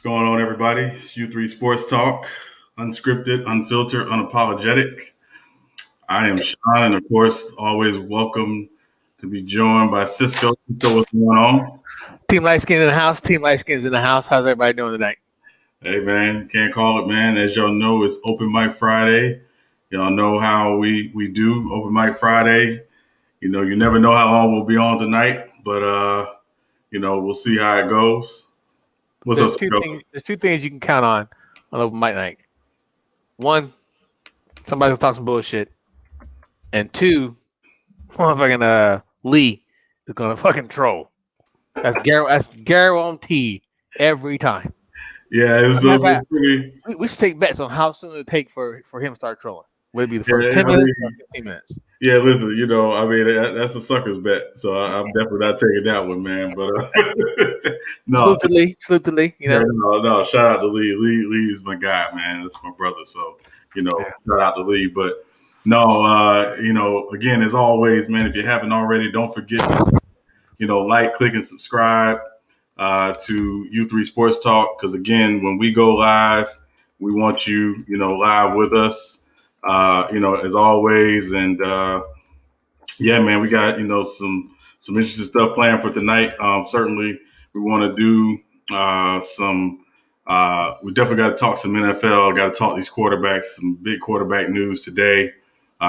going on, everybody? It's U3 Sports Talk, unscripted, unfiltered, unapologetic. I am Sean, and of course, always welcome to be joined by Cisco. Cisco, what's going on? Team Light Skins in the house. Team Light Skins in the house. How's everybody doing tonight? Hey, man, can't call it, man. As y'all know, it's Open Mic Friday. Y'all know how we do Open Mic Friday. You know, you never know how long we'll be on tonight, but we'll see how it goes. What's up, Cisco? There's two things you can count on Open Mic night. One, somebody's gonna talk some bullshit, and two, motherfucking Lee is gonna fucking troll. That's guaranteed every time. Yeah, we should take bets on how soon it'll take for him to start trolling. Would it be the first 10 minutes or 15 minutes? Yeah, listen, that's a sucker's bet. So I'm definitely not taking that one, man. But no. Salute to Lee, No, shout out to Lee. Lee is my guy, man. That's my brother. So, shout out to Lee. But no, again, as always, man, if you haven't already, don't forget to, like, click, and subscribe to U3 Sports Talk. Because again, when we go live, we want you, live with us. As always, and yeah, man, we got some interesting stuff planned for tonight. Certainly, we want to do some. We definitely got to talk some NFL. Got to talk these quarterbacks. Some big quarterback news today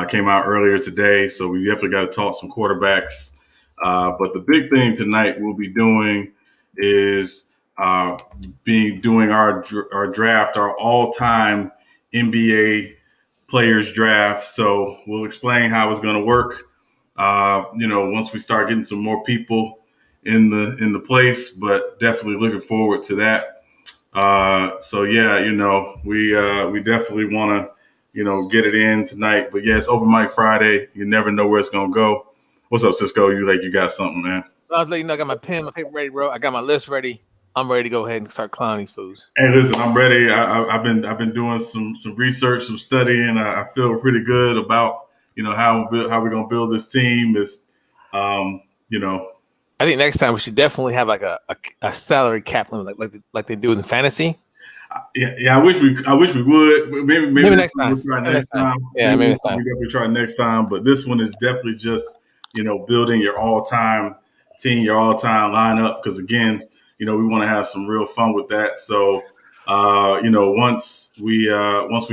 came out earlier today, so we definitely got to talk some quarterbacks. But the big thing tonight we'll be doing is doing our draft, our all-time NBA players draft. So we'll explain how it's going to work. Once we start getting some more people in the place, but definitely looking forward to that. So yeah, we definitely want to, get it in tonight. But yeah, it's Open Mic Friday. You never know where it's going to go. What's up, Cisco? You got something, man? I was letting you know, I got my pen, my paper ready, bro. I got my list ready. I'm ready to go ahead and start clowning these fools. Hey, listen, I'm ready. I've been doing some research, some studying. I feel pretty good about how we're gonna build this team. Is I think next time we should definitely have like a salary cap limit, like they do in fantasy. Yeah. I wish we would. Maybe next time. We'll try next time. Yeah, maybe next time. We definitely try next time. But this one is definitely just building your all-time team, your all-time lineup. Because again, we want to have some real fun with that. So, once we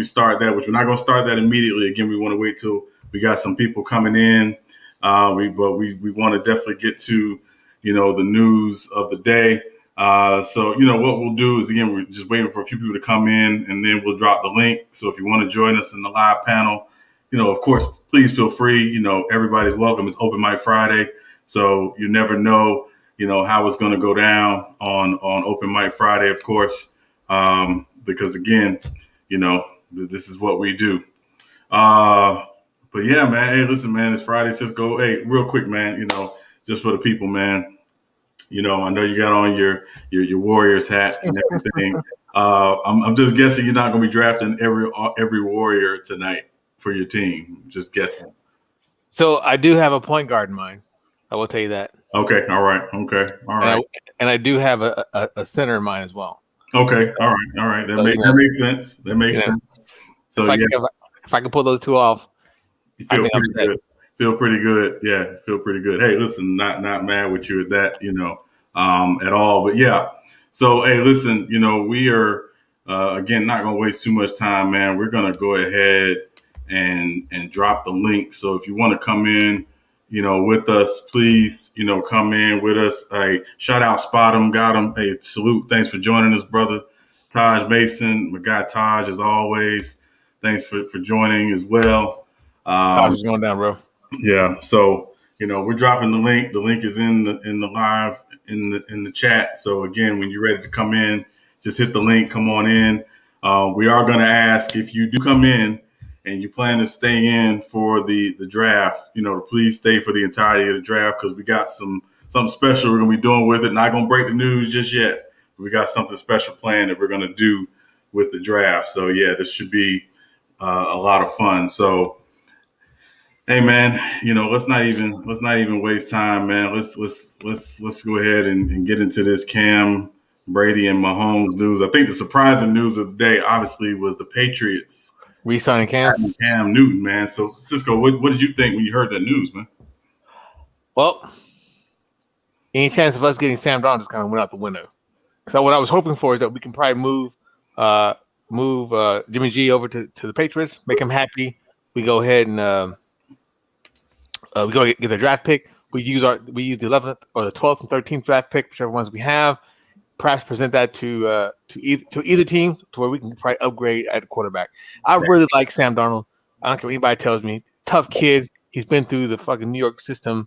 start that, which we're not going to start that immediately. Again, we want to wait till we got some people coming in. We want to definitely get to, the news of the day. So, what we'll do is, again, we're just waiting for a few people to come in, and then we'll drop the link. So if you want to join us in the live panel, of course, please feel free. Everybody's welcome. It's Open Mic Friday. So you never know, how it's going to go down on Open Mic Friday, of course, because again, this is what we do. But yeah, man. Hey, listen, man. It's Friday. Just go. Hey, real quick, man. Just for the people, man. I know you got on your Warriors hat and everything. I'm just guessing you're not going to be drafting every Warrior tonight for your team. Just guessing. So I do have a point guard in mind. I will tell you that. Okay. All right. Okay. All right. And I do have a center in mind as well. Okay. All right. That makes sense. That makes sense. So if I can pull those two off, you feel pretty good. Feel pretty good. Yeah, feel pretty good. Hey, listen, not mad with you at that, at all. But yeah. So hey, listen, we are again not gonna waste too much time, man. We're gonna go ahead and drop the link. So if you want to come in, with us, please, come in with us. Hey, shout out Spot 'em, got him. Hey, salute. Thanks for joining us, brother. Taj Mason, my guy Taj, as always. Thanks for joining as well. Taj is going down, bro. Yeah. So, we're dropping the link. The link is in the live in the chat. So again, when you're ready to come in, just hit the link, come on in. We are going to ask if you do come in and you plan to stay in for the draft, please stay for the entirety of the draft, because we got something special we're going to be doing with it. Not going to break the news just yet. We got something special planned that we're going to do with the draft. So yeah, this should be a lot of fun. So, hey man, let's not even waste time, man. Let's go ahead and get into this Cam Brady and Mahomes news. I think the surprising news of the day, obviously, was the Patriots Re-signing Cam. Cam Newton, man. So, Cisco, what did you think when you heard that news, man? Well, any chance of us getting Sam Darnold just kind of went out the window. So what I was hoping for is that we can probably move Jimmy G over to the Patriots, make him happy. We go ahead and we go get the draft pick. We use the 11th or the 12th and 13th draft pick, whichever ones we have. Perhaps present that to either team to where we can probably upgrade at quarterback. I really like Sam Darnold. I don't care what anybody tells me. Tough kid. He's been through the fucking New York system.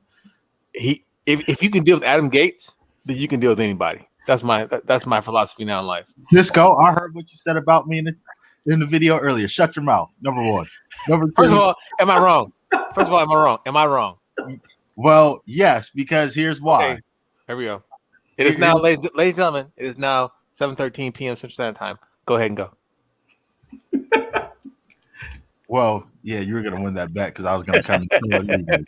If you can deal with Adam Gates, then you can deal with anybody. That's my philosophy now in life. Cisco, I heard what you said about me in the video earlier. Shut your mouth. Number one. Number two. First of all, am I wrong? Am I wrong? Well, yes, because here's why. Okay. Here we go. It is now, ladies and gentlemen, it is now 7:13 p.m. Central Standard Time. Go ahead and go. Well, yeah, you were gonna win that bet because I was gonna come and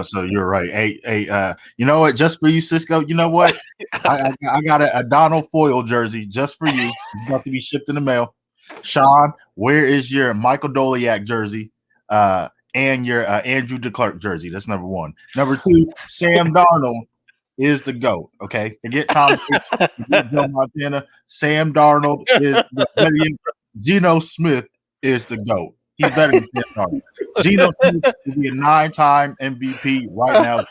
so you're right. Hey, you know what? Just for you, Cisco. You know what? I got a Donald Foyle jersey just for you. It's about to be shipped in the mail. Sean, where is your Michael Doliak jersey? And your Andrew DeClerc jersey. That's number one. Number two, Sam Darnold is the GOAT. Okay, forget Tom Brady, forget Joe Montana. Sam Darnold is the Geno Smith is the GOAT. He's better than Sam Darnold. Geno Smith will be a 9-time MVP right now.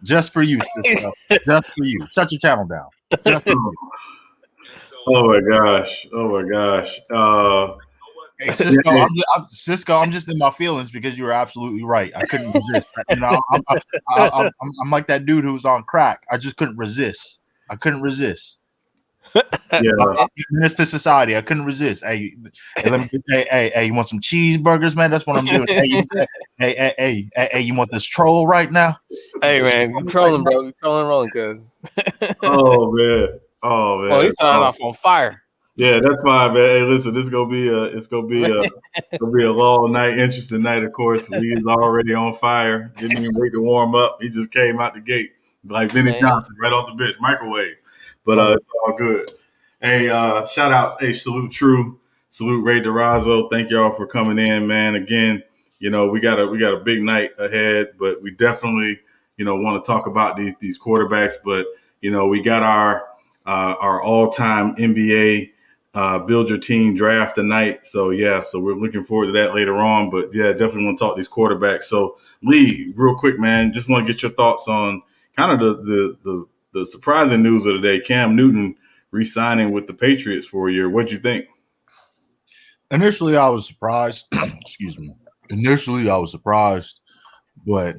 Just for you, Cisco. Just for you. Shut your channel down. Just for you. Oh my gosh. Hey, Cisco, I'm just in my feelings because you were absolutely right. I couldn't resist. You know, I'm like that dude who was on crack. I just couldn't resist. Yeah, menace to society. I couldn't resist. Hey, let me just say, hey, you want some cheeseburgers, man? That's what I'm doing. Hey, you want this troll right now? Hey, man, you trolling, bro. You trolling, rolling, cuz. Oh man. Oh, he's starting off on fire. Yeah, that's fine, man. Hey, listen, this gonna be a long night, interesting night. Of course, Lee's already on fire. Didn't even wait to warm up. He just came out the gate like Vinny Johnson, right off the bench, microwave. But it's all good. Hey, shout out, salute True, salute Ray DeRazzo. Thank y'all for coming in, man. Again, we got a big night ahead, but we definitely, want to talk about these quarterbacks. But we got our all-time NBA build your team draft tonight. So we're looking forward to that later on. But definitely want to talk these quarterbacks. So Lee, real quick, man, just want to get your thoughts on kind of the surprising news of the day. Cam Newton re-signing with the Patriots for a year. What'd you think? Initially, I was surprised. Excuse me. But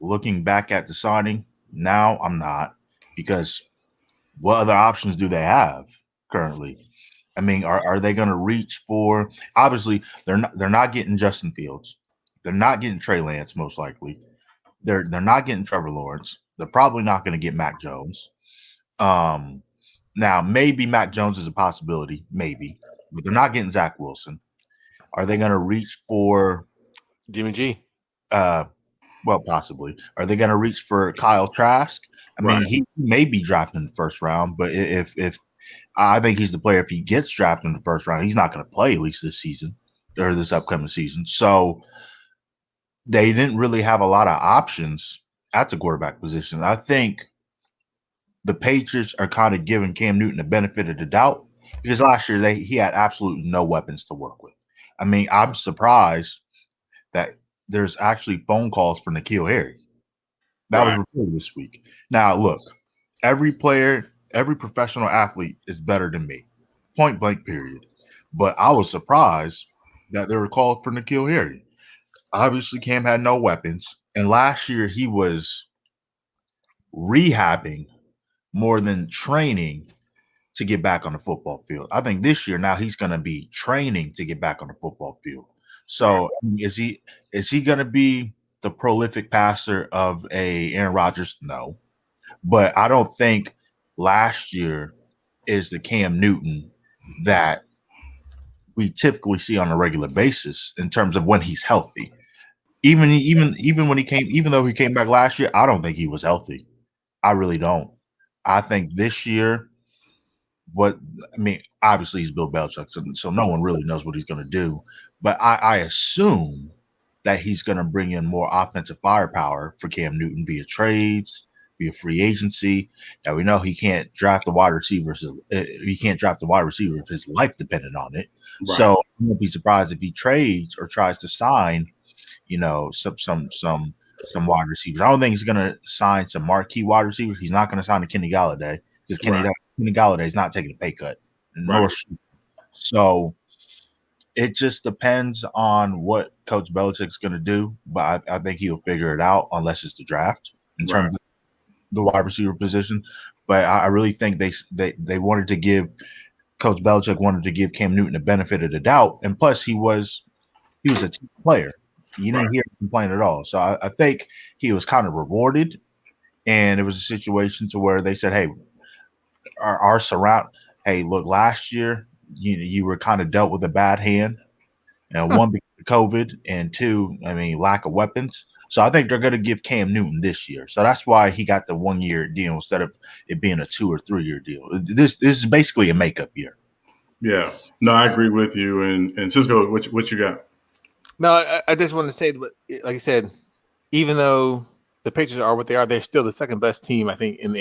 looking back at the signing, now I'm not, because what other options do they have currently? I mean, are they going to reach for? Obviously, they're not getting Justin Fields. They're not getting Trey Lance, most likely. They're not getting Trevor Lawrence. They're probably not going to get Mac Jones. Now maybe Mac Jones is a possibility, maybe, but they're not getting Zach Wilson. Are they going to reach for Jimmy G? Well, possibly. Are they going to reach for Kyle Trask? I mean, he may be drafted in the first round, but if I think he's the player, if he gets drafted in the first round, he's not going to play at least this season or this upcoming season. So they didn't really have a lot of options at the quarterback position. I think the Patriots are kind of giving Cam Newton the benefit of the doubt because last year he had absolutely no weapons to work with. I mean, I'm surprised that there's actually phone calls for N'Keal Harry. That was reported this week. Now, look, every player, every professional athlete is better than me, point blank, period. But I was surprised that there were calls for N'Keal Harry. Obviously, Cam had no weapons, and last year he was rehabbing more than training to get back on the football field. I think this year now he's going to be training to get back on the football field. So is he going to be the prolific passer of a Aaron Rodgers? No. But I don't think last year is the Cam Newton that we typically see on a regular basis in terms of when he's healthy. Even when he came, even though he came back last year, I don't think he was healthy. I really don't. I think this year, obviously he's Bill Belichick, so no one really knows what he's going to do. But I assume that he's going to bring in more offensive firepower for Cam Newton via trades, via free agency. Now we know he can't draft the wide receivers. He can't draft the wide receiver if his life depended on it. Right. So I won't be surprised if he trades or tries to sign, some wide receivers. I don't think he's going to sign some marquee wide receivers. He's not going to sign a Kenny Galladay because Kenny Galladay is not taking a pay cut. So it just depends on what Coach Belichick's going to do, but I think he'll figure it out unless it's the draft in terms of the wide receiver position. But I really think they wanted to give Coach Belichick wanted to give Cam Newton the benefit of the doubt, and plus he was a team player. You didn't hear him complain at all. So I think he was kind of rewarded, and it was a situation to where they said, "Hey, our surround. Hey, look, last year you were kind of dealt with a bad hand, and one because of COVID, and two, lack of weapons. So I think they're going to give Cam Newton this year. So that's why he got the 1 year deal instead of it being a 2 or 3 year deal. This is basically a makeup year. Yeah, no, I agree with you. And Cisco, what you got? No, I just want to say, like I said, even though the Patriots are what they are, they're still the second best team, I think, in the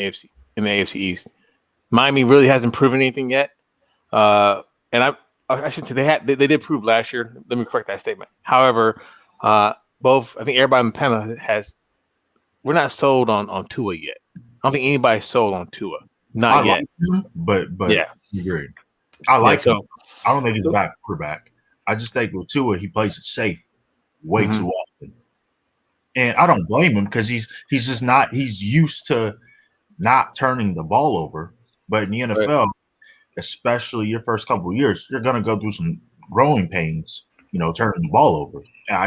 AFC East. Miami really hasn't proven anything yet. And I should say they did prove last year. Let me correct that statement. However, I think everybody on the panel we're not sold on Tua yet. I don't think anybody's sold on Tua. Not yet. Like him, but yeah, agreed. I like him. I don't think he's a bad quarterback. I just think with Tua, he plays it safe way too often. And I don't blame him because he's just not – he's used to not turning the ball over. But in the NFL, especially your first couple of years, you're going to go through some growing pains, turning the ball over. And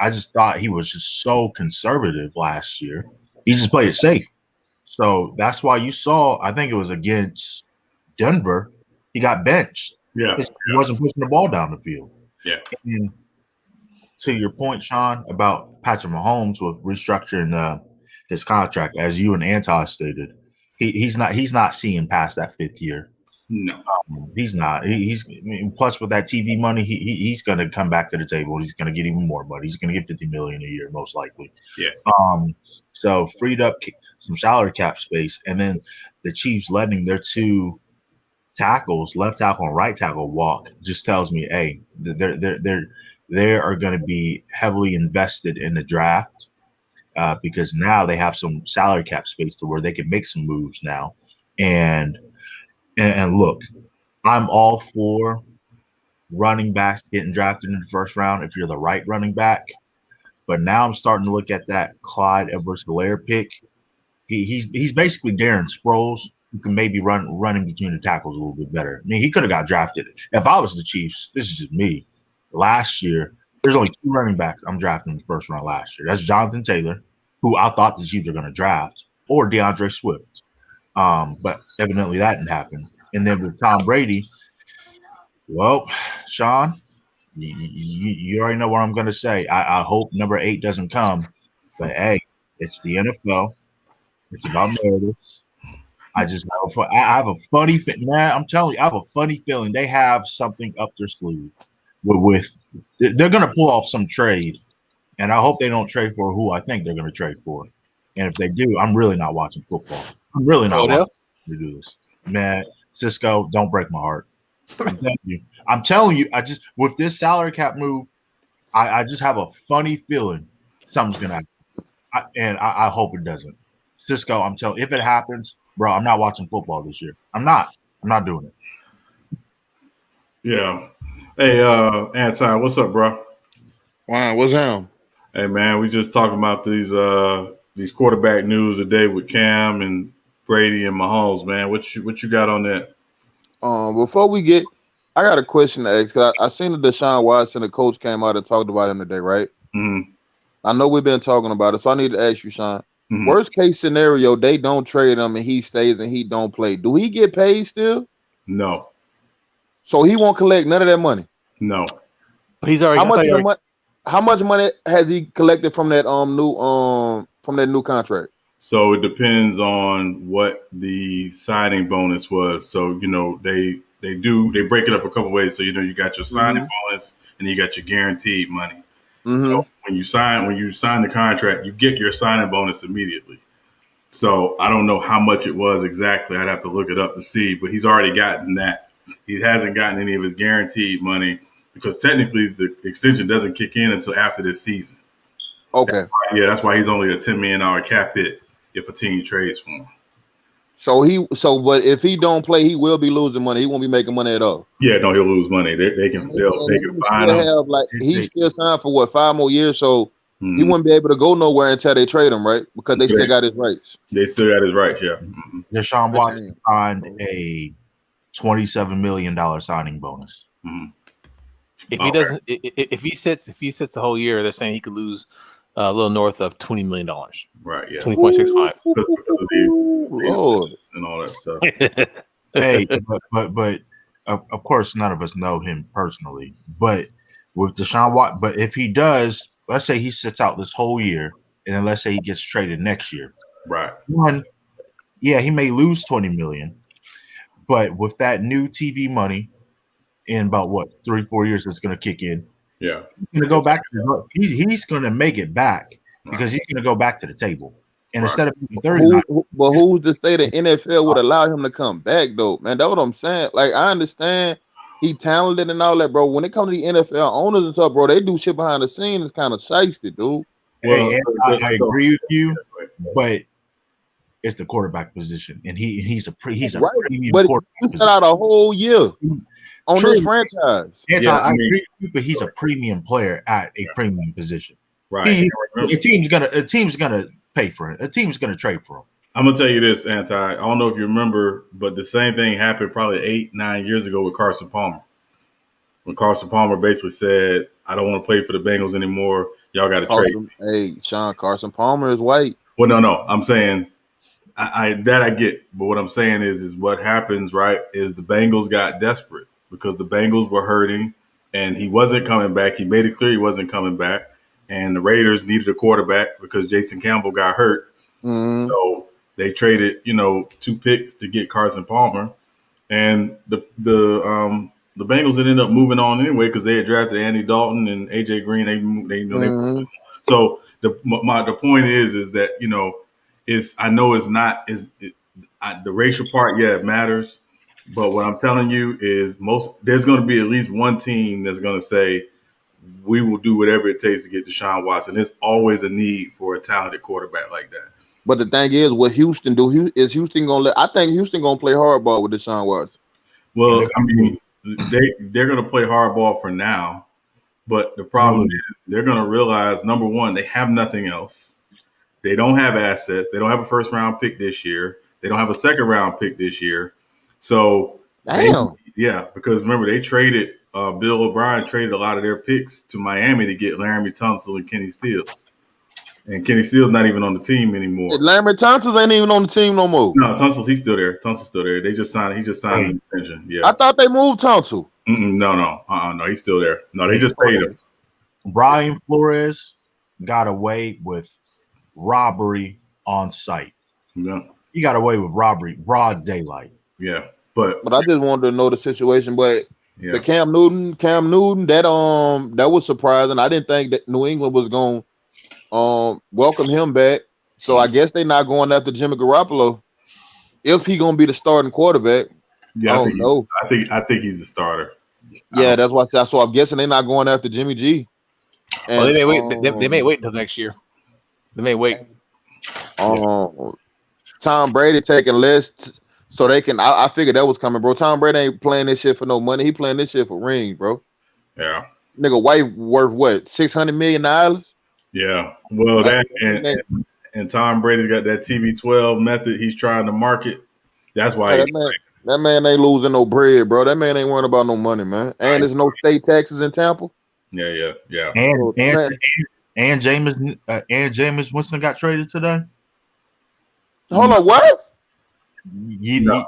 I just thought he was just so conservative last year. He just played it safe. So that's why you saw, I think it was against Denver, he got benched. Yeah. He wasn't pushing the ball down the field. Yeah. And to your point, Sean, about Patrick Mahomes with restructuring his contract, as you and Anton stated, he's not seeing past that 5th year. No, he's not. Plus with that TV money, he's going to come back to the table. He's going to get even more money. He's going to get $50 million a year, most likely. Yeah. So freed up some salary cap space, and then the Chiefs letting their 2 tackles, left tackle and right tackle, walk just tells me, hey, they are going to be heavily invested in the draft because now they have some salary cap space to where they can make some moves now. And look, I'm all for running backs getting drafted in the first round if you're the right running back. But now I'm starting to look at that Clyde Edwards-Helaire pick. He's basically Darren Sproles, who can maybe running between the tackles a little bit better. He could have got drafted. If I was the Chiefs, this is just me. Last year, there's only 2 running backs I'm drafting in the first round last year. That's Jonathan Taylor, who I thought the Chiefs were going to draft, or DeAndre Swift. But evidently that didn't happen. And then with Tom Brady, well, Sean, you already know what I'm going to say. I hope number 8 doesn't come. But, hey, it's the NFL. It's about narratives. I have a funny man. I'm telling you, I have a funny feeling they have something up their sleeve. They're going to pull off some trade, and I hope they don't trade for who I think they're going to trade for. And if they do, I'm really not watching football. I'm really not watching to do this, man. Cisco, don't break my heart. I'm telling you, with this salary cap move, I just have a funny feeling something's going to happen, and I hope it doesn't. Cisco, I'm telling you, if it happens, bro, I'm not watching football this year. I'm not doing it. Yeah. Hey, Anton, what's up, bro? Wow, what's happening? Hey, man, we just talking about these quarterback news today with Cam and Brady and Mahomes, man. What you got on that? Before we get, I got a question to ask because I seen the Deshaun Watson, the coach came out and talked about him today, right? Mm-hmm. I know we've been talking about it, so I need to ask you, Sean. Mm-hmm. Worst case scenario, they don't trade him and he stays and he don't play. Do he get paid still? No. So he won't collect none of that money? No. He's already. How much money has he collected from that new contract? So it depends on what the signing bonus was. So they break it up a couple ways. So you got your signing bonus and you got your guaranteed money. So when you sign the contract, you get your signing bonus immediately. So I don't know how much it was exactly. I'd have to look it up to see, but he's already gotten that. He hasn't gotten any of his guaranteed money because technically the extension doesn't kick in until after this season. Okay. That's why he's only a $10 million cap hit if a team trades for him. But if he don't play, he will be losing money. He won't be making money at all. Yeah, no, he'll lose money. They can find him. He's still signed for what, 5 more years, so he wouldn't be able to go nowhere until they trade him, right? Because they still got his rights. They still got his rights, yeah. Deshaun Watson signed a $27 million signing bonus. If he doesn't, if he sits the whole year, they're saying he could lose a little north of $20 million. Right, yeah. 20.65. Because of the Lord. and all that stuff. Hey, but of course, none of us know him personally. But with Deshaun Watson, but if he does, let's say he sits out this whole year, and then let's say he gets traded next year. Right. He may lose $20 million, but with that new TV money in about 3-4 years, it's going to kick in. Yeah, he's going to go back. He's going to make it back because he's going to go back to the table. And instead of being 39, but who's to say the NFL would allow him to come back though, man? That's what I'm saying. Like I understand he talented and all that, bro. When it comes to the NFL owners and stuff, bro, they do shit behind the scenes. It's kind of shiesty, dude. Well, I agree with you, but it's the quarterback position, and he's a premium quarterback. You set out a whole year on this franchise. I agree with you, but he's a premium player at a premium position. Right. A team's gonna pay for it. A team's gonna trade for him. I'm gonna tell you this, Anti. I don't know if you remember, but the same thing happened probably 8-9 years ago with Carson Palmer. When Carson Palmer basically said, "I don't want to play for the Bengals anymore. Y'all got to trade." Hey, Sean, Carson Palmer is white. Well, no. I'm saying I get, but what I'm saying is what happens, right? Is the Bengals got desperate because the Bengals were hurting and he wasn't coming back. He made it clear he wasn't coming back, and the Raiders needed a quarterback because Jason Campbell got hurt. So they traded, 2 picks to get Carson Palmer, and the Bengals ended up moving on anyway because they had drafted Andy Dalton and AJ Green. They so the point is that I know it's not the racial part. Yeah, it matters, but what I'm telling you is there's going to be at least one team that's going to say we will do whatever it takes to get Deshaun Watson. There's always a need for a talented quarterback like that. But the thing is, what Houston do? Is Houston going to I think Houston going to play hardball with Deshaun Watson. Well, I mean, they're going to play hardball for now, but the problem is they're going to realize, number one, they have nothing else. They don't have assets. They don't have a first-round pick this year. They don't have a second-round pick this year. So, because remember, they traded Bill O'Brien traded a lot of their picks to Miami to get Laramie Tunsil and Kenny Stills. And Kenny Stills not even on the team anymore. Laramie Tunsil ain't even on the team no more. No, Tunsil, he's still there. Tunsil's still there. He just signed an extension. Yeah. I thought they moved Tunsil. No, he's still there. No, they just paid him. Brian Flores got away with robbery on site. Yeah. He got away with robbery, broad daylight. Yeah. But I just wanted to know the situation. But the Cam Newton, that was surprising. I didn't think that New England was going welcome him back. So I guess they're not going after Jimmy Garoppolo if he gonna be the starting quarterback. Yeah, I think he's the starter. Yeah, that's why. So I'm guessing they're not going after Jimmy G. And, they may wait. They may wait until next year. They may wait. Tom Brady taking less, so they can. I figured that was coming, bro. Tom Brady ain't playing this shit for no money. He playing this shit for rings, bro. Yeah. Nigga, wife worth what? $600 million. Yeah. Well, and Tom Brady's got that TB12 method he's trying to market. That's why that man ain't losing no bread, bro. That man ain't worrying about no money, man. And there's no state taxes in Tampa. Yeah. And Jameis Winston got traded today. Hold on, what? You didn't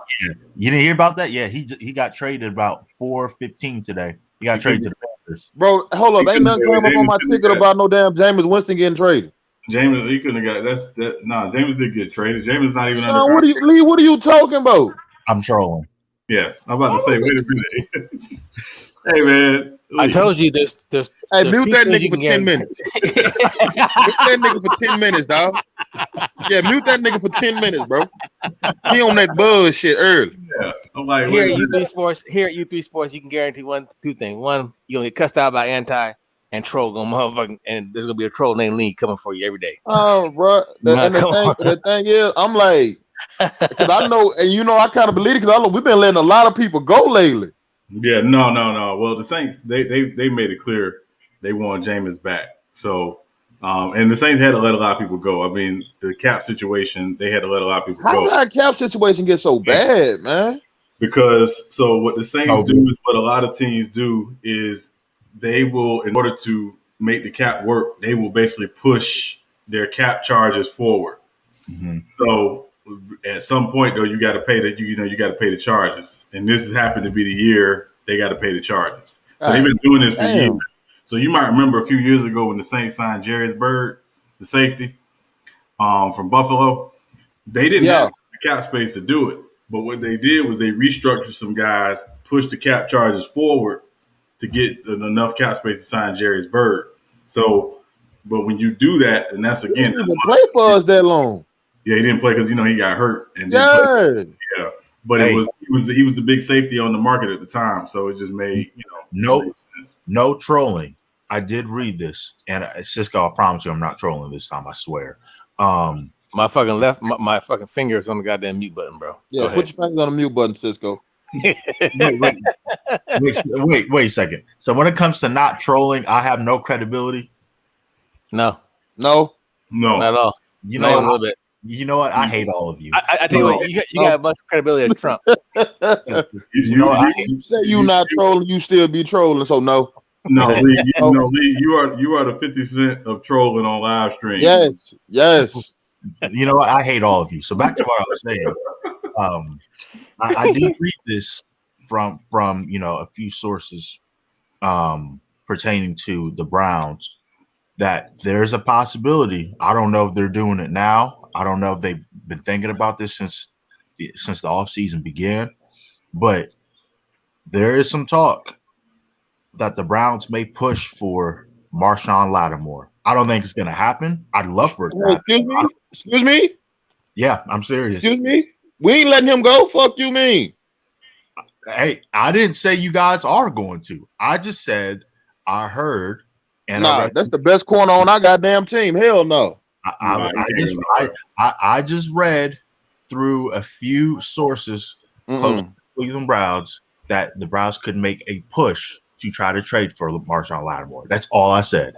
hear about that? Yeah, he got traded about 4:15 today. He got traded to the Panthers. Bro, hold up. Ain't nothing coming up on my ticket about no damn Jameis Winston getting traded. James, he couldn't have got that. Nah, James did get traded. James is not even under Sean, contract. Lee, what are you talking about? I'm trolling. Yeah, I'm about to say, wait a minute. Hey man, I told you there's Hey, there's mute two that things nigga you for can 10 guarantee. minutes. Mute that nigga for 10 minutes, dog. Yeah, mute that nigga for 10 minutes, bro. He on that bullshit early. Yeah, I'm like, Here wait at a minute. U3 Sports, you can guarantee two things. One, you're gonna get cussed out by anti and troll gonna motherfucking, and there's gonna be a troll named Lee coming for you every day. Oh, bro. The thing is, I'm like, because I know, and you know, I kind of believe it because we've been letting a lot of people go lately. Yeah, no. Well, the Saints they made it clear they want Jameis back. So, and the Saints had to let a lot of people go. I mean, the cap situation, they had to let a lot of people How go did that cap situation get so bad, man? because so what the Saints do is what a lot of teams do is they will, in order to make the cap work, they will basically push their cap charges forward. Mm-hmm. So at some point though, you got to pay you got to pay the charges, and this has happened to be the year they got to pay the charges. So they've been doing this for years. So you might remember a few years ago when the Saints signed Jarius Byrd, the safety from Buffalo. They didn't have the cap space to do it, but what they did was they restructured some guys, pushed the cap charges forward to get enough cap space to sign Jarius Byrd. So, but when you do that, and that's again, he didn't play for us that long. Yeah, he didn't play because he got hurt and didn't play. Yeah, but he was the big safety on the market at the time, so it just made no trolling. I did read this, and Cisco, I promise you, I'm not trolling this time. I swear. My fucking my fucking finger is on the goddamn mute button, bro. Yeah, put your fingers on the mute button, Cisco. Wait a second. So when it comes to not trolling, I have no credibility. No, not at all. You know, a little bit. You know what? I hate all of you. I tell you what, you got much credibility as Trump. You say you not trolling, you still be trolling. So no. No, Lee, you are the 50 Cent of trolling on live stream. Yes. You know what? I hate all of you. So back to what I was saying. I did read this from a few sources pertaining to the Browns that there's a possibility. I don't know if they're doing it now. I don't know if they've been thinking about this since the offseason began, but there is some talk that the Browns may push for Marshawn Lattimore. I don't think it's going to happen. I'd love for it to happen. Excuse me? Yeah, I'm serious. Excuse me? We ain't letting him go? Fuck you mean? Hey, I didn't say you guys are going to. I just said I heard. And that's the best corner on our goddamn team. Hell no. I just read through a few sources close to Cleveland Browns that the Browns could make a push to try to trade for Marshawn Lattimore. That's all I said.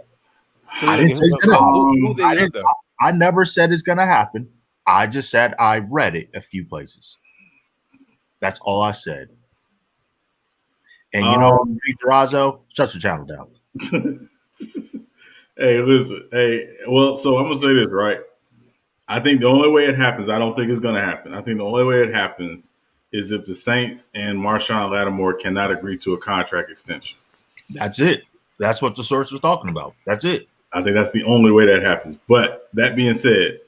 I didn't say it's gonna happen. I never said it's gonna happen. I just said I read it a few places. That's all I said. And you know, Durazo, shut your channel down. Hey, listen. Hey, well, so I'm gonna say this, right? I think the only way it happens, I don't think it's gonna happen. I think the only way it happens is if the Saints and Marshawn Lattimore cannot agree to a contract extension. That's it. That's what the source was talking about. That's it. I think that's the only way that happens. But that being said,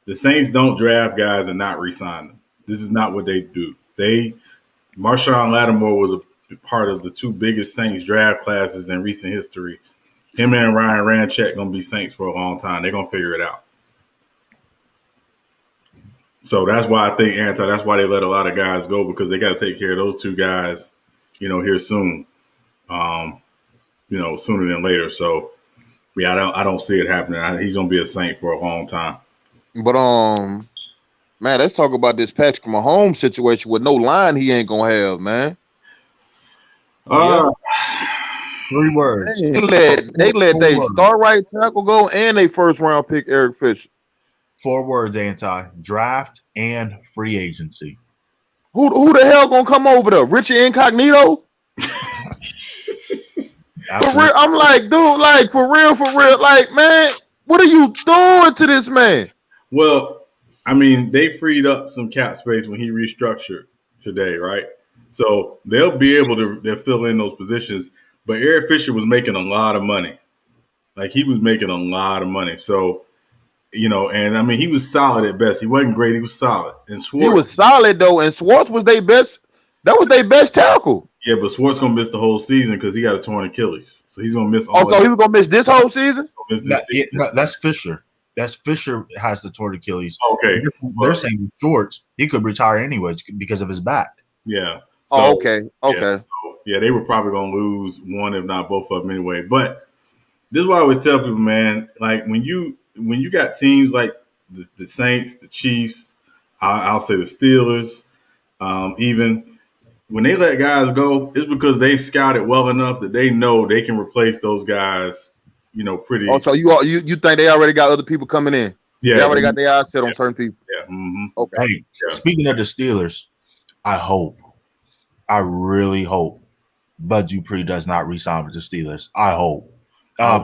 the Saints don't draft guys and not re-sign them. This is not what they do. Marshawn Lattimore was a part of the two biggest Saints draft classes in recent history. Him and Ryan Ramczyk gonna be Saints for a long time. They're gonna figure it out. So that's why I think that's why they let a lot of guys go, because they got to take care of those two guys, here soon, sooner than later. So yeah, I don't see it happening. He's gonna be a Saint for a long time. But man, let's talk about this Patrick Mahomes situation with no line he ain't gonna have, man. 3 words. They let their star right tackle go and a first round pick Eric Fisher. 4 words, draft and free agency. Who the hell gonna come over there? Richie Incognito? For real, I'm like, dude, like for real, like, man, what are you doing to this man? Well, I mean, they freed up some cap space when he restructured today, right? So they'll be able to fill in those positions. But Eric Fisher was making a lot of money. Like, he was making a lot of money. So and I mean he was solid at best. He wasn't great. He was solid. And Schwartz, he was solid though, and Schwartz was their best. That was their best tackle. yeah, but Schwartz gonna miss the whole season because he got a torn Achilles, so he's gonna miss all. Oh, so he was gonna miss this whole season? That's Fisher. That's Fisher has the torn Achilles. Okay, they're saying Schwartz he could retire anyways because of his back. Yeah. So, okay. Yeah, they were probably gonna lose one, if not both of them anyway. But this is what I always tell people, man. Like when you got teams like the Saints, the Chiefs, I'll say the Steelers, even when they let guys go, it's because they've scouted well enough that they know they can replace those guys. Pretty. Oh, so you think they already got other people coming in? Yeah, they already got their eyes set on certain people. Yeah. Mm-hmm. Okay. Hey, speaking of the Steelers, I really hope Bud Dupree does not re-sign with the Steelers. I hope. I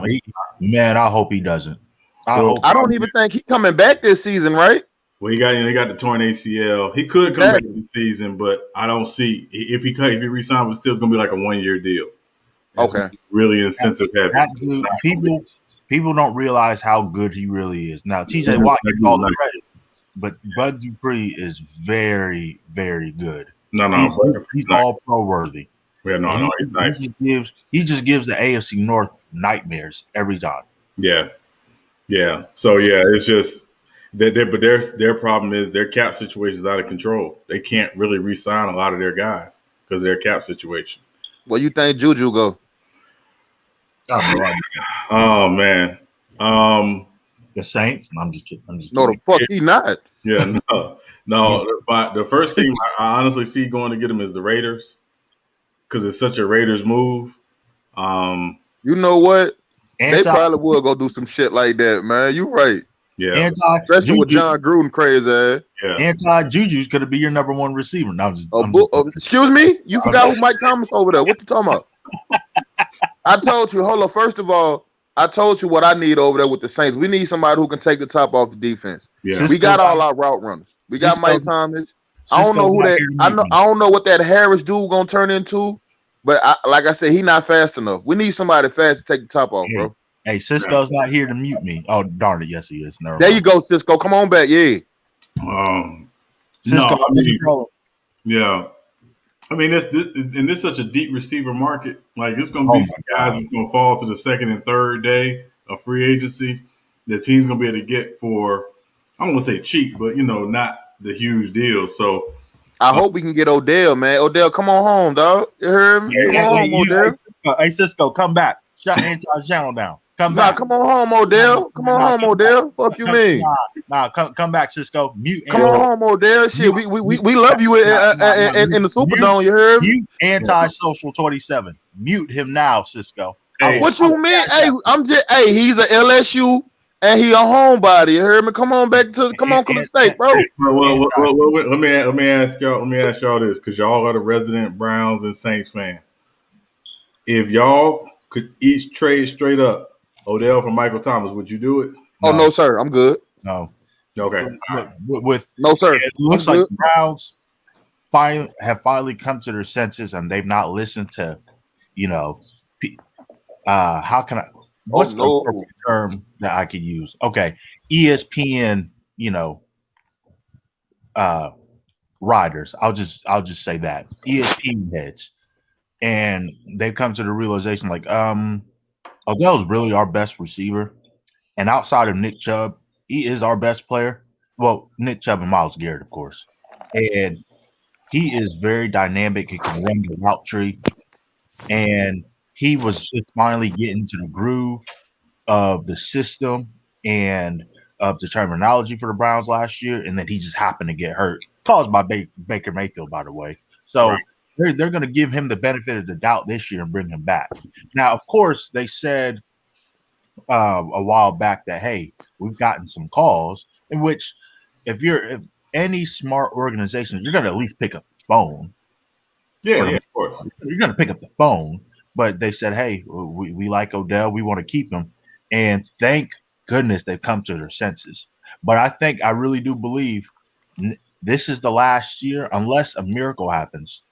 hope he doesn't. I don't even think he's coming back this season, right? Well, he got the torn ACL. He could come back this season, but I don't see if he re-signs with Steelers, it's gonna be like a 1-year deal. Okay. Really incentive heavy. People don't realize how good he really is. Now, TJ Watt gets all the credit, but Bud Dupree is very, very good. He's all pro worthy. Yeah, no, he's nice. He just gives the AFC North nightmares every time. Yeah. So it's just but their problem is their cap situation is out of control. They can't really re-sign a lot of their guys because of their cap situation. Where you think Juju go? Oh man, the Saints. I'm just kidding. No, the fuck he not. Yeah, no. But the first team I honestly see going to get him is the Raiders because it's such a Raiders move. You know what? They probably will go do some shit like that, man. You right. Yeah, especially with John Gruden crazy ass. Yeah, Anti-Juju's going to be your number one receiver. Now, excuse me, you forgot who Mike Thomas over there? What you talking about? I told you. Hold on. First of all, I told you what I need over there with the Saints. We need somebody who can take the top off the defense. Yeah. We got all our route runners. We got Mike Thomas. I don't know who that. I don't know what that Harris dude gonna turn into. But like I said, he not fast enough. We need somebody fast to take the top off, bro. Hey, Cisco's not here to mute me. Oh, darn it. Yes, he is. There you go, Cisco. Come on back. Yeah. Cisco, yeah. I mean, this is such a deep receiver market. Like, it's going to be some guys that's going to fall to the second and third day of free agency that team's going to be able to get for, I don't want to say cheap, but, not the huge deal. So I hope we can get Odell, man. Odell, come on home, dog. You heard me? Come on home, Odell. Hey, Cisco, come back. Shut the entire channel down. Come on home, Odell. Come on home, Odell. Fuck you mean? Come back, Cisco. Mute. Come on home, Odell. Shit, we love you in the Superdome. You heard me? Mute antisocial 27. Mute him now, Cisco. Hey, what you mean? Hey, he's a LSU and he a homebody. You heard me? Come on to the state, bro. Well, let me ask y'all this, because y'all are the resident Browns and Saints fan. If y'all could each trade straight up Odell for Michael Thomas, would you do it? No. Oh no, sir. I'm good. No. Okay. With no, sir. It looks like the Browns have finally come to their senses, and they've not listened to, how can I? What's the appropriate term that I could use? Okay, ESPN, riders. I'll just say that ESPN heads, and they've come to the realization like, Odell's really our best receiver, and outside of Nick Chubb, he is our best player. Well, Nick Chubb and Myles Garrett, of course, and he is very dynamic. He can run the route tree, and he was just finally getting to the groove of the system and of the terminology for the Browns last year, and then he just happened to get hurt, caused by Baker Mayfield, by the way. So they're going to give him the benefit of the doubt this year and bring him back. Now, of course, they said a while back that, hey, we've gotten some calls in which if any smart organization, you're going to at least pick up the phone. Yeah, of course. You're going to pick up the phone. But they said, hey, we like Odell. We want to keep him. And thank goodness they've come to their senses. But I really do believe this is the last year, unless a miracle happens.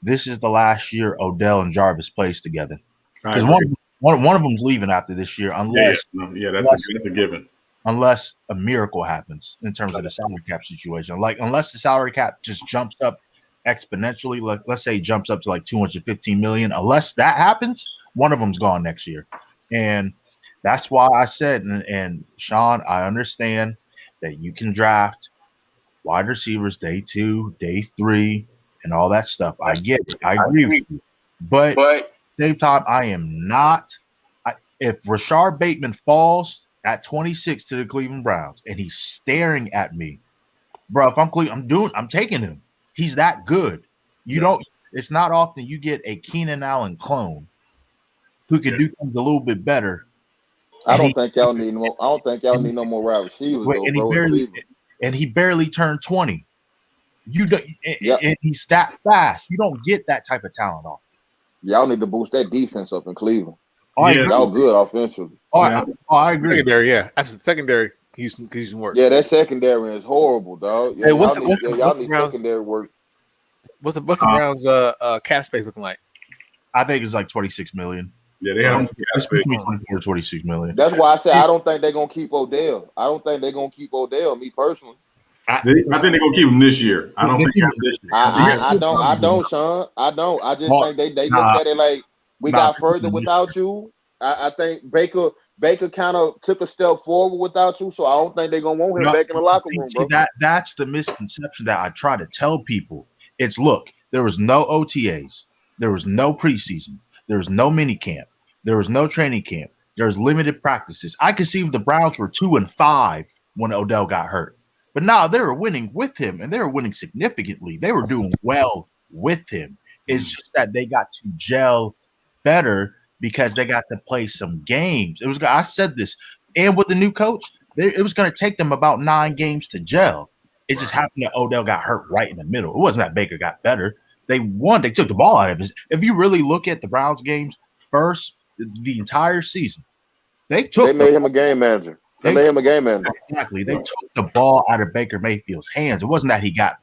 This is the last year Odell and Jarvis plays together. Because one of them's leaving after this year, unless that's a given. unless a miracle happens in terms of the salary cap situation. Like, unless the salary cap just jumps up exponentially, like let's say it jumps up to like 215 million, unless that happens, one of them's gone next year. And that's why I said, and Sean, I understand that you can draft wide receivers day 2, day 3, and all that stuff. I get it. I agree with you. But at the same time, I am not. If Rashard Bateman falls at 26 to the Cleveland Browns and he's staring at me, bro, if I'm Cleveland, I'm taking him. He's that good. It's not often you get a Keenan Allen clone who can do things a little bit better. I don't think y'all need no more wide receivers, and he barely turned 20. And he's that fast. You don't get that type of talent off. Y'all need to boost that defense up in Cleveland. Y'all good offensively. I agree. Secondary, yeah. Actually, secondary can work. Yeah, that secondary is horrible, dog. Hey, y'all need secondary work. What's the Browns cap space looking like? I think it's like 26 million. Yeah, they have between 24 to 26 million. That's why I said I don't think they're gonna keep Odell. Me personally. I think they're gonna keep him this year. I don't think this year. I don't, Sean. I don't. I just think they look at it like we got further without you. I think Baker kind of took a step forward without you, so I don't think they're gonna want him back in the locker room, bro. That's the misconception that I try to tell people. It's look, there was no OTAs, there was no preseason, there was no mini camp, there was no training camp, there was limited practices. I could see if the Browns were 2-5 when Odell got hurt. But now they were winning with him, and they were winning significantly. They were doing well with him. It's just that they got to gel better because they got to play some games. I said this, and with the new coach, it was going to take them about 9 games to gel. It just happened that Odell got hurt right in the middle. It wasn't that Baker got better. They won. They took the ball out of his. If you really look at the Browns games first, the entire season, they made him a game manager. They made him a game manager. Exactly. They took the ball out of Baker Mayfield's hands. It wasn't that he got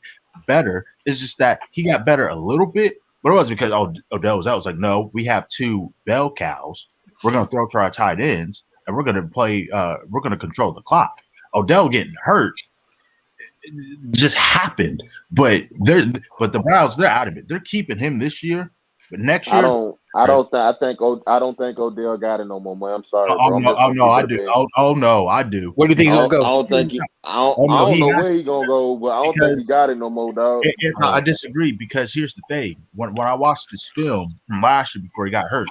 better. It's just that he got better a little bit, but it wasn't because Odell was out. It was like, no, we have 2 bell cows. We're going to throw to our tight ends, and we're going to play. We're going to control the clock. Odell getting hurt just happened, but the Browns, they're out of it. They're keeping him this year, but next year, I don't think Odell got it no more, man. I'm sorry. I do. Where do you think he's gonna go? I don't know where he's gonna go, but I don't think he got it no more, dog. I disagree because here's the thing: when I watched this film from last year before he got hurt,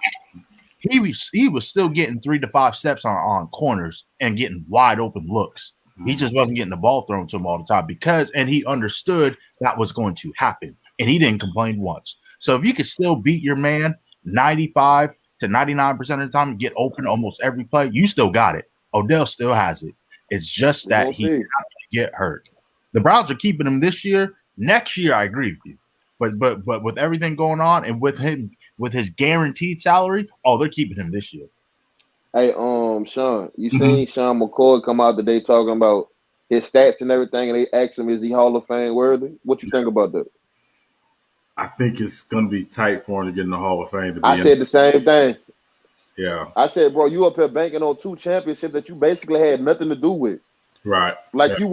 he was still getting 3 to 5 steps on corners and getting wide open looks. He just wasn't getting the ball thrown to him all the time and he understood that was going to happen, and he didn't complain once. So if you could still beat your man 95 to 99% of the time and get open almost every play, you still got it. Odell still has it. It's just that he got to get hurt. The Browns are keeping him this year. Next year, I agree with you. But with everything going on and with his guaranteed salary, they're keeping him this year. Hey, Sean, you seen Sean McCoy come out today talking about his stats and everything, and they asked him, is he Hall of Fame worthy? What you think about that? I think it's going to be tight for him to get in the Hall of Fame. I said the same thing. Yeah. I said, bro, you up here banking on 2 championships that you basically had nothing to do with. Right. Like you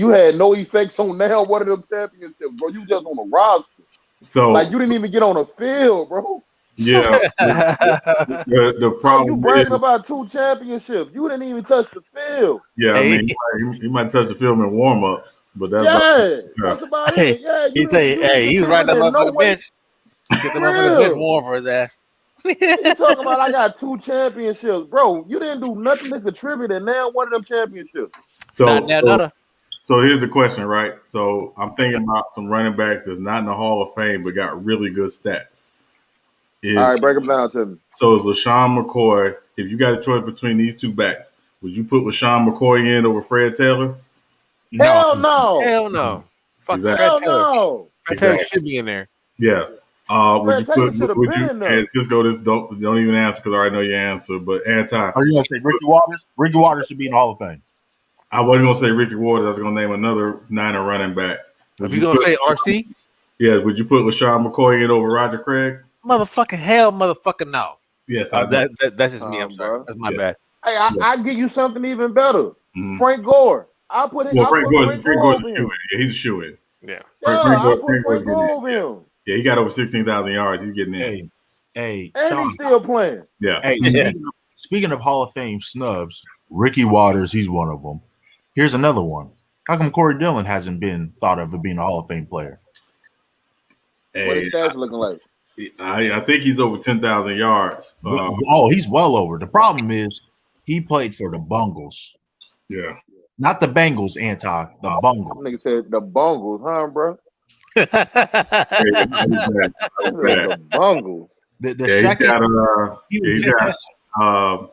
had no effects on now one of them championships, bro. You just on the roster. So like you didn't even get on the field, bro. Yeah. the problem you bragging about 2 championships. You didn't even touch the field. Yeah, I mean, he might touch the field in warm-ups, but that's that's about it. Yeah, he was right there on the bench. Get them up on the bench warm for his ass. You talking about I got 2 championships, bro? You didn't do nothing to contribute, and now one of them championships. So here's the question, right? So I'm thinking about some running backs that's not in the Hall of Fame but got really good stats. All right, break them down to me. So is LaShawn McCoy, if you got a choice between these 2 backs, would you put LaShawn McCoy in over Fred Taylor? Hell no. Hell no. Fuck exactly. Fred Taylor. No. Fred Taylor should be in there. Yeah. Would you and Cisco, this don't even answer because I already know your answer, but Anti. Are you gonna say Ricky Waters? Ricky Waters should be in the Hall of Fame. I wasn't gonna say Ricky Waters, I was gonna name another Niner running back. If you gonna say RC? Yeah, would you put LaShawn McCoy in over Roger Craig? Motherfucking no. Yes, that's just me. I'm sorry. That's my bad. Hey, I give you something even better. Frank Gore. I put Frank Gore's a over shoe-in. him. Yeah, he's a shoe-in. Yeah. I put Frank Gore over him. Yeah, he got over 16,000 yards. He's getting in. Hey, and Sean, he's still playing. Yeah. Hey, speaking of Hall of Fame snubs, Ricky Waters, he's one of them. Here's another one. How come Corey Dillon hasn't been thought of as being a Hall of Fame player? What his stats looking like? I think he's over 10,000 yards. He's well over. The problem is he played for the Bungles. Yeah. Not the Bengals, the Bungles. Nigga said the Bungles, huh, bro? The Bungles. He's got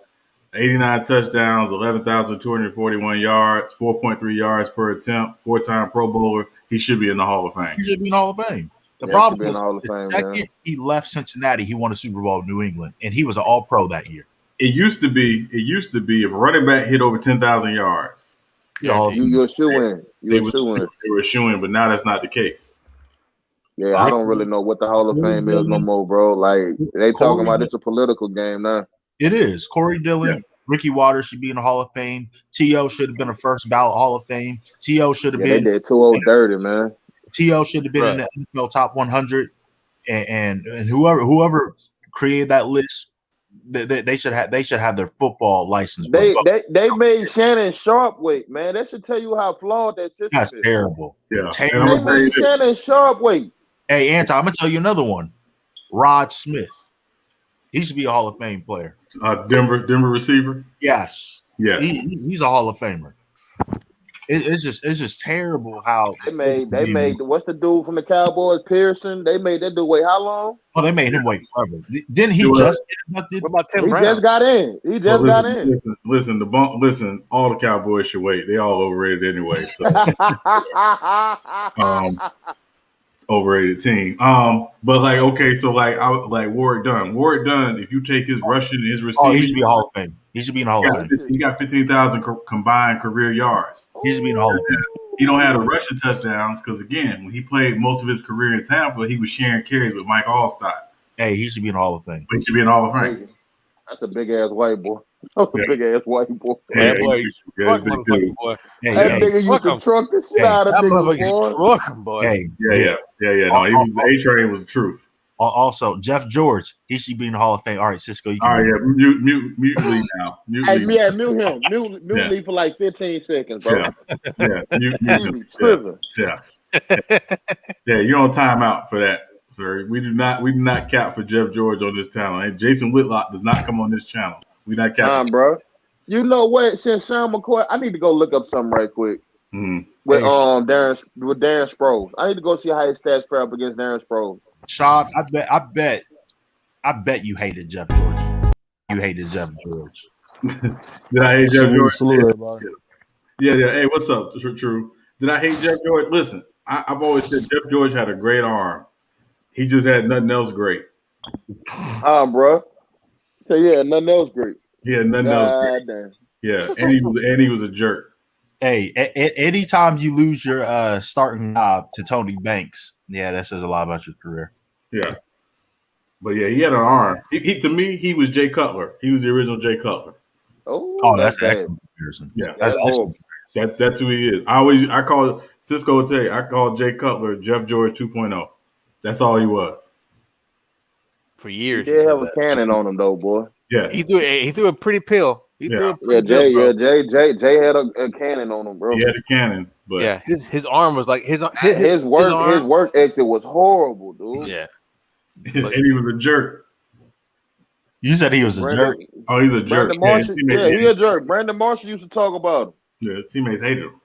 89 touchdowns, 11,241 yards, 4.3 yards per attempt, 4-time Pro Bowler. He should be in the Hall of Fame. He should be in the Hall of Fame. The problem is the second he left Cincinnati, he won a Super Bowl in New England, and he was an All-Pro that year. It used to be if a running back hit over 10,000 yards. Yeah, you're a shoe-in. They were a shoe-in, but now that's not the case. Yeah, I don't really know what the Hall of Fame is no more, bro. Like, they talking about it's a political game now. It is. Corey Dillon, Ricky Waters should be in the Hall of Fame. T.O. should have been a first ballot Hall of Fame. T.O. should have been. They did 2-0 dirty, man. T.O. should have been in the NFL top 100. And whoever created that list, they should have their football license. They made Shannon Sharp wait, man. That should tell you how flawed that system is. That's terrible. Yeah. They made Shannon Sharp wait. Hey, Anti, I'm gonna tell you another one. Rod Smith. He should be a Hall of Fame player. Denver receiver. Yes. Yeah. He's a Hall of Famer. It's just terrible how they made what's the dude from the Cowboys, Pearson? They made that dude wait how long? Oh, they made him wait forever. Didn't he just get inducted? What about Tim Brown? Just got in. He just got in. Listen, all the Cowboys should wait. They all overrated anyway. So overrated team. But like, okay, so like Warwick Dunn, if you take his rushing and his receiving, he should be a Hall of Fame. He should be in the Hall of Fame. He got 15,000 combined career yards. He should be in the Hall of Fame. He don't have the rushing touchdowns because again, when he played most of his career in Tampa, he was sharing carries with Mike Allstott. Hey, he should be in the Hall of Fame. He should be in the Hall of Fame. That's a big ass white boy. That's a big ass white boy. That nigga used to truck the shit out of niggas, boy. Hey, yeah. No, he was A-Train was the truth. Also, Jeff George, he should be in the Hall of Fame. All right, Cisco, you can. All right, mute Lee now. Mute him. Mute Lee for like 15 seconds, bro. Yeah. Yeah. Yeah, you're on timeout for that, sir. We do not cap for Jeff George on this channel. And Jason Whitlock does not come on this channel. We not capping. Bro. You know what? Since Sean McCoy, I need to go look up something right quick. Mm-hmm. With Darren Sproles. I need to go see how his stats pair up against Darren Sproles. Sean, I bet you hated Jeff George. You hated Jeff George. Did I hate Jeff George? Yeah. Hey, what's up? True. Did I hate Jeff George? Listen, I've always said Jeff George had a great arm. He just had nothing else great. Bro. So yeah, nothing else great. Yeah, nothing else great. Damn. Yeah, and he was a jerk. Hey, anytime you lose your starting job to Tony Banks, yeah, that says a lot about your career. Yeah. But yeah, he had an arm. He to me, he was Jay Cutler. He was the original Jay Cutler. Oh, that's an excellent comparison. Yeah, that's excellent. That's who he is. I call Cisco would tell you, I call Jay Cutler Jeff George 2.0. That's all he was. For years. He did have a cannon on him though, boy. Yeah. He threw a pretty pill. Jay had a cannon on him, bro. He had a cannon, but yeah, his arm was like his work ethic was horrible, dude. Yeah. And he was a jerk. You said he was a jerk. Oh, he's a jerk. He's a jerk. Brandon Marshall used to talk about him. Yeah, his teammates hated him.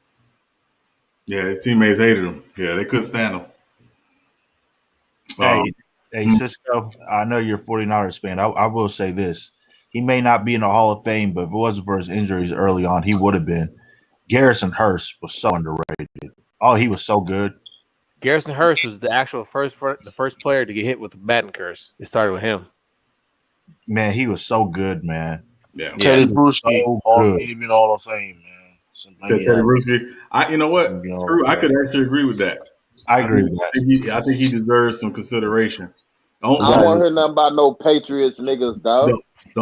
Yeah, they couldn't stand him. Hey, Cisco, I know you're a 49ers fan. I will say this. He may not be in the Hall of Fame, but if it wasn't for his injuries early on, he would have been. Garrison Hurst was so underrated. Oh, he was so good. Garrison Hurst was the first player to get hit with a batting curse. It started with him. Man, he was so good, man. Yeah. Teddy Bruschi, he'd be in the Hall of Fame, man. Teddy Bruschi. You know what? True, I could actually agree with that. I agree with that. I think he deserves some consideration. I don't want to hear nothing about no Patriots niggas, dog. The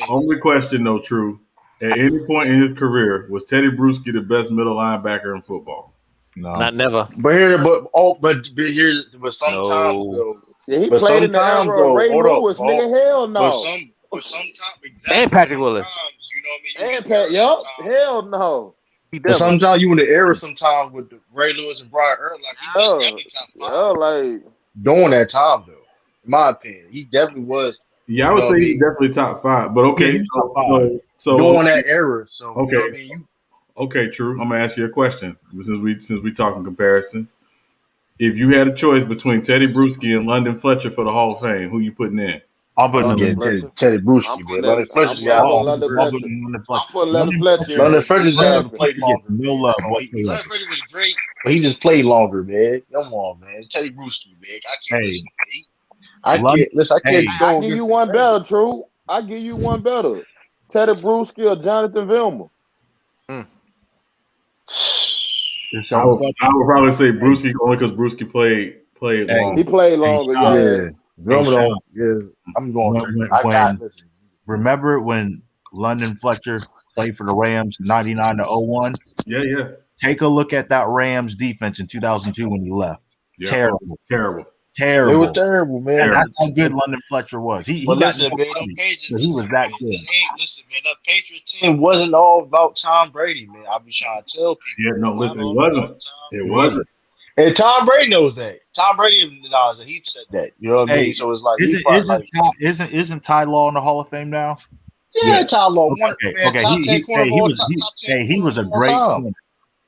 only question, though, True, At any point in his career, was Teddy Bruschi the best middle linebacker in football? No. Not never. But sometimes though. Yeah, he But played in the era sometimes of though, Ray hold up, Lewis, nigga. Hell no. but sometimes exactly. And Patrick Willis. Sometimes, you know what I mean. And Pat, yup. Hell no. But sometimes you in the era sometimes with the Ray Lewis and Brian Earl, like he was definitely top 5. Yeah, like during that time though. In my opinion, he definitely was. Yeah, I would say he's definitely top 5. But okay, so during that era. So okay, you know what I mean? Okay, true. I'm gonna ask you a question since we talking comparisons. If you had a choice between Teddy Bruschi and London Fletcher for the Hall of Fame, who you putting in? I'm putting Teddy Bruschi, man. London Fletcher's got London Fletcher. London Fletcher's had to play longer. No love London Fletcher was great, but he just played longer, man. Come on, man. Teddy Bruschi, man. I can't give you one better, True. I give you one better. Teddy Bruschi or Jonathan Vilma. I would probably say Bruschi only because Bruschi played longer. He played longer, I'm going. Remember when London Fletcher played for the Rams 99 to 01? Yeah. Take a look at that Rams defense in 2002 when he left. Yeah. Terrible. They were terrible, man. That's how good London Fletcher was. He was that good. Listen, man, that Patriot team wasn't all about Tom Brady, man. I'll be trying to tell people. Yeah, no, listen, it wasn't. It wasn't. And Tom Brady knows that. Tom Brady knows that. He said that. You know what I mean? So it's like isn't Ty Law in the Hall of Fame now? Yeah, yes. Ty Law. He was a great corner.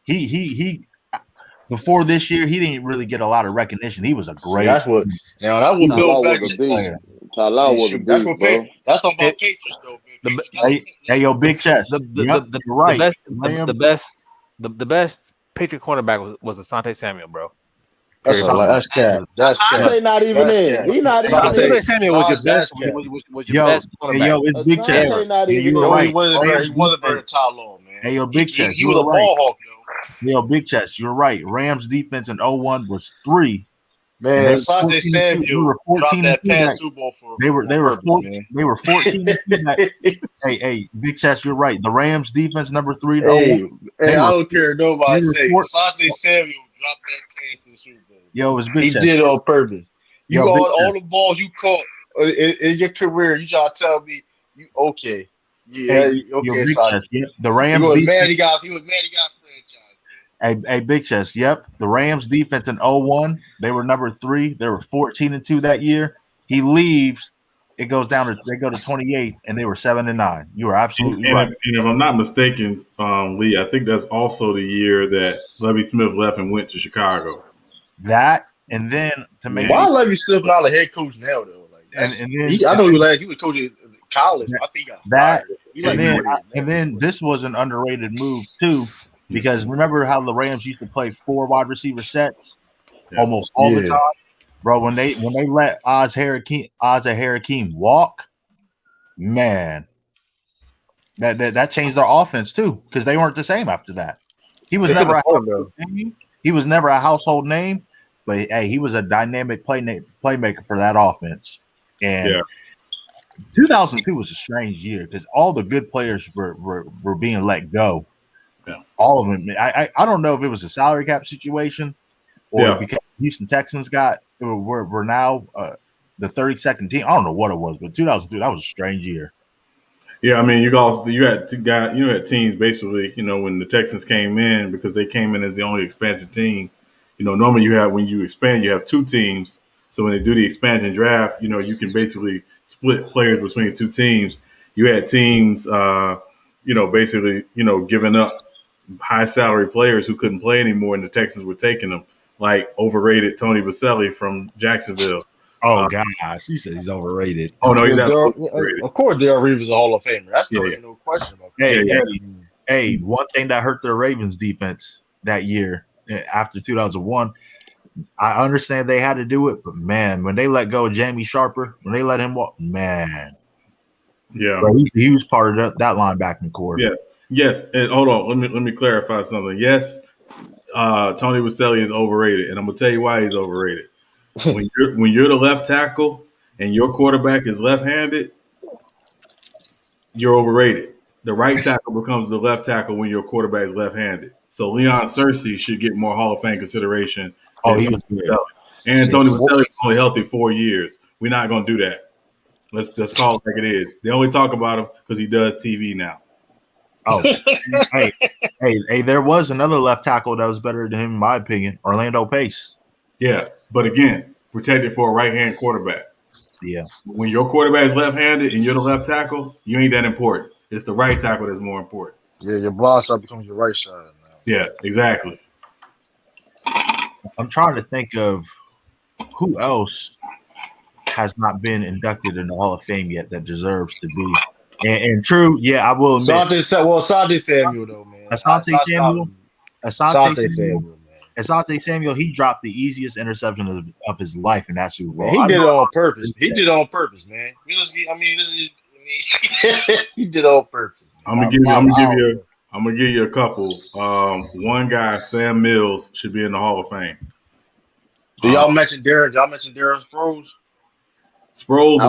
He before this year, he didn't really get a lot of recognition. He was a great. That's what Bill back to player. Ty Law was a beast, bro. That's on my Patriots, though. Hey, yo, big chest. The best Patriot cornerback was Asante Samuel, bro. That's cap. Asante not even in. He not even in. Asante Samuel was your best. Was your best cornerback. Yo, it's big chest. You were right. He wasn't very Ty Law, man. Hey, yo, big chest. He was a ball hawk, though. Yo, big chest. You're right. Rams defense in 01 was 3. Man, Asante Samuel dropped that pass Super Bowl for. They were 14. Hey, big chest. You're right. The Rams defense number 3. I don't care nobody say Asante Samuel dropped that pass in the Super Bowl. Yo, it was big chest. He did it on purpose. You got all the balls you caught in your career. You try to tell me you okay? Yeah, okay. The Rams. He was mad. He got franchise. Hey, big chest. Yep. The Rams defense in 01, they were number 3. They were 14-2 that year. He leaves. They go to 28th, and they were 7-9. You are absolutely right. And if I'm not mistaken, Lee, I think that's also the year that Lovie Smith left and went to Chicago. That, and then to make why Lovie Smith not a head coach now though? Like, I know he was coaching college. I think he got fired. And then this was an underrated move too. Because remember how the Rams used to play 4 wide receiver sets almost all the time, bro. When they let Oz Hakeem walk, man, that changed their offense too because they weren't the same after that. He was never a household name, but hey, he was a dynamic playmaker for that offense. And 2002 was a strange year because all the good players were being let go. Yeah. All of them. I don't know if it was a salary cap situation or because Houston Texans were now the 32nd team. I don't know what it was, but 2002, that was a strange year. Yeah, I mean, you had teams basically, when the Texans came in because they came in as the only expansion team. Normally when you expand, you have 2 teams. So when they do the expansion draft, you can basically split players between 2 teams. You had teams, basically, giving up high salary players who couldn't play anymore, and the Texans were taking them, like overrated Tony Vaselli from Jacksonville. Oh gosh, you said he's overrated. Oh no, he's not overrated. Of course, Darrelle Reeves is a Hall of Famer. That's no question about that. Hey, one thing that hurt the Ravens defense that year after 2001, I understand they had to do it, but man, when they let go of Jamie Sharper, when they let him walk, man, bro, he was part of that linebacking core. Yeah. Yes, and hold on. Let me clarify something. Yes, Tony Vaselli is overrated, and I'm gonna tell you why he's overrated. When you're the left tackle and your quarterback is left-handed, you're overrated the right tackle becomes the left tackle when your quarterback is left-handed. So Leon Cersei should get more Hall of Fame consideration than Tony Maselli. And Tony Maselli's only healthy 4 years. We're not going to do that. Let's call it like it is. They only talk about him because he does TV now. Oh, hey! There was another left tackle that was better than him, in my opinion. Orlando Pace. Yeah, but again, protected for a right-hand quarterback. Yeah. When your quarterback is left-handed and you're the left tackle, you ain't that important. It's the right tackle that's more important. Yeah, your blind side becomes your right side now. Yeah, exactly. I'm trying to think of who else has not been inducted in the Hall of Fame yet that deserves to be. And true, yeah, I will admit. Asante Samuel, though, man. Asante Samuel, he dropped the easiest interception of his life in that Super Bowl. He did it on purpose. He did it on purpose, man. He did it on purpose. I'm gonna give you a couple. One guy, Sam Mills, should be in the Hall of Fame. Do y'all mention Darren? Y'all mention Darren Sproles? Sproles. I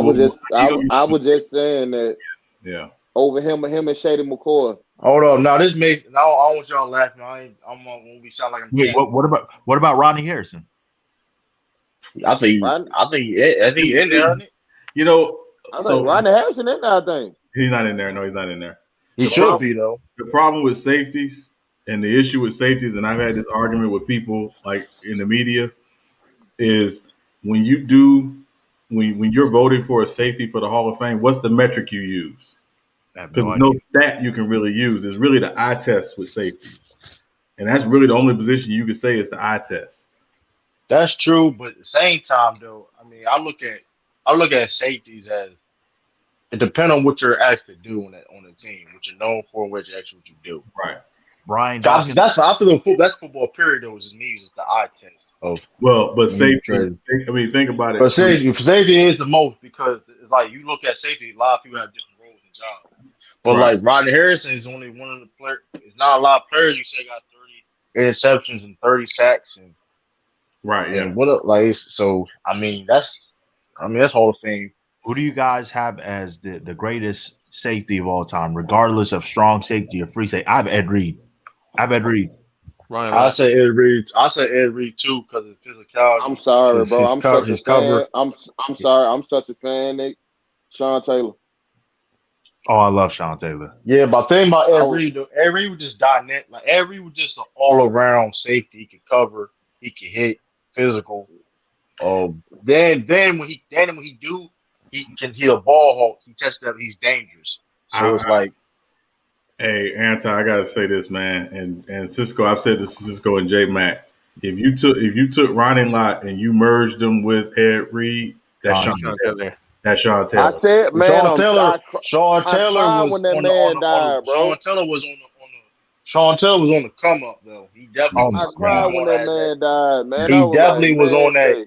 was just saying that. Yeah. Over him and Shady McCoy. Hold on. Now this makes. Now I want y'all laughing. I'm gonna be sound like I'm. Wait, what about Rodney Harrison? I think in there. You know, I think Rodney Harrison in there. I think he's not in there. No, he's not in there. He should be though. The problem with safeties and the issue with safeties, and I've had this argument with people like in the media, is when you're voting for a safety for the Hall of Fame, what's the metric you use? Because there's no stat you can really use. It's really the eye test with safeties. And that's really the only position you can say is the eye test. That's true, but at the same time, though, I mean, I look at safeties as it depends on what you're asked to do on the team, what you're known for, and what you do. Right. Brian, that's after that's football period. Though, is needs the eye test. But safety. Think about it. But safety is the most because it's like you look at safety. A lot of people have different roles and jobs. But like Rodney Harrison is only one of the players. It's not a lot of players you say got 30 interceptions and 30 sacks and that's Hall of Fame. Who do you guys have as the greatest safety of all time, regardless of strong safety or free safety? I have Ed Reed. I say Ed Reed. I say Ed Reed too because of physicality. I'm sorry, bro. I'm such a fan. I'm sorry. I'm such a fan. Sean Taylor. Oh, I love Sean Taylor. Yeah, but the thing about Ed Reed, though, Ed Reed was just .net. Like Ed Reed was just an all-around safety. He could cover, he could hit, physical. Then when he can hit a ball hawk. He tests that he's dangerous. So it's like, hey, I gotta say this, man, and Cisco. I've said this to Cisco and J Mac. If you took Ronnie Lott and you merged him with Ed Reed, that's Sean Taylor. That's Sean Taylor. I said, man, Sean Taylor was when that man died, bro. Sean Taylor was on the come up though. He definitely. I cried when that man died, man. He definitely was on that.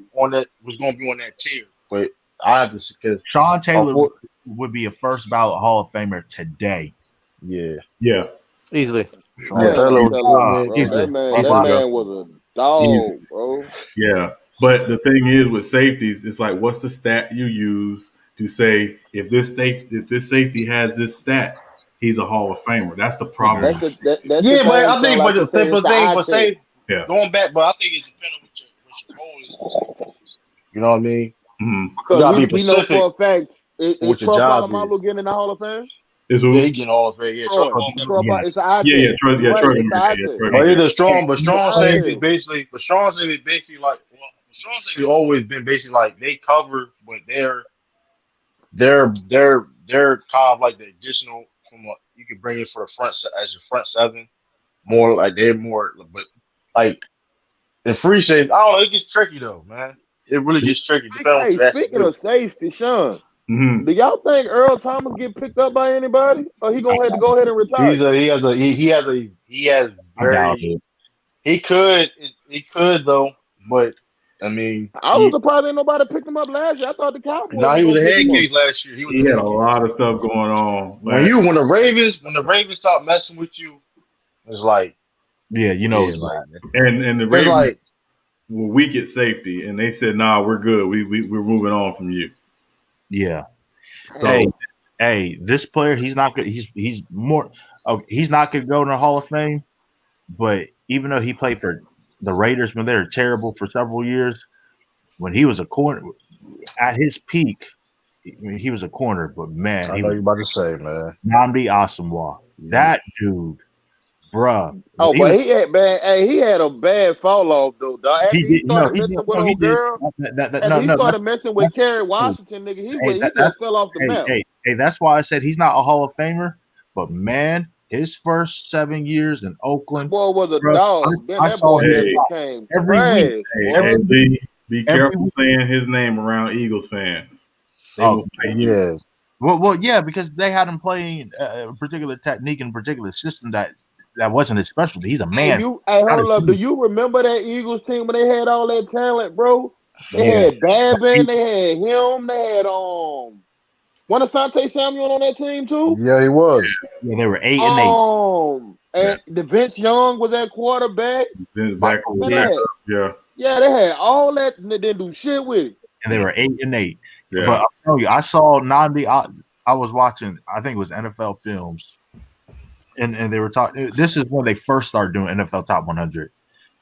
Was going to be on that tier, but I have to because Sean Taylor would be a first ballot Hall of Famer today. Yeah, easily. Sean Taylor, that man was a dog, bro. Yeah. But the thing is with safeties, it's like, what's the stat you use to say if this safety has this stat, he's a Hall of Famer? That's the problem. But I think, but the thing for safety, going back, but I think it depends on what your role is. You know what I mean? Mm-hmm. Because we know for a fact, is Troy Polamalu getting in the Hall of Fame? Is who? Yeah, he getting Hall of Fame. Yeah, it's an eye test. But either strong safety basically. But strong safety basically like. Strong safety always been basically like they cover, but they're kind of like the additional from what you can bring it for a front as your front seven. More like they're more, but like in free safety, I don't know. It gets tricky though, man. It really gets tricky. Speaking of safety, Sean, do y'all think Earl Thomas get picked up by anybody, or he gonna have to go ahead and retire? He could though, but. I mean, I was surprised ain't nobody picked him up last year. I thought the Cowboys. No, he was a head case last year. He had a lot of stuff going on. When the Ravens start messing with you, it's like, it's like, and the Ravens were weak at safety, and they said, "Nah, we're good. We're moving on from you." Yeah. So, hey, this player, he's not good. He's more. Oh, he's not going to go in the Hall of Fame. But even though he played for the Raiders when they were terrible for several years, when he was a corner at his peak, he was a corner. But man, I he know was you about to say, man. Nnamdi Asomugha. That dude, bruh. Oh, but he had bad. Hey, he had a bad fall off though, dog. After he started messing with he old did. girl, No, he started messing with Kerry Washington, nigga. He just fell off the map. Hey, that's why I said he's not a Hall of Famer. But man, his first 7 years in Oakland, Boy was a bro, dog. Then I that saw boy his became every trash. week. Hey, Lee, be careful saying his name around Eagles fans. They will fight you. Well, yeah, because they had him playing a particular technique and particular system that wasn't his specialty. He's a man. Hey, hold up. Do you remember that Eagles team when they had all that talent, bro? They had Babin, they had him, they had one of Asante Samuel on that team too. Yeah, he was. Yeah, they were 8-8. And the Vince Young was that quarterback. Back yeah. Yeah, they had all that and they didn't do shit with it. And they were 8-8. Yeah. But I'll tell you, I saw Nnamdi. I was watching, I think it was NFL Films, and they were talking. This is when they first started doing NFL Top 100,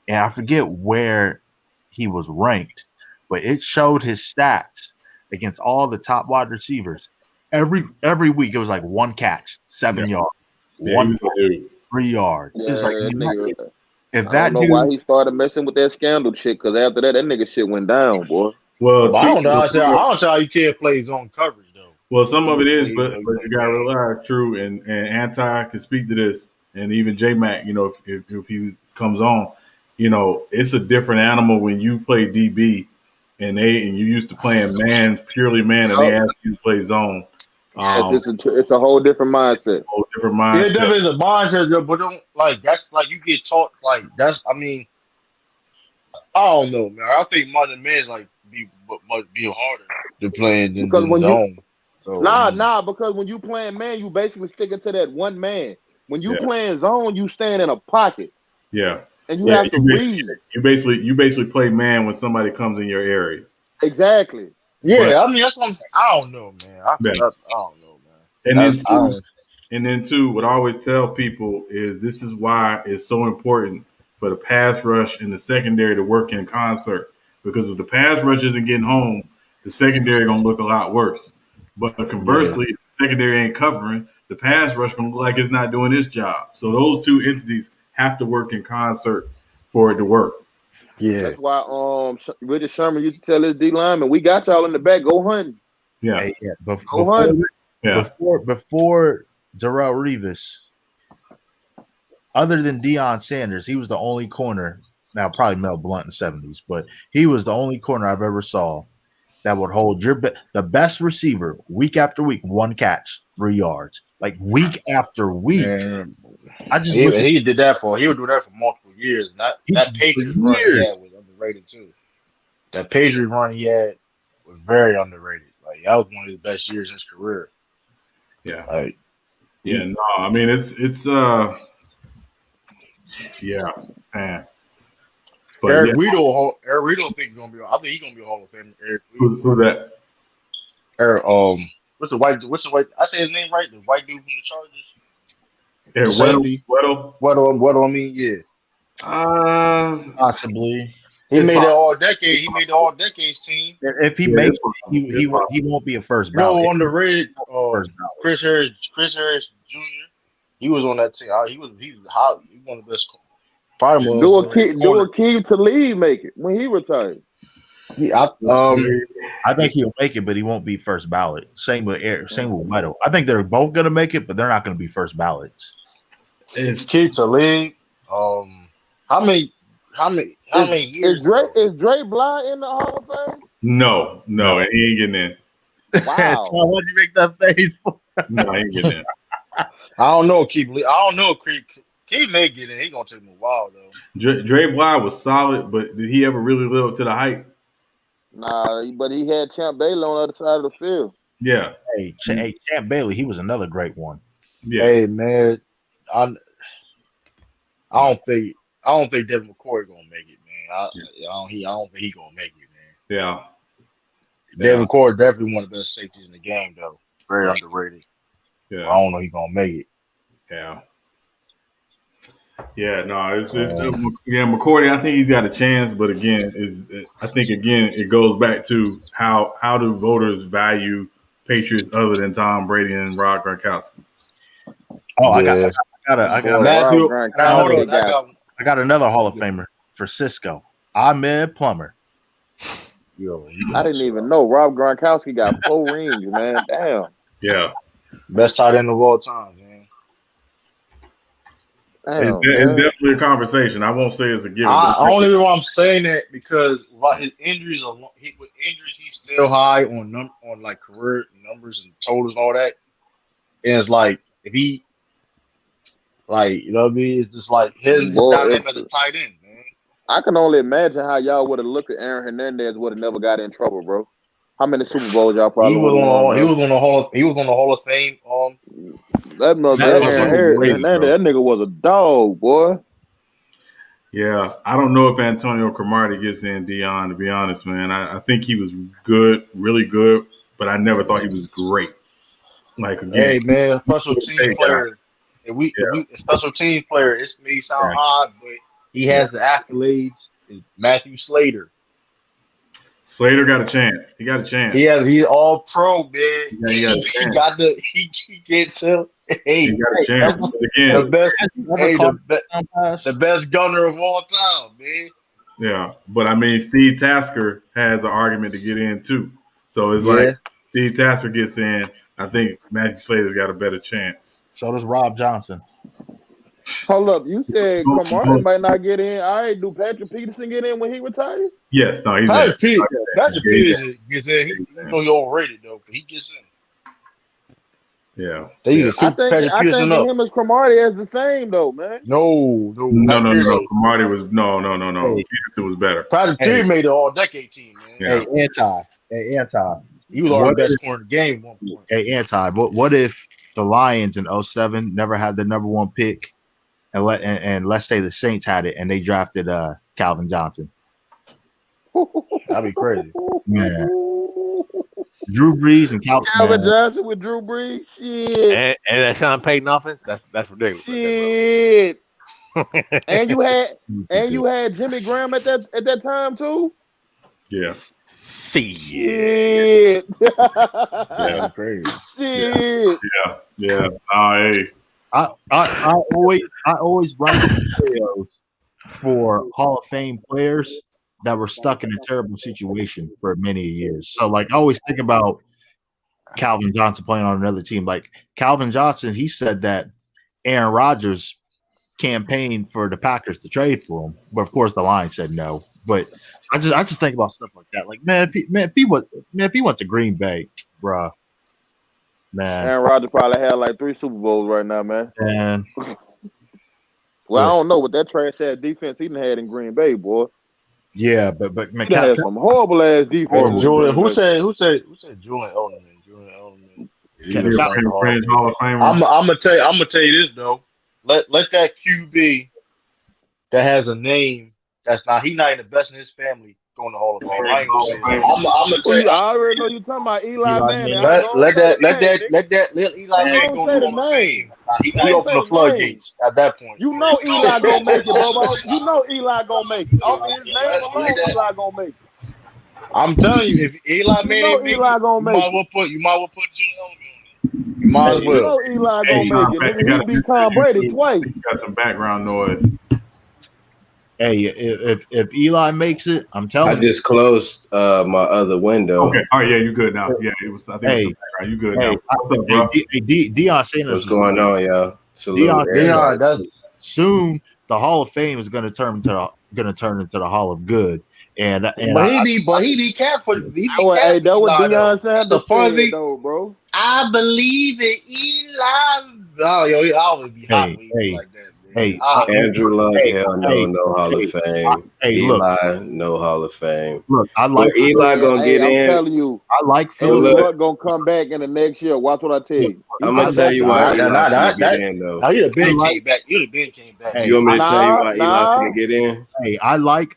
and I forget where he was ranked, but it showed his stats against all the top wide receivers. Every week it was like one catch, 7 yards, one catch, 3 yards. Yeah, it's like nigga, if I that don't know why he started messing with that scandal shit. Because after that nigga shit went down, boy. Well, I don't know how you can't play zone coverage though. Well, some of it is, but you gotta realize, True and Anti can speak to this, and even J Mac. You know, if he comes on, you know, it's a different animal when you play DB and you used to playing purely man, and they ask you to play zone. It's a whole different mindset. Yeah, it definitely is a mindset, but don't like that's like you get taught like that's. I mean, I don't know, man. I think modern man's like must be harder to playing than zone. Because when you playing man, you basically sticking to that one man. When you playing zone, you stand in a pocket. Yeah. And you have to read. You basically play man when somebody comes in your area. Exactly. Yeah, I mean that's what I don't know, man. I don't know, man. And then too, what I always tell people is this is why it's so important for the pass rush and the secondary to work in concert. Because if the pass rush isn't getting home, the secondary gonna look a lot worse. But conversely, if the secondary ain't covering, the pass rush gonna look like it's not doing its job. So those two entities have to work in concert for it to work. Yeah, that's why Richard Sherman used to tell his D lineman, "We got y'all in the back. Go hunting." Yeah, hey, yeah. Before Darrelle Revis, other than Deion Sanders, he was the only corner. Now probably Mel Blount in the 70s, but he was the only corner I've ever saw that would hold the best receiver week after week, one catch, 3 yards, like week after week. Man. He did that for multiple years. That Patriots run he had was underrated too. That Patriots run he had was very underrated. Like that was one of his best years in his career. Yeah. Like, no, I mean it's man. But Eric Weedle think he's gonna be. I think he's gonna be a Hall of Famer. Eric Weedle. Who's that? Eric, what's the white? I say his name right. The white dude from the Chargers. Weddle. I mean, yeah. Possibly. He made it all decade. He made the all decades team. If he makes it, he won't be a first ballot. No, underrated. Chris Harris Jr. He was on that team. He was one of the best. Do a key to leave make it when he retired. Yeah, I think he'll make it, but he won't be first ballot. Same with Eric. Same with Weddle. I think they're both going to make it, but they're not going to be first ballots. It's key to leave. How many years? Is Dre Bly in the Hall of Fame? No, and he ain't getting in. Wow. So why'd you make that face for? No, he ain't getting in. I don't know. I don't know. Keith may get in. He gonna take him a while though. Dre Bly was solid, but did he ever really live up to the hype? Nah, but he had Champ Bailey on the other side of the field. Yeah. Hey, Champ Bailey, he was another great one. Yeah. Hey man, I don't think Devin McCourty gonna make it, man. I don't think he gonna make it, man. Yeah. Devin McCourty definitely one of the best safeties in the game, though. very underrated. Yeah, I don't know he's gonna make it. yeah. Yeah, no, it's McCourty. I think he's got a chance, but again, it goes back to how do voters value Patriots other than Tom Brady and Rob Gronkowski? Oh, I got Matthew. I got another Hall of Famer for Cisco. Ahmed Plummer. Yo, I didn't even know Rob Gronkowski got 4 rings, man. Damn. Yeah, best tight end of all time, man. it's definitely a conversation. I won't say it's a given. Only reason why I'm saying that because his injuries with injuries, he's still high on like career numbers and totals and all that. And it's like if he, like, you know what I mean, it's just like his dynamic as a tight end, man. I can only imagine how y'all would have looked at Aaron Hernandez would have never got in trouble, bro. How many Super Bowls y'all probably He was on the Hall of Fame. Hernandez, that nigga was a dog, boy. Yeah, I don't know if Antonio Cromartie gets in, Dion, to be honest, man. I think he was good, really good, but I never thought he was great. Like, again, hey, man, special team player. Special team player, it may sound odd, but he has the accolades. Matthew Slater. Slater got a chance. He got a chance. He's all pro, man. Yeah, he got a chance. He gets him. Hey, he got a chance. Again, the best gunner of all time, man. Yeah, but I mean, Steve Tasker has an argument to get in too. So it's like Steve Tasker gets in. I think Matthew Slater's got a better chance. So does Rob Johnson. Hold up, you said Cromartie might not get in. All right, do Patrick Peterson get in when he retires? Yes, no, he's Patrick Peterson gets in. He's overrated though, but he gets in. Yeah, I think him as Cromartie as the same though, man. No. Cromartie was no. Peterson was better. Patrick Peterson made the All-Decade team, man. Yeah. Hey, Anti. He was our best corner in the game at one point. Hey, Anti. What if the Lions in 2007 never had the number 1 pick, and let's say the Saints had it and they drafted Calvin Johnson? That'd be crazy. Man. Drew Brees and Calvin Johnson with Drew Brees, shit. And that Sean Payton offense, that's ridiculous. Shit. and you had Jimmy Graham at that time too. Yeah. Shit. Yeah, crazy. Shit. Yeah. Hey. I always write scenarios for Hall of Fame players that were stuck in a terrible situation for many years. So, like, I always think about Calvin Johnson playing on another team. Like, Calvin Johnson, he said that Aaron Rodgers campaigned for the Packers to trade for him, but of course the Lions said no. But I just think about stuff like that. Like, if he went to Green Bay, bruh, man. Aaron Rodgers probably had like 3 Super Bowls right now, man. Man. Well, I don't know what that trash ass defense he done had in Green Bay, boy. Yeah, but man, he had some horrible ass defense. Julian, who said Julian Edelman? Julian Edelman. He's a Hall of Famer. I'm gonna tell you this though. Let that QB that has a name that's not he's not even the best in his family going to Hall of Fame. I ain't gonna say that. I'm gonna tell you. I already know you talking about Eli Manning. Let Eli Manning go to the Hall of Fame. He open the floodgates at that point. You know Eli gonna make it, Bobo. You know Eli gonna make it. Off his name alone, Eli gonna make it. I'm telling you, if Eli Manning make it, you might well put Julian Edelman. You might as well. You know Eli gonna make it. Nigga, he beat Tom Brady twice. Got some background noise. Hey, if Eli makes it, I'm telling you. I just closed my other window. Okay. All right. Yeah, you good now. Yeah, it was. I think it was some background. You good now? What's up, bro? Dion saying what's going on, y'all? Dion, that's soon the Hall of Fame is going to turn into the Hall of Good. But he be careful. Hey, that what Dion said. The funny though, bro. I believe in Eli. Oh, yo, he always be hot like that. Hey, Andrew Luck, no Hall of Fame. Eli, no Hall of Fame. Look, I like Eli gonna get in. I'm telling you, I like Andrew Luck gonna come back in the next year. Watch what I tell you. I'm gonna tell you why Eli should get in though. You'd have been came back. You want me to tell you why Eli should get in? Hey, I like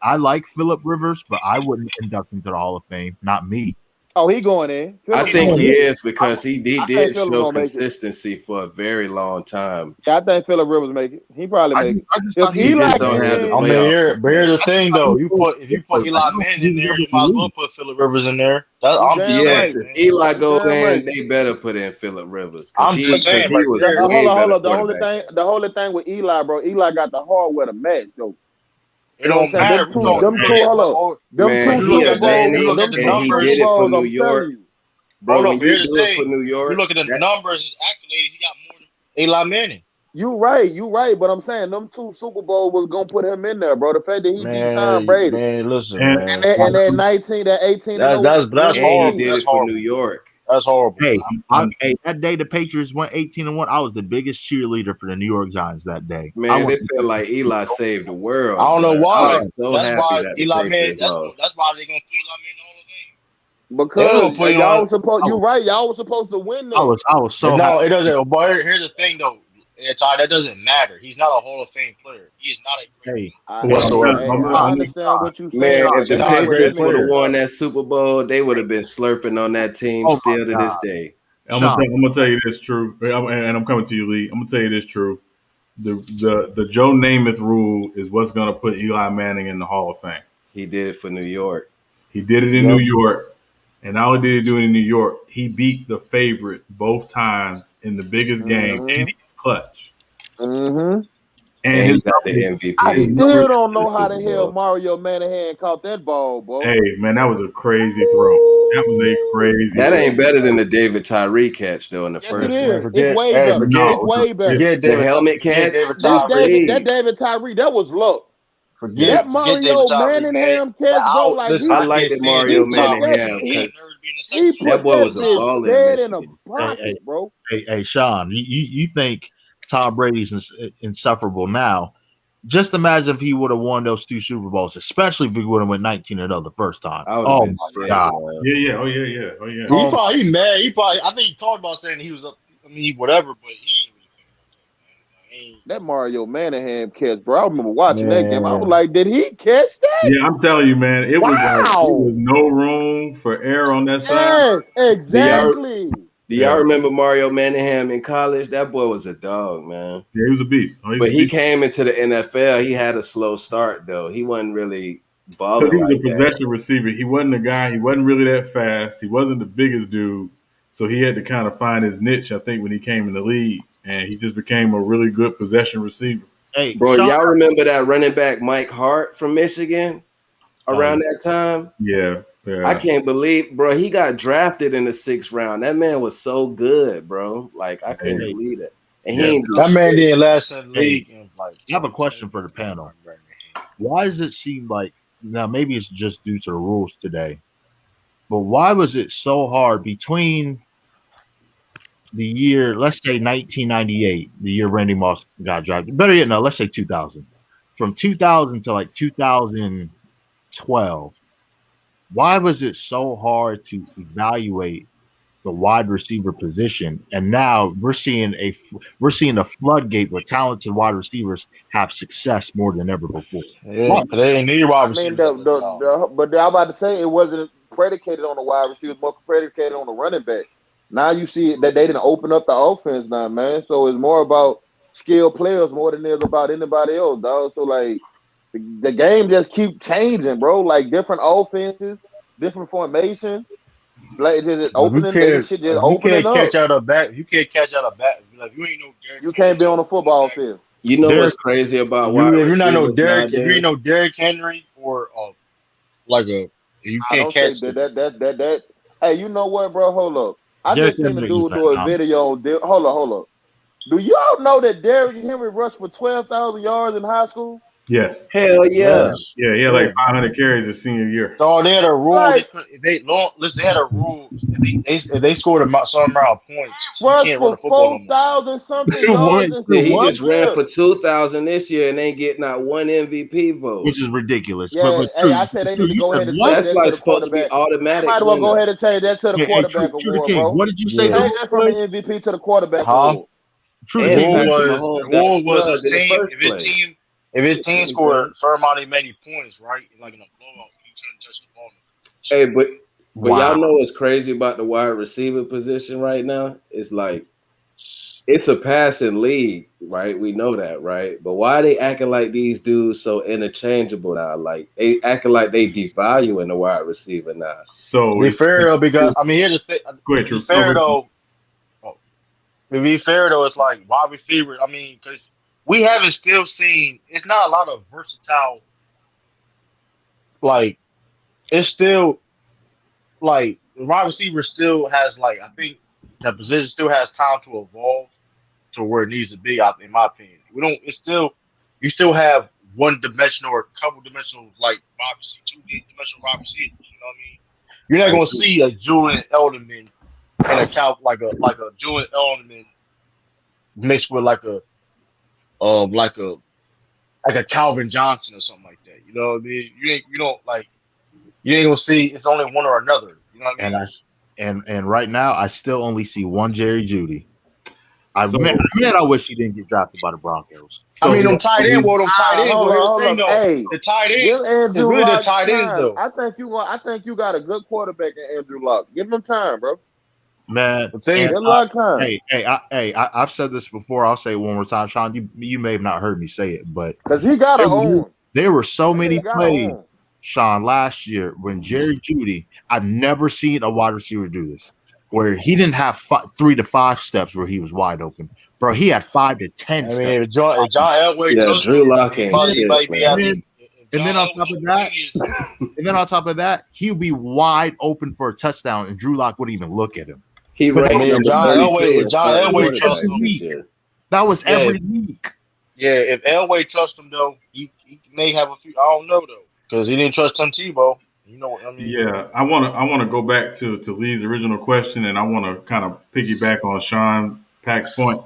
Phillip Rivers, but I wouldn't induct him to the Hall of Fame. Not me. Oh, he going in. I think he is because he did show consistency for a very long time. Yeah, I think Phillip Rivers make it. He probably make it. If He just don't have the playoffs. But here's the thing, though. If you put Eli Manning in there, you might as well put Phillip Rivers in there. I'm just saying. If Eli go in, they better put in Phillip Rivers. I'm just saying. Hold on. The only thing with Eli, bro. Eli got the hardware to match, though. It don't matter. Them two Super Bowls, you look at the numbers. He did it for New York. Bro, when you do it for New York, you look at the numbers, his accolades, he got more than Eli Manning. You right, but I'm saying them 2 Super Bowls was gonna put him in there, bro. The fact that he beat Tom Brady, man, listen, and that 19, that 18, that's horrible. He did it for New York. That's horrible. Hey, that day the Patriots went 18-1. I was the biggest cheerleader for the New York Giants that day. Man, it felt like Eli saved the world. I don't know why. I was so happy that Eli Manning. That's why they're gonna put Eli Manning all the thing. Because y'all was supposed. You're right. Y'all was supposed to win. This. I was so. No, it doesn't. But here's the thing, though. Ty, that doesn't matter. He's not a Hall of Fame player. He's not a great player. I understand what you're saying. Man, if the Patriots would have won that Super Bowl, they would have been slurping on that team still to this day. I'm gonna tell you this true, and I'm coming to you, Lee. I'm gonna tell you this true. The Joe Namath rule is what's gonna put Eli Manning in the Hall of Fame. He did it for New York. He did it in New York. And not only did he do it in New York, he beat the favorite both times in the biggest game, and he's clutch. Mm-hmm. And he got the MVP. I still don't know how the hell Mario Manahan caught that ball, bro. Hey, man, that was a crazy throw. That was a crazy That throw. Ain't better than the David Tyree catch, though, in the first one. It's way better. It's way better. The helmet catch. That David Tyree, that was luck. That Mario Manningham catch, bro, like I like that Mario Manningham. That boy was a baller dead in a pocket, bro. Hey, Sean, you think Tom Brady's insufferable now? Just imagine if he would have won those 2 Super Bowls, especially if he would have went 19-0 the first time. Oh my God! Yeah. Oh yeah. He probably mad. I think he talked about saying he was up. I mean, whatever, but he ain't. That Mario Manningham catch, bro. I remember watching that game. I was like, did he catch that? Yeah, I'm telling you, man. It was no room for error on that side. Yes, exactly. Do y'all remember Mario Manningham in college? That boy was a dog, man. Yeah, he was a beast. He came into the NFL. He had a slow start, though. He wasn't really balling. Because he was a possession receiver. He wasn't a guy. He wasn't really that fast. He wasn't the biggest dude. So he had to kind of find his niche, I think, when he came in the league. And he just became a really good possession receiver. Hey, bro, y'all remember that running back Mike Hart from Michigan around that time? Yeah. I can't believe, bro, he got drafted in the 6th round. That man was so good, bro. Like, I couldn't believe it. And that man didn't last in the league. I have a question for the panel. Why does it seem like, now maybe it's just due to the rules today, but why was it so hard between the year, let's say 1998, the year Randy Moss got drafted. Better yet, no, let's say 2000. From 2000 to like 2012, why was it so hard to evaluate the wide receiver position? And now we're seeing a floodgate where talented wide receivers have success more than ever before. Yeah, they ain't need wide receivers. But I'm about to say it wasn't predicated on the wide receivers, more predicated on the running back. Now you see that they didn't open up the offense now, man. So it's more about skilled players more than it is about anybody else, dog. So, like, the game just keep changing, bro. Like, different offenses, different formations. Like, just opening shit, just opening up. You can't catch out a back. Like, you ain't no Derrick. You can't be on the football field. You know what's crazy about wide receivers? If you're not no Derrick, if you ain't no Derrick Henry or you can't catch that. Hey, you know what, bro? Hold up. I just seen a dude do a video on. Hold up. Do y'all know that Derrick Henry rushed for 12,000 yards in high school? Yes. Hell yeah. Yeah, he had like 500 carries his senior year. So they had a rule. They had a rule. If they scored some amount of points, rush you can't run the football 4,000 something yards. He just ran for 2,000 this year and ain't getting not one MVP vote, which is ridiculous. Yeah, hey, I said they need to go ahead and change that's like supposed to be automatic. Might as well go ahead and change that to the quarterback award, bro. What did you say? Change that from the MVP to the quarterback award. True. The rule was if his team scored a fair amount of many points, right? Like in a blowout, you couldn't touch the ball. Hey, but But y'all know what's crazy about the wide receiver position right now? It's like it's a passing league, right? We know that, right? But why are they acting like these dudes so interchangeable now? Like they acting like they devaluing the wide receiver now. So be fair though, because I mean, here's the thing. Go ahead, Be fair though. To be fair though, it's like wide receiver. I mean, because we haven't still seen. It's not a lot of versatile. Like it's still like the wide receiver still has like I think that position still has time to evolve to where it needs to be. In my opinion, we don't. It's still you still have one dimensional or a couple dimensional like wide receiver, 2-dimensional wide receivers. You know what I mean? You're not gonna see a Julian Edelman and a Julian Edelman mixed with like a Calvin Johnson or something like that. You know what I mean? You ain't gonna see it's only one or another. You know what I mean? And right now I still only see one Jerry Jeudy. I wish he didn't get drafted by the Broncos. I mean, them tight ends. Well, them tight ends. Hey, the tight ends. Give Andrew really Luck the tight ends, time. though. I think you got a good quarterback in Andrew Luck. Give him time, bro. Man, I've said this before. I'll say it one more time, Sean. You may have not heard me say it, but because he got to own. There were so many plays, Sean, last year when Jerry Jeudy. I've never seen a wide receiver do this, where he didn't have 3 to 5 steps where he was wide open, bro. He had 5 to 10 steps. I mean, John Elway, Drew Lock ain't shit. And then on top of that, he'll be wide open for a touchdown, and Drew Lock wouldn't even look at him. John Elway trusts him. That was every week. Yeah, if Elway trusts him though, he may have a few. I don't know though, because he didn't trust Tim Tebow. You know what I mean? Yeah, I want to go back to Lee's original question, and I want to kind of piggyback on Sean Pack's point.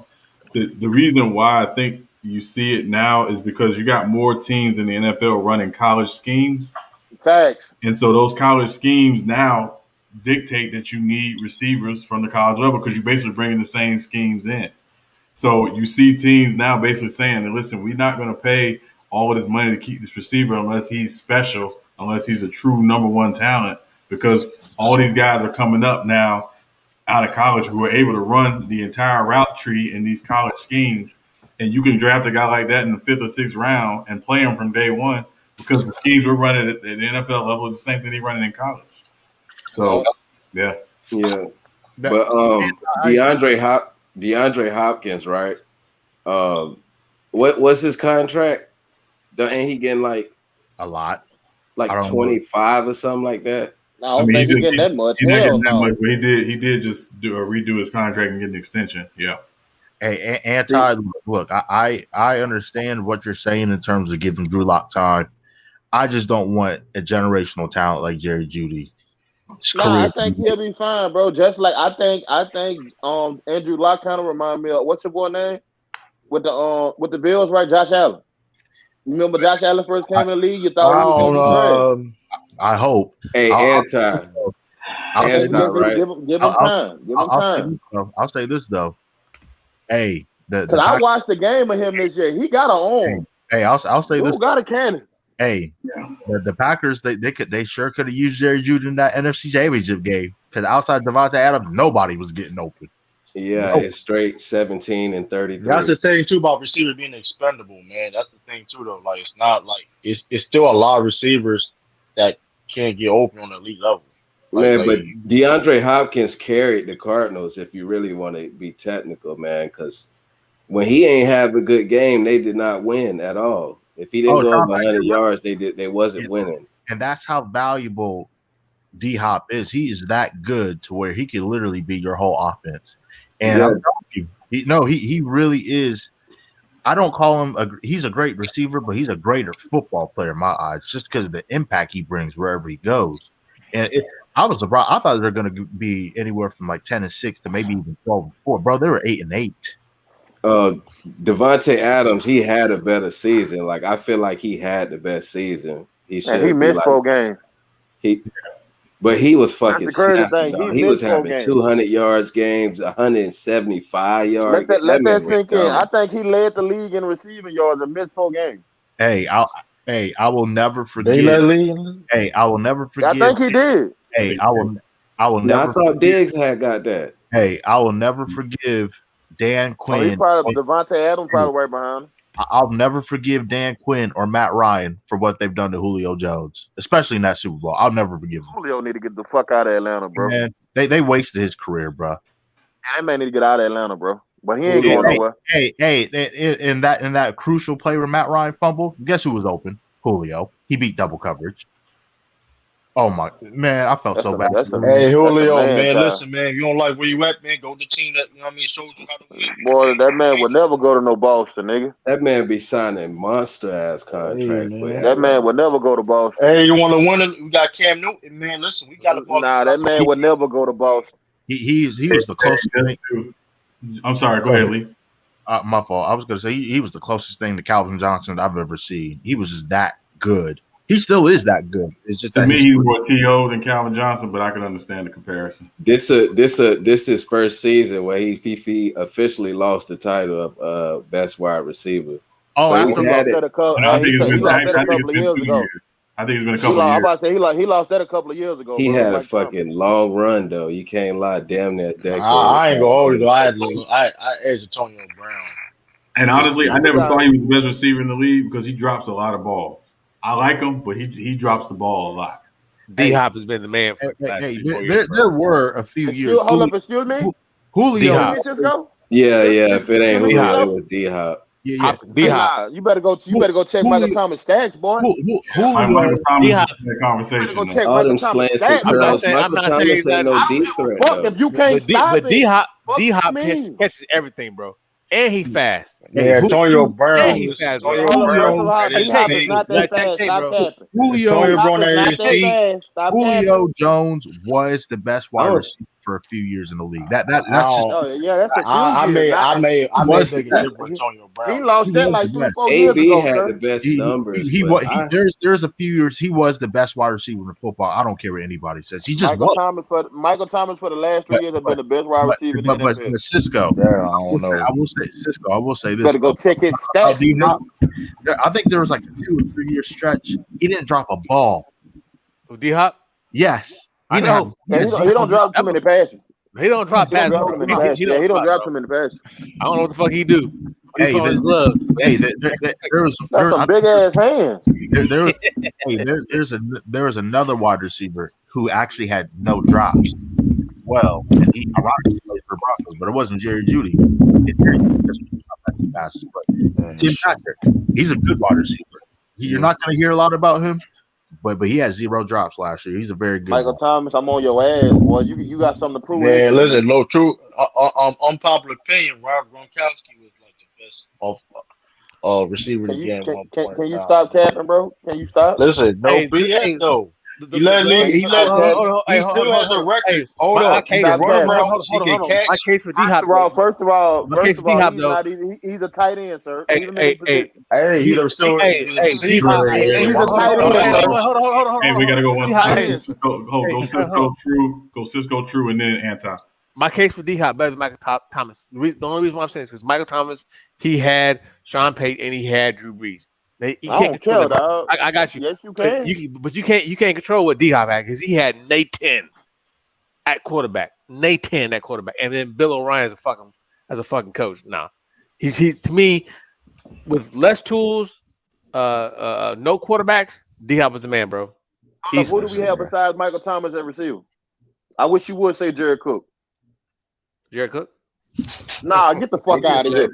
The reason why I think you see it now is because you got more teams in the NFL running college schemes. Facts. And so those college schemes now dictate that you need receivers from the college level because you're basically bringing the same schemes in. So you see teams now basically saying, listen, we're not going to pay all of this money to keep this receiver unless he's special, unless he's a true number one talent, because all these guys are coming up now out of college who are able to run the entire route tree in these college schemes. And you can draft a guy like that in the 5th or 6th round and play him from day one because the schemes we're running at the NFL level is the same thing they're running in college. So, yeah. But DeAndre Hopkins, right? What's his contract? Ain't he getting like a lot, like 25 or something like that? No, I don't think he's getting that much. He's not getting that much. But he did just redo his contract and get an extension. Yeah. Hey, Anti, look, I understand what you're saying in terms of giving Drew Lock time. I just don't want a generational talent like Jerry Jeudy. I think he'll be fine, bro. Just like I think Andrew Luck kind of remind me of what's your boy name with the Bills, right? Josh Allen. You remember Josh Allen first came in the league? You thought he was I hope. Hey, Anti, right? Give him time. Give him time. I'll say this though. Hey, because I watched the game of him this year. He got an arm. Hey, I'll say this. Who got a cannon? Hey, the Packers they sure could have used Jerry Jeudy in that NFC Championship game because outside Devontae Adams, nobody was getting open. Yeah, it's straight 17 and 33. That's the thing too about receivers being expendable, man. That's the thing too, though. Like it's not like it's still a lot of receivers that can't get open on the elite level. Man, but DeAndre Hopkins carried the Cardinals, if you really want to be technical, man, because when he ain't have a good game, they did not win at all. If he didn't go over 100 yards, they wasn't winning. And that's how valuable D-Hop is. He is that good to where he can literally be your whole offense. And I'm telling you, he really is. I don't call him he's a great receiver, but he's a greater football player in my eyes, just because of the impact he brings wherever he goes. And I was surprised. I thought they were going to be anywhere from like 10-6 to maybe even 12-4. Bro, they were 8-8. Devontae Adams, he had a better season. Like I feel like he had the best season. He missed 4 games. But he was fucking snapping. He was having 200 yards games, 175 yards. Let that sink in. I think he led the league in receiving yards and missed 4 games. Hey, I will never forget. I will never forget. I think he did. Hey, I will Now, never. I thought Diggs had got that. Hey, I will never forgive Dan Oh, he's Quinn. probably Devontae Adams probably right behind him. I'll never forgive Dan Quinn or Matt Ryan for what they've done to Julio Jones, especially in that Super Bowl. I'll never forgive them. Julio need to get the fuck out of Atlanta, bro. Man, they wasted his career, bro. Yeah, that man need to get out of Atlanta, bro. But he ain't going nowhere. Hey, in that crucial play where Matt Ryan fumbled, guess who was open? Julio. He beat double coverage. Oh my man, I felt so bad. Hey Julio, man, listen, man, if you don't like where you at, man, go to the team that showed you how to win. Boy, that man would never go to no Boston, nigga. That man be signing monster ass contract. That man would never go to Boston. Hey, you want to win? We got Cam Newton, man. Listen, we got to. Nah, that man would never go to Boston. He was the closest thing. I'm sorry. Go ahead, Lee. My fault. I was going to say he was the closest thing to Calvin Johnson I've ever seen. He was just that good. He still is that good. It's just to me, he's more T.O. than Calvin Johnson, but I can understand the comparison. This his first season where he officially lost the title of best wide receiver. Oh, I think it's been a couple of years ago. I think it's been a couple of years. I'm about to say he lost that a couple of years ago. He had a fucking long run though. You can't lie. Damn that decade. I ain't gonna hold you though. I edged Antonio Brown. And honestly, I never thought he was the best receiver in the league because he drops a lot of balls. I like him, but he drops the ball a lot. D-Hop has been the man for the last 3-4 years. There were a few years. Hold up, excuse me? Julio. Yeah. If it ain't Julio, it was D-Hop. Yeah. D-Hop. You better go check Michael Thomas stats, boy. Michael Thomas is in the conversation. All them slants and curls. Michael Thomas ain't no deep threat. If you can't stop it. But D-Hop catches everything, bro. And he fast. Yeah, Antonio Brown. He fast. D-Hop is not that fast. Stop capping. Julio Jones was the best wide receiver for a few years in the league. That's just. I made Antonio Brown. He lost that like 3-4 years ago. AB had the best numbers. There's a few years he was the best wide receiver in football. I don't care what anybody says. He just Michael Thomas for the last 3 years have been the best wide receiver in the NFL. But Cisco, I don't know. I will say this. Better go check his stats. I think there was like a 2 or 3 year stretch. He didn't drop a ball. D-Hop? Yes. He don't drop too many passes. He don't drop passes. He don't drop too many passes. I don't know what the fuck he do. Hey, his glove. Hey, there some big ass hands. There was another wide receiver who actually had no drops. Well, and he ironically played for Broncos, but it wasn't Jerry Jeudy. Tim Patrick, he's a good wide receiver. You're not going to hear a lot about him, but he had 0 drops last year. He's a very good Michael Thomas, I'm on your ass, boy. You got something to prove. Yeah, listen, no true. Unpopular opinion. Rob Gronkowski was like the best of receiver in the game. Can you stop capping, bro? Can you stop? Listen, no BS though. He still has the record. Hold on. My case for D-Hop. First of all, he's a tight end, sir. He's still he's a tight end. Hold on. Hey, we gotta go one second. Go Cisco True, and then Anti. My case for D-Hop better than Michael Thomas. The only reason why I'm saying is because Michael Thomas, he had Sean Payton and he had Drew Brees. I don't care, dog. I got you. Yes, you can. But you can't control what D-Hop had because he had Nathan at quarterback. Nathan at quarterback. And then Bill O'Rien as a fucking coach. Nah. He's to me, with less tools, no quarterbacks, D-Hop is the man, bro. Who do we have besides Michael Thomas at receiver? I wish you would say Jared Cook. Jared Cook? Nah, get the fuck out of here.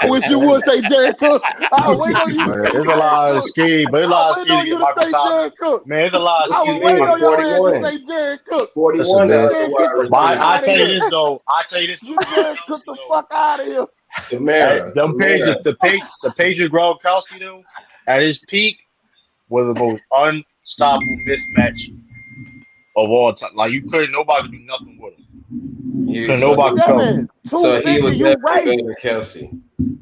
I wish you would say Jared Cook. I'll wait on you. There's a lot of scheme, but there's a lot of scheme to get Michael Thomas. Man, there's a lot of scheme. I was waiting on you to say Jared Cook. 41. I tell you this though. You Jared Cook the fuck out of here. The Patriot Gronkowski though, at his peak, was the most unstoppable mismatch of all time. Like nobody could do nothing with him. Nobody could cover. So he was better than Kelsey.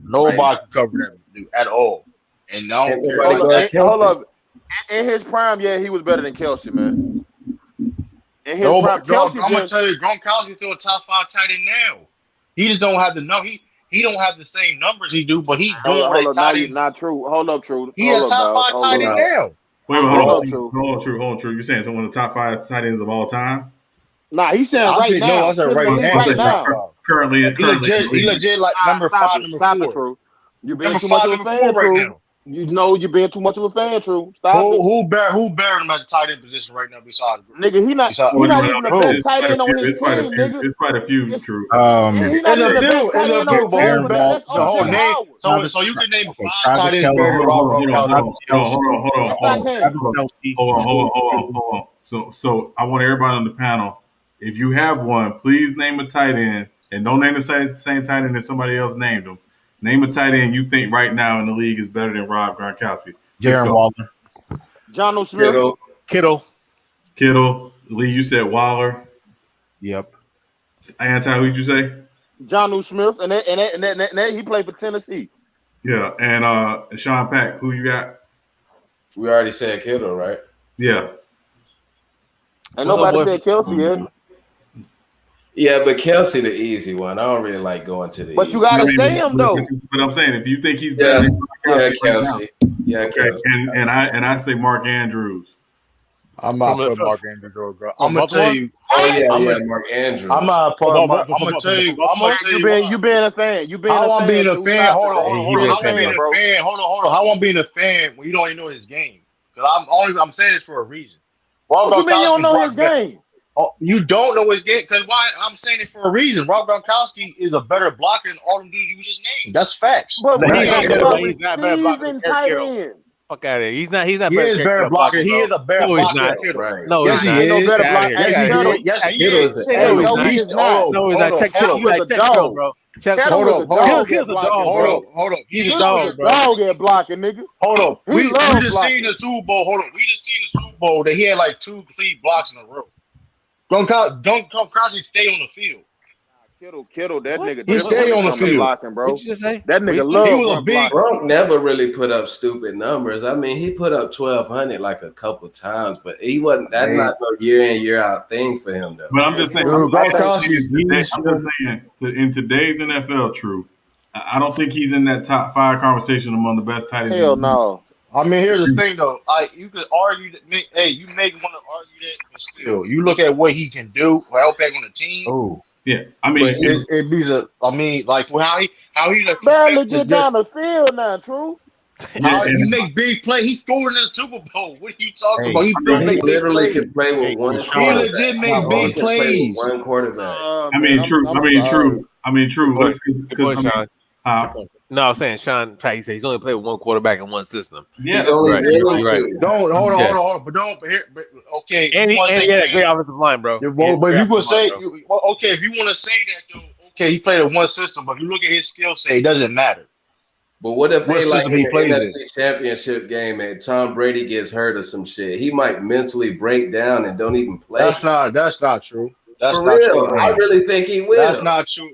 Nobody could cover that dude at all. And I don't care. Hold up. In his prime, yeah, he was better than Kelsey, man. In his prime, I'm gonna tell you, Gronkowski's still a top 5 tight end now. He just don't have the number. He don't have the same numbers he do, but he's doing what a tight end. Not true. Hold up, true. He a top 5 tight end now. Wait, Hold hold up, True. on, True. You're saying someone of the top 5 tight ends of all time? Nah, he's saying right now. No, I said right now. Right now. Currently, He legit like number 5, number 4. True. You being Number too much 5, of a number fan, 4 right True. now. You know you're being too much of a fan, True. Stop it. Who bear him at the tight end position right now besides Nigga, he not even the best tight end on his team, nigga. It's quite a few, True. He not even the best tight end on the team, but that's the whole OJ name. Howard. So you can name 5 tight ends better than Rob Hold on. So I want everybody on the panel, if you have one, please name a tight end and don't name the same tight end that somebody else named them. Name a tight end you think right now in the league is better than Rob Gronkowski. Darren Waller. John Smith. Kittle. Lee, you said Waller. Yep. Anti, who'd you say? John Smith, and that he played for Tennessee. Yeah, and Sean Pack, who you got? We already said Kittle, right? Yeah. And nobody said Kelsey yet. Yeah, but Kelsey the easy one. I don't really like going to the. But you gotta say him though. But I'm saying if you think he's better than Kelsey. Kelsey. And I say Mark Andrews. I'm not putting Mark Andrews over Gronk. I'm gonna tell you. Mark Andrews. I'm not putting. I'm gonna tell you. You being a fan. How I'm being a fan. Hold on. How I'm being a fan. Hold on. How I'm being a fan when you don't even know his game? Because I'm saying this for a reason. What you mean you don't know his game? Oh, you don't know his game? Because why? I'm saying it for a reason. Rob Gronkowski is a better blocker than all them dudes you just named. That's facts. But he's not better blocker than Kittle. Fuck out of here. He's not. He is better blocker. He is a better blocker. Right. No, yes, he is. No better blocker. Yes, he is. No, he's not. No, he's not. Check Kittle. You like check Kittle, bro. Hold up. He's a dog, bro. He's a dog, bro. Dog at blocking, nigga. Hold up. We just blocking. seen the Super Bowl. Hold up. We just seen the Super Bowl that he had like 2 complete blocks in a row. Gronkowski stay on the field. Kittle, that nigga. He stay on the field. Blocking, bro. What you just say? That nigga love. He was a big. Gronk never really put up stupid numbers. I mean, he put up 1,200 like a couple times, but he wasn't. That's not no year in year out thing for him though. But I'm just saying. In today's NFL, True, I don't think he's in that top 5 conversation among the best tight ends. Hell no. I mean, here's the thing though. You could argue that. Hey, you may want to argue that, but still, you look at what he can do or help back on the team. Oh. Yeah, I mean, it be like how he barely get down the field now, True. He make big play. He scored in the Super Bowl. What are you talking about? He literally can play with one. He legit make big plays. One quarterback. True. No, I'm saying Sean. He said he's only played with one quarterback in one system. Yeah, that's right. Right. Hold on. But okay. And he had a great offensive line, bro. But you would say, okay, if you want to say that, though, okay, he played in one system. But if you look at his skill set, it doesn't matter. But what if they like in the NFC Championship game and Tom Brady gets hurt or some shit? He might mentally break down and don't even play. That's not true. That's For not real. true. I really think he will. That's not true.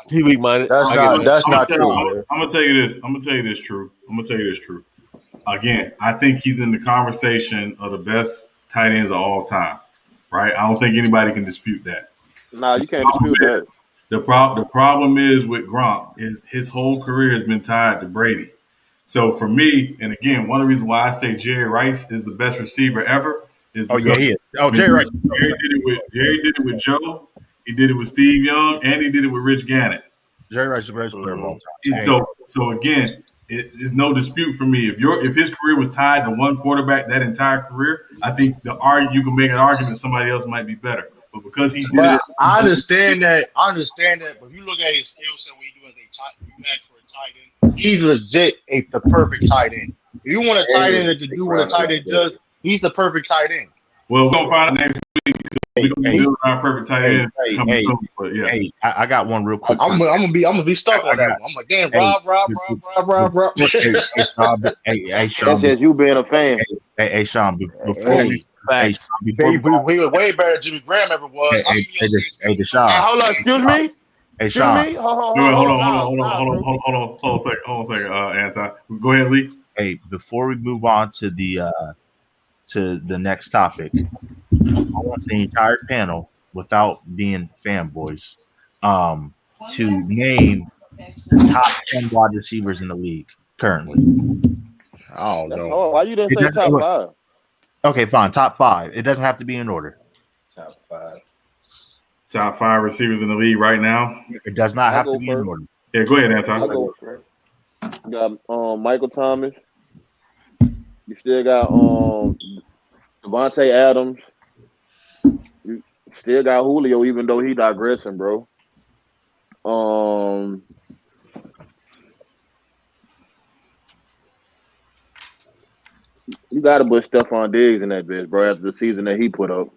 He weak-minded. That's not true. I'm gonna tell you this. True. Again, I think he's in the conversation of the best tight ends of all time. Right? I don't think anybody can dispute that. Nah, you can't dispute that. The problem is with Gronk is his whole career has been tied to Brady. So for me, and again, one of the reasons why I say Jerry Rice is the best receiver ever is because he is. Jerry Rice. Jerry did it with Joe, he did it with Steve Young, and he did it with Rich Gannon. Jerry Rice is the greatest player of all time. So again, it's no dispute for me. If his career was tied to one quarterback that entire career, I think you can make an argument somebody else might be better. But because he did it, I understand that. But if you look at his skill set, when you do a tight end, he's legit the perfect tight end. If you want a tight end that can do what a tight end does, he's the perfect tight end. Well, we're gonna find out next week. We're gonna do our perfect tight end. I got one real quick. I'm gonna be stuck on that one. I'm like, damn, Rob. Hey, Sean. That's just you being a fan. Hey, Sean. He was way better than Jimmy Graham ever was. Hey, Deshaun. Hold on, excuse me. Hey, Sean. Hold on a second, Anti. Go ahead, Lee. Hey, before we move on to the next topic, I want the entire panel, without being fanboys, to name the top 10 wide receivers in the league currently. I don't know. Oh, why you didn't say top 5? Okay, fine. Top 5. It doesn't have to be in order. Top 5. Top 5 receivers in the league right now. It does not have I'll to go be first. in order. Yeah, go ahead, Anton. I'll go first. You got Michael Thomas. You still got Devontae Adams. You still got Julio, even though he digressing, bro. You got to put Stephon Diggs in that bitch, bro. After the season that he put up.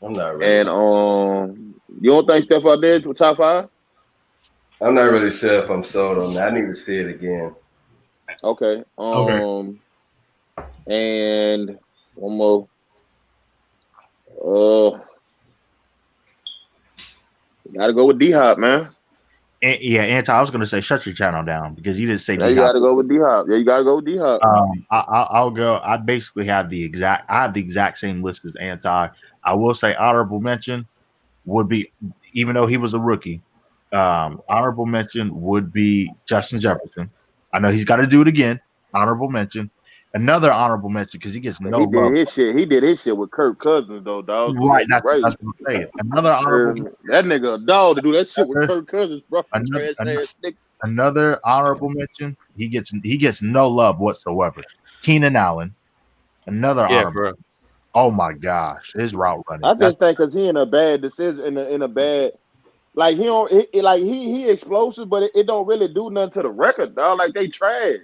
I'm not really. And you don't think Stephon Diggs was top 5? I'm not really sure if I'm sold on that. I need to see it again. Okay. And one more. Gotta go with D-Hop, man. Yeah, Anti, I was going to say shut your channel down because you didn't say Yeah, you gotta go with D-Hop. Yeah, you gotta go with D-Hop. I'll go. I basically have the exact same list as Anti. I will say honorable mention would be, even though he was a rookie, honorable mention would be Justin Jefferson. I know he's got to do it again. Honorable mention. Another honorable mention because he gets no love. He did his shit with Kirk Cousins though, dog. Right, that's what I'm saying. Another honorable that nigga a dog to do that shit with Kirk Cousins, bro. Another honorable mention. He gets no love whatsoever. Keenan Allen. Another honorable. Oh my gosh, his route running. I just think because he in a bad decision, in a bad, like he explosive, but it don't really do nothing to the record, dog. Like they trash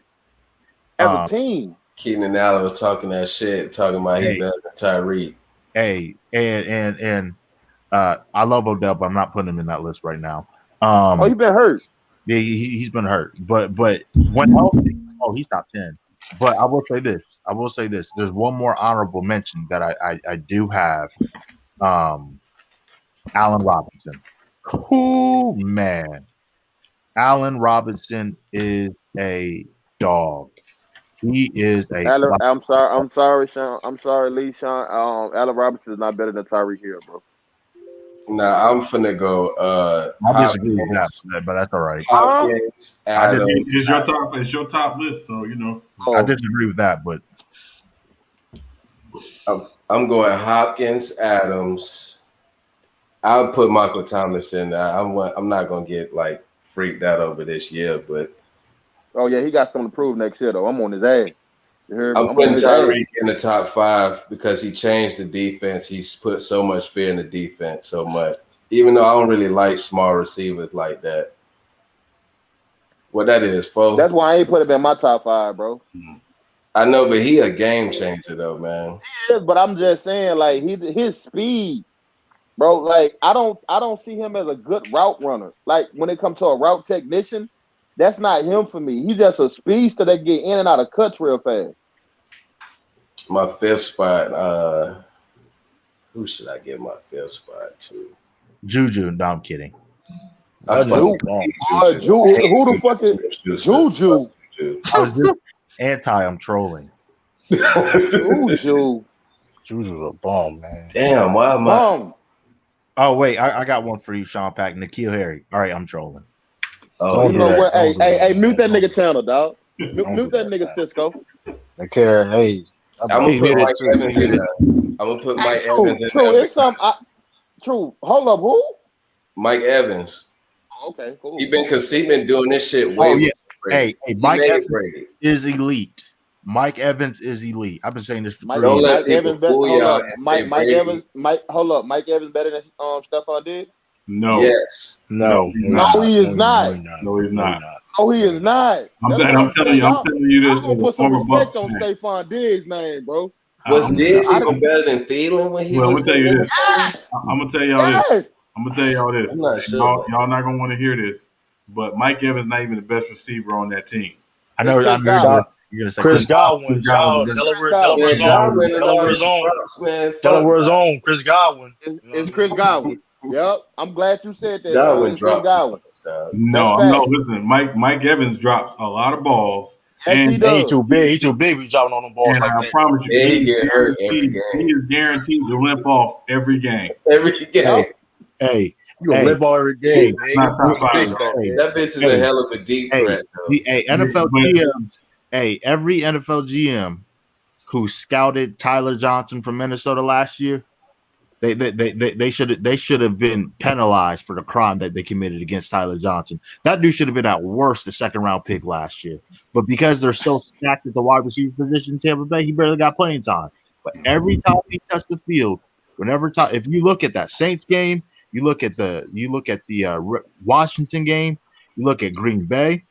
as a team. Keenan Allen was talking that shit, talking about he better than Tyreek. Hey, and I love Odell, but I'm not putting him in that list right now. He's been hurt. Yeah, he's been hurt, but when healthy, he's top 10. But I will say this. There's one more honorable mention that I do have. Allen Robinson. Oh man, Allen Robinson is a dog. He is a. I'm sorry, Sean. I'm sorry, Lee. Sean. Allen Robinson is not better than Tyreek Hill, bro. Nah, I'm finna go. I disagree with that, but that's all right. It's your top list, so you know. I disagree with that, but I'm going Hopkins, Adams. I'll put Michael Thomas in there. I'm not gonna get like freaked out over this year, but. Oh yeah, he got something to prove next year though. I'm on his ass. I'm putting Tyreek in the top 5 because he changed the defense. He's put so much fear in the defense, so much. Even though I don't really like small receivers like that. What that is, folks. That's why I ain't put him in my top 5, bro. I know, but he a game changer though, man. He is, but I'm just saying, like his speed, bro. Like I don't see him as a good route runner. Like when it comes to a route technician. That's not him for me. He's just a speedster that get in and out of cuts real fast. My 5th spot. Who should I give my 5th spot to? Juju. No, I'm kidding. Who the fuck is Juju? I was just Anti. I'm trolling. Juju's a bum, man. Damn, why am I? Oh wait, I got one for you, Sean Pack. N'Keal Harry. All right, I'm trolling. Oh, hey, mute that nigga channel, dog. Mute that nigga Cisco. Okay, hey. I'm gonna put Mike Evans in there. I'm gonna put Mike Evans in there. True. Hold up, who? Mike Evans. Okay, cool. He been doing this shit way. Hey, Mike Evans is elite. Mike Evans is elite. I've been saying this for 3 years. Mike Evans better than Stephon Diggs? No. Yes. No, he is not. No, he's not. No, he is not. I'm telling you this as a former Bucs fan. On Stephon Diggs' name, bro. Was Diggs even better than Thielen when he was? I'm gonna tell you this. I'm gonna tell y'all this. Sure. Y'all not gonna want to hear this, but Mike Evans not even the best receiver on that team. I know. You're gonna say Chris Godwin. Delaware's own. Chris Godwin. It's Chris Godwin. Yep. I'm glad you said that. Godwin dropped. No. Listen, Mike Evans drops a lot of balls. And he too big. He too big. We dropping on them balls like I that. promise you, he get hurt every game. He is guaranteed to limp off every game. Every game. Hey, you gonna limp all every game. That bitch is a hell of a deep threat. NFL GMs. Hey, every NFL GM who scouted Tyler Johnson from Minnesota last year, they should have been penalized for the crime that they committed against Tyler Johnson. That dude should have been at worst the second round pick last year. But because they're so stacked at the wide receiver position in Tampa Bay, he barely got playing time. But every time he touched the field, if you look at that Saints game, you look at the Washington game, you look at Green Bay.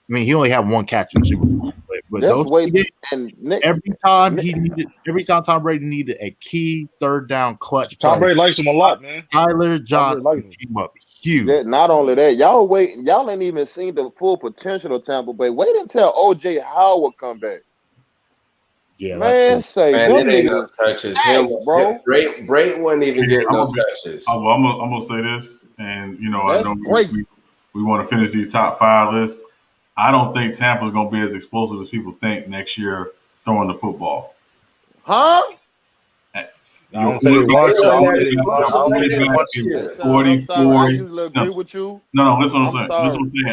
I mean, he only had one catch in the Super Bowl. But those every time Tom Brady needed a key third down clutch. Tom Brady likes him a lot, man. Tyler Johnson came up huge. Not only that, y'all ain't even seen the full potential of Tampa Bay. Wait until OJ Howard come back. Yeah, man, it ain't no touches. Bro. Brady wouldn't even get no touches. I'm gonna say this, and I know we want to finish these top 5 lists. I don't think Tampa's going to be as explosive as people think next year throwing the football. Huh? I don't think it's 44. I usually agree with you. No, listen what I'm saying.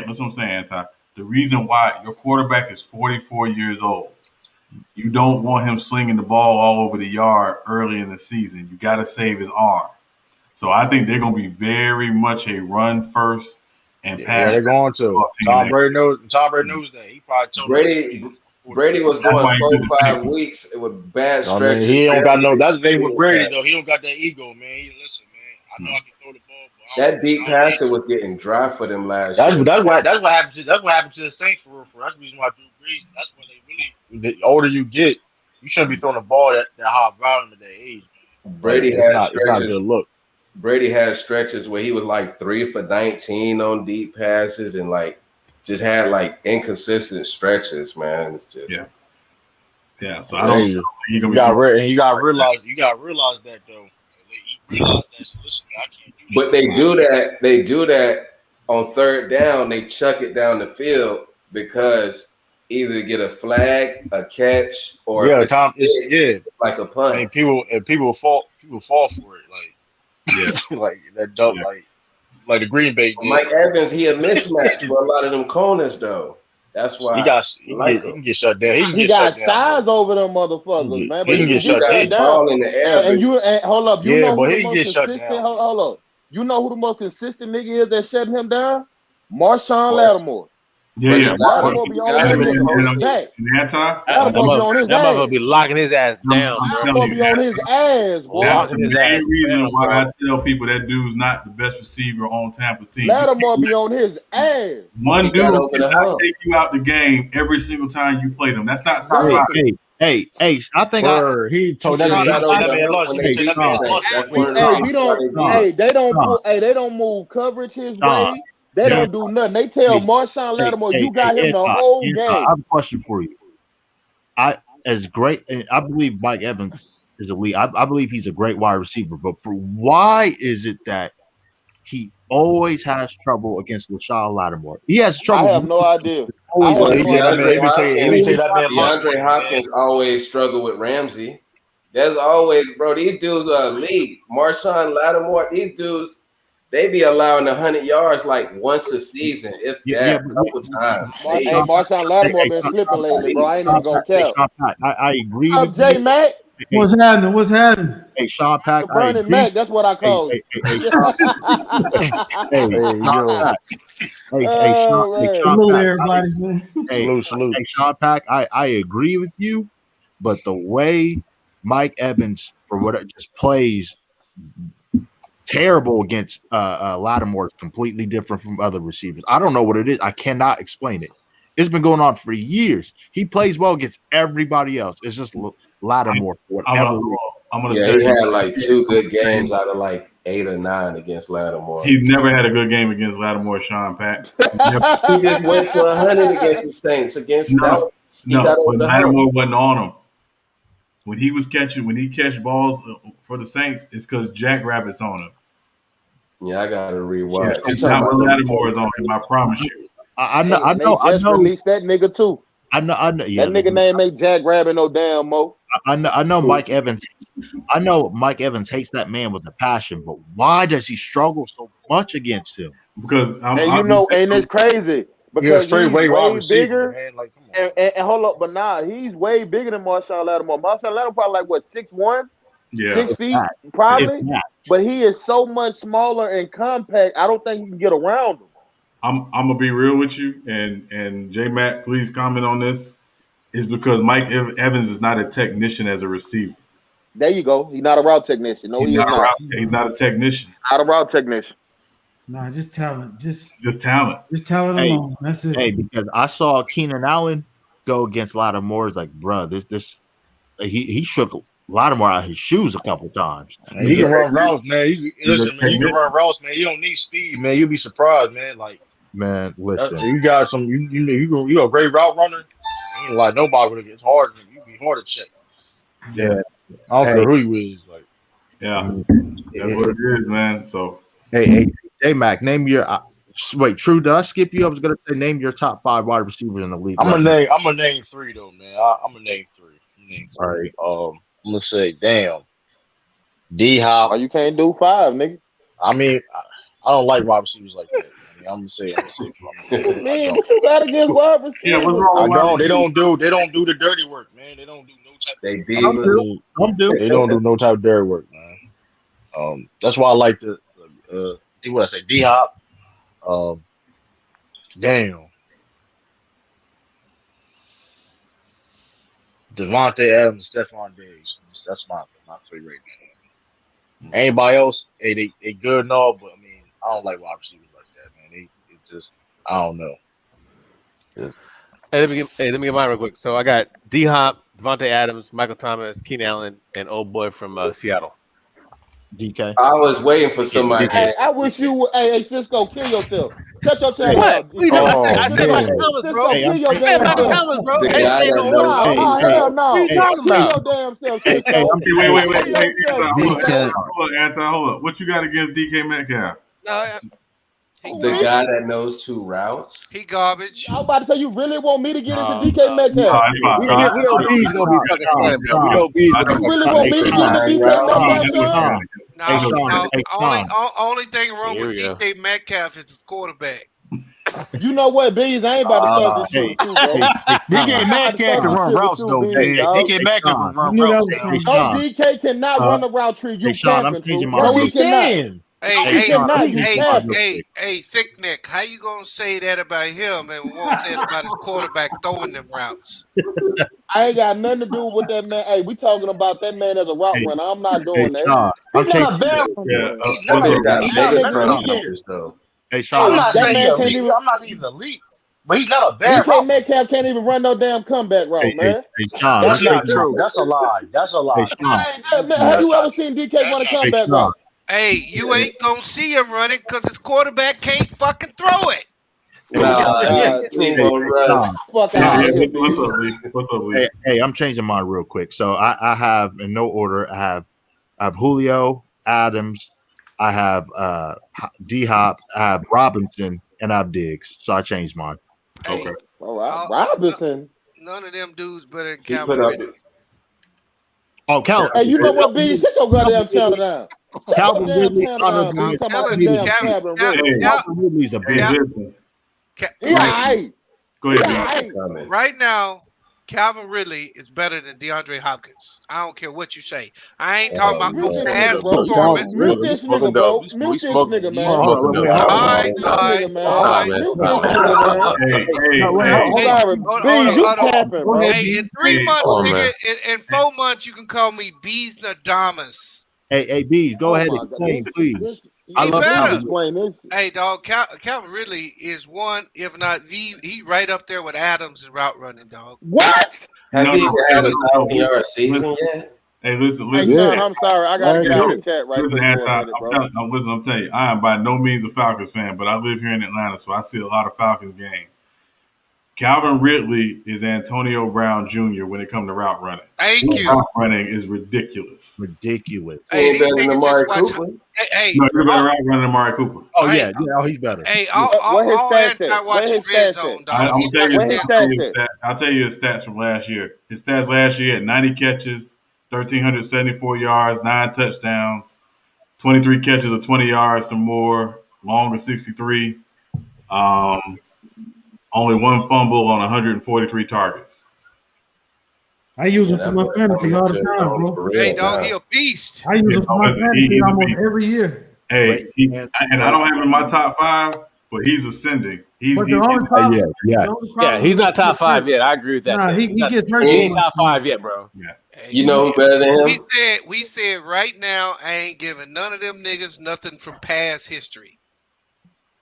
Listen what I'm saying, Anti. The reason why your quarterback is 44 years old, you don't want him slinging the ball all over the yard early in the season. You got to save his arm. So I think they're going to be very much a run first. And yeah, they're going to. Tom Brady knows that. He probably told Brady was going 4-5 weeks with bad stretches. He don't got no. That's the thing with Brady though. He don't got that ego, man. Listen, man. I know I can throw the ball. But that deep passing was getting dry for them last year. That's what happened to the Saints for real. That's the reason why Drew Brees. That's what they really. The older you get, you shouldn't be throwing the ball that high volume at that age. Brady has stretches. It's not a good look. Brady had stretches where he was like 3 for 19 on deep passes and just had inconsistent stretches, man. It's just, yeah. So I don't. You got to realize that though. He realized that. So listen, I can't do that. But they do that. They do that on third down. They chuck it down the field because either to get a flag, a catch, or like a punt. And people fall for it, like that dumb, like the Green Bay. Mike Evans, he a mismatch for a lot of them corners though. That's why he can get shut down. He got size over them motherfuckers, man. But he can get shut down. Ball in the air, and hold up, you know who he the can most get shut consistent? down. Hold up, you know who the most consistent nigga is that's shutting him down? Marshawn Lattimore. Yeah. Lattimore be on his ass. Lattimore be on his ass. That motherfucker be locking his ass down. Lattimore be on his ass, boy. That's the main reason why I tell people that dude's not the best receiver on Tampa's team. Lattimore be on his ass. One dude cannot take you out the game every single time you play them. That's not top 5. Hey, I think he told that man lost. They don't move coverage his way. They don't do nothing. They tell Marshawn Lattimore, you got him the whole game. I have a question for you. I believe Mike Evans is elite. I believe he's a great wide receiver. But why is it that he always has trouble against Deshaun Lattimore? He has trouble. I have no idea. DeAndre Hopkins always struggle with Ramsey. There's always, bro, these dudes are elite. Marshawn Lattimore, these dudes, they be allowing 100 yards once a season, if a couple times. Marshawn Lattimore been slipping lately, bro. I ain't even gonna care. I agree with J Mac. What's happening? Hey, Sean Pack. Burning Mac, that's what I call it. Salute everybody, man. Salute. Hey, Sean Pack, I agree with you, but the way Mike Evans, just plays terrible against Lattimore is completely different from other receivers. I don't know what it is. I cannot explain it. It's been going on for years. He plays well against everybody else. It's just Lattimore. I'm gonna tell you, he had 2 good games out of 8 or 9 against Lattimore. He's never had a good game against Lattimore, Sean Pack. He just went for 100 against the Saints. But Lattimore wasn't on him. When he catch balls for the Saints, it's because Jackrabbit's on him. Yeah, I gotta rewind. It's not when Lattimore is on him. I promise you. I know. Released that nigga too. I know. Yeah, that nigga name ain't Jackrabbit no damn mo. I know Mike Evans. I know Mike Evans hates that man with a passion, but why does he struggle so much against him? Because and it's crazy. Yeah, because straight he's way wide way receiver, bigger. man. Like, come on. And hold up, but nah, he's way bigger than Marshawn Lattimore. Marshawn Lattimore probably like what 6'1", Yeah. 6 feet, If probably. that. But he is so much smaller and compact. I don't think you can get around him. I'm gonna be real with you, and J Mac, please comment on this. Is because Mike Evans is not a technician as a receiver. There you go. He's not a route technician. No, He's he not is a not. he's not a technician. Not a route technician. Nah, just talent. Just talent. talent Hey, alone. That's it. Hey, because I saw Keenan Allen go against Lattimore. It's like, bro, this he shook Lattimore out of his shoes a couple times. Man, he can run routes, man. Listen, man, you can run routes, man. You don't need speed, man. You'll be surprised, man. Like, man, listen, you got some. You a great route runner. Ain't like nobody would. It's hard. You be hard to check. yeah. I don't care who you is. Like, yeah, that's what it is, man. So, hey, J-Mac, name your. Wait, True, did I skip you? I was gonna say name your top 5 wide receivers in the league. I'm gonna name 3 though, man. I'm gonna name 3. All right. I'm gonna say, damn, D-Hop. Oh, you can't do 5, nigga. I mean, I don't like wide receivers like that. I mean, I'm gonna say. Man, what you got against wide receivers? yeah, what's wrong? I don't. They don't do the dirty work, man. They don't do no type. They Some do. They don't do no type of dirty work, man. That's why I like the what I say, D-Hop. Damn. Devontae Adams, Stephon Diggs. That's my 3 right now. Anybody else, they good and all, but I mean, I don't like wide receivers like that, man. It's just, I don't know. Hey, let me get mine real quick. So I got D Hop, Devontae Adams, Michael Thomas, Keenan Allen, and old boy from Seattle. DK. I was waiting for somebody. Hey, I wish you would. Hey, Cisco, kill yourself. Shut your tail What? out. I said Michael man. Thomas, bro. Cisco, kill your I said damn Michael self. Thomas, bro. The Hey, guy hey, that hold knows on. cheese. Oh, hell no. What are you talking Kill about? your damn self, Hey, Cisco. Wait. Hold up. What you got against DK Metcalf? No, The guy that knows 2 routes. He garbage. I was about to say, you really want me to get into DK No, Metcalf? it's fine. we know B's gonna be fucking standing, bro. We know B's gonna You be really want me to get into DK Metcalf, Sean? Only thing wrong Here with we go. DK Metcalf is his quarterback. You know what, Bees? I ain't about to start this shit with you, bro. DK Metcalf can run routes though, man. DK Metcalf can run routes. No, DK cannot run the route tree. You capping, True. No, he cannot. Hey, Thick Neck, how you gonna say that about him and won't say it about his quarterback throwing them routes? I ain't got nothing to do with that man. Hey, we talking about that man as a route runner. I'm not doing that. Sean, He's not a bad though. Hey, Sean, I'm not saying he's elite, but he's not a bad DK Metcalf can't even run no damn comeback route, man. Sean, that's not true. That's a lie. Have you ever seen DK run a comeback route? Hey, you ain't gonna see him running because his quarterback can't fucking throw it. Fuck out of here, What's up, Lee? Hey, I'm changing mine real quick. So I have in no order. I have Julio, Adams, I have D Hop, I have Robinson, and I have Diggs. So I changed mine. Hey, Okay. All right, Robinson. None of them dudes better than Calvin Ridley. Oh, Calvin. Hey, you know what, B? Sit your goddamn channel down. Calvin Ridley. Calvin Ridley's a big business. Go ahead. Right now, Calvin Ridley is better than DeAndre Hopkins. I don't care what you say. I ain't talking about no past performance. Mute this nigga, bro. Mute this nigga, man. Hey, in 3 months, nigga, in 4 months, you can call me Bees Nadamas. Hey, Bees, go ahead and explain, please. I love Calvin. Hey, dog, Calvin Ridley is one, if not the, he right up there with Adams in route running, dog. What? Has he had a 1,000-yard season yet? Hey, listen. Hey, son, I'm sorry. I got to get out of the chat right listen, quick. I'm telling you, I am by no means a Falcons fan, but I live here in Atlanta, so I see a lot of Falcons games. Calvin Ridley is Antonio Brown Jr. when it comes to route running. Thank you. Route running is ridiculous. Hey, these niggas just watch. Hey, no, you're better route running than Amari Cooper. Oh, yeah, he's better. Hey, all anti watching Red Zone, dog. I'll tell you his stats from last year. His stats last year had 90 catches, 1,374 yards, 9 touchdowns, 23 catches of 20 yards or more, long of 63. Only one fumble on 143 targets. I use him for my fantasy all the time, bro. Hey, dog, he a beast. I use him for my fantasy he's almost every year. Hey, and I don't have him in my top 5, but he's ascending. But the only problem, yeah, he's not top 5 yet. I agree with that. Nah, he gets hurt. He ain't top 5 yet, bro. Yeah. Hey, you know who better than him? We said right now, I ain't giving none of them niggas nothing from past history.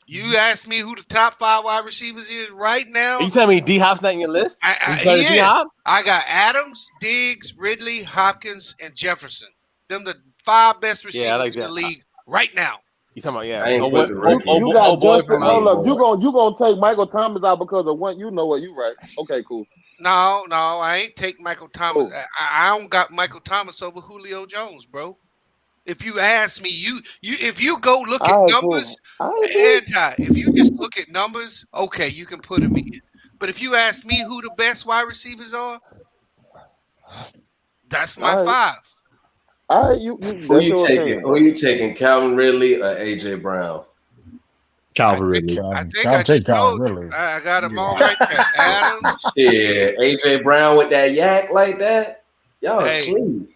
You ask me who the top 5 wide receivers is right now. Are you telling me D-Hop's not in your list? He is. I got Adams, Diggs, Ridley, Hopkins, and Jefferson. Them the 5 best receivers in the league right now. You talking about you got Justin. Hold up, you gonna take Michael Thomas out because of one? You know what? You right? Okay, cool. No, I ain't take Michael Thomas. I don't got Michael Thomas over Julio Jones, bro. If you ask me, if you go look at numbers, if you just look at numbers, okay, you can put him in. But if you ask me who the best wide receivers are, that's my 5. All right, who you taking? Calvin Ridley or AJ Brown? Calvin Ridley. I think I take Calvin Ridley. I got him all right there. Adams. Yeah, AJ Brown with that yak like that. Y'all asleep.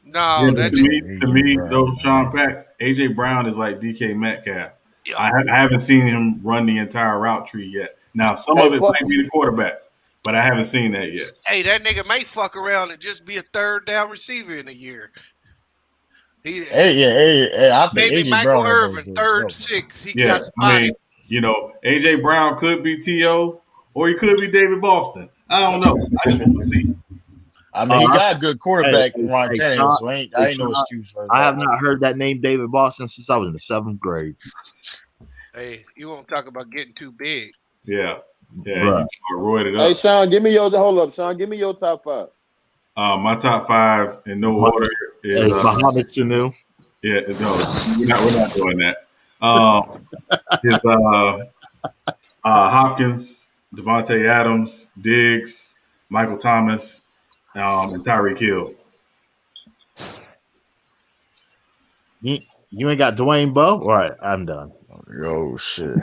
No, to me, though, Sean Pack, AJ Brown is like DK Metcalf. I haven't seen him run the entire route tree yet. Now, some of it might be the quarterback, but I haven't seen that yet. Hey, that nigga may fuck around and just be a 3rd down receiver in a year. I think maybe AJ Michael Brown Irvin, 3rd, 6th. He got the body. AJ Brown could be T.O. or he could be David Boston. I don't know. I just want to see. I mean, he got a good quarterback from Ron Tannehill, so I ain't no excuse for that. I have not heard that name David Boston since I was in the 7th grade. Hey, you won't talk about getting too big. Yeah. Right. Roided up. Hey, Sean, give me your Sean, give me your top 5. My top 5 in no order is Muhammad Sanu. Yeah, no, we're not doing that. Is Hopkins, Devontae Adams, Diggs, Michael Thomas, and Tyreek Hill. You ain't got Dwayne Bowe? All right, I'm done. Oh shit!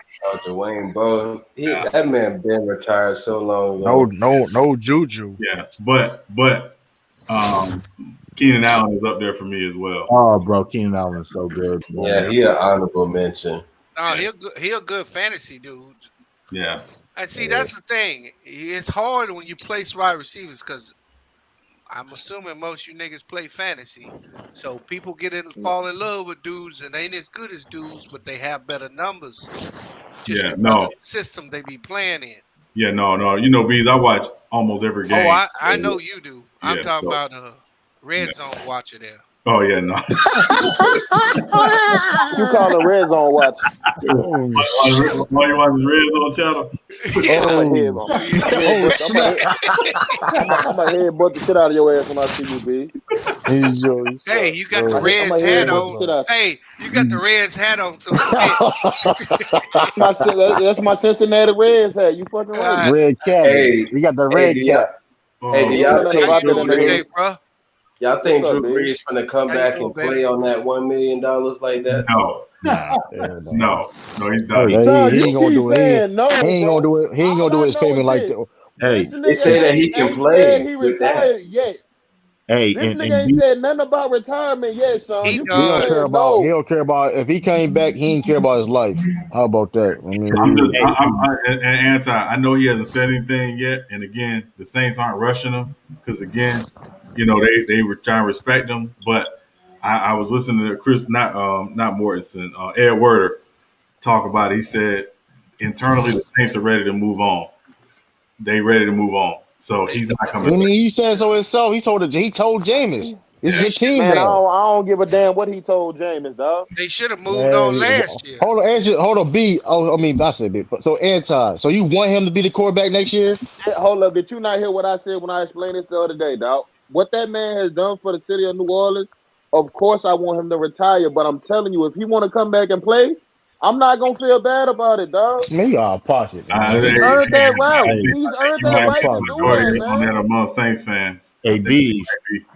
Dwayne Bowe, that man been retired so long ago. No Juju. Yeah, but Keenan Allen is up there for me as well. Oh, bro, Keenan Allen is so good. Man. Yeah, he an honorable mention. No, he a good fantasy dude. Yeah. And see, that's the thing. It's hard when you place wide receivers because I'm assuming most you niggas play fantasy. So people fall in love with dudes and ain't as good as dudes, but they have better numbers. Just because of the system they be playing in. Yeah, no. You know, Bees, I watch almost every game. Oh, I know you do. I'm talking about red zone watcher there. Oh, yeah, no. You call it red zone watch. Why you watching red zone channel? I'm going to headbutt the shit out of your ass when I see you, B. Hey, you got the Reds hat on. Hey, you got the Reds hat on. So that's my Cincinnati Reds hat. You fucking right. Red cap. Hey, we got the red cap. Hey, do y'all think y'all think What's up, Drew Brees finna come back and play on that $1 million like that? No, he's not. He ain't gonna do it. He ain't gonna do it. He ain't gonna do his payment like that. Hey, they say that he can play. He retired yet. Hey, this nigga ain't said nothing about retirement yet, son. He don't care about. He don't care about. If he came back, he ain't care about his life. How about that? I mean, I know he hasn't said anything yet. And again, the Saints aren't rushing him because again, you know they were trying to respect him. But I was listening to Chris, not Mortensen, Ed Werder talk about it. He said internally the Saints are ready to move on. They ready to move on. So he's not coming. I mean, he said so himself. He told Jameis. It's your team, man. I don't give a damn what he told Jameis, dog. They should have moved on last year. Hold on, B. Oh, I mean, I said B. So Anton, so you want him to be the quarterback next year? Hold up, did you not hear what I said when I explained this the other day, dog? What that man has done for the city of New Orleans, of course I want him to retire, but I'm telling you, if he want to come back and play, I'm not gonna feel bad about it, dog. Me, y'all pocket. He's earned that right. He's earned that right to do that, man. Among Saints fans. Hey, Bees.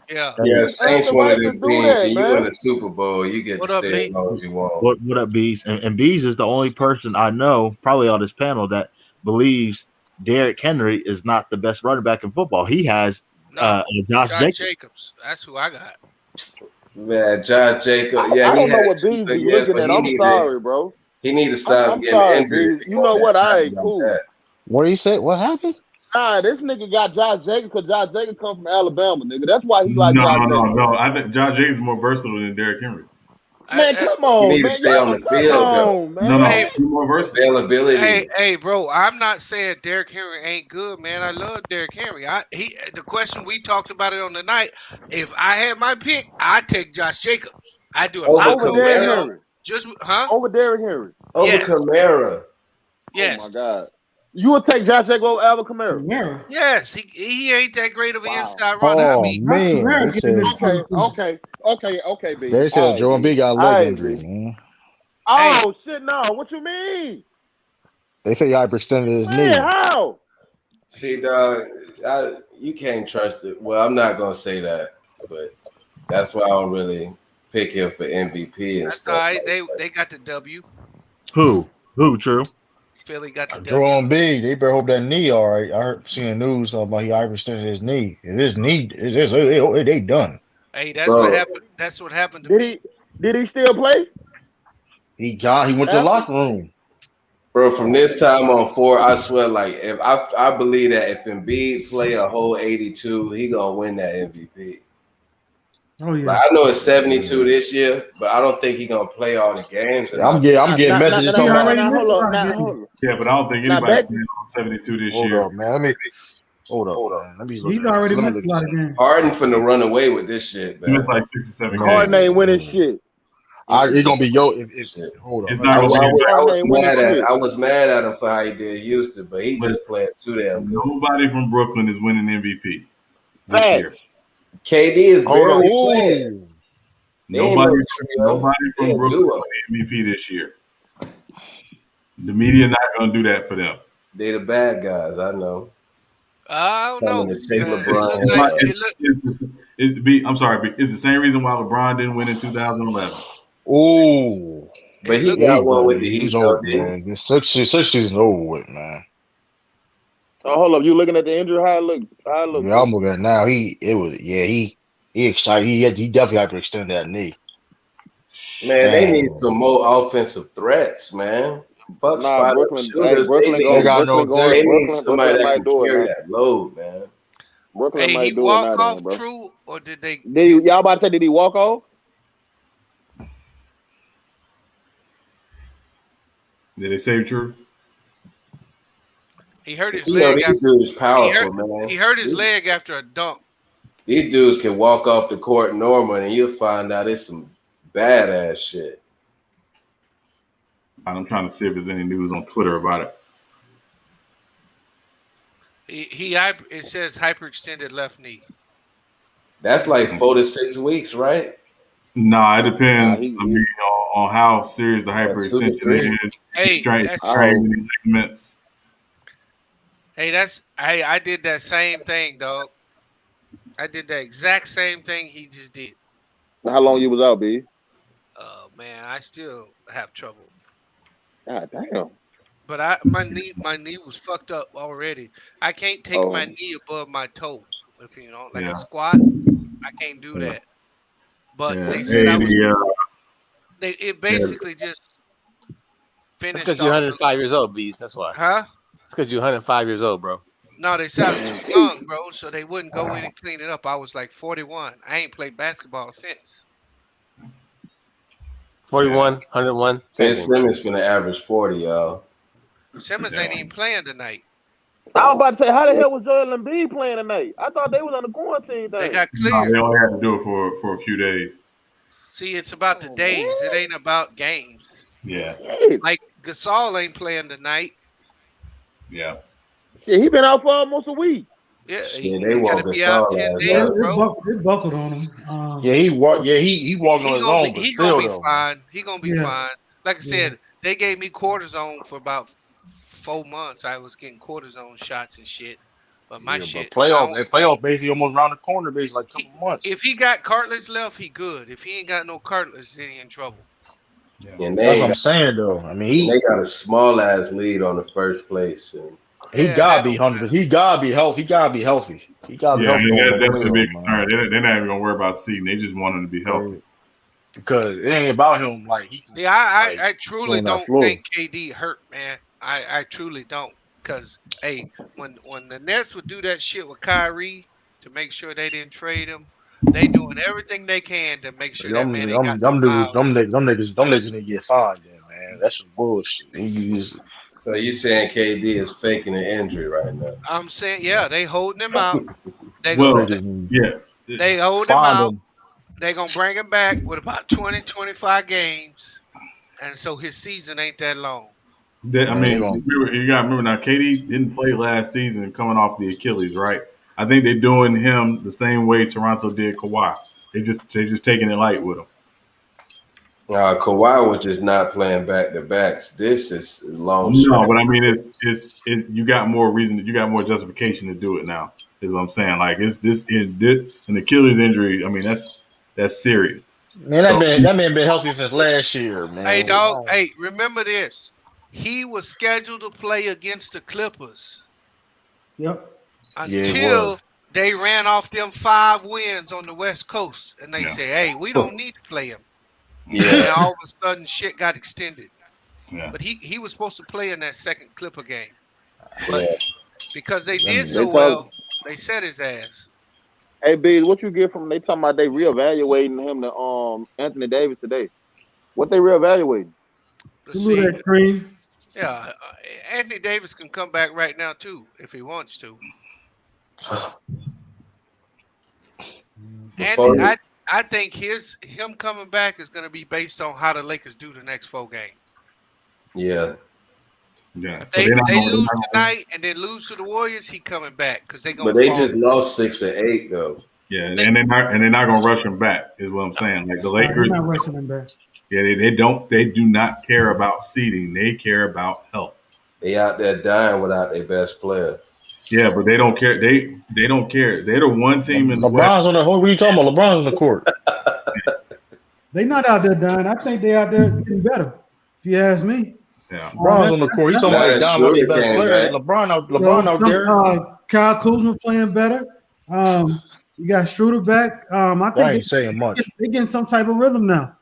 Yeah, Saints one of them teams, and you win a Super Bowl, you get to stay as long as you want. What up, Bees? And Bees is the only person I know, probably on this panel, that believes Derrick Henry is not the best running back in football. He has Josh Jacobs. That's who I got. Man, Josh Jacobs. I don't know what Bees be looking at. I'm sorry, bro. He need to stop getting sorry, injured. Bees. You know what? I ain't cool. What he said? What happened? Nah, this nigga got Josh Jacobs because Josh Jacobs come from Alabama, nigga. That's why he like Josh Jacobs. No. I think Josh Jacobs is more versatile than Derrick Henry. Man, come on, you need man. to stay on the field, man. No, hey, more versatile. Availability. Hey, bro, I'm not saying Derrick Henry ain't good, man. I love Derrick Henry. The question we talked about it on the night. If I had my pick, I'd take Josh Jacobs. I do a lot over Derrick Henry. Over Derrick Henry. Over Kamara. Yes. Oh my God. You would take Josh Jacobs over Alvin Kamara? Yes, he ain't that great of an inside runner. Oh man, they said, okay, B. They said Joe Embiid got a leg injury, man. Oh shit, no! What you mean? They say he hyperextended his knee. How? See, dog, you can't trust it. Well, I'm not gonna say that, but that's why I don't really pick him for MVP and stuff. All right, they got the W. Who? True. Philly got the Joe Embiid. They better hope that knee all right. I heard seen the news about he hyperextended his knee. His knee they done. Hey, that's what happened. That's what happened to me. Did he still play? He went to the locker room. Bro, from this time on forward, I swear, like if I believe that if Embiid play a whole 82, he gonna win that MVP. Oh yeah. Like, I know it's 72 this year, but I don't think he gonna play all the games. I'm getting messages talking about. Yeah, but I don't think anybody playing on 72 this year. Hold up, man. Hold up, man. He's already missed a lot of games. Harden finna run away with this shit, man. He missed like 6 or 7 games. Harden ain't winning shit. It's gonna be hold on. It's not gonna I was mad at him for how he did Houston, but he just played too damn good. Nobody from Brooklyn is winning MVP this year. KD is barely playing. Nobody from Brooklyn winning MVP this year. The media not gonna do that for them. They the bad guys, I know. I don't know. I'm sorry, it's the same reason why LeBron didn't win in 2011. Oh, but he got one with the Heat. Man. The six season over with, man. Oh, hold up! You looking at the injury? How it look? Yeah, I'm looking at it now. He excited. He definitely hyperextended that knee. Man, they need some more offensive threats, man. Fuck Brooklyn. They need somebody that can carry that load, man. Brooklyn he might do walk it off bro. True, or did they? Y'all about to say did he walk off? Did they say True? He hurt his leg. These dudes powerful, man. He hurt his leg after a dunk. These dudes can walk off the court normal, and you'll find out it's some badass shit. I'm trying to see if there's any news on Twitter about it. It says hyperextended left knee. That's like 4 to 6 weeks, right? Nah, it depends. On how serious the hyperextension is. Straining ligaments. Hey, I did that same thing, dog. I did the exact same thing he just did. How long you was out, B? Oh man, I still have trouble. God damn. But my knee was fucked up already. I can't take my knee above my toe. If a squat, I can't do that. But they said it basically just finished. Because you're 105 years old, Beast. That's why. Huh? Because you're 105 years old, bro. No, they said I was too young, bro, so they wouldn't go in and clean it up. I was like 41. I ain't played basketball since. 41, 101. Ben Simmons finna average 40, y'all. Simmons ain't even playing tonight. I was about to say, how the hell was Joel Embiid playing tonight? I thought they was on the quarantine thing. They got cleared. No, they only had to do it for a few days. See, it's about the days. It ain't about games. Yeah. Like Gasol ain't playing tonight. Yeah. Shit, he been out for almost a week. Yeah, he gotta be out 10 days, bro. They buckled on him. He walked on his own, but still, gonna be fine. He gonna be fine. Like I said, they gave me cortisone for about 4 months. I was getting cortisone shots and shit. But my shit. Playoff basically almost around the corner, basically like a couple months. If he got cartilage left, he good. If he ain't got no cartilage, then he in trouble. Yeah. That's what I'm saying, though. I mean, they got a small ass lead on the first place. And He gotta be 100%. He gotta be healthy. He gotta be healthy. He gotta be healthy. Yeah, that's definitely a big concern. They're not even gonna worry about seeding. They just want him to be healthy. Because it ain't about him. Like he can. Yeah, I truly don't think KD hurt, man. I truly don't. Because hey, when the Nets would do that shit with Kyrie to make sure they didn't trade him, they doing everything they can to make sure that man ain't got no miles. Them niggas need to get fined, then, man. That's some bullshit. So you saying KD is faking an injury right now? I'm saying, yeah, they holding him out. They hold him out. They gonna bring him back with about 20, 25 games, and so his season ain't that long. I mean, you got to remember now, KD didn't play last season coming off the Achilles, right? I think they're doing him the same way Toronto did Kawhi. They just taking it light with him. Kawhi was just not playing back to backs. This is long. No, but I mean, it's you got more reason, you got more justification to do it now. Is what I'm saying. Like an Achilles injury. I mean, that's serious. Man, that man been healthy since last year, man. Hey, dog. Hey, remember this. He was scheduled to play against the Clippers. Yep. Until they ran off them 5 wins on the West Coast, and they say, "Hey, we don't need to play him." Yeah. And all of a sudden, shit got extended. Yeah. But he was supposed to play in that second Clipper game, but because they did so well, they set his ass. Hey, B, what you get from they talking about they reevaluating him to Anthony Davis today? What they reevaluating? Salute that cream. Yeah, Anthony Davis can come back right now too if he wants to. And I think him coming back is going to be based on how the Lakers do the next 4 games. Yeah. Yeah. If they lose tonight and then lose to the Warriors, he coming back because they going. But they just lost 6 and 8 though. Yeah, and they're not gonna rush him back. Is what I'm saying. Like the Lakers, they're not rushing him back. Yeah, they do not care about seeding. They care about health. They out there dying without their best player. Yeah, but they don't care. They don't care. They're the one team in the LeBron's on the whole. What are you talking about? LeBron's on the court. They not out there dying. I think they out there getting better. If you ask me. Yeah, LeBron's on the court. He's talking about dominating best player. LeBron out there. Kyle Kuzma playing better. You got Schroeder back. I think ain't saying much. They getting some type of rhythm now.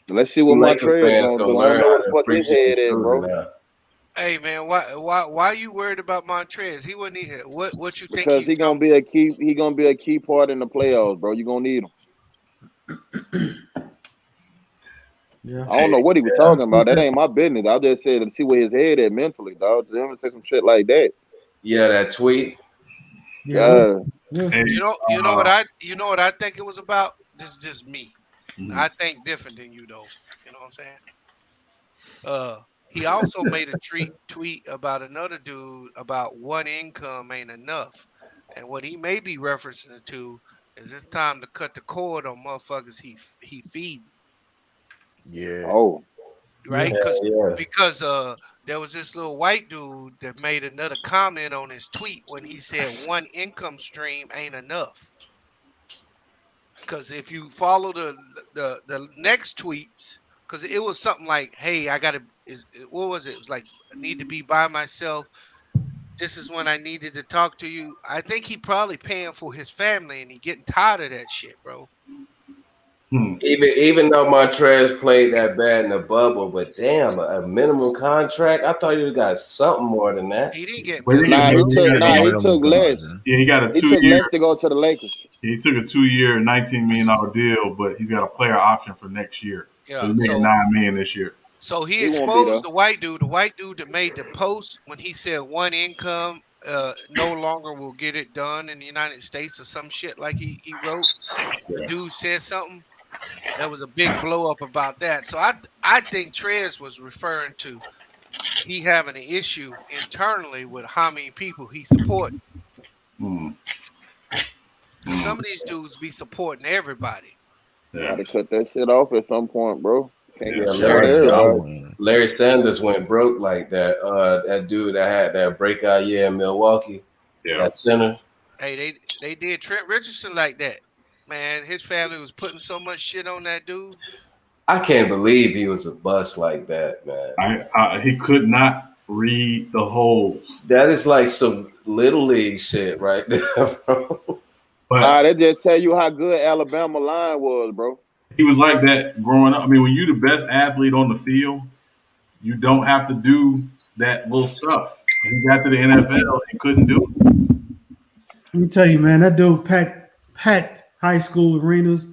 Let's see what Montrezl gonna do. I don't know what the fuck his head is, bro. Now. Hey man, why you worried about Montrezl? He wasn't here. What you think? Because he gonna be a key. He gonna be a key part in the playoffs, bro. You gonna need him. Yeah. I don't know what he was talking about. That ain't my business. I just said to see where his head at mentally, dog. To him say some shit like that. Yeah, that tweet. Yeah. You know what I think it was about? This is just me. Mm-hmm. I think different than you though. You know what I'm saying? He also made a tweet about another dude about one income ain't enough. And what he may be referencing to is it's time to cut the cord on motherfuckers he feeding. Yeah. Oh. Right? Because there was this little white dude that made another comment on his tweet when he said one income stream ain't enough. Because if you follow the next tweets, because it was something like, hey, what was it? It was like, I need to be by myself. This is when I needed to talk to you. I think he probably paying for his family and he getting tired of that shit, bro. Even though Montrezl played that bad in the bubble, but damn, a minimum contract. I thought you got something more than that. He didn't get. He took less. Yeah, he got a 2 year. He took less to go to the Lakers. He took a 2 year, $19 million deal, but he's got a player option for next year. Yeah, so he made $9 million this year. So he exposed the white dude that made the post when he said one income no longer will get it done in the United States or some shit like he wrote. The dude said something. There was a big blow up about that. So I think Trez was referring to he having an issue internally with how many people he supporting. Some of these dudes be supporting everybody. Gotta cut that shit off at some point, bro. Larry Sanders went broke like that. That dude that had that breakout year in Milwaukee. Yeah. That center. Hey, they did Trent Richardson like that. Man, his family was putting so much shit on that dude. I can't believe he was a bust like that, man. He could not read the holes. That is like some little league shit right there, bro. But they just tell you how good Alabama line was, bro. he was like that growing up. I mean, when you're the best athlete on the field, you don't have to do that little stuff. And he got to the NFL and couldn't do it. Let me tell you, man, that dude packed high school arenas.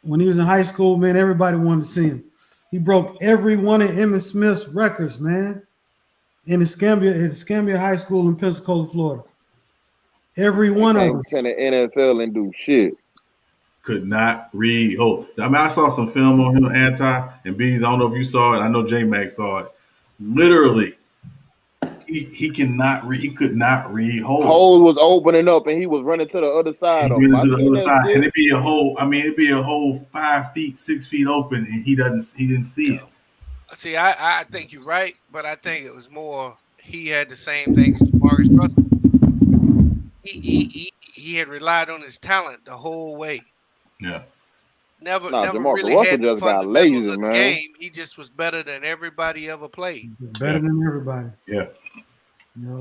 When he was in high school, man, everybody wanted to see him. He broke every one of Emmitt Smith's records, man, in Escambia High School in Pensacola, Florida. Every one of them. Came to the NFL and do shit. Could not read holes. I mean, I saw some film on him, and Bees. I don't know if you saw it. I know J Max saw it. Literally, he cannot read. He could not read holes. Hole was opening up, and he was running to the other side. And it'd be a hole. I mean, it'd be a hole 5 feet, 6 feet open, and he didn't see it. See, I think you're right, but I think it was more he had the same thing as Marcus Russell. He had relied on his talent the whole way. Yeah. Never DeMarcus really Russell had the just got fundamentals lazy, of the man. game. He just was better than everybody ever played. Better than everybody. Yeah. You know,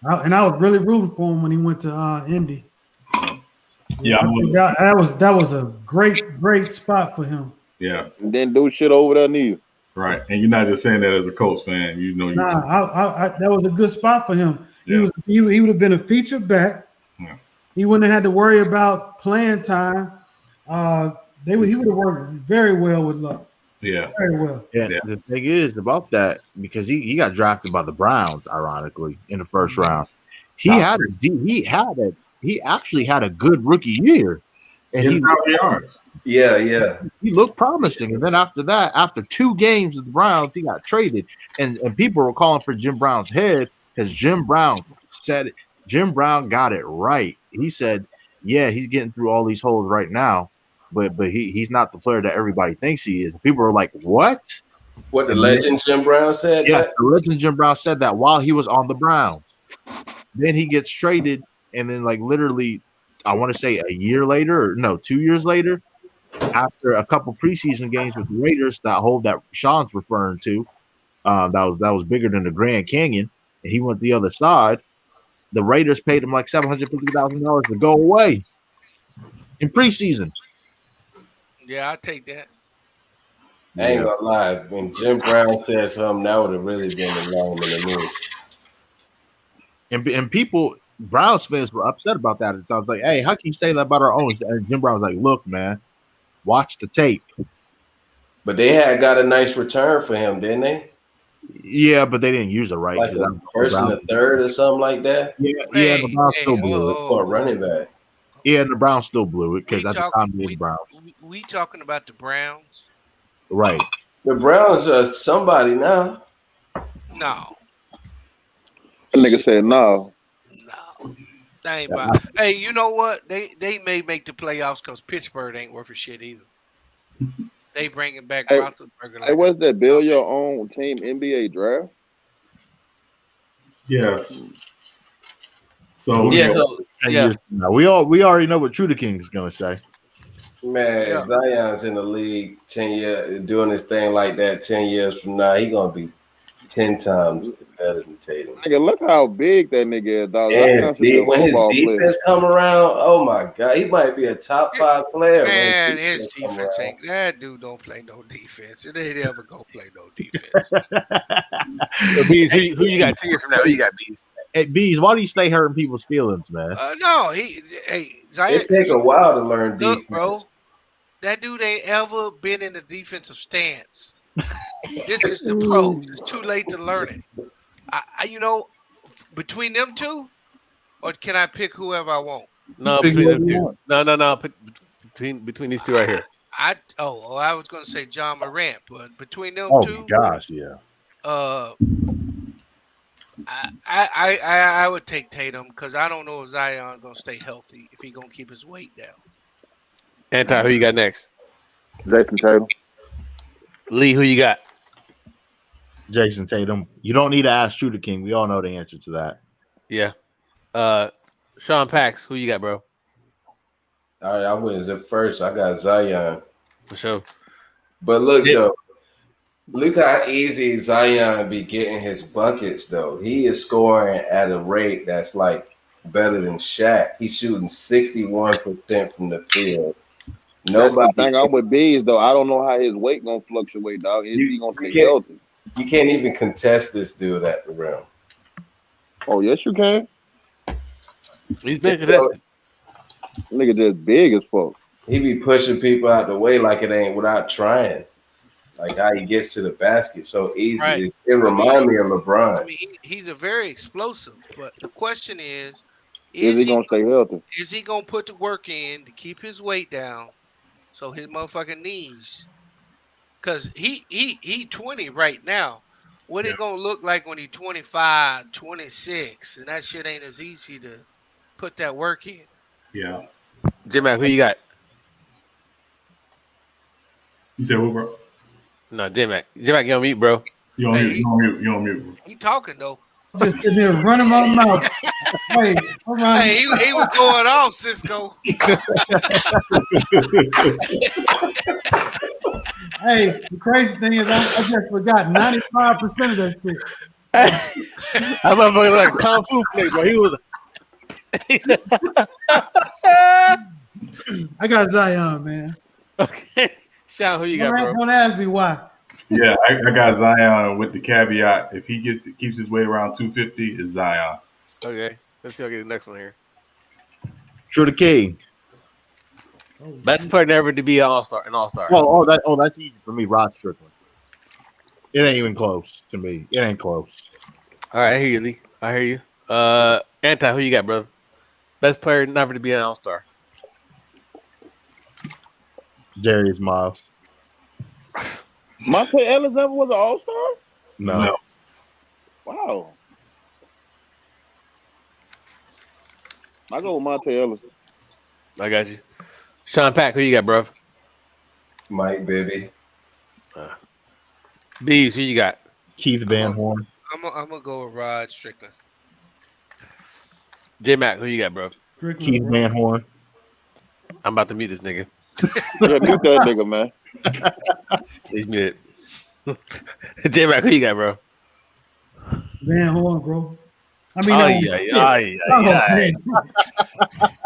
I was really rooting for him when he went to Indy. Yeah, that was a great spot for him. Yeah. And didn't do shit over there neither. Right. And you're not just saying that as a Colts fan. You know, that was a good spot for him. Yeah. He would have been a feature back. Yeah. He wouldn't have had to worry about playing time. He would have worked very well with Luck. Yeah. Very well. Yeah. The thing is about that, because he got drafted by the Browns, ironically, in the first round. He actually had a good rookie year. And he looked promising. And then after that, after 2 games with the Browns, he got traded. And people were calling for Jim Brown's head because Jim Brown got it right. He said, yeah, he's getting through all these holes right now, but he's not the player that everybody thinks he is. People are like, what? What the legend Jim Brown said? Yeah, the legend Jim Brown said that while he was on the Browns. Then he gets traded, and then like literally, I want to say 2 years later, after a couple preseason games with the Raiders, that hole that Sean's referring to, that was bigger than the Grand Canyon, and he went the other side. The Raiders paid him like $750,000 to go away in preseason. Yeah, I'll take that. I ain't gonna lie. When Jim Brown said something, that would have really been the long in the news. And people, Browns fans were upset about that at times. Like, hey, how can you say that about our own? And Jim Brown was like, look, man, watch the tape. But they had got a nice return for him, didn't they? Yeah, but they didn't use it right. Like the first and the third or something like that. Yeah, the Browns still blew it for a running back. Yeah, and the Browns still blew it because at the time they were Browns. We talking about the Browns, right? The Browns are somebody now. No, that nigga said no. That ain't about. Hey, you know what? They may make the playoffs because Pittsburgh ain't worth a shit either. They bringing back Roethlisberger. Hey, what's that? Build your own team NBA draft. Yes. We already know what True the King is gonna say. Man, Zion's in the league 10 years, doing this thing like that 10 years from now, he gonna be 10 times better than Tatum. Nigga, look how big that nigga is, dog. And when his defense come around, oh my god, he might be a top 5 player. Man, his defense ain't that dude don't play no defense. It ain't ever gonna play no defense. Bees, who you got 10 years from now? Who you got, Bees? Hey, Bees, why do you stay hurting people's feelings, man? No, Zion, it takes a while to learn defense, bro. That dude ain't ever been in a defensive stance. This is the pros. It's too late to learn it. Between them two, or can I pick whoever I want? No, between them two. No. Between these two right here. I was going to say John Morant, but between them two. Oh gosh, yeah. I would take Tatum because I don't know if Zion going to stay healthy if he going to keep his weight down. Anti, who you got next? Jason Tatum. Lee, who you got? Jason Tatum. You don't need to ask True the King. We all know the answer to that. Yeah. Sean Pax, who you got, bro? All right, I went at first. I got Zion. For sure. But look, though, Look how easy Zion be getting his buckets, though. He is scoring at a rate that's like better than Shaq. He's shooting 61% from the field. That's the Nobody. thing. I'm with Bees though. I don't know how his weight gonna fluctuate, dog. Is he gonna stay healthy? You can't even contest this dude at the rim. Oh yes, you can. He's been contested. Nigga just big as fuck. He be pushing people out the way like it ain't without trying. Like how he gets to the basket so easy. Right. It reminds me of LeBron. I mean, he's a very explosive, but the question is he gonna stay healthy? Is he gonna put the work in to keep his weight down so his motherfucking knees? Because he 20 right now. What it gonna look like when he's 25, 26, and that shit ain't as easy to put that work in. Yeah. J-Mac, who you got? You said what, bro? No, J-Mac. J-Mac, you on mute, bro. You on mute. You on mute, bro. He talking though. Just sitting there running my mouth. Hey, Hey, he was going off, Cisco. Hey, the crazy thing is, I just forgot 95% of that shit. I'm motherfucker like Kung Fu play, bro. He was. I got Zion, man. Okay. Sean, who you got, bro? Don't ask me why. Yeah, I got Zion with the caveat. If he keeps his weight around 250, it's Zion. Okay. Let's see. I'll get the next one here. True the King. Best player never to be an all-star. Well, that's easy for me. Rod Strickland. It ain't even close to me. It ain't close. All right, I hear you, Lee. I hear you. Anti, who you got, brother? Best player never to be an all-star. Darius Miles. Monte Ellis never was an all-star? No. Wow. I go with Monte Ellis. I got you. Sean Pack, who you got, bro? Mike Bibby. Bees, who you got? Keith Van Horn. I'm gonna go with Rod Strickland. J-Mac, who you got, bro? Keith Van Horn. I'm about to mute this nigga. Yeah, mute that nigga, man. He's muted. J-Mac, who you got, bro? Van Horn, bro. I mean,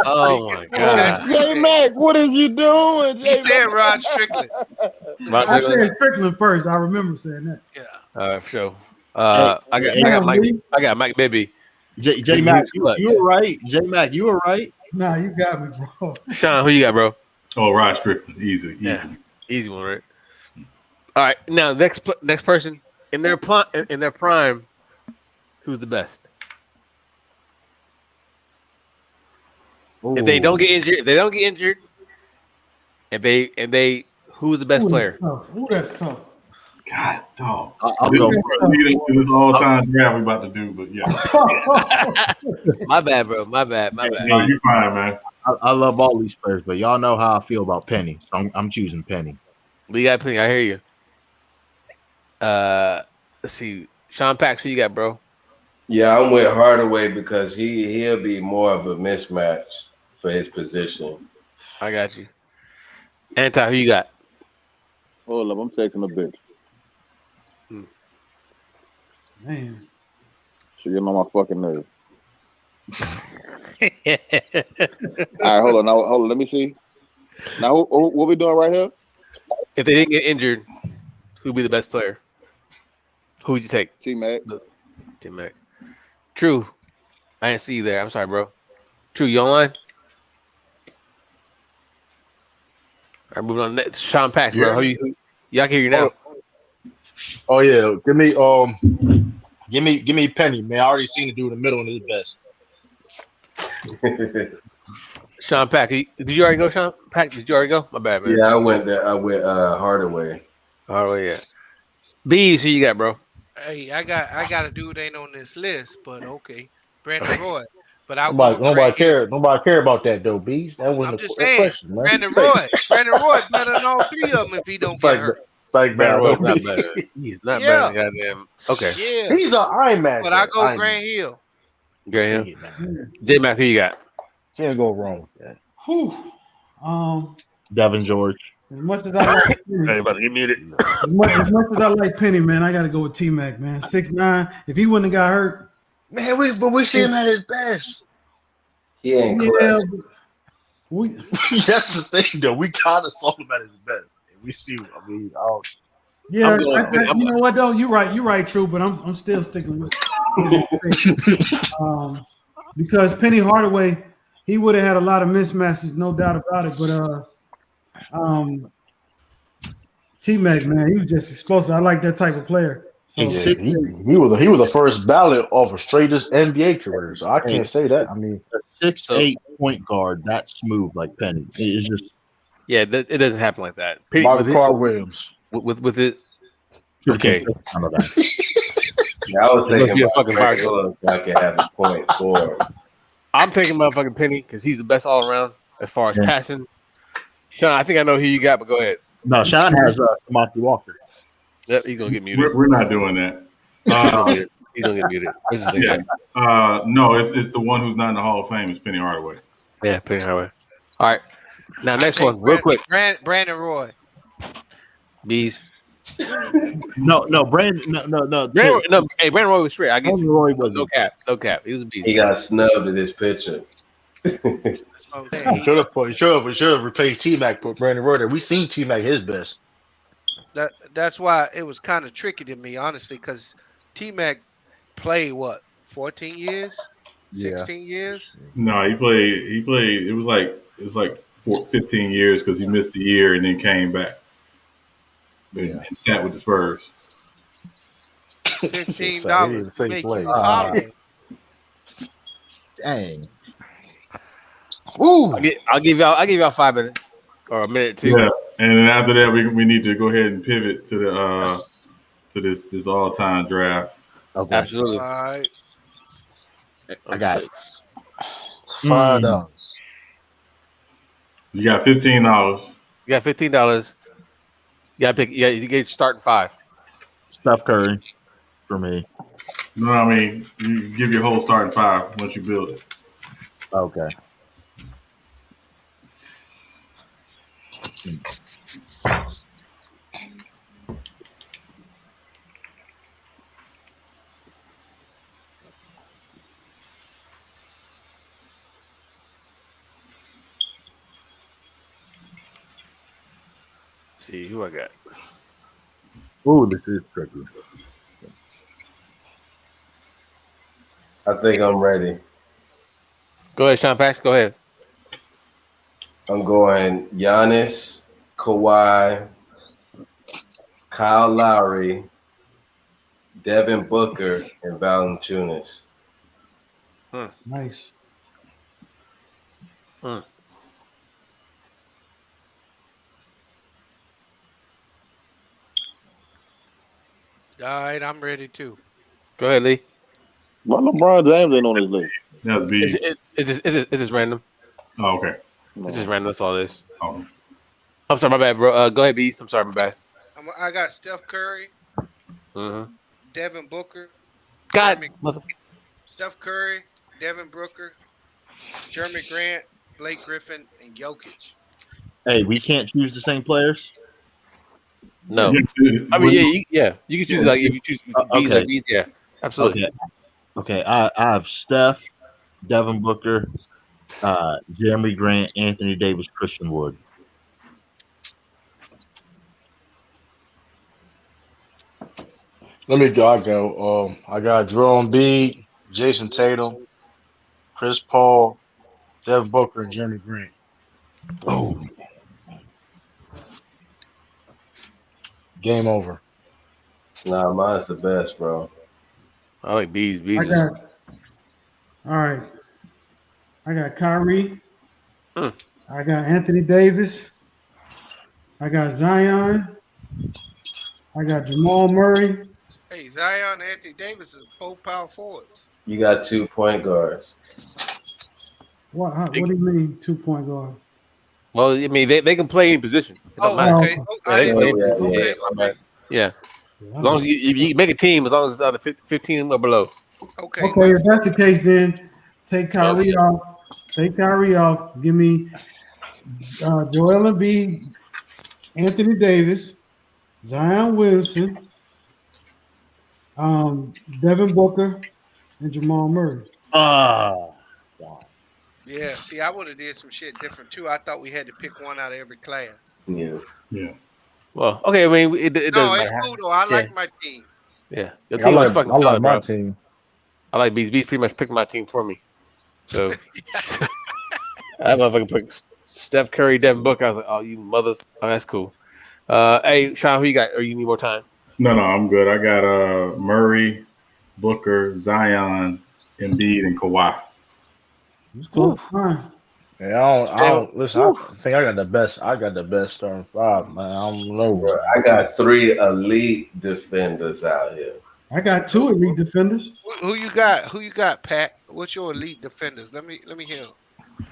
oh my god. J-Mac, what is you doing? He said Rod Strickland. I said Strickland first. I remember saying that. Yeah. For sure. I got Mike Bibby. J-Mac, you were right. J-Mac, you were right. Nah, you got me, bro. Sean, who you got, bro? Oh, Rod Strickland. Easy. Yeah. Easy one, right? All right. Now, next person in their prime, who's the best? Ooh. If they don't get injured, and they who's the best player? Ooh, that's tough. God, dog. This is leading to this all-time draft we're about to do, but yeah. My bad, bro. My bad. No, you're fine, man. I love all these players, but y'all know how I feel about Penny. So I'm choosing Penny. We got Penny. I hear you. Let's see. Sean Pax, who you got, bro? Yeah, I'm with Hardaway because he'll be more of a mismatch for his position. I got you. Anti, who you got? Hold up, I'm taking a bitch. Man. She getting on my fucking nerves. All right, hold on. Now, hold on. Let me see. Now, what we doing right here? If they didn't get injured, who'd be the best player? Who would you take? T-Mac. T-Mac. True. I didn't see you there. I'm sorry, bro. True, you online? All right, moving on. Next. Sean Pax, bro. Y'all can hear you now. Oh yeah, give me Penny, man. I already seen the dude in the middle and his best. Sean Pack, did you already go, Sean Pack? Did you already go? My bad, man. Yeah, I went there. I went Hardaway. Hardaway, yeah. Bees, who you got, bro? Hey, I got a dude ain't on this list, but okay, Brandon Roy. But I'll nobody care about that though, Bees. That was I'm just saying, question, man. Brandon Roy better than all three of them if he don't get hurt. It's like Brandon Roy's not better. He's not better than goddamn. Okay. Yeah. He's an Iron Man. But I go Grant Hill. Grant Hill. J-Mac, who you got? Can't go wrong with that. Whew. Devin George. As much as I like Penny, Everybody get muted. as much as I like Penny, man, I got to go with T-Mac, man. 6'9". If he wouldn't have got hurt, Man, we see him at his best. He ain't yeah, clutch. we That's the thing, though. We kind of saw him at his best. And we see. I mean, yeah. You know what though? You're right, True. But I'm still sticking with because Penny Hardaway, he would have had a lot of mismatches, no doubt about it. But T-Mac, man, he was just explosive. I like that type of player. So, yeah, he was the first ballot off of straightest NBA career. So I can't say that. I mean, a 6'8" point guard that smooth like Penny. It's just it doesn't happen like that. Penny, Michael Carter Williams with it. Okay. Yeah, I was thinking about fucking Michael so I could have a point forward. I'm taking motherfucking Penny because he's the best all around as far as passing. Sean, I think I know who you got, but go ahead. No, Sean has Samaki Walker. Yep, he's gonna get muted. We're not doing that. He's gonna get muted. No, it's the one who's not in the Hall of Fame. It's Penny Hardaway. Yeah, Penny Hardaway. All right, now next one, real quick. Brandon Roy. Bees. No, Brandon. No. Hey, Brandon Roy was straight. I get Brandon Roy was no cap. He was a beast. He got snubbed in this picture. should have replaced T-Mac, put Brandon Roy there. We seen T-Mac his best. That's why it was kind of tricky to me, honestly, because T-Mac played 14 years, 16 years. No, he played. It was like 15 years because he missed a year and then came back and sat with the Spurs. $15 make you holler. Dang. Ooh. I'll give y'all 5 minutes or a minute too. Yeah, and then after that, we need to go ahead and pivot to the to this all time draft. Okay. Absolutely. All right. I got $5. You got $15. You got $15. You got to pick. Yeah, you get starting 5. Steph Curry for me. No, I mean you give your whole starting 5 once you build it. Okay. See who I got. Ooh, this is tricky. I think I'm ready. Go ahead, Sean Pax. Go ahead. I'm going Giannis, Kawhi, Kyle Lowry, Devin Booker, and Valanciunas. Nice. All right, I'm ready too. Go ahead, Lee. Well, LeBron James ain't on his list. That's B. It's just random. Oh, okay. It's just random. That's all it is. Oh. I'm sorry, my bad, bro. Go ahead, Beast. I'm sorry, my bad. I got Steph Curry, Mm-hmm. Devin Booker, God, Steph Curry, Devin Booker, Jeremy Grant, Blake Griffin, and Jokic. Hey, we can't choose the same players. No, I mean, you can choose like if you choose Bees, like Bees, yeah, absolutely. Okay. I have Steph, Devin Booker, Jeremy Grant, Anthony Davis, Christian Wood. Let me go. I go. I got Joel Embiid, Jason Tatum, Chris Paul, Devin Booker, and Jeremy Grant. Oh, game over. Nah, mine's the best, bro. I like Bees. All right. I got Kyrie. I got Anthony Davis. I got Zion. I got Jamal Murray. Hey, Zion, Anthony Davis is both power forwards. You got 2 point guards. What do you mean 2-point guard? Well, I mean, they can play any position. Okay. Yeah. As long as you make a team, as long as it's under 15 or below. Okay. If that's the case, then take Kyrie off. Take Kyrie off. Give me Joel Embiid, Anthony Davis, Zion Williamson, Devin Booker, and Jamal Murray. Yeah, see, I would have did some shit different too. I thought we had to pick one out of every class. Yeah. Well, okay. I mean, it No, doesn't it's matter. cool though. I like my team. Yeah, your team was fucking I like solid, my bro. team. I like Beats. Beats pretty much picked my team for me. So that motherfucker picked Steph Curry, Devin Booker. I was like, oh, you mothers. Oh, that's cool. Hey, Sean, who you got? Or you need more time? No, I'm good. I got Murray, Booker, Zion, Embiid, and Kawhi. It's close. Yeah, I don't listen. I think I got the best. I got the best starting five, man. I don't know. Bro, I got 3 elite defenders out here. I got 2 elite defenders. Who you got? Who you got, Pat? What's your elite defenders? Let me hear.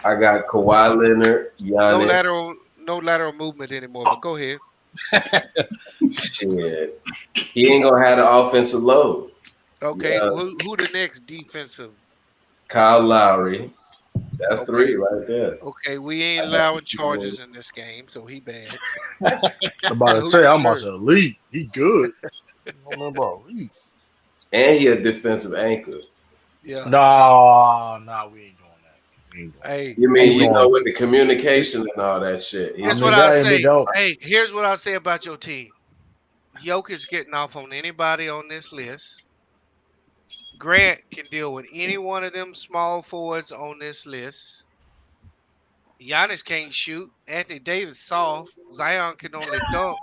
I got Kawhi Leonard, Giannis. No lateral movement anymore. But go ahead. Shit. He ain't gonna have the offensive load. Okay, Yeah. who the next defensive? Kyle Lowry. That's 3 right there. Okay, we ain't allowing charges in this game, so he bad. I'm about to say I'm about to elite. He good. And he a defensive anchor. Yeah. No, we ain't doing that. Hey, you mean with the communication and all that shit? Here's what I say. Hey, here's what I'll say about your team. Jokic getting off on anybody on this list. Grant can deal with any one of them small forwards on this list. Giannis can't shoot. Anthony Davis soft. Zion can only dunk.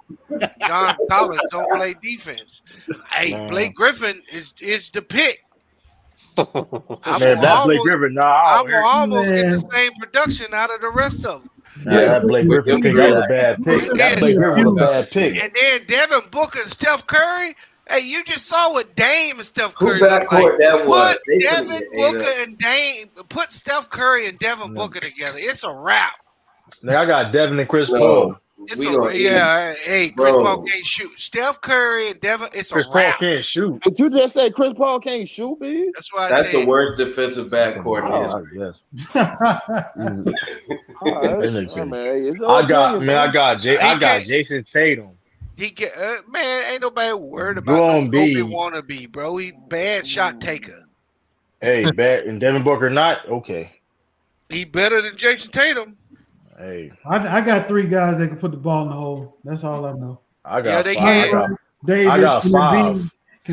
John Collins don't play defense. Hey, Blake Griffin is the pick. That's Blake Griffin. I'm gonna almost get the same production out of the rest of them. Yeah, that Blake Griffin pick was a bad pick. That Blake Griffin was a bad pick. And then Devin Booker and Steph Curry. Hey, you just saw what Dame and Steph Curry look like. Put Devin Booker and Dame. Put Steph Curry and Devin Booker together. It's a wrap. Now I got Devin and Chris Paul. Chris Paul can't shoot. Steph Curry and Devin. It's Chris a wrap. Paul can't shoot. Did you just say Chris Paul can't shoot, man? That's why I said. That's the worst defensive backcourt in history. I got Jason Tatum. He get man, ain't nobody worried about Kobe wannabe, bro. He bad shot taker. Hey, bad and Devin Booker not okay. He better than Jason Tatum. Hey, I got 3 guys that can put the ball in the hole. That's all I know. I got they 5. can. I got 5.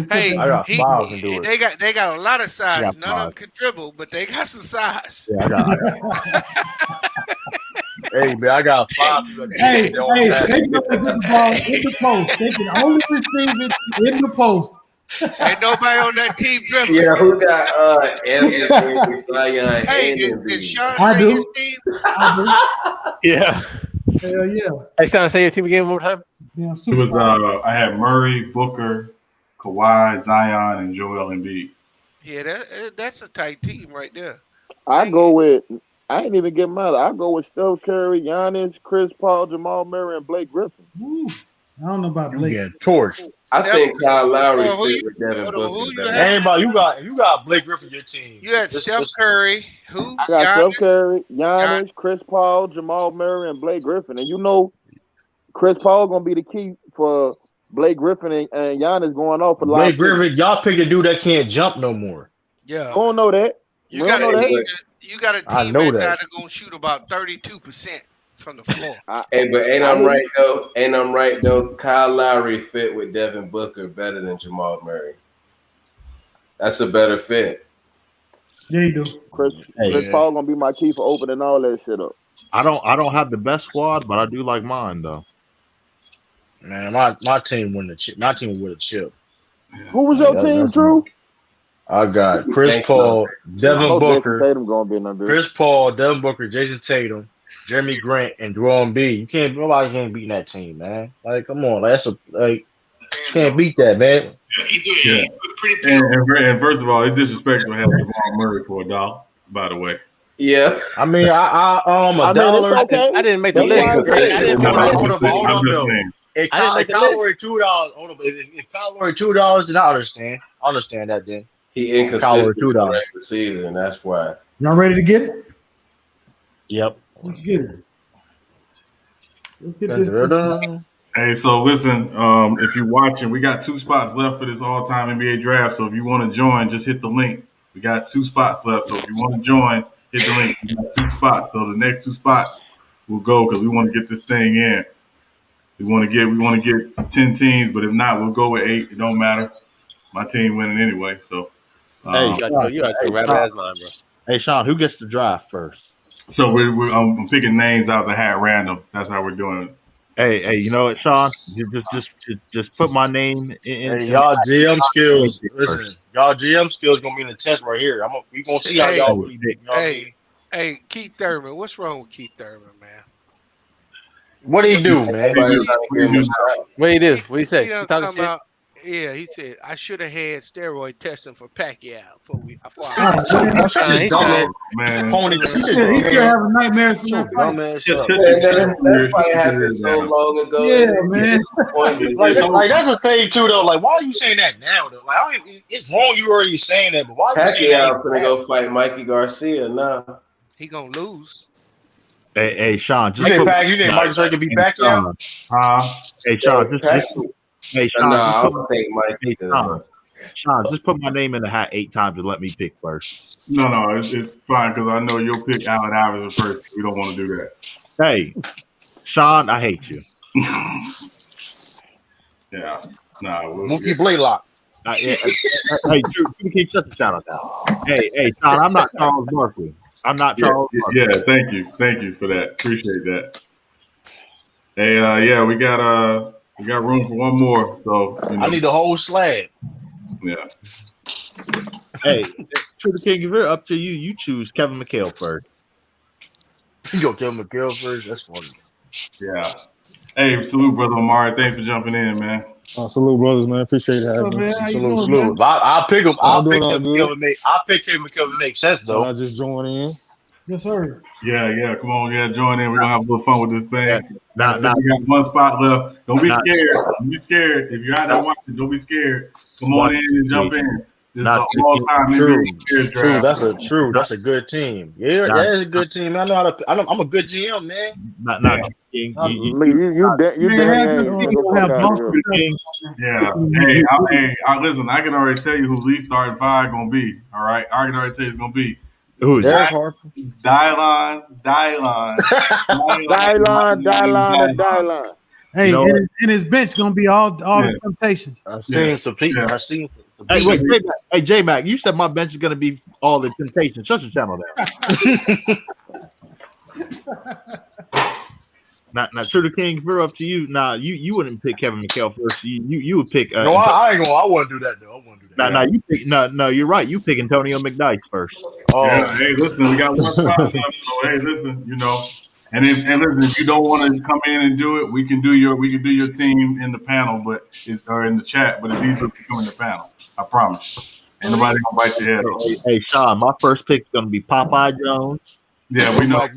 Hey, I got 5 can do it. They got a lot of size. None of them can dribble, but they got some size. Yeah, I got. Hey, man, I got 5. They got to get the ball in the post. They can only receive it in the post. Ain't nobody on that team dribbling. Yeah, who got Anthony, Zion, hey, did Sean say his team? Yeah. Hell yeah. Hey, Sean, say your team again one more time. Yeah, It was I had Murray, Booker, Kawhi, Zion, and Joel Embiid. Yeah, that's a tight team right there. I ain't even get mine. I go with Steph Curry, Giannis, Chris Paul, Jamal Murray, and Blake Griffin. Ooh, I don't know about Blake. You get torched. I think Kyle Lowry fit with Devin Booker. Anybody, you got Blake Griffin your team. You had Steph Curry. Who? I got Steph Curry, Giannis, Chris Paul, Jamal Murray, and Blake Griffin. And you know, Chris Paul gonna be the key for Blake Griffin and Giannis going off for Blake Griffin. Y'all pick a dude that can't jump no more. Yeah, I don't know that. You got a team that's gonna shoot about 32% from the floor. Hey, but ain't I'm right though. Kyle Lowry fit with Devin Booker better than Jamal Murray. That's a better fit. Yeah, you do. Chris Paul gonna be my key for opening all that shit up. I don't have the best squad, but I do like mine though. Man, my team win the chip. My team win a chip. Who was your team, Drew? I got Chris Paul, Devin Booker, Tatum gonna be in there. Chris Paul, Devin Booker, Jason Tatum, Jeremy Grant, and Joel Embiid. Nobody can beat that team, man. Like, come on, can't beat that, man. Yeah. And first of all, it's disrespectful to have Jamal Murray for $1. By the way. Yeah. I mean, a dollar. Okay. I didn't make the list. If Kyle were $2, hold on. If Kyle were $2, then I understand. I understand that then. He inconsistent in the regular season, and that's why. Y'all ready to get it? Yep. Let's get it. Let's get this. Hey, so listen, if you're watching, we got 2 spots left for this all-time NBA draft. So if you want to join, just hit the link. We got 2 spots left. So if you want to join, hit the link. We got 2 spots. So the next 2 spots will go because we want to get this thing in. We want to get 10 teams, but if not, we'll go with 8. It don't matter. My team winning anyway. So hey, you got your rabbit ass line, bro. Hey, Sean, who gets the draft first? So I'm picking names out of the hat random. That's how we're doing it. Hey, you know what, Sean? Just put my name in. Hey, y'all GM skills. Listen, y'all GM skills gonna be in the test right here. We gonna see how y'all really do. Hey, Keith Thurman. What's wrong with Keith Thurman, man? What do he do, man? What he do? What he say? He talking about. Yeah, he said I should have had steroid testing for Pacquiao before we. Man, He's still having nightmares from that fight. That fight happened so long ago. Yeah, man. Like that's the thing too, though. Like, why are you saying that now, though? Like, it's wrong you already saying that, but why are you saying that? Pacquiao's gonna go fight Mikey Garcia now. He gonna lose. Hey, Sean, you think Mike Garcia can beat Pacquiao? Hey, Sean, No, I don't think Mike. Sean, just put my name in the hat 8 times and let me pick first. No, it's fine because I know you'll pick Allen Iverson first. We don't want to do that. Hey, Sean, I hate you. Yeah, Mookie Blaylock. Hey, keep shut the channel down. Hey, Sean, I'm not Charles Barkley. I'm not Charles Barkley. Yeah, thank you for that. Appreciate that. Hey, we got room for one more. So I need the whole slab. Yeah. Hey, to the king, if it's up to you, you choose Kevin McHale first. You go Kevin McHale first. That's funny. Yeah. Hey, salute, brother Omari. Thanks for jumping in, man. Salute, brothers, man. Appreciate having me. Salute. I'll pick him. I'll pick Kevin McHale to make sense, though. I just join in. Yes, sir. Yeah. Come on, join in. We're gonna have a little fun with this thing. Yeah. We got 1 spot left. Don't be scared. Don't be scared. If you're out there watching, don't be scared. Come on in and jump in. This is an all-time NBA draft. That's a good team. Yeah, it's a good team. I know how to. I'm a good GM, man. Yeah. Hey, listen. I can already tell you who Lee's starting 5 gonna be. All right, I can already tell you it's gonna be. Who is that? Dylon. Hey, and his bench gonna be all the temptations. I've seen some people. Hey, wait, J Mac, you said my bench is gonna be all the temptations. Shut your channel down. Now, True the King, if we're up to you. Nah, you wouldn't pick Kevin McHale first. You would pick. No, I ain't gonna. I wouldn't do that though. I wouldn't do that. No, you pick. No, you're right. You pick Antonio McKnight first. Oh, yeah, hey, listen, we got 1 spot left. So hey, listen, and listen, if you don't want to come in and do it, we can do your team in the panel, or in the chat. But it's easier to come in the panel. I promise. Ain't nobody gonna bite your head off. Hey, Sean, my first pick is gonna be Popeye Jones. Yeah, we know.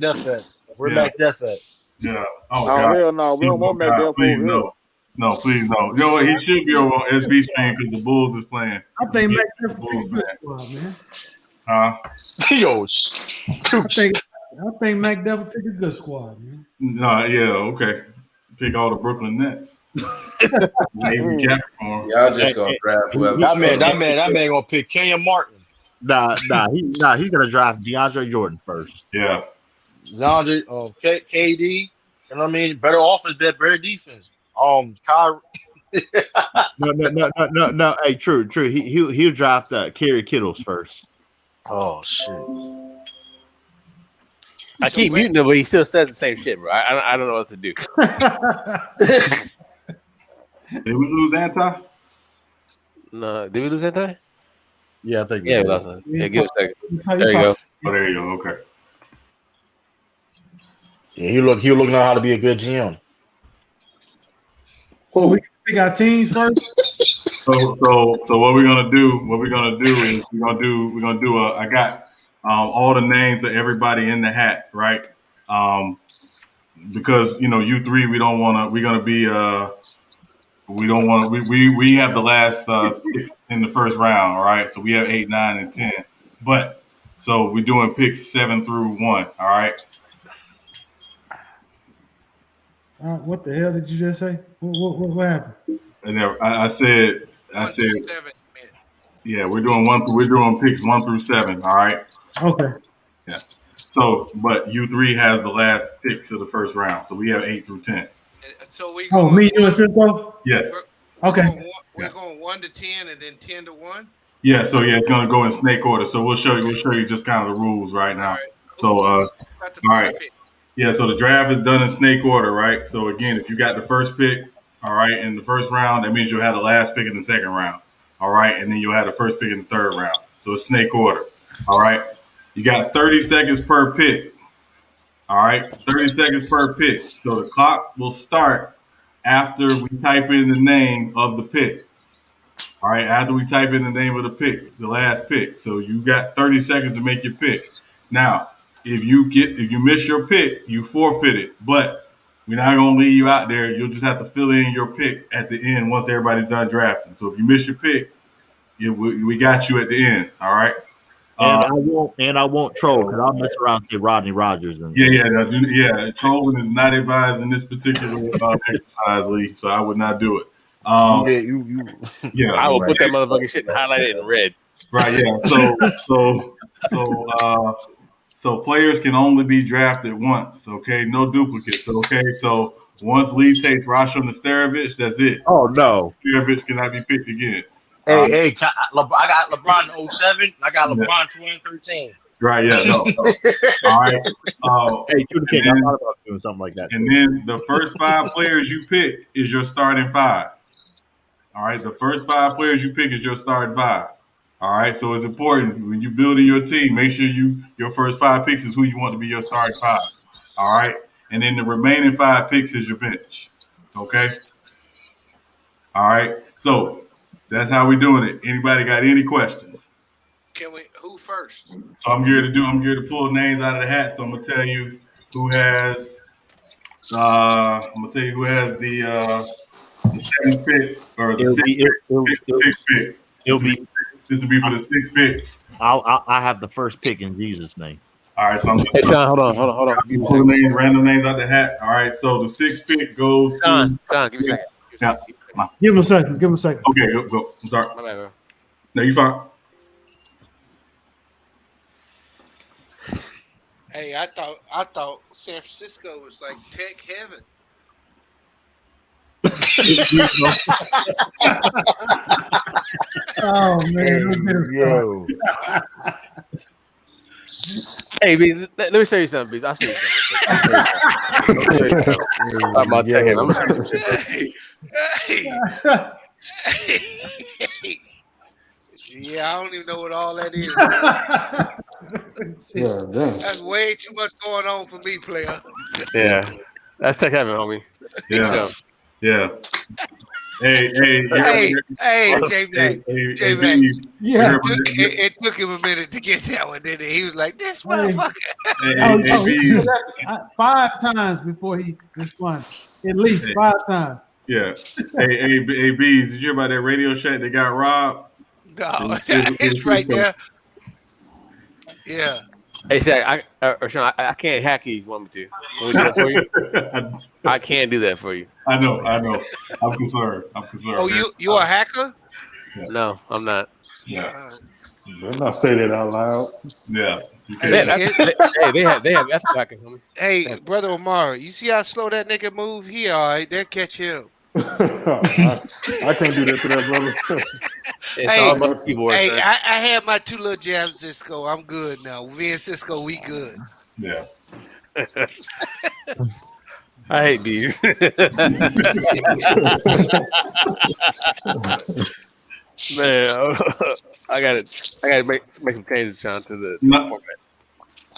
Where Mac Death at? Yeah. Oh God. Hell no, we don't want Mac Death over here. No, please no. You know what? He should be over on SB stream because the Bulls is playing. I think Mac Death picked a good squad, man. Yo, I think Mac Death picked a good squad, man. No, yeah, okay. Pick all the Brooklyn Nets. Y'all just gonna draft whoever. That man gonna pick Kenyon Martin. Nah, he's gonna draft DeAndre Jordan first. Yeah. DeAndre, KD. You know what I mean? Better offense, better defense. Kyrie. No. Hey, true. He'll draft Kerry Kittles first. Oh shit. I keep muting him, but he still says the same shit, bro. I don't know what to do. Did we lose Anti? No, did we lose Anti? Yeah, I think. Yeah, we lost him. Yeah, give us a second. There you go. Oh, there you go. Okay. Yeah, he'll look now how to be a good GM. So we can pick our teams first. So what we're gonna do is we're gonna do I got all the names of everybody in the hat, right? Because you three we have the last picks in the first round, all right? So we have 8, 9, and 10. But so we're doing picks 7 through 1, all right? What the hell did you just say? What happened? And I said, 1 through 7. yeah, we're doing picks 1 through 7. All right. Okay. Yeah. So, but U3 has the last picks of the first round, so we have 8 through 10. So we Oh, going. me, you, and Simpo? Yes. Okay. We're going 1 to 10 and then 10 to 1. Yeah. So yeah, it's gonna go in snake order. So we'll show you just kind of the rules right now. All right. So all right. Pick? Yeah. So the draft is done in snake order, right? So again, if you got the first pick, all right, in the first round, that means you'll have the last pick in the second round. All right, and then you'll have the first pick in the third round. So it's snake order. All right. You got 30 seconds per pick. All right, 30 seconds per pick. So the clock will start after we type in the name of the pick. All right, after we type in the name of the pick, the last pick. So you got 30 seconds to make your pick. Now, if you miss your pick, you forfeit it. But we're not gonna leave you out there. You'll just have to fill in your pick at the end once everybody's done drafting. So if you miss your pick, we got you at the end. All right. And I won't troll because I'll mess around and get Rodney Rogers. Trolling is not advised in this particular exercise, Lee. So I would not do it. I will put that motherfucking shit and highlight it in red. Right. Yeah. So players can only be drafted once. Okay. No duplicates. Okay. So once Lee takes Rasho Nesterovic, that's it. Oh no, Nesterovic cannot be picked again. I got LeBron in 07. I got LeBron 2013. Right, yeah. No. All right. Hey, King, I thought about doing something like that. And then the first 5 players you pick is your starting 5. All right. The first 5 players you pick is your starting 5. All right. So it's important when you're building your team, make sure your first 5 picks is who you want to be your starting 5. All right. And then the remaining 5 picks is your bench. Okay. All right. So that's how we're doing it. Anybody got any questions? Who first? So I'm here to pull names out of the hat. So I'm gonna tell you who has the 7th pick or the 6th pick. This will be for the 6th pick. I have the first pick in Jesus' name. All right, so I'm Hey, Sean, hold on. pull names, random names out the hat. All right, so the 6th pick goes to Sean, give me a second. Yeah. Give him a second. Okay, go. I'm sorry. My bad, bro. No, you fine. Hey, I thought San Francisco was like tech heaven. Oh man, yo. Hey, B, let me show you something, B. I'll show you something. I'm about to I'm gonna show you some shit. Hey. Yeah, I don't even know what all that is. Yeah, damn. That's way too much going on for me, player. Yeah, that's tech heaven, homie. Yeah. Hey, J-Mac. yeah. It took him a minute to get that one, didn't it? He was like, this motherfucker. He did that 5 times before he responded. At least 5 times. Yeah. Hey, Bees, did you hear about that Radio Shack that got robbed? No, it's right there. Yeah. Hey, Shaq, Sean, I can't hack you if you want me to. Want me to do that for you? I can't do that for you. I know. I'm concerned. Oh, you a hacker? Yeah. No, I'm not. Yeah. Better not say that out loud. Yeah. They have ethical hacking, homie. Hey, brother Omar, you see how slow that nigga move? He all right. They'll catch him. I can't do that to that brother. It's all about the keyboard. Hey, I had my 2 little jabs, Cisco. I'm good now. Me and Cisco, we good. Yeah. I hate these. Man, I gotta make some changes, Sean, to the format.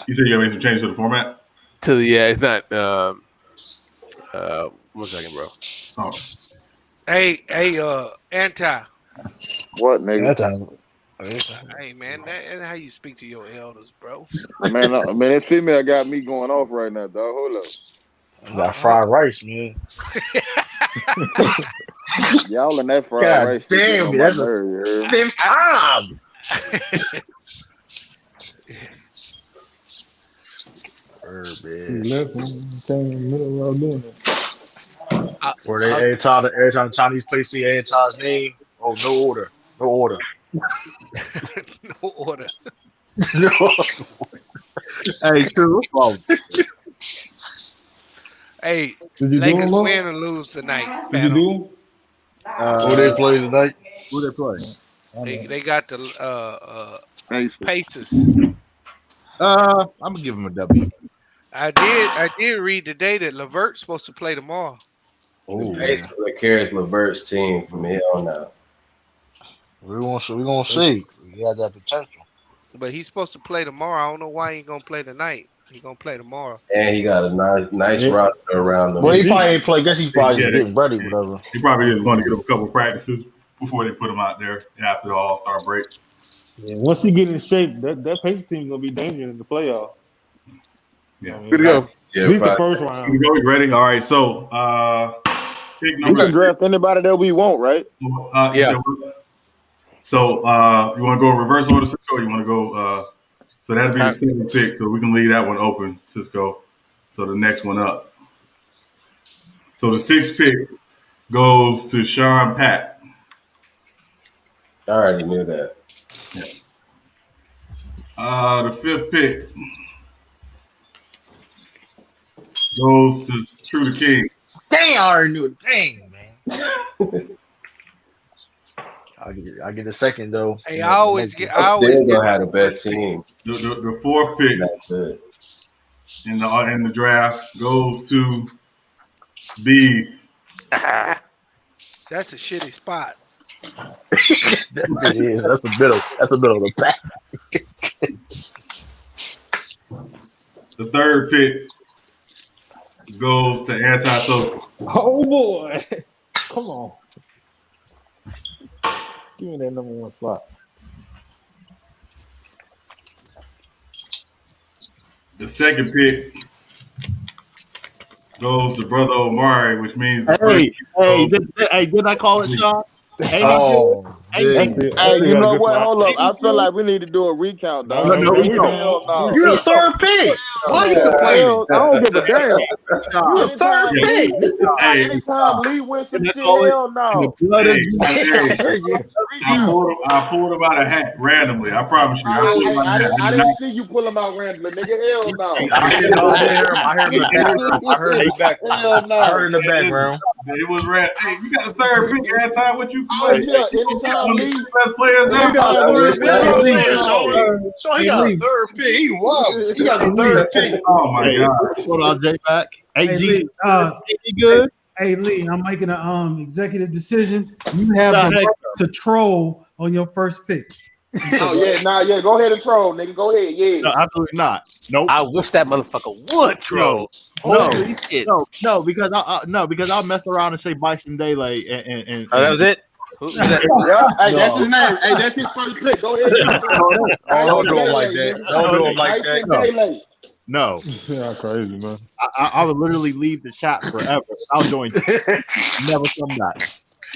You said you gotta make some changes to the format? It's not 1 second, bro. Oh. Hey, Anti. What, nigga? Hey, man, that's how you speak to your elders, bro. Man, this female got me going off right now, dog. Hold up. Got fried rice, man. Y'all in that fried God rice. damn, that's a 5th time. He left him in the middle of doing it. Where they every time the Chinese place see Anton's name, oh, no order. No order. No. Hey, true. Hey, Did you Lakers do win or lose tonight. Did you do? Who they play tonight? Who they play? They got the Pacers. I'm gonna give him a W. I did read today that LeVert's supposed to play tomorrow. The Pacers that carries LeVert's team from here on out. We're gonna see. He got that potential. But he's supposed to play tomorrow. I don't know why he ain't gonna play tonight. He's gonna play tomorrow. And he got a nice roster around him. Well, he probably ain't play. I guess he probably just getting ready, whatever. He probably is going to get a couple practices before they put him out there after the All-Star break. Yeah, once he get in shape, that Pacers team is gonna be dangerous in the playoff. Yeah. Good to go. Yeah, At least the probably. first round. You go, ready? All right. So, pick We number can 6. draft anybody that we want, right? Yeah. So, you want to go reverse order, Cisco? Or you want to go? So that'd be the 7th pick. So we can leave that one open, Cisco. So the next one up. So the 6th pick goes to Sean Pack. I already knew that. The 5th pick goes to True the King. Dang, I already knew it. Dang, man. I get a second though. Hey, I always Still gonna have the best team. The 4th pick That's it. in the draft goes to Bees. That's a shitty spot. That's a bit of the pack. The 3rd pick goes to Antisocial. Oh boy. Come on. Give me that number 1 spot. The 2nd pick goes to Brother Omari, which means Did I call it, Sean? Hey, you know what? Hold up. I feel like we need to do a recount, dog. You're the 3rd pick. Why you complaining? I don't give a damn. You're the 3rd pick. Hey, Anytime Lee wins some shit, hell no. I pulled him out of hat randomly. I promise you. I didn't see you pull him out randomly, nigga. Hell no. I heard in the background. Hell no. I heard in the background. It was random. Hey, you got the 3rd pick, Anti. What you complaining? Yeah, anytime Lee. Best players ever. So he got a 3rd pick. He won. He got the 3rd pick. Oh my God. Hold on, J back. Hey, Lee, good. Hey Lee, I'm making an executive decision. You have the right to troll on your first pick. Oh yeah. Go ahead and troll, nigga. Go ahead, yeah. No, absolutely not. Nope. I wish that motherfucker would troll. No, because I'll mess around and say Bison Dele and that was it. Yeah, hey, that's his name. Hey, that's his first pick. Go ahead. Don't do him like that. Don't do him like that. No. Yeah, crazy, man. I would literally leave the chat forever. I'll join. Never come back.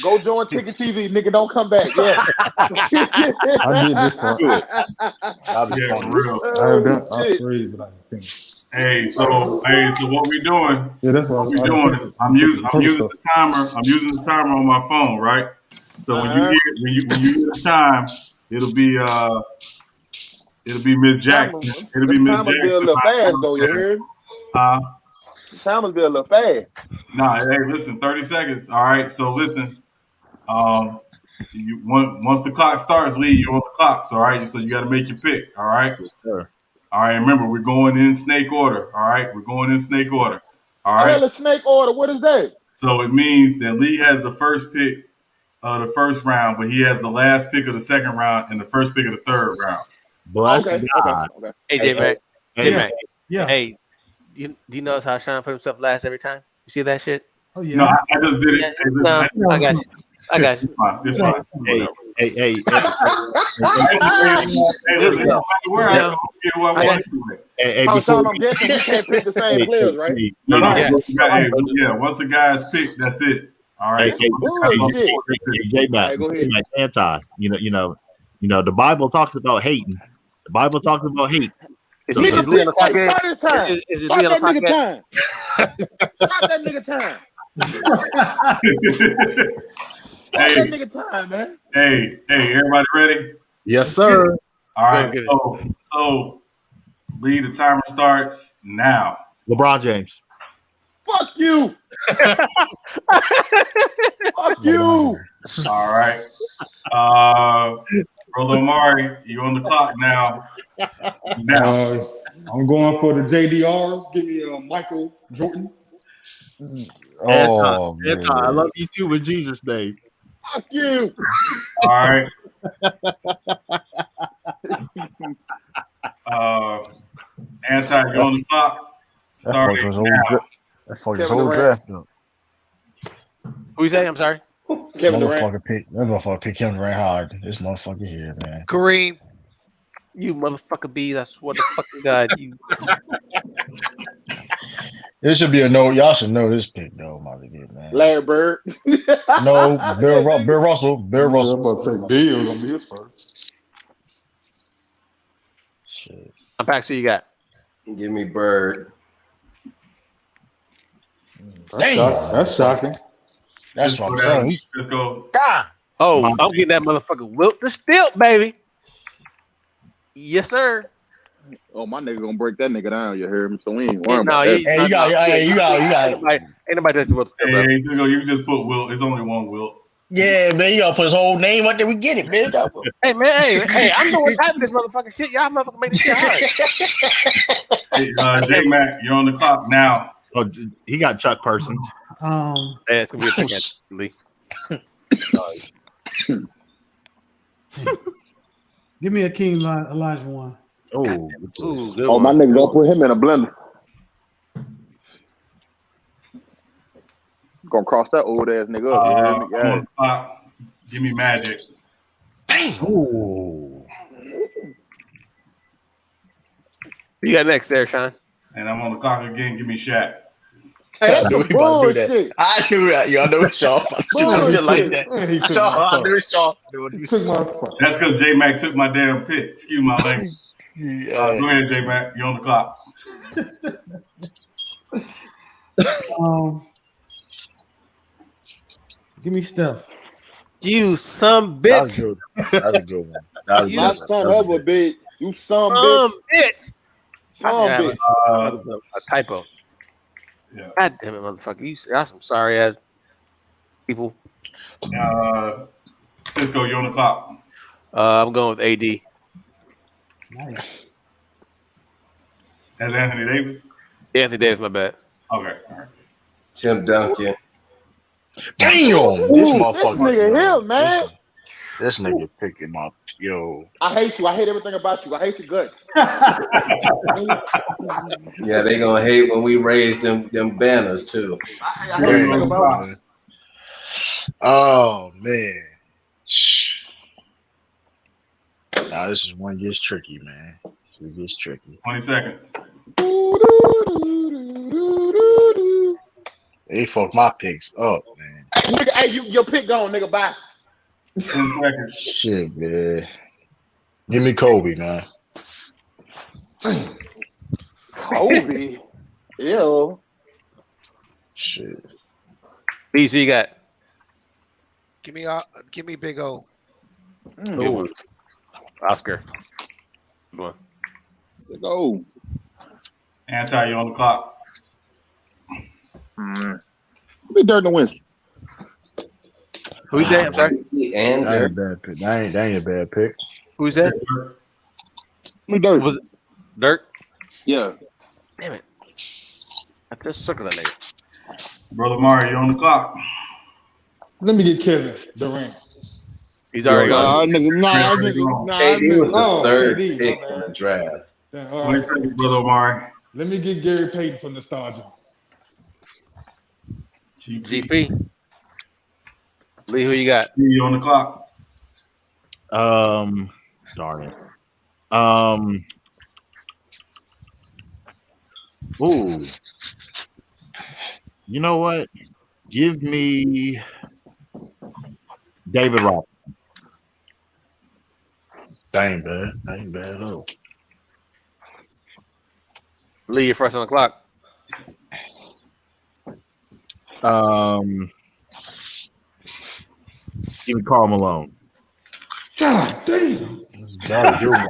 Go join Ticket TV, nigga. Don't come back. Yeah. I did this one. Yeah, for real. I have done three, but I think. Hey, so what we doing? Yeah, that's what we doing. I'm using the timer. I'm using the timer on my phone, right? So when you hear the time, it'll be Miss Jackson. It'll be Miss Jackson. Be a little fast though, you heard? Timer's be a little fast. Nah, hey, listen, 30 seconds. All right. So listen. Once the clock starts, Lee, you're on the clocks. All right. So you got to make your pick. All right. Sure. All right. Remember, we're going in snake order. All right. We're going in snake order. All right. Hell, a snake order. What is that? So it means that Lee has the first pick of the first round, but he has the last pick of the second round and the first pick of the third round. Bless God. Okay. Hey, J-Mac. J-Mac. Yeah. Hey, do you notice how Sean put himself last every time? You see that shit? Oh yeah. No, I just did it. Yeah. No, I got you. It's fine. Hey. Hey, listen, no matter where I go, get who I want to do. Hey, Sean, I'm guessing we can't pick the same players, right? No. Yeah, once the guy's picked, that's it. All right. J-Mac, anti. You know, the Bible talks about hating. The Bible talks about hate. Is Lee on the Start his time. Is Start Lee on that the nigga time. Start that nigga time. Hey, that nigga time, man. hey, everybody ready? Yes, sir. All right, so Lee, the timer starts now. LeBron James. Fuck you. Fuck you. All right. Brother Omari, you on the clock now. I'm going for the JDRs. Give me Michael Jordan. Oh, man. I love you too in Jesus' name. Fuck you. All right. Anti, you on the clock. Starting now. That fucking whole draft up. Who you say? I'm sorry. Kevin Durant. That motherfucker pick Kevin Durant hard. This motherfucker here, man. Kareem. You motherfucker bees, I swear to fucking God. You. This should be a no. Y'all should know this pick, though, my nigga, man. Larry Bird. No, Bill Russell. Bill Russell. I'm about to take Bill. Gonna be his first. Shit. I'm back. So you got. Give me Bird. That's shocking. That's what I'm saying. Let's go. God. Oh, I'm getting that motherfucker Wilt the Stilt, baby. Yes, sir. Oh, my nigga gonna break that nigga down. You heard me? So we ain't worrying No, about that. Hey, you got. Ain't nobody touch the Wilt the Stilt, bro. Hey, so you can just put Wilt. It's only one Wilt. Yeah, man, you gotta put his whole name out there. We get it, man. Hey, man, hey, I'm doing type of this motherfucking shit. Y'all motherfucker make this shit hard. Hey, J Mac, you're on the clock now. Oh, he got Chuck Parsons. Yeah, it's gonna be a pick at Lee. Give me a King Elijah one. Ooh, good Oh, one. my nigga gonna put him in a blender. Gonna cross that old ass nigga up. You heard me? I'm on the clock. Give me Magic. Ooh. Who you got next there, Sean? And I'm on the clock again. Give me Shaq. Hey, that's some bullshit. I knew that. Y'all know it's Shaw. Just like that. He took I knew it's Shaw. He took my That's because J Mac took my damn pick. Excuse my language. Go ahead, J Mac. You're on the clock. Give me Steph. You some bitch. That's a good one. My son of a bitch. You some bitch. Bitch. Some bitch. A typo. Yeah. God damn it, motherfucker. You got some sorry ass people. Cisco, you're on the clock. I'm going with AD. Nice. That's Anthony Davis? Anthony Davis, my bad. Okay. All right. Tim Duncan. Damn. This nigga here, man. This nigga picking up. Yo. I hate you. I hate everything about you. I hate your guts. Yeah, they gonna hate when we raise them banners too. I hate everything about you. Oh man. Now this is when it gets tricky, man. It gets tricky. 20 seconds. They fucked my picks up, man. Nigga, hey, your pick gone, nigga. Bye. 10 seconds. Shit, man. Give me Kobe, man. Kobe. Ew. Shit. BC, you got. Give me Big O. Good one. Oscar. Good one. Big O. Anti, you're on the clock. Be Dirk Nowitzki. Who's that? I'm sorry. And That ain't a bad pick. That ain't a bad pick. Who's that? Me Dirk. Was it Dirk? Yeah. Damn it. I just circled that nigga. Brother Mario, you're on the clock. Let me get Kevin Durant. He's already gone. KD was the third KD, pick in the draft. 20 seconds, Brother Omari. Let me get Gary Payton for nostalgia. GP. Lee, who you got? You on the clock. Darn it. Ooh. You know what? Give me David Robinson. That ain't bad. That ain't bad at all. Lee, you're first on the clock. Give me Karl Malone. God damn. That's good one.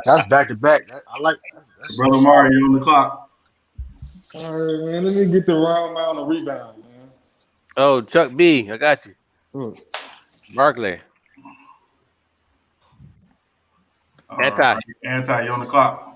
That's back to back. I like that's Brother Mario, you on the clock. All right, man. Let me get the round mound of rebound, man. Oh, Chuck B, I got you. Barkley. Anti. Anti, you on the clock.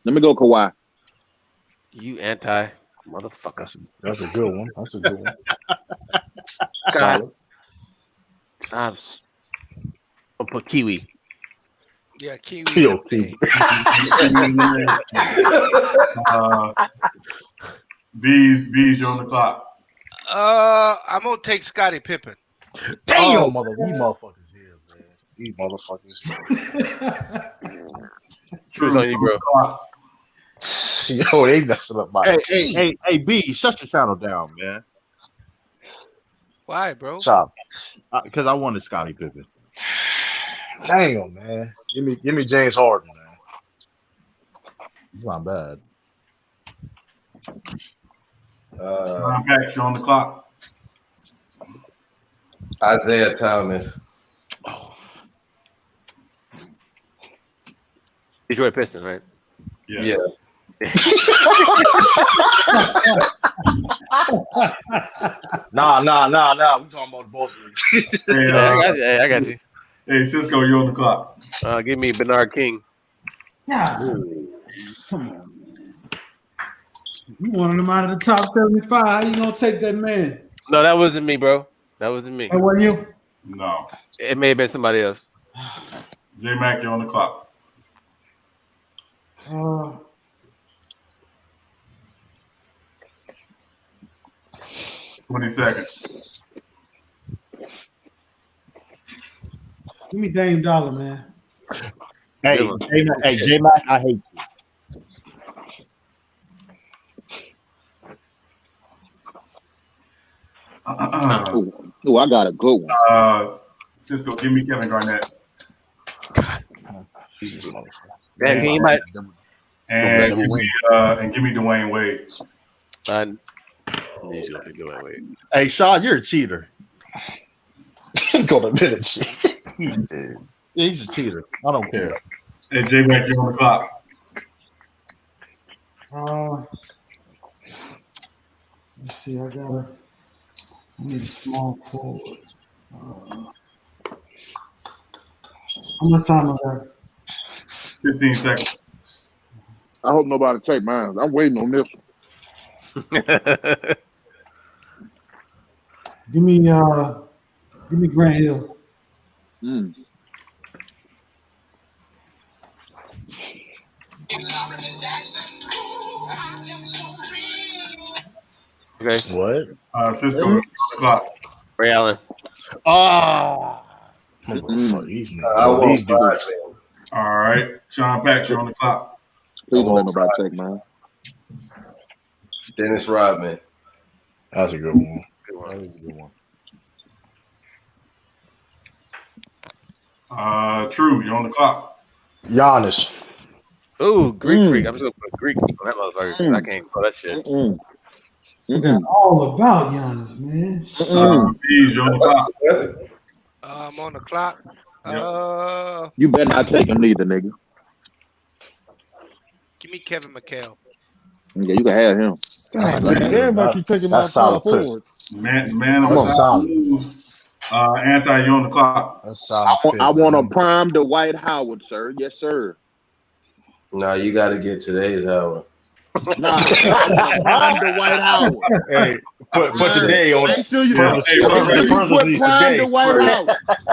Let me go Kawhi. You anti motherfucker. That's a good one. That's a good one. God. I'm gonna put Kiwi. Yeah, Kiwi. Bees, you on the clock. I'm gonna take Scottie Pippen. Damn, these motherfuckers here, man. These motherfuckers. Truth on you, bro. Yo, they messing up my team. Hey, B, shut your channel down, man. Why, bro? Stop. Because I wanted Scottie Pippen. Damn, man. Give me James Harden, man. It's not bad. Pax, you on the clock. Isaiah Thomas. Detroit Pistons, right? Yes. Yeah. Nah. We talking about the Boston. Hey, I got you. Hey, Cisco, you on the clock. Give me Bernard King. Yeah. Come on. You wanted him out of the top 75. How you gonna take that man? No, that wasn't me, bro. That wasn't me. That wasn't you? No. It may have been somebody else. J Mac, you on the clock. 20 seconds. Give me Dame Dollar, man. Hey, J-Mac, I hate you. Ooh, I got a good one. Cisco, give me Kevin Garnett. Man, he might. And give me Dwayne Wade. Hey, Sean, you're a cheater. Gonna admit it. Yeah, he's a cheater. I don't care. Hey, J Mac, you on the clock. Let's see. I need a small forward. How much time I got? 15 seconds. I hope nobody take mine. I'm waiting on this one. Give me Grant Hill. Okay. What? Cisco, on the clock. Ray Allen. These dudes. All right. Sean Pax, you're on the clock. Please don't let nobody take mine. Dennis Rodman. That's a good one. That is a good one. True, you're on the clock. Giannis. Ooh, Greek freak. I'm just gonna put Greek on that motherfucker. I can't call that shit. Forgot all about Giannis, man. Bees, you're on the clock. I'm on the clock. You better not take him neither, nigga. Give me Kevin McHale. Yeah, you can have him. Everybody keep taking my power forward. Man of the moves. Anti, you're on the clock. I want a prime Dwight Howard, sir. Yes, sir. No, you got to get today's Howard. Nah, I want a prime Dwight Howard. Hey, put today on. Make sure you put prime Dwight Howard.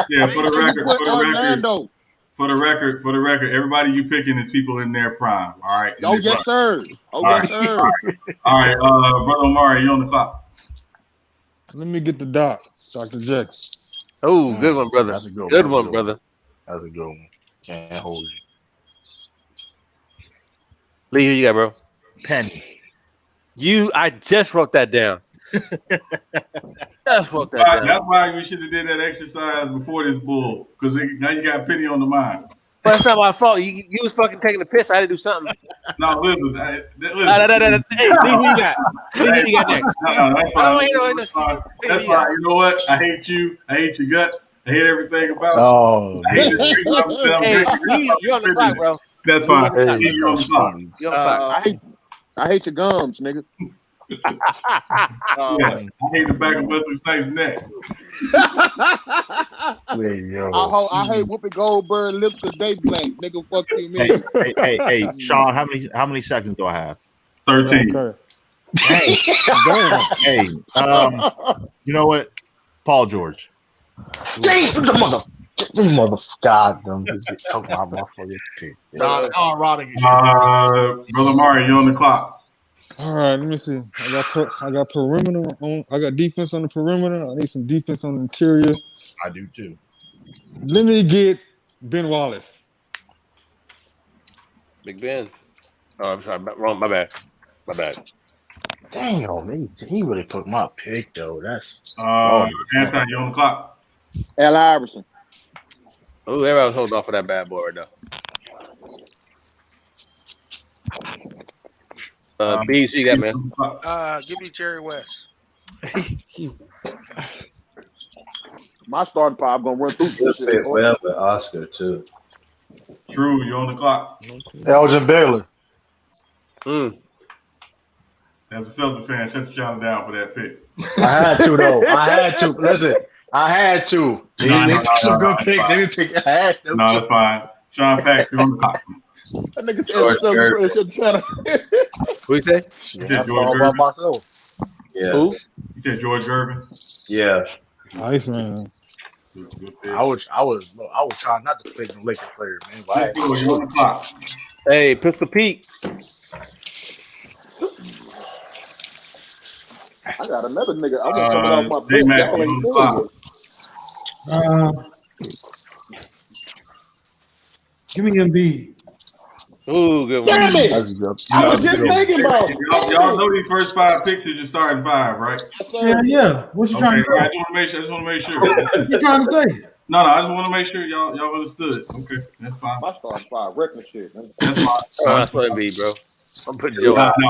Yeah, for the record, Orlando. For the record, everybody you picking is people in their prime. All right. Oh, yes, sir. Oh, yes, sir. All right, Brother Omari, you on the clock. Let me get the doc, Dr. Jackson. Oh, good one, brother. That's a good one, brother. That's a good one. Can't hold Lee, who you got, bro? Penny. I just wrote that down. That's why we should have did that exercise before this bull, because now you got Penny on the mind. But it's not my fault. You was fucking taking the piss. I had to do something. No, listen. Hey, Lee, who you got? Lee, who you got next? No, that's fine. That's fine. You know what? I hate you. I hate your guts. I hate everything about you. Oh, I hate you're on the clock, bro. That's fine. You're on the clock. You're on the clock. I hate your gums, nigga. I hate the back of Wesley Snipes' neck. I hate Whoopi Goldberg lips of day black. Nigga, fuck you, man. Hey, Sean, how many seconds do I have? 13. Hey, you know what? Paul George. James, the God, them talk about motherfuckers. Brother Mario, you on the clock. All right, let me see. I got perimeter on. I got defense on the perimeter. I need some defense on the interior. I do too. Let me get Ben Wallace. Big Ben. Oh, I'm sorry. Wrong. My bad. Damn, he really put my pick though. That's Anton, you on the clock. Al Iverson. Oh, everybody was holding off for that bad boy right now. BC, you got, man. Give me Jerry West. My starting five gonna run through this shit. Well, with Oscar too. True, you on the clock. Elgin Baylor. As a Celtics fan, shut your channel down for that pick. I had to though. Listen, I had to. Some good picks. I had to. No, that's fine. Sean Pack, you on the clock. That nigga said shut the channel. Who you say? You said George Gervin. Myself. Yeah. Who? You said George Gervin. Yeah. Nice, man. I was trying not to pick the Lakers player, man. You on the clock. Hey, Pistol Pete. I got another nigga. I'm gonna come off my bench. Mac, you on the clock. Give me Embiid. Ooh, good one. Damn it! That's good. I was just thinking about it. Y'all know these first 5 picks are your starting 5, right? Yeah. What you trying to say? I just want to make sure. What you trying to say? No, I just want to make sure y'all understood. Okay, that's fine. My starting 5 record shit. That's fine. That's what Embiid, bro. I'm putting Joe out. No.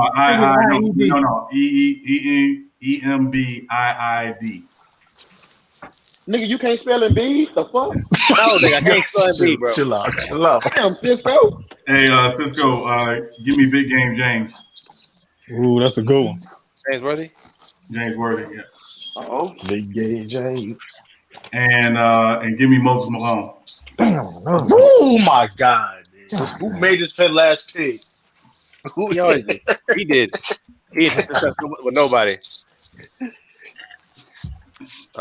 EMBIID. Nigga, you can't spell Embiid? The fuck? No, nigga, I can't spell Embiid, bro. Chill out. Damn, Cisco. Hey, Cisco, give me Big Game James. Ooh, that's a good one. James Worthy? James Worthy, yeah. Uh-oh. Big Game James. And give me Moses Malone. Damn. Oh, my God. Man. Who made this last pick? He always did. He did. He did this with nobody.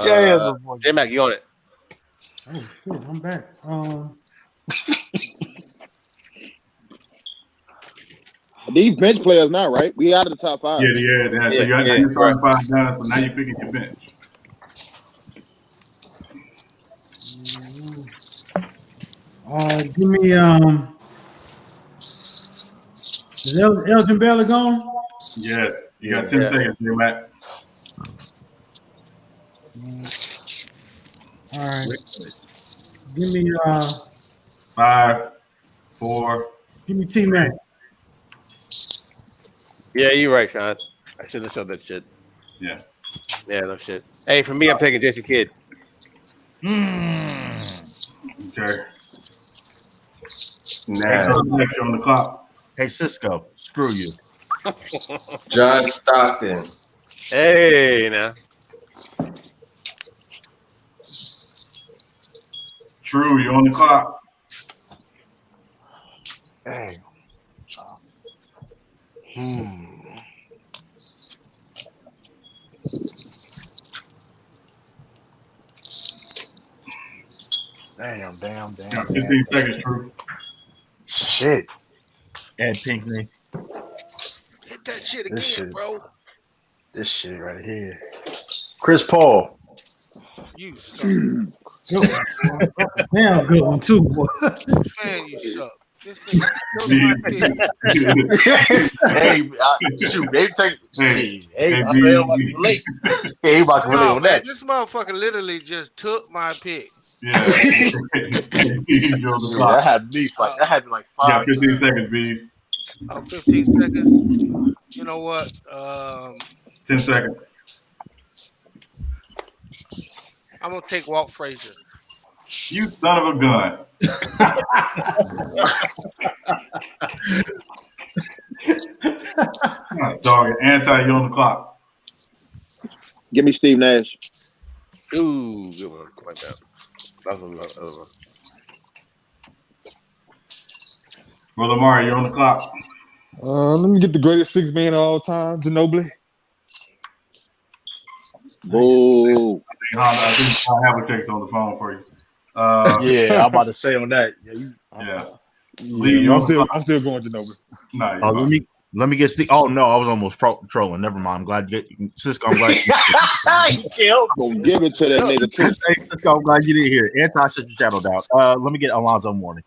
J-Mac, you on it? Oh shit, I'm back. These bench players now, right? We out of the top 5. Yeah. So you got your starting 5 down, so now you're picking your bench. Give me is Elgin Baylor gone? Yes. You got 10 seconds, J-Mac. All right. Give me 5, 4. Give me T-Mac. Yeah, you're right, Sean. I should have showed that shit. Yeah. Yeah, no shit. Hey, for me, I'm taking Jason Kidd. Okay. Next on the clock. Hey, Cisco, screw you. John Stockton. Hey, now. True, you're on the clock. Hey. Damn. 15 seconds, True. Shit. Ed Pinkney. Hit that shit again, bro. This shit right here. Chris Paul. You suck. Damn good one too, boy. Man, you suck. This nigga took my pick. Hey, shoot, they take shit. Hey, B. they about to relate. Hey, about to relate No, on man, that. this motherfucker literally just took my pick. Yeah. He's on the Shit, clock. that had me like that had me like You got 5 15 times. seconds, Bees. 15 seconds. You know what? 10 seconds. I'm gonna take Walt Frazier. You son of a gun. Dog, anti, you on the clock. Give me Steve Nash. Ooh, good one. Like that. That's what I Brother Mario, you on the clock. Let me get the greatest 6 man of all time, Ginobili. Boo. I think I'll have a text on the phone for you. Yeah, I'm about to say on that. Yeah. Yeah, I'm still going Ginobili. No, let me get Steve. Oh no, I was almost trolling. Never mind. I'm glad you get Cisco. I'm glad you gonna give it to that nigga too. Hey, Cisco, I'm glad you didn't hear it. Anti set your shadow down. Let me get Alonzo Mourning.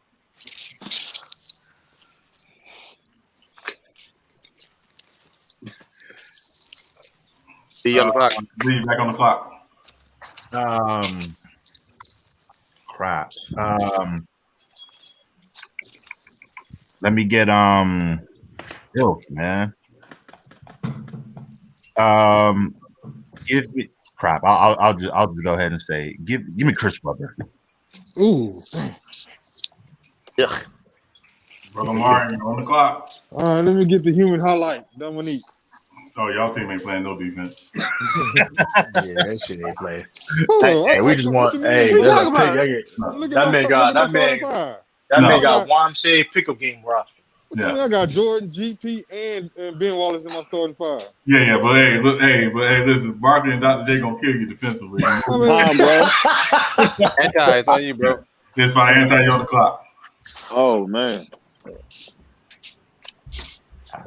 See you on the clock. Leave back on the clock. Crap. Let me get Ilk, man. Give me crap. I'll just go ahead and say give me Chris Webber. Ooh. Yeah. Brother Mario, on the clock. All right, let me get the human highlight. Dominique. Oh, y'all team ain't playing no defense. Yeah, that shit ain't playing. Hey, we just want. Hey, that man got YMCA pickup game roster. Yeah. I got Jordan, GP, and Ben Wallace in my starting 5. Yeah, but hey, listen, Barkley and Dr. J gonna kill you defensively. Bro. Anti, it's on you, bro. It's fine. Anti, you on the clock. Oh man.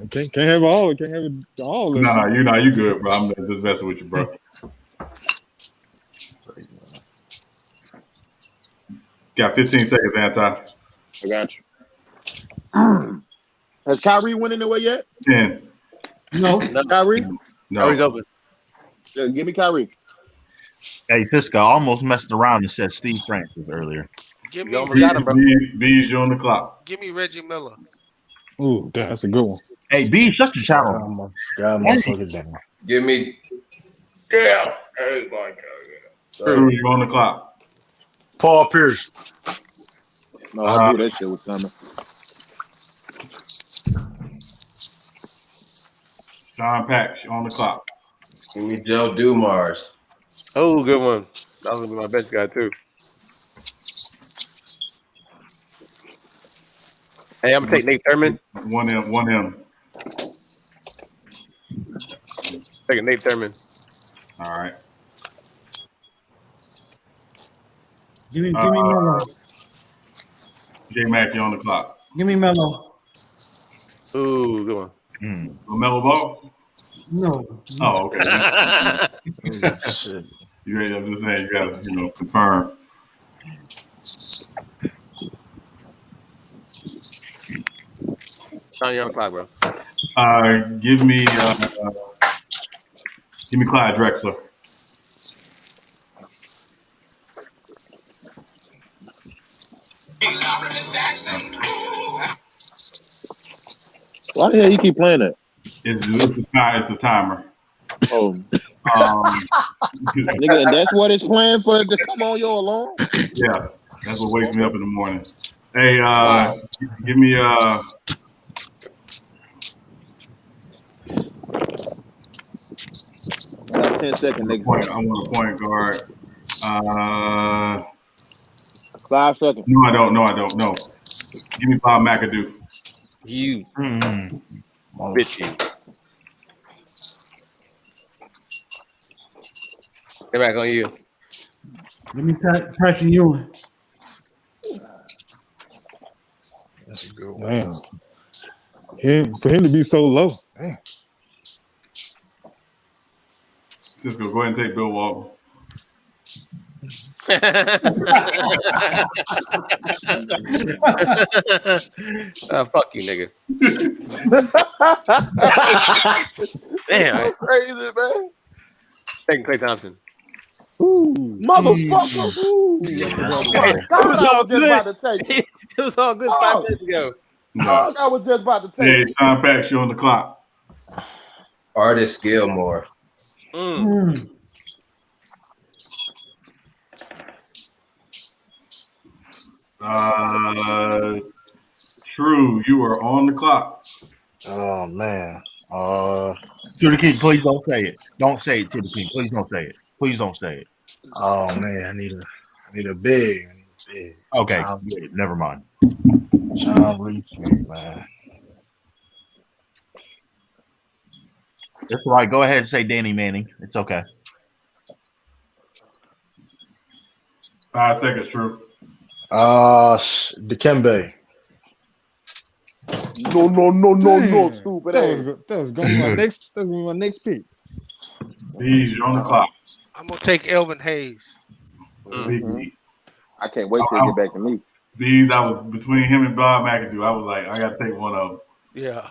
Can't have all. Can't have it all. No, you good, bro. I'm just messing with you, bro. Got 15 seconds, Anti. I got you. Has Kyrie went anywhere yet? 10. No. Kyrie? No. Kyrie's open. Yeah, give me Kyrie. Hey, Cisco, I almost messed around and said Steve Francis earlier. Give You me almost got him, bro. B's, you on the clock. Give me Reggie Miller. Ooh, that's a good one. Hey, B, shut your channel. Give me. Yeah. Oh my God. True, you on the clock. Paul Pierce. No, I knew that shit was coming. Sean Pax, you on the clock. Give me Joe Dumars. Oh, good one. That was gonna be my bench guy too. Hey, I'm gonna take Nate Thurman. One M. Taking Nate Thurman. All right. Give me Melo. J Mac, you on the clock. Give me Melo. Ooh, good one. LaMelo Ball? No. Oh, okay. You ready? I'm just saying you gotta, confirm. On your clock, bro. Give me Clyde Drexler. Why the hell you keep playing that? It's the timer. Oh. Nigga, and that's what it's playing for to come on your alarm? Yeah. That's what wakes me up in the morning. Hey, give me Got 10 seconds, nigga. I want a point guard. 5 seconds. No, I don't. No. Give me Bob McAdoo. You bitchy. Get back on you. Let me Patrick Ewing. That's a good one. Damn. For him to be so low. Damn. Cisco, go ahead and take Bill Walton. Fuck you, nigga. Damn. So crazy, man. Taking Klay Thompson. Motherfucker. Oh my God, I was just about to take it. It was all good 5 minutes ago. No. I was just about to take Hey, it. Sean Pax, you on the clock. Artist Gilmore. True, you are on the clock. Oh man. True King, please don't say it. Don't say it, True King. Please don't say it. Please don't say it. Oh man, I need a big. Okay, never mind. John Reese, man. That's right. Go ahead and say Danny Manning. It's okay. 5 seconds, True. Dikembe. No, stupid ass. That was going to be my next. That was gonna be my next pick. Bees, you're on the clock. I'm gonna take Elvin Hayes. Big B. I can't wait till you get back to me. Bees, I was between him and Bob McAdoo. I was like, I got to take one of them. Yeah.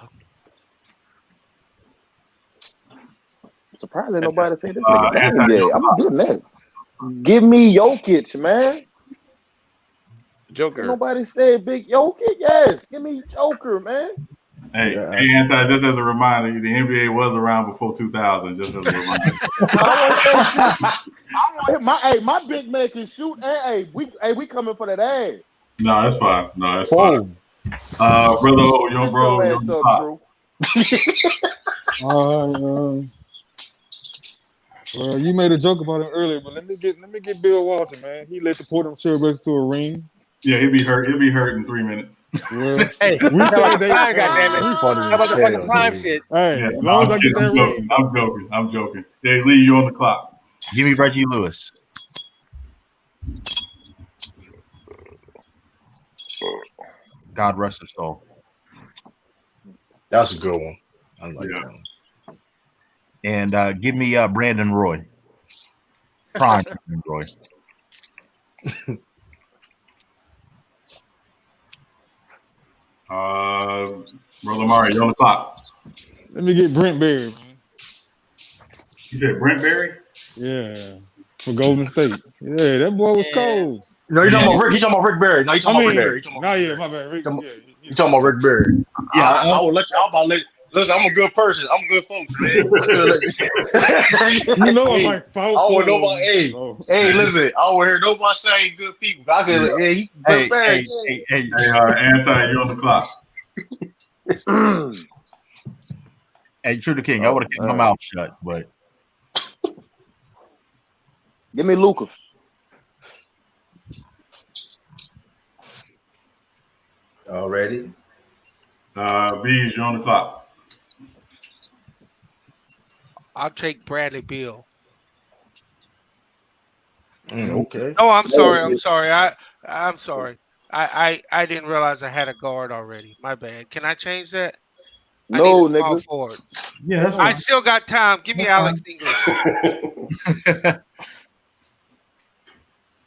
Surprisingly, nobody said this nigga. I'm getting that. Give me Jokic, man. Joker. Nobody said big Jokic. Yes, give me Joker, man. Hey, Anti, just as a reminder, the NBA was around before 2000, just as a reminder. My big man can shoot, and we coming for that ass. No, that's fine. Brother O, your bro, your top. Well, you made a joke about him earlier, but let me get Bill Walton, man. He led the Portland Trailblazers to a ring. Yeah, he'll be hurt. He'll be hurt in 3 minutes. Well, hey, we said they. Goddamn it! How about the fucking prime shit? Hey, Yeah, as long as I get that ring, I'm joking. Hey, Lee, you on the clock. Give me Reggie Lewis. God rest his soul. That's a good one. I like that one. And give me Brandon Roy. Prime Brandon Roy. Brother Murray, you're on the clock. Let me get Brent Berry, man. You said Brent Berry? Yeah. For Golden State. Yeah, that boy was cold. No, you're talking about Rick. You're talking about Rick Barry. No, you're talking about Rick Barry. My bad. Rick. You're talking about Rick Barry. Yeah, I will let you. I'm about to let. Listen, I'm a good person. I'm good folks, man. You know I'm like I want nobody. Hey, listen. I don't hear nobody saying good people. I can. Hey, Anti, you're on the clock. Hey, True the King, I would have kept my mouth shut, but give me Luka. Already? Bees, you're on the clock. I'll take Bradley Beal. Okay. Oh, I'm sorry. I'm sorry. I didn't realize I had a guard already. My bad. Can I change that? No, nigga. Forward. Yeah, I still got time. Give me Alex English.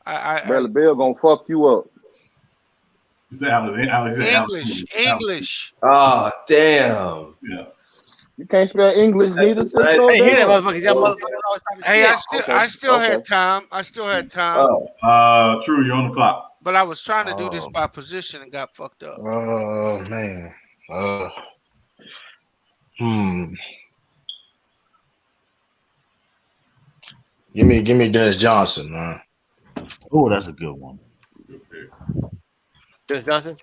Bradley Beal gonna fuck you up. You say Alex English. Oh, damn. Yeah. You can't spell English neither. Hey, I still had time. True, you're on the clock. But I was trying to do this by position and got fucked up. Oh man. Give me Dennis Johnson, man. Oh, that's a good one. Dennis Johnson?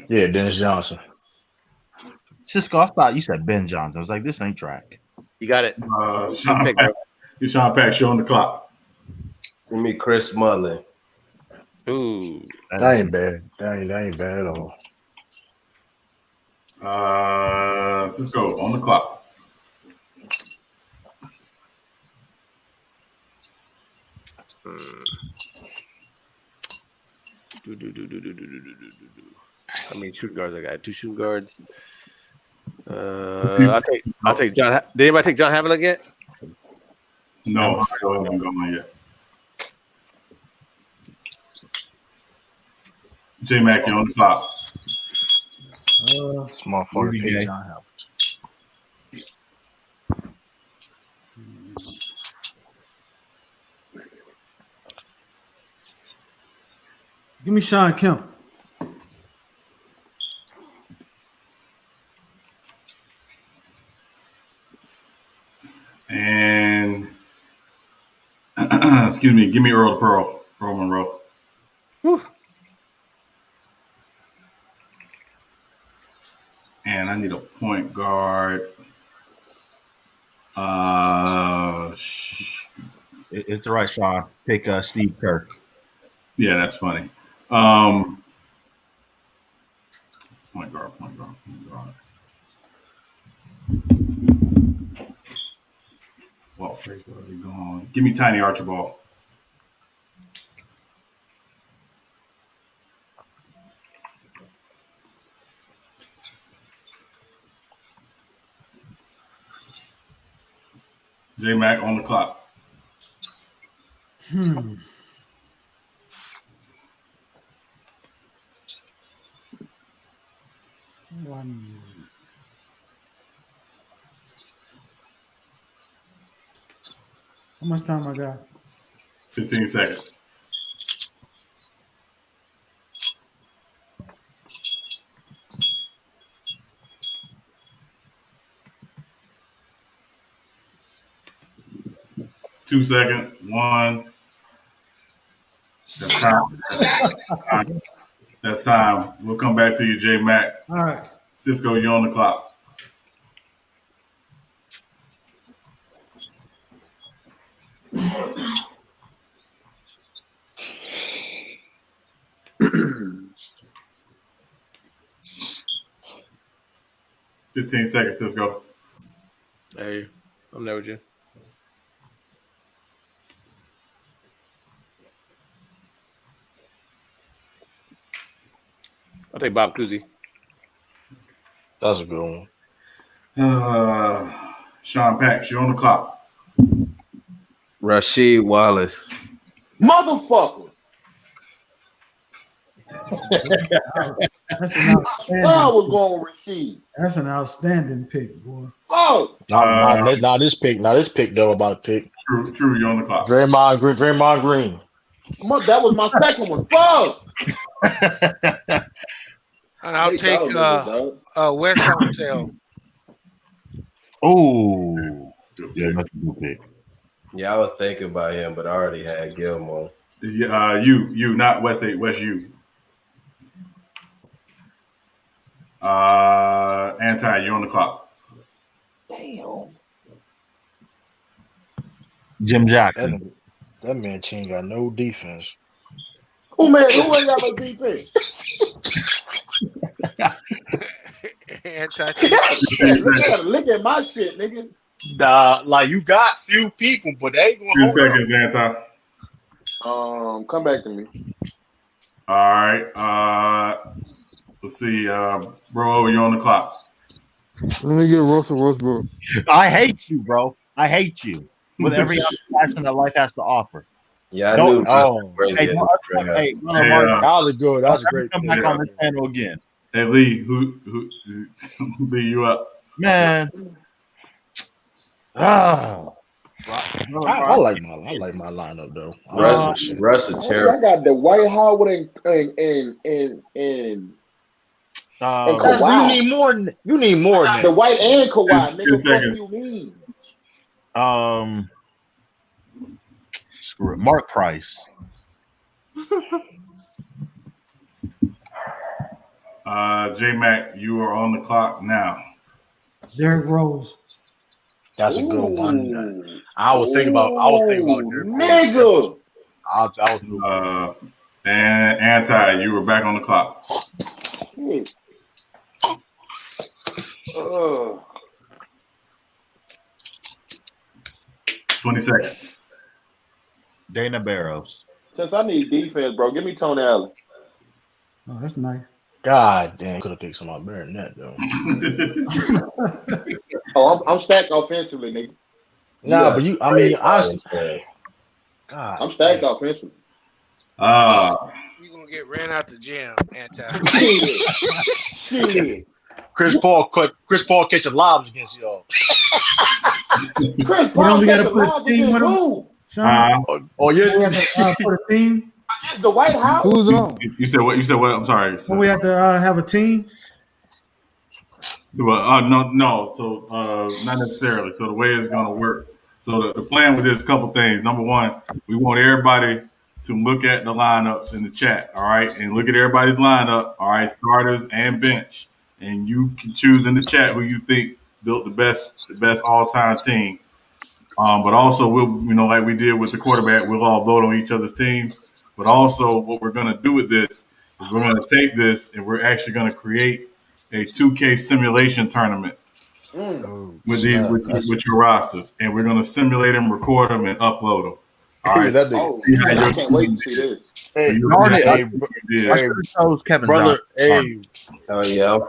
Yeah, Dennis Johnson. Cisco, I thought you said Ben Johnson. I was like, this ain't track. You got it. Sean Pax, you're on the clock. Give me Chris Mullin. Ooh. That ain't bad. That ain't bad at all. Cisco, on the clock. How many shooting guards I got? 2 shooting guards. I'll take John. Did anybody take John Havlicek yet? No, I haven't gone yet. J Mac, you're on the clock. This motherfucker picked John Howard. Give me Sean Kemp. And excuse me, give me Earl Monroe. Whew. And I need a point guard. It's the right, Sean. Pick Steve Kerr. Yeah, that's funny. Point guard. Well, Frazier already gone. Give me Tiny Archibald. J Mac on the clock. How much time I got? 15 seconds. Two seconds. One. That's time. That's time. We'll come back to you, J Mac. All right. Cisco, you're on the clock. $15 seconds, Cisco. Hey, I'm there with you. I'll take Bob Cousy. That's a good one. Sean Pax, you're on the clock. Rasheed Wallace. Motherfucker. That's an outstanding. That's an outstanding pick, boy. Oh, Now this pick though about to pick. True, you're on the clock. Draymond Green. That was my second one. Fuck. And I'll take Wes Hotel. Oh, yeah, that's a good pick. Yeah, I was thinking about him, but I already had Gilmore. You, not West 8, West U. Anti, you're on the clock. Damn. Jim Jackson. That man team got no defense. Who ain't got no defense? Look at my shit, nigga. Like you got few people, but they ain't gonna 2 hold seconds, Anti. Come back to me. All right. Let's see. Bro, you're on the clock. Let me get Russell Westbrook. I hate you, bro. I hate you with every other passion that life has to offer. Yeah, I knew. that was good. That was a great. Come back on this panel again. Hey Lee, who Lee, you up? Man. I like my lineup though. Russ is terrible. I got the White Howard and Kawhi. You need more than the White and Kawhi. 2 Nigga, seconds. what do you mean? Screw it. Mark Price. J Mac, you are on the clock now. Derrick Rose. That's a good one. I was thinking about Derrick Rose. Nigga. And Anti, you were back on the clock. 20 seconds. Dana Barrows. Since I need defense, bro, give me Tony Allen. Oh, that's nice. God damn, could have picked somebody better than that I'm though. stacked offensively, nigga. Nah, but I'm stacked offensively. You're gonna gonna get ran out the gym. Shit. Chris Paul catching lobs against y'all. Chris Paul got to put a team with him. Oh yeah. We have to put a team. Against the White House. Who's it on? You said what? You said what? I'm sorry. So we have to have a team. No. So not necessarily. So the way it's going to work. So the plan with this, a couple things. Number one, we want everybody to look at the lineups in the chat. All right, and look at everybody's lineup. All right, starters and bench, and you can choose in the chat who you think built the best all-time team. But also, we'll like we did with the quarterback, we'll all vote on each other's teams. But also, what we're going to do with this is we're going to take this and we're actually going to create a 2K simulation tournament with your rosters, and we're going to simulate them, record them, and upload them. All right, I can't wait to see this. Hey, Kevin brother. Hey, oh yeah, I'm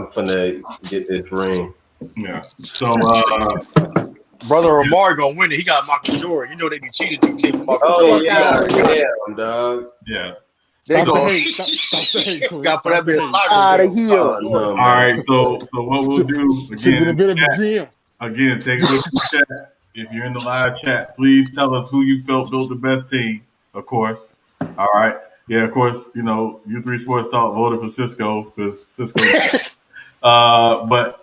finna get this ring. Yeah. So, brother Omar gonna win it. He got Michael Jordan. You know they be cheating to keep Michael Oh Jordan. yeah, damn dog. Yeah. They go. Got for that bitch out of here. All right. So what we'll do again, take a look at the chat. If you're in the live chat, please tell us who you felt built the best team. Of course. All right. Yeah. Of course. U3 Sports Talk voted for Cisco because Cisco. But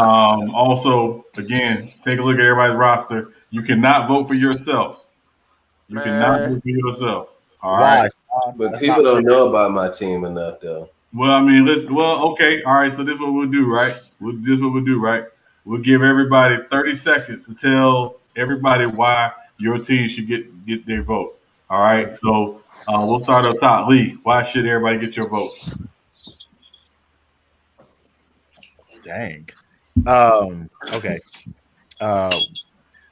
also, again, take a look at everybody's roster. You cannot vote for yourself. You cannot vote for yourself. All right. But people don't know about my team enough, though. Well, I mean, listen. Well, okay. All right. So this is what we'll do, right? We'll give everybody 30 seconds to tell everybody why your team should get their vote. All right. So we'll start up top. Lee, why should everybody get your vote? Dang. Okay. I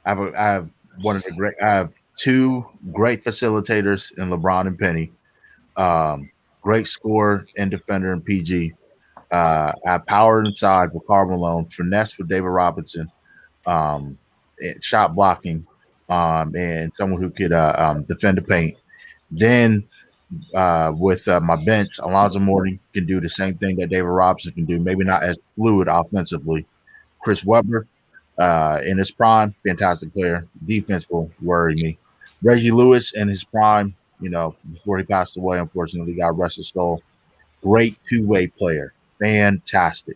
have two great facilitators in LeBron and Penny. Great scorer and defender in PG. I have power inside with Karl Malone, finesse with David Robinson, shot blocking, and someone who could defend the paint. Then with my bench, Alonzo Mourning can do the same thing that David Robinson can do, maybe not as fluid offensively. Chris Webber, in his prime, fantastic player. Defense will worry me. Reggie Lewis in his prime, before he passed away, unfortunately, got rest his soul. Great two-way player. Fantastic.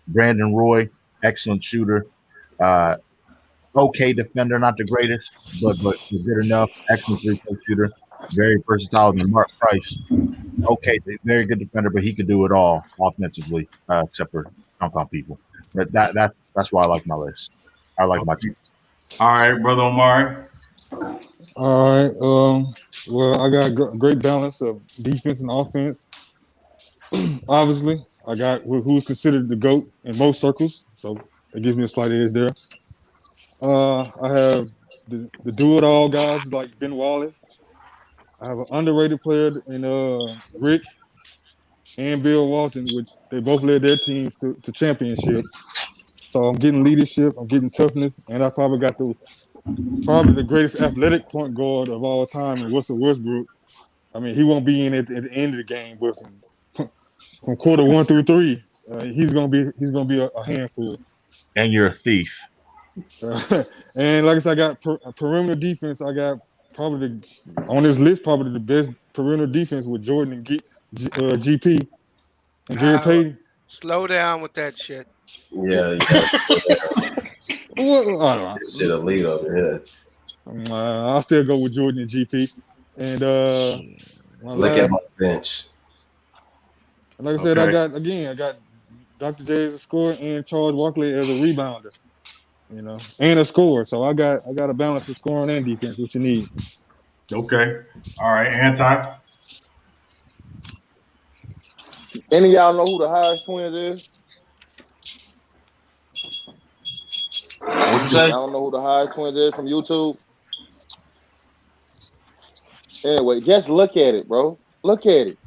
Brandon Roy, excellent shooter. Okay defender, not the greatest, but good enough. Excellent three-point shooter. Very versatile. And Mark Price, okay, very good defender, but he could do it all offensively, except for dunk on people. But that's why I like my list. I like my team. All right, brother Omar. All right. Well, I got a great balance of defense and offense. Obviously, I got who's considered the GOAT in most circles, so it gives me a slight edge there. I have the do-it-all guys like Ben Wallace. I have an underrated player in Rick and Bill Walton, which they both led their teams to championships. So I'm getting leadership, I'm getting toughness, and I probably got the greatest athletic point guard of all time in Russell Westbrook. I mean, he won't be in at the end of the game, but from quarter 1 through 3, he's gonna be a handful. And you're a thief. And like I said, I got perimeter defense. I got on this list probably the best perimeter defense with Jordan and GP and Gary Payton. Slow down with that shit. Yeah. Well, I don't know. Shit, a lead over here. I'll still go with Jordan and GP. And look at my bench. Like I said, I got Dr. J as a scorer and Charles Barkley as a rebounder. And a scorer. So I got a balance of scoring and defense, what you need. Okay. All right, Anti. Any of y'all know who the highest twins is? What you say? I don't know who the highest twins is from YouTube. Anyway, just look at it, bro. Look at it.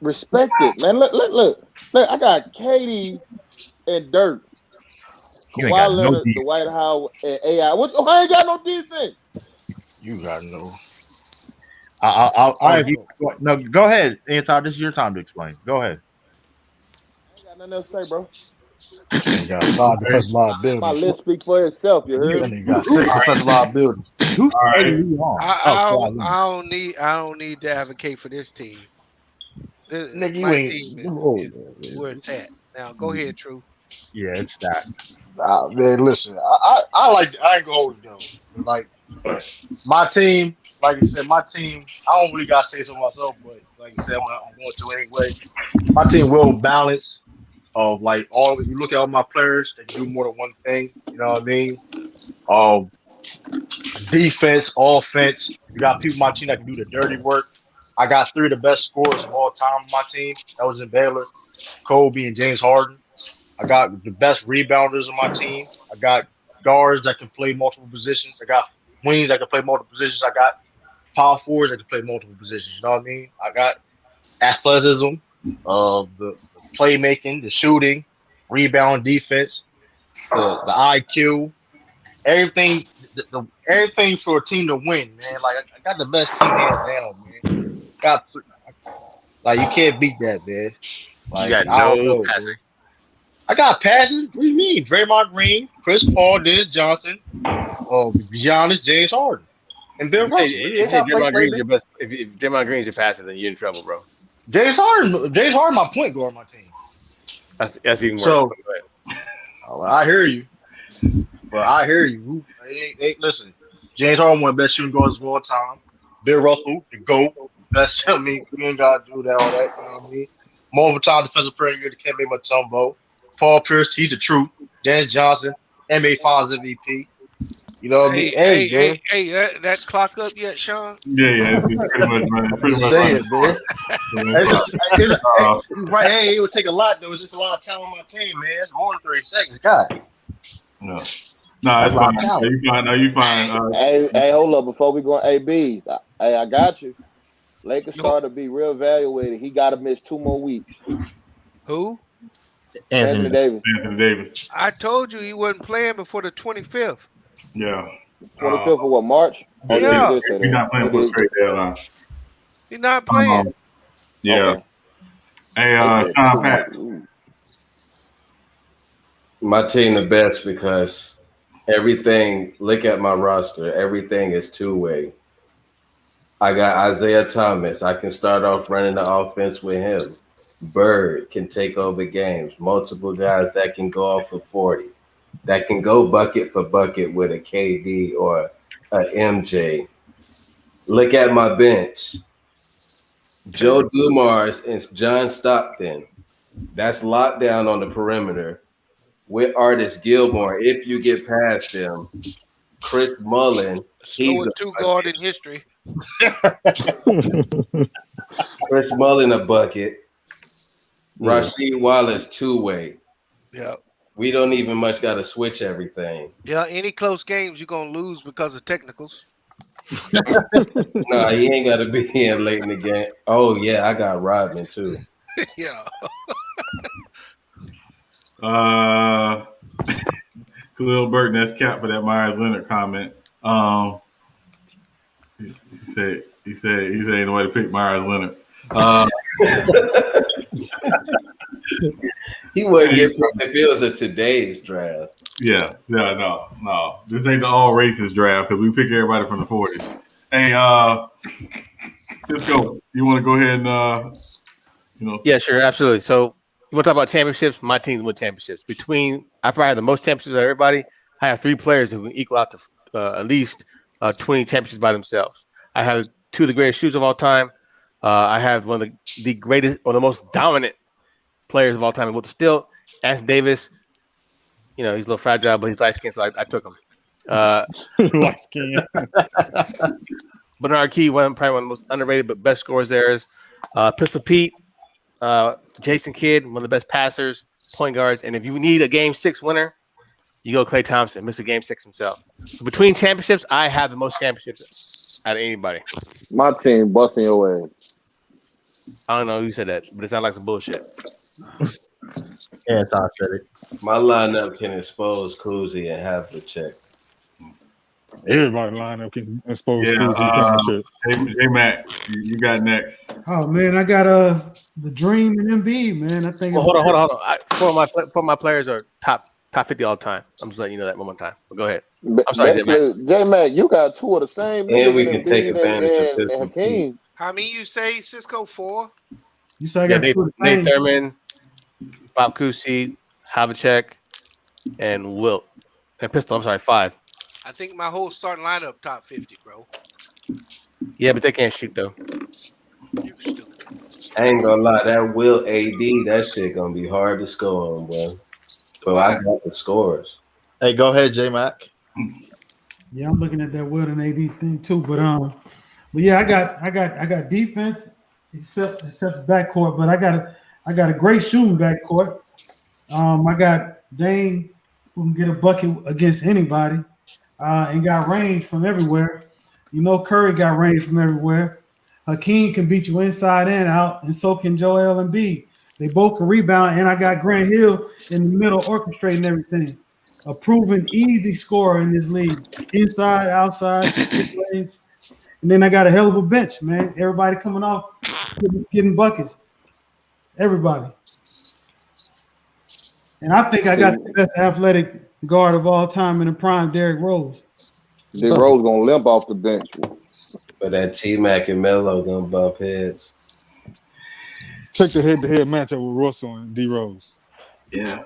Respect it, man. Look. I got Katie and Dirk. Kawhi Leonard, the White House, and AI. I ain't got no defense. You got no. No, go ahead, Anton. This is your time to explain. Go ahead. I ain't got nothing else to say, bro. You got 5 defensive My liabilities. list speak for itself. You heard? And you got 6 defensive liabilities. Who's right. I don't need to advocate for this team. Nigga, you My ain't. team is where it's at. Now go ahead, True. Yeah, it's that. Man, listen. I ain't gonna hold it though. But like my team, like I said, my team. I don't really gotta say so myself, but like I said, I'm going to anyway. My team well balanced. Of like all, you look at all my players, they can do more than one thing. You know what I mean? Um, defense, offense. You got people on my team that can do the dirty work. I got 3 of the best scorers of all time on my team. That was in Baylor, Kobe and James Harden. I got the best rebounders on my team. I got guards that can play multiple positions. I got wings that can play multiple positions. I got power forwards that can play multiple positions. You know what I mean? I got athleticism, the playmaking, the shooting, rebound, defense, the IQ, everything. Everything for a team to win, man. Like I got the best team hands down, man. Like you can't beat that, man. Like You got I don't no know, passing. dude. I got passing. What do you mean? Draymond Green, Chris Paul, Dennis Johnson, Giannis, James Harden, and Bill Russell. You say Draymond Green's your best. If Draymond Green's your passer, then you're in trouble, bro. James Harden, my point guard on my team. That's even worse. So I hear you, but I hear you. Hey, listen, James Harden, one of the best shooting guards of all time. Bill Russell, the GOAT, best. I mean, we ain't gotta do that all that. You know what I mean? Multiple time defensive player of the year, can't make my tongue vote. Paul Pierce, he's the truth. Dennis Johnson, NBA Finals MVP. You know what I mean? Hey, that clock up yet, Sean? Yeah, it's pretty much running. Pretty much saying, running. Right, hey, it would take a lot, though. It's just a lot of talent on my team, man. It's more than 30 seconds. God. No, it's fine. You fine. Hey, hold up. Before we go on ABs, I got you. Lakers starter to be real evaluated. He got to miss 2 more weeks. Who? Anthony Davis. Anthony Davis. I told you he wasn't playing before the 25th. Yeah. 25th of what, March? Oh, yeah. He's not playing for a straight deadline. He's not playing. Yeah. Okay. Hey, Sean Pat. My team the best because everything, look at my roster, everything is two-way. I got Isaiah Thomas. I can start off running the offense with him. Bird can take over games. Multiple guys that can go off for 40. That can go bucket for bucket with a KD or a MJ. Look at my bench. Joe Dumars and John Stockton. That's locked down on the perimeter. With Artis Gilmore, if you get past them. Chris Mullin. Slowest 2-guard in history. Chris Mullin a bucket. Rasheed Wallace 2-way. Yeah. We don't even much got to switch everything. Yeah, any close games you're going to lose because of technicals. No, he ain't got to be in late in the game. Oh, yeah, I got Rodman, too. Yeah. Khalil Burton, that's cap for that Myers Leonard comment. He said ain't no way to pick Myers Leonard. He wouldn't get put if it was a today's draft. Yeah, no. This ain't the all races draft because we pick everybody from the 40s. Hey, Cisco, you want to go ahead and Yeah, sure, absolutely. So you want to talk about championships? My team's win championships. I probably have the most championships of everybody. I have 3 players who can equal out to at least 20 championships by themselves. I have 2 of the greatest shooters of all time. I have one of the greatest or the most dominant players of all time. But still, Anthony Davis, he's a little fragile, but he's light skinned, so I took him. Light skin. Bernard Key, probably one of the most underrated but best scorers there is. Pistol Pete, Jason Kidd, one of the best passers, point guards. And if you need a Game 6 winner, you go Klay Thompson, Mr. Game 6 himself. So between championships, I have the most championships out of anybody. My team busting your ass. I don't know who said that, but it sounds like some bullshit. Yeah, Todd said it. My lineup can expose Cousy and have the check. Everybody line up can expose Yeah, schools to the camera check. Hey Matt, you got next. Oh man, I got the Dream and Embiid, man. I think. Well, hold on. Four of my players are top 50 all the time. I'm just letting you know that one more time. But go ahead. I'm sorry, J-Mac, you got two of the same And niggas we in can take Embiid advantage of and this. Hakeem. How many you say, Cisco? 4? You say I got two of the Nate same. Thurman, Bob Cousy, Havlicek, and Wilt. And Pistol, I'm sorry, 5. I think my whole starting lineup top 50, bro. Yeah, but they can't shoot though. You stupid. I ain't gonna lie, that Will AD, that shit gonna be hard to score on, bro. But I got the scores. Hey, go ahead, J Mac. Yeah, I'm looking at that Wilt and AD thing too, but yeah, I got defense except the backcourt, but I got a great shooting backcourt. I got Dame who can get a bucket against anybody, and got range from everywhere. You know, Curry got range from everywhere. Hakeem can beat you inside and out, and so can Joel Embiid. They both can rebound, and I got Grant Hill in the middle orchestrating everything. A proven easy scorer in this league, inside, outside, mid-range. And then I got a hell of a bench, man. Everybody coming off, getting buckets. Everybody. And I think I got the best athletic guard of all time in the prime, Derrick Rose. Derrick Rose gonna limp off the bench. But that T-Mac and Melo gonna bump heads. Check the head-to-head matchup with Russell and D Rose. Yeah.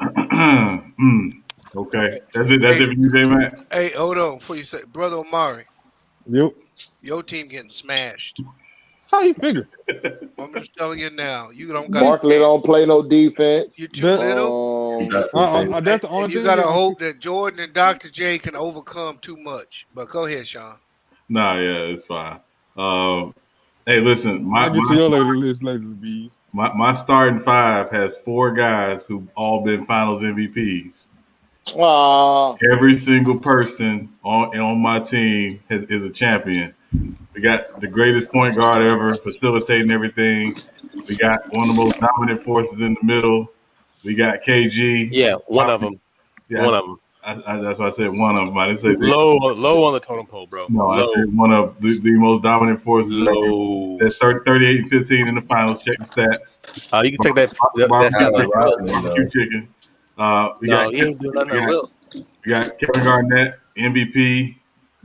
Okay. That's it for you, J-Mac. Hey, hold on before you say, Brother Omari. Yep. Your team getting smashed. How you figure? I'm just telling you now. You don't got. Barkley don't play no defense. You too little. That's the only and thing. You gotta hope that Jordan and Dr. J can overcome too much. But go ahead, Sean. Nah, yeah, it's fine. Hey, listen, I'll get to your list later, B. My starting 5 has 4 guys who've all been Finals MVPs. Every single person on my team is a champion. We got the greatest point guard ever, facilitating everything. We got one of the most dominant forces in the middle. We got KG. Yeah, one of them. Yeah, one of them. That's why I said one of them. I didn't say low on the totem pole, bro. No, I said one of the most dominant forces. Low. That's 38 and 15 in the finals. Check the stats. You can take that. That's chicken. We got Kevin Garnett, MVP,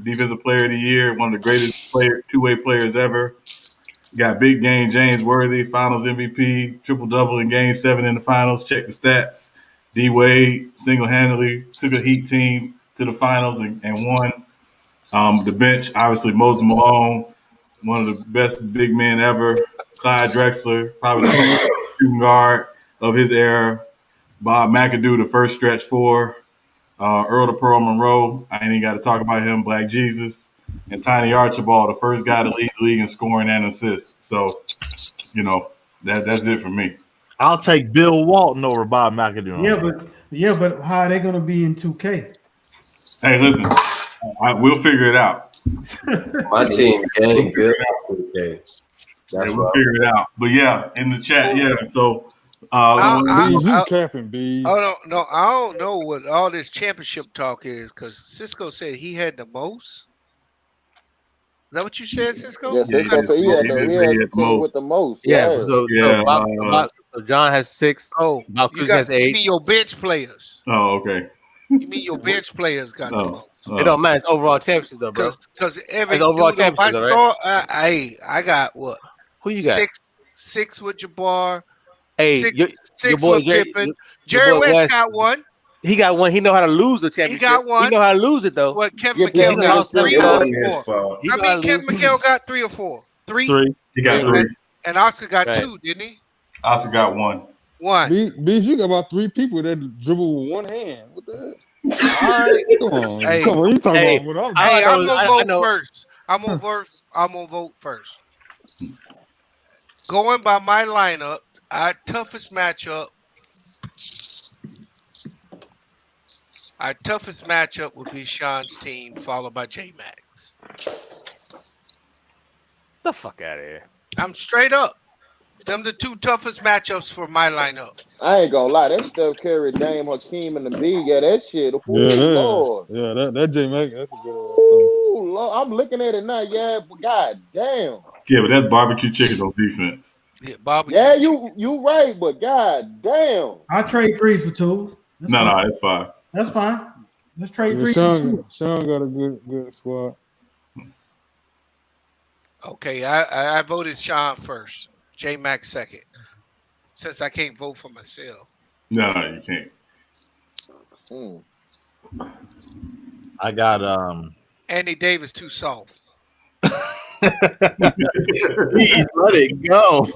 Defensive Player of the Year, one of the greatest two-way players ever. We got Big Game James Worthy, Finals MVP, triple-double in Game 7 in the finals. Check the stats. D-Wade single-handedly took a Heat team to the finals and won. The bench, obviously, Moses Malone, one of the best big men ever. Clyde Drexler, probably the shooting guard of his era. Bob McAdoo, the first stretch 4. Earl the Pearl Monroe, I ain't even got to talk about him. Black Jesus. And Tiny Archibald, the first guy to lead the league in scoring and assists. So, that's it for me. I'll take Bill Walton over Bob McAdoo. But how are they going to be in 2K? Hey, listen, we'll figure it out. My team getting good. Okay, we'll figure it out. But yeah, in the chat, yeah. So, you capping, B. Oh no, I don't know what all this championship talk is because Cisco said he had the most. Is that what you said, Cisco? Yeah, Cisco said he had the team with the most. Yeah. So John has 6. Oh, Malcus has 8. You mean your bench players? Oh, okay. You mean your bench players got the most? It don't matter. It's overall championship, though, bro. Because every overall dude on my championship, store, I got what? Who you got? 6 with Jabbar. Hey, 6 with Pippen. Jerry West got 1. He got 1. He know how to lose the championship. He got 1. He know how to lose it, though. What Kevin McHale got 3 or 4? I mean, Kevin McHale got 3 or 4. 3. He got 3. And Oscar got 2, didn't he? Oscar got 1. 1. B, you got about 3 people that dribble with one hand. What the heck? All right. Come on, you talking about what I'm doing. Hey, I'm gonna vote first. I'm gonna vote first. Going by my lineup, our toughest matchup would be Sean's team, followed by J Max. The fuck out of here. I'm straight up. Them the 2 toughest matchups for my lineup. I ain't gonna lie, that Steph Curry, Dame, Hakeem, and Embiid, that shit. That J Mac, that's a good one. I'm looking at it now. Yeah, but god damn. Yeah, but that's barbecue chicken on defense. Yeah, barbecue. Yeah, chicken. you right, but god damn. I trade threes for twos. That's No, fine. it's fine. That's fine. Let's trade Yeah, threes for twos. Sean got a good squad. Okay, I voted Sean first. J Mac second. Since I can't vote for myself. No, you can't. I got Andy Davis too soft. Let it go.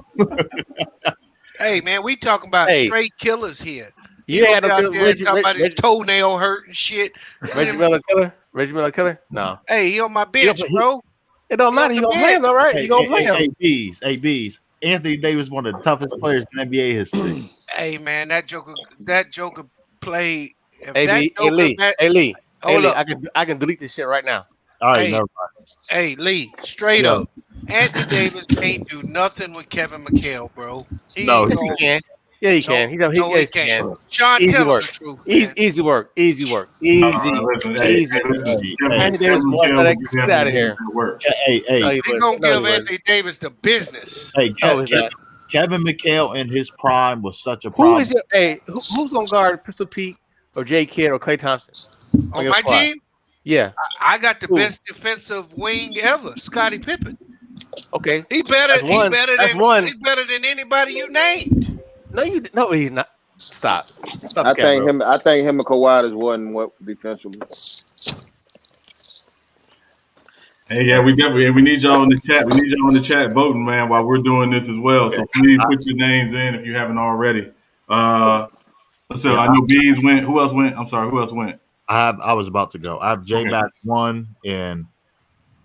Hey man, we talking about Hey. straight killers here. You had no out there talking about his toenail hurt and shit. Reggie Miller killer? Reggie Miller killer? No. Hey, he on my bench, bro. It don't matter. You gonna play him, all right? You gonna play him. ABs. Anthony Davis, one of the toughest players in NBA history. Hey man, that Joker played. Hey Lee, I can delete this shit right now. All right, Hey. never mind. Hey Lee, straight Yo. up. Anthony Davis can't do nothing with Kevin McHale, bro. No, ain't Yes, he gonna- can. Yeah, he can. No, he Yes, he can't. can. Sean, Easy tell him work. the truth. Easy work. Easy. Listen, hey, Easy. listen, Anthony Davis, boy, get out of here. Hey, No, he He's gonna wasn't. No, give he wasn't. Anthony Davis the business. hey, No, he's not. Kevin McHale in his prime was such a Who problem. is your who's gonna guard Pistol Pete or Jay Kidd or Klay Thompson? On your my squad? team, Yeah. I got the Who? best defensive wing ever, Scottie Pippen. Okay. He better. That's one. That's one. He's better than anybody you named. No, he's not. Stop. Stop I the camera, think bro. him and Kawhi is what defensively. Hey, yeah, we need y'all in the chat. We need y'all in the chat voting, man, while we're doing this as well. So please put your names in if you haven't already. So I know Bees went. Who else went? I'm sorry. Who else went? I was about to go. I have J Mac 1 and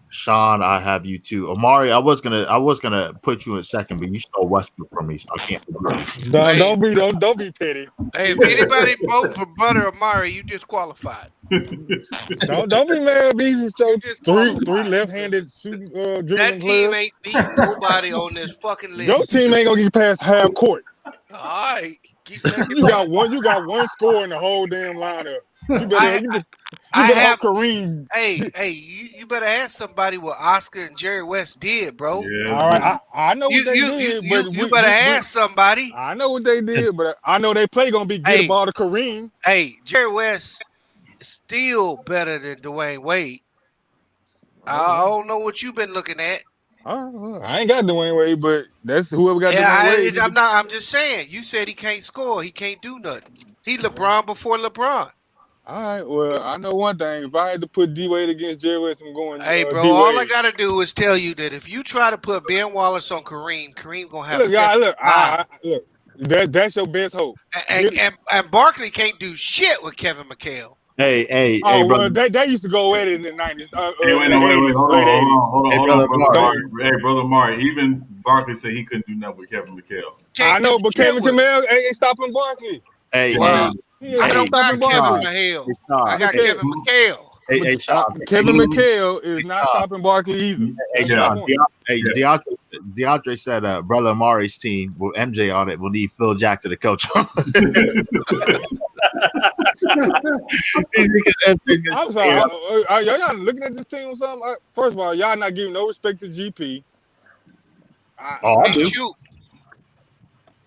Sean. I have you 2. Amari, I was gonna put you in second, but you stole Westbrook from me, so I can't. Don't be petty. Hey, if anybody vote for Brother Amari, you disqualified. Don't be mad. Be so three left-handed shooting dribbling That team players. ain't beating nobody on this fucking list. Your team ain't gonna get past half court. All right. You got one score in the whole damn lineup. You better have Kareem. Hey, you better ask somebody what Oscar and Jerry West did, bro. Yeah, All right, I know what they did, but you better ask somebody. I know what they did, but I know they play gonna be get the ball to Kareem. Hey, Jerry West is still better than Dwayne Wade. I don't know what you've been looking at. I ain't got Dwayne Wade, but that's whoever got Dwayne Wade. I'm just saying. You said he can't score. He can't do nothing. He LeBron before LeBron. All right, well, I know one thing. If I had to put D Wade against Jerry West, I'm going. Hey, bro, D-Wade. all I gotta do is tell you that if you try to put Ben Wallace on Kareem gonna have. Look. That's your best hope. And Barkley can't do shit with Kevin McHale. Hey, well, they used to go at it in the 90s. Wait, hold on. Hey, brother Mari. Even Barkley said he couldn't do nothing with Kevin McHale. I know, but Kevin McHale ain't stopping Barkley. Hey, I don't got Kevin McHale. I got Kevin McHale. Hey, Sean. Kevin McHale is not stopping Barkley either. Hey, DeAndre said, brother Amari's team with MJ on it will need Phil Jackson to coach him. I'm sorry. Y'all looking at this team or something? First of all, y'all not giving no respect to GP. I do.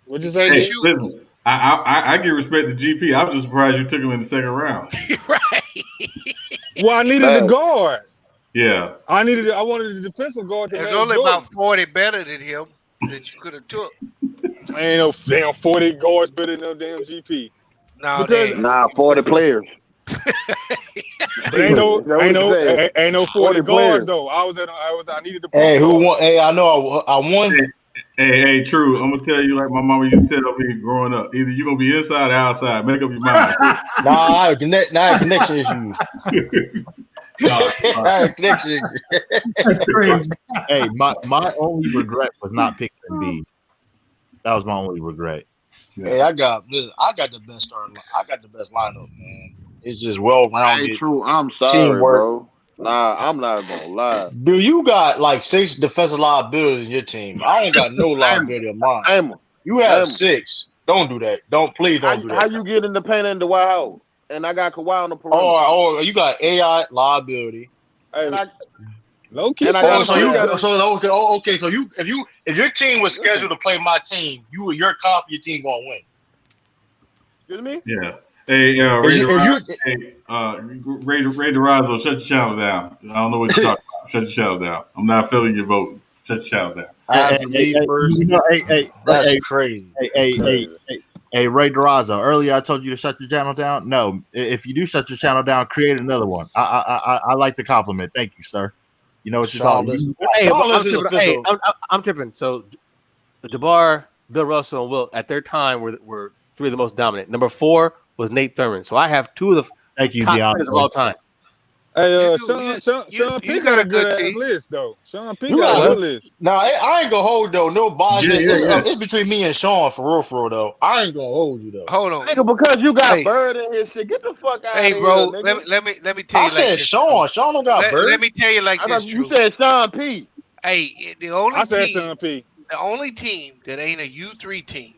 What'd you say? Hey, listen, I give respect to GP. I was just surprised you took him in the second round. Right. Well, I needed a guard. Yeah. I wanted a defensive guard. There's only about 40 better than him that you could have took. Ain't no damn 40 guards better than no damn GP. Nah, 40 players. But ain't no 40 guards though. I needed the. Hey, who won? Hey, I know I won. Hey, true. I'm gonna tell you like my mama used to tell me growing up. Either you're gonna be inside or outside. Make up your mind. I have connection issues. Connection. That's crazy. Hey, my only regret was not picking Embiid. That was my only regret. Hey, I got the best starting. I got the best lineup, man. It's just well-rounded. Hey, true. I'm sorry, teamwork. bro. Nah, I'm not gonna lie. Dude, you got like 6 defensive liabilities in your team. I ain't got no liability of mine. You have 6. Don't do that. Please don't do that. How you get in the paint in the White House? And I got Kawhi on the perimeter. Oh, you got AI liability. Low key. So if your team was scheduled to play my team, you're confident your team gonna win. Excuse me? Yeah. Hey, Ray DeRazzo, shut your channel down. I don't know what you're talking about. Shut your channel down. I'm not feeling your vote. Shut your channel down. I have to leave first. That's crazy. Hey, Ray DeRazzo. Earlier, I told you to shut your channel down. No, if you do shut your channel down, create another one. I like the compliment. Thank you, sir. You know what you're talking about. Hey, I'm tripping. So, Jabbar, Bill Russell, and Wilt at their time were three of the most dominant. Number 4 was Nate Thurman. So I have two of the top players of all time. Hey, Sean P got a good ass list though. Sean P got a good list. Nah, I ain't gonna hold though. No bias. It's between me and Sean for real though. I ain't gonna hold you though. Hold on, nigga, because you got Bird in his shit. Get the fuck out of here. Hey, bro, nigga. let me tell you. I said Sean. Sean don't got Bird. Let me tell you like this. You said Sean P. Hey, I said Sean P. The only team that ain't a U3 team.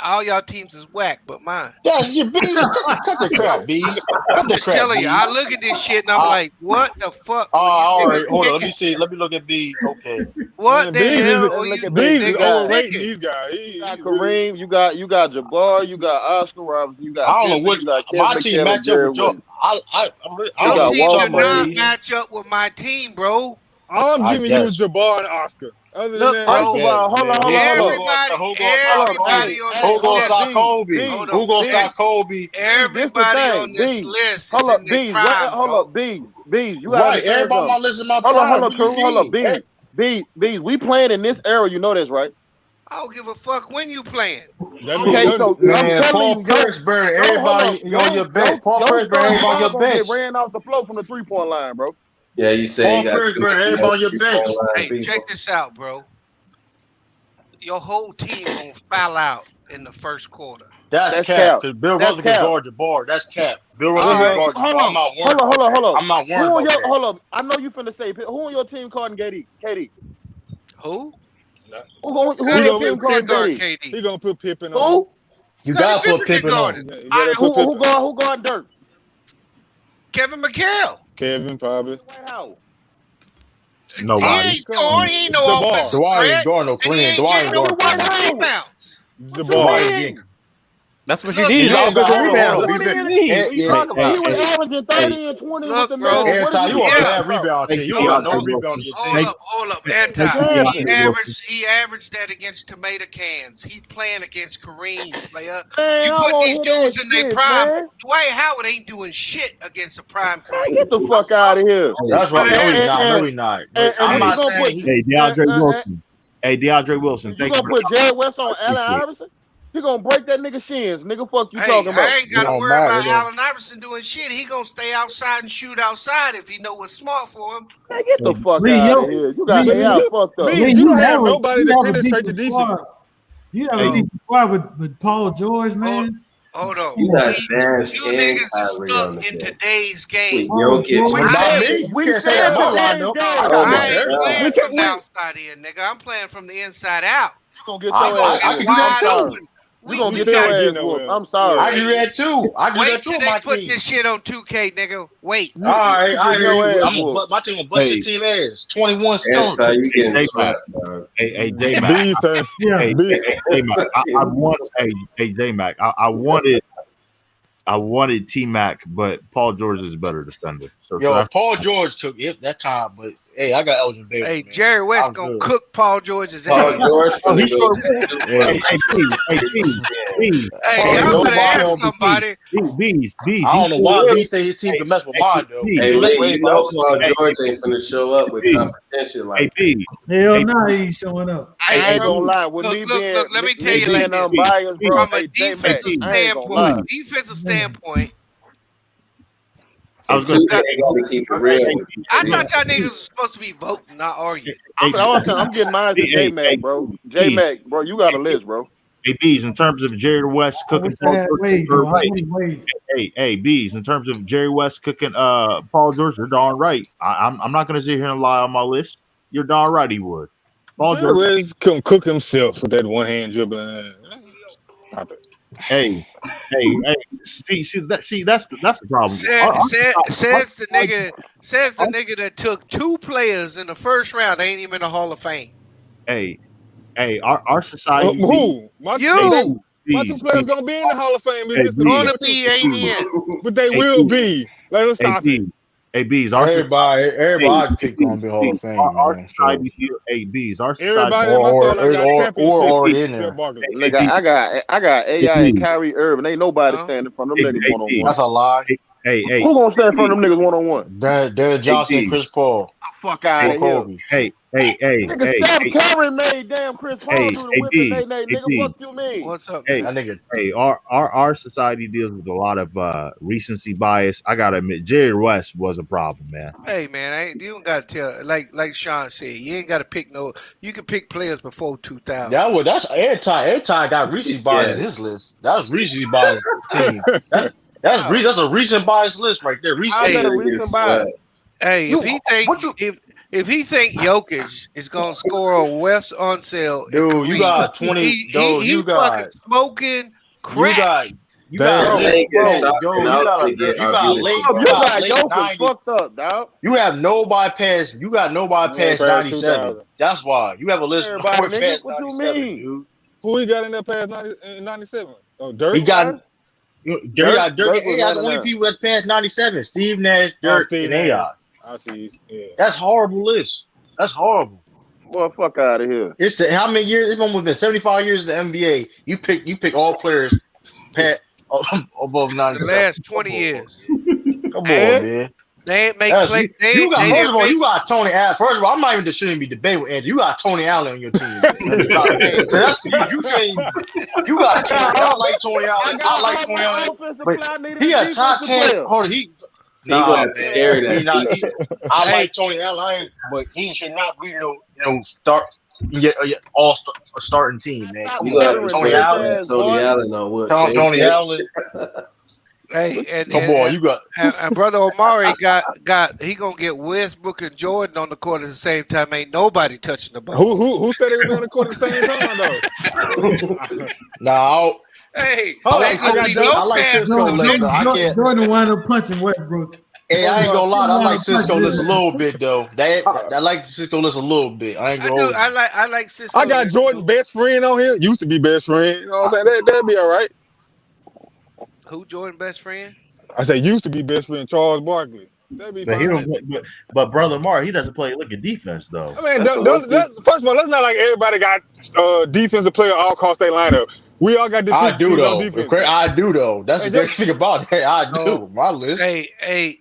All y'all teams is whack, but mine. That's your bees. Cut the crap, bees. I'm just telling you. I look at this shit and I'm like, what the fuck? All right, hold on. Let me see. Let me look at bees. Okay. What the hell? Bees is overrating these guys. You got Kareem. You got Jabbar. You got Oscar Robertson. You got. I don't know what my team match up with your. Your team do not match up with my team, bro. I'm giving you Jabbar and Oscar. Other than that, hold on. Everybody on this Who gonna list. stop Kobe? Who gonna stop Kobe? Everybody on this list. Hold up, Bees. Hold up, Bees. You right. Everybody on my list is my prime. Hold up, Bees. We playing in this era. You know this, right? I don't give a fuck when you playing. Okay, so man, Paul Pierceburn, everybody on your bench. Paul Pierceburn, everybody on your bench. Ran off the floor from the 3-point line, bro. Yeah, you say Paul Pierceburn, everybody on your bench. Hey, check this out, bro. Your whole team gonna foul out in the first quarter. That's cap. Because Bill Russell can guard Jabbar. That's cap. Bill Russell can guard Jabbar. I'm not worried. Hold on. I'm not worried. Hold up. I know you finna say who on your team carding KD? Who? Who on your team carding KD? He gonna put Pippen on. Who? You gotta put Pippen on. Who guard Dirk? Kevin McHale. Kevin probably. Nobody. He ain't scoring. He ain't no offensive Dwight threat. ain't going no clean. He ain't getting no rebounds. The ball. That's what you need. He was averaging 30 and 20 with the man. You a bad rebound team. You got no rebound. Hold up, He averaged that against tomato cans. He's playing against Kareem, player. You put these dudes in their prime. Dwight Howard ain't doing shit against a prime Kareem. Get the fuck out of here. That's right. No, he's not. I'm not saying Hey, DeAndre Wilson. Hey, DeAndre Wilson. You gonna put Jared West on Allen Iverson? He gonna break that nigga shins. Nigga, fuck you talking about. I ain't gotta worry about Allen Iverson doing shit. He gonna stay outside and shoot outside if he know what's smart for him. Hey, get the fuck out of here. You got me out fucked up. You don't have nobody to penetrate the defense. You have a decent squad with Paul George, man. Hold on. You niggas is stuck in today's game. We can't say that my line though. I ain't playing from the outside in, nigga. I'm playing from the inside out. You gonna get your ass wide open. We gonna get your ass whooped. I'm sorry. I do that too. Wait till they put this shit on 2K, nigga. Wait. All right, I hear you. My team gonna bust your team ass. 21 stones. Hey, J-Mac. J-Mac. I wanted T-Mac, but Paul George is a better defender. So Paul George took it that time, but hey, I got Elgin Davis. Hey, Jerry West gonna cook Paul George's ass. Paul George. Hey, I'm gonna ask somebody. Bees. I don't know why he say his team can mess with mine though. Hey, you know Paul George ain't finna show up with competition like that. Hell no, he ain't showing up. I ain't gonna lie. With me being, look, let me tell you like this. Bro, from a defensive standpoint. I was gonna keep it real. I thought y'all niggas was supposed to be voting, not arguing. I'm getting mine to J-Mac, bro. J-Mac, bro, you got a list, bro. Hey, Bees, in terms of Jerry West cooking Bees, in terms of Jerry West cooking Paul George, you're darn right. I'm not gonna sit here and lie on my list. You're darn right he would. Paul George couldn't cook himself with that one hand dribbling. Hey, see, that's the problem. Says the nigga that took 2 players in the first round. They ain't even in the Hall of Fame. Hey, our society. Who? My 2 players gonna be in the Hall of Fame. It's just gonna be ain't in. But they will be. Let's stop it. ABs, everybody pick gonna be Hall of Fame. Our Man, society feel ABs. Our society everybody in my storyline got championship. Already in there. Nigga, I got AI and Kyrie Irving. Ain't nobody standing in front of them niggas one on one. That's a lie. Hey, who gonna stand in front of them niggas one on one? Derrick Johnson, Chris Paul. Fuck out of here. Hey. Nigga, Steph Curry made damn Chris Paul do the whipping. Nigga, what you mean? What's up, man? Our society deals with a lot of recency bias. I gotta admit, Jerry West was a problem, man. Hey, man, you don't gotta tell. Like Sean said, you ain't gotta pick no. You can pick players before 2000. That's Airtie got recency bias in his list. That was recency bias team. That's a recent bias list right there. Recent bias. Hey, if he think Jokic is gonna score a Wes Unseld, dude, you got 20. He's fucking smoking crack. You got late 90s. Fucked up, dog. You have nobody past. You got nobody past 97. That's why you have a list. Everybody, nigga, what you mean? Dude. Who he got in there past 97? Oh, Dirk. He got. Dirk has only people that's past 97. Steve Nash, Dirk, and AI. I see. Yeah. That's horrible list. That's horrible. Well, fuck out of here. It's how many years? It's almost been 75 years in the NBA. You pick all players above 97. The last 20 years. Come on, man. They ain't make play. You got Tony Allen. First of all, I'm not even shouldn't be debating with Andrew. You got Tony Allen on your team. You got. I like Tony Allen. I like Tony Allen. But he a top 10. Hold on, I like Tony Allen, but he should not be start all starting team, man. Tony Allen on what? Tony Allen. Hey, and brother Omari he gonna get Westbrook and Jordan on the court at the same time. Ain't nobody touching the ball. Who said they were on the court at the same time though? No. Hey, I like Cisco. Jordan wound up punching Westbrook. Hey, I ain't gonna lie. I like Cisco list a little bit though. I like Cisco list a little bit. I ain't gonna. I like Cisco. I got Jordan best friend on here. Used to be best friend. You know what I'm saying? That'd be all right. Who Jordan best friend? I say used to be best friend Charles Barkley. That'd be fine. But brother Mark, he doesn't play look at defense though. I mean, first of all, let's not like everybody got defensive player all across their lineup. We all got defense. I do though. That's the great thing about that. I do. My list. Hey,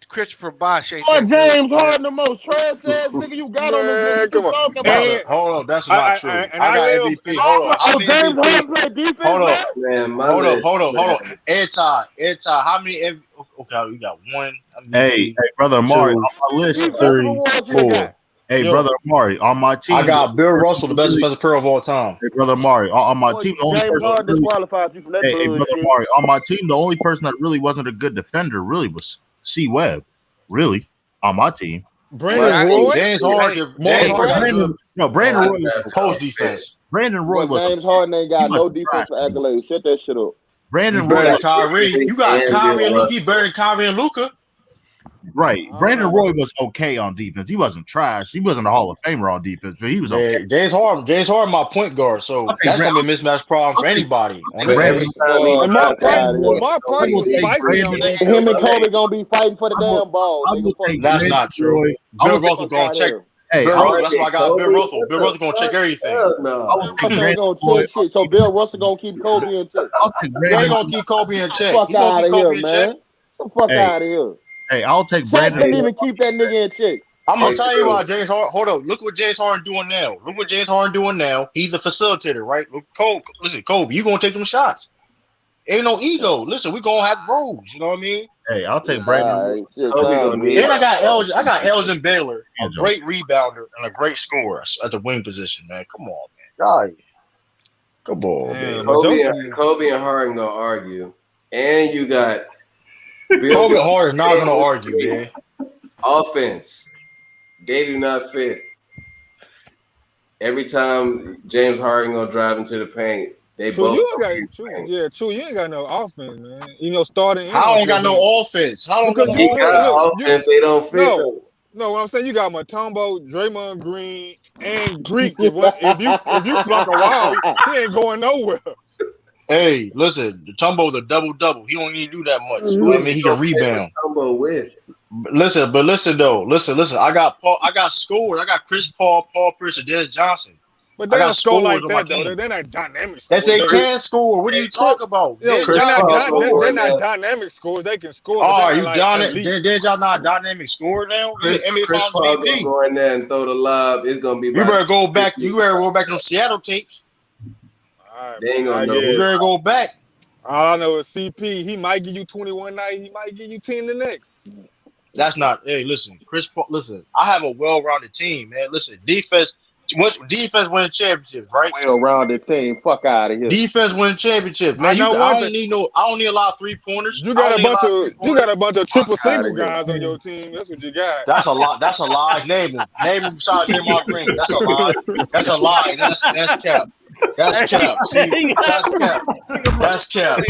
Christopher Bosh ain't James Harden the most trash ass nigga you got on this list. Come on. Hold on, that's not true. I got MVP. Hold on. James Harden play defense. Hold on. Man, hold on. Airtie. How many? Okay, we got one. Hey, brother Amari, on my list 3, 4. Hey, brother Amari, on my team, I got Bill Russell, the best defensive player of all time. Hey, brother Amari, on my team, the only James Harden disqualified you from that. Hey, brother Amari, on my team, the only person that really wasn't a good defender really was C. Webb. Really, on my team. Brandon Roy, James Harden. Brandon Roy post defense. Brandon Roy was. James Harden ain't got no defensive accolades. Shut that shit up. Brandon Roy, Kyrie. You got Kyrie and Luka. Better than Kyrie and Luka. Right. Brandon Roy was okay on defense. He wasn't trash. He wasn't a Hall of Famer on defense, but he was okay. James Harden, my point guard. So that's gonna be a mismatch problem for anybody. Mark Price was feisty on defense. Him and Kobe gonna be fighting for the damn ball. That's not true. Bill Russell gonna check. That's why I got Bill Russell. Bill Russell gonna check everything. So Bill Russell gonna keep Kobe in check. They ain't gonna keep Kobe in check. Fuck out of here, man. Fuck out of here. Hey, I'll take Brandon. Didn't even keep that nigga in check. I'm gonna tell you about James Harden. Hold up. Look what James Harden doing now. He's a facilitator, right? Listen, Kobe, you gonna take them shots. Ain't no ego. Listen, we gonna have roles. You know what I mean? Hey, I'll take Brandon. Then I got Elgin Baylor, a great rebounder and a great scorer at the wing position, man. Come on, man. Come on, man. Kobe and Harden gonna argue. And you got Kobe and Harden not gonna argue, man. Offense. They do not fit. Every time James Harden gonna drive into the paint, They True, both. you ain't got true. You ain't got no offense, man. Starting. How don't got no offense? How don't got no offense? If they don't fit. No, what I'm saying, you got Mutombo, Draymond Green, and Greek. If you block a wall, he ain't going nowhere. Hey, listen, the Tumbo's a double. He don't need to do that much. I mean, he can rebound. Tumbo with. Listen though. I got scores. I got Chris Paul Pierce, and Dennis Johnson. But they don't score like that though. They're not dynamic scores. That they can score. What are you talking about? They're not dynamic scores. They can score. Oh, you Dennis Johnson not dynamic score now? Chris Paul gonna go in there and throw the lob. It's gonna be. You better go back. You better go back to Seattle tapes. Right, they ain't gonna know. You better go back. All I know is CP. He might give you 21 night. He might give you 10 the next. That's not. Hey, listen, Chris Paul. Listen, I have a well-rounded team, man. Listen, defense winning championships, right? Well-rounded team. Fuck out of here. Defense winning championships, man. I don't need a lot of 3-pointers. You got a bunch of triple single guys on your team. That's what you got. That's a lot. That's a lie. Name them besides Draymond Green. That's a lie. That's a lie. That's cap. That's cap. See, that's cap. That's cap.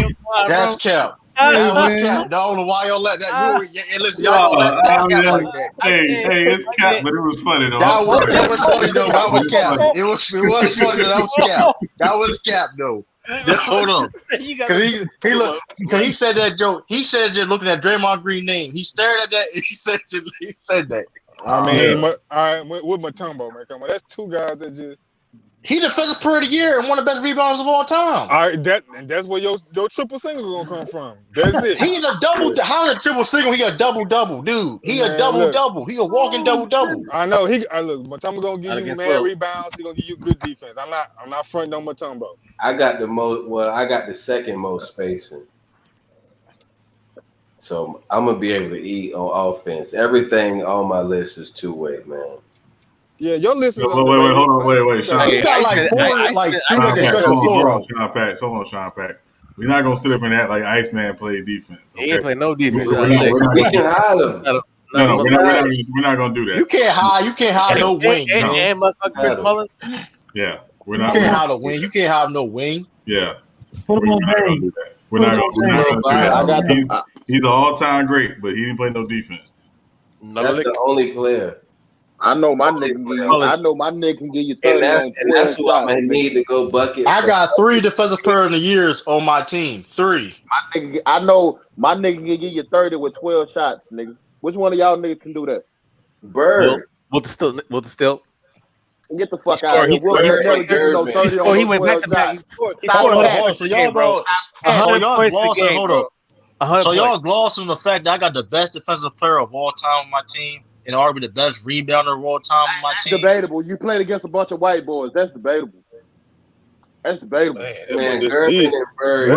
That's cap. That was cap. I don't know why y'all let that. Listen, y'all don't let that cap like that. Hey, it's cap, but it was funny though. That was funny though. That was cap. It was funny though. That was cap. That was cap though. Hold on. Because he said that joke. He said just looking at Draymond Green name. He stared at that and he said that. I mean, all right, with Mutombo, man, come on. That's two guys that just. He defensive player of the year and one of the best rebounders of all time. All right, that's where your triple single is gonna come from. That's it. He's a double. How is a triple single? He a double, dude. He a double. He a walking double. I know. Look, Mutombo gonna give you mad rebounds. He gonna give you good defense. I'm not fronting on Mutombo. I got the most. Well, I got the second most spacing. So I'm gonna be able to eat on offense. Everything on my list is two-way, man. Yeah, your list is. Wait, hold on. Sean, you got like Sean Pax. We're not gonna sit up and act like Iceman played defense. Okay? He ain't play no defense. We can hide him. No, we're not gonna do that. You can't hide no wing. And motherfucker Chris Mullins. Yeah, you can't hide a wing. You can't have no wing. Yeah, put him on bang. We're not gonna do that. He's an all-time great, but he didn't play no defense. That's the only player. I know my nigga can give you 30 and that's who I'm gonna need to go bucket. I got 3 defensive player of the years on my team. 3. I know my nigga can give you 30 with 12 shots, nigga. Which one of y'all niggas can do that? Bird. With the still. Get the fuck out of here. We'll never give you no 30 on he went back to back. So y'all glossing. Hold up. So y'all glossing the fact that I got the best defensive player of all time on my team. And arguably the best rebounder of all time on my team. Debatable. You played against a bunch of white boys. That's debatable. Man, Bird.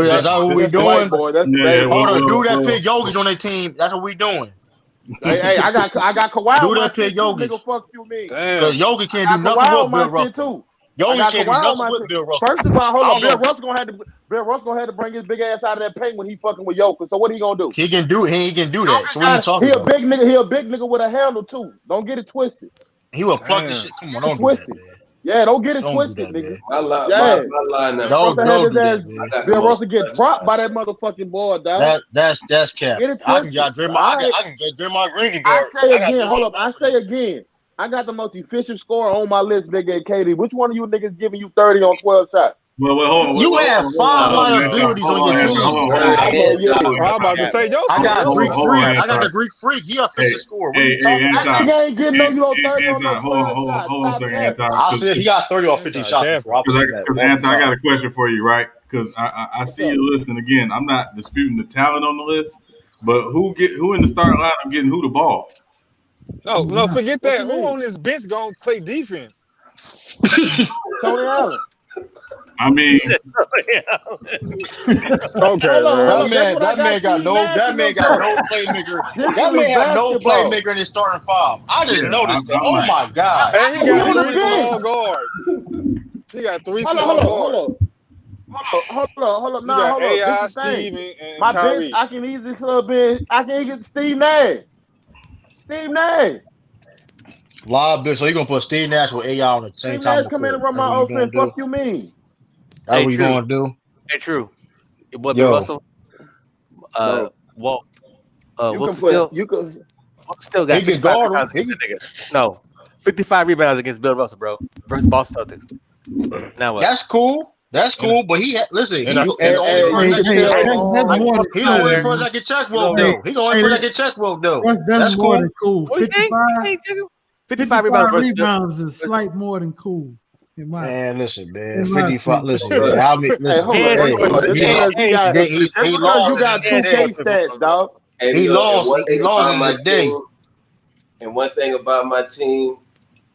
That's what we doing. Hold on, do that Hold pick Jokic on their team. That's what we doing. Hey, I got Kawhi. Do that pick Jokic. Nigga, fuck you, me. Because Jokic can't do nothing with Bill Russell. Jokic can't do nothing with Bill Russell. First of all, hold on. Bill Russell gonna have to bring his big ass out of that paint when he fucking with Jokic. So what he gonna do? He can do that. So what are you talking about? He a big nigga with a handle too. Don't get it twisted. He will plug this shit. Come on, don't do that, man. Yeah, don't get it twisted, nigga. My line now. Don't do that. Bill Russell get dropped by that motherfucking board, dog. That's cap. I can get Draymond Green. I say again. I got the most efficient scorer on my list, nigga, and KD. Which one of you niggas giving you 30 on 12 shots? Well, hold on. You have 5 liabilities on your team. I'm about to say, I got Greek Freak. I got the Greek Freak. He a efficient scorer. I ain't getting no. You don't 30 on no 12 hold on a second, Anton. I said he got 30 or 50 shots. Because Anton, I got a question for you, right? Because I see your list, and again, I'm not disputing the talent on the list, but who in the starting lineup getting who the ball? No, forget that. Who on this bench gonna play defense? Tony Allen. I mean, okay. That man got no playmaker. That man had no playmaker in his starting 5. I just noticed that. Oh my god! And he got 3 small guards. He got 3 small guards. Hold on. You got AI, Steve, and my Kyrie. bench, I can easily sub in. I can get Steve Nash. Live bitch. So you gonna put Steve Nash with AI on the same time? Nash come in and run my offense. Fuck you mean? That's what we gonna do. Hey, true. Your boy Bill Russell. Walt still got 55 rebounds against the nigga. No, 55 rebounds against Bill Russell, bro. Versus Boston Celtics. Now what? That's cool. That's cool, but he listen. He going in for like a checkbook though. He going for like a checkbook though. That's more than cool. 55 rebounds is slight more than cool. Man, listen, man. 55. Listen, man. How many? Listen, he lost. You got 2K stats, dog. He lost in the day. And one thing about my team,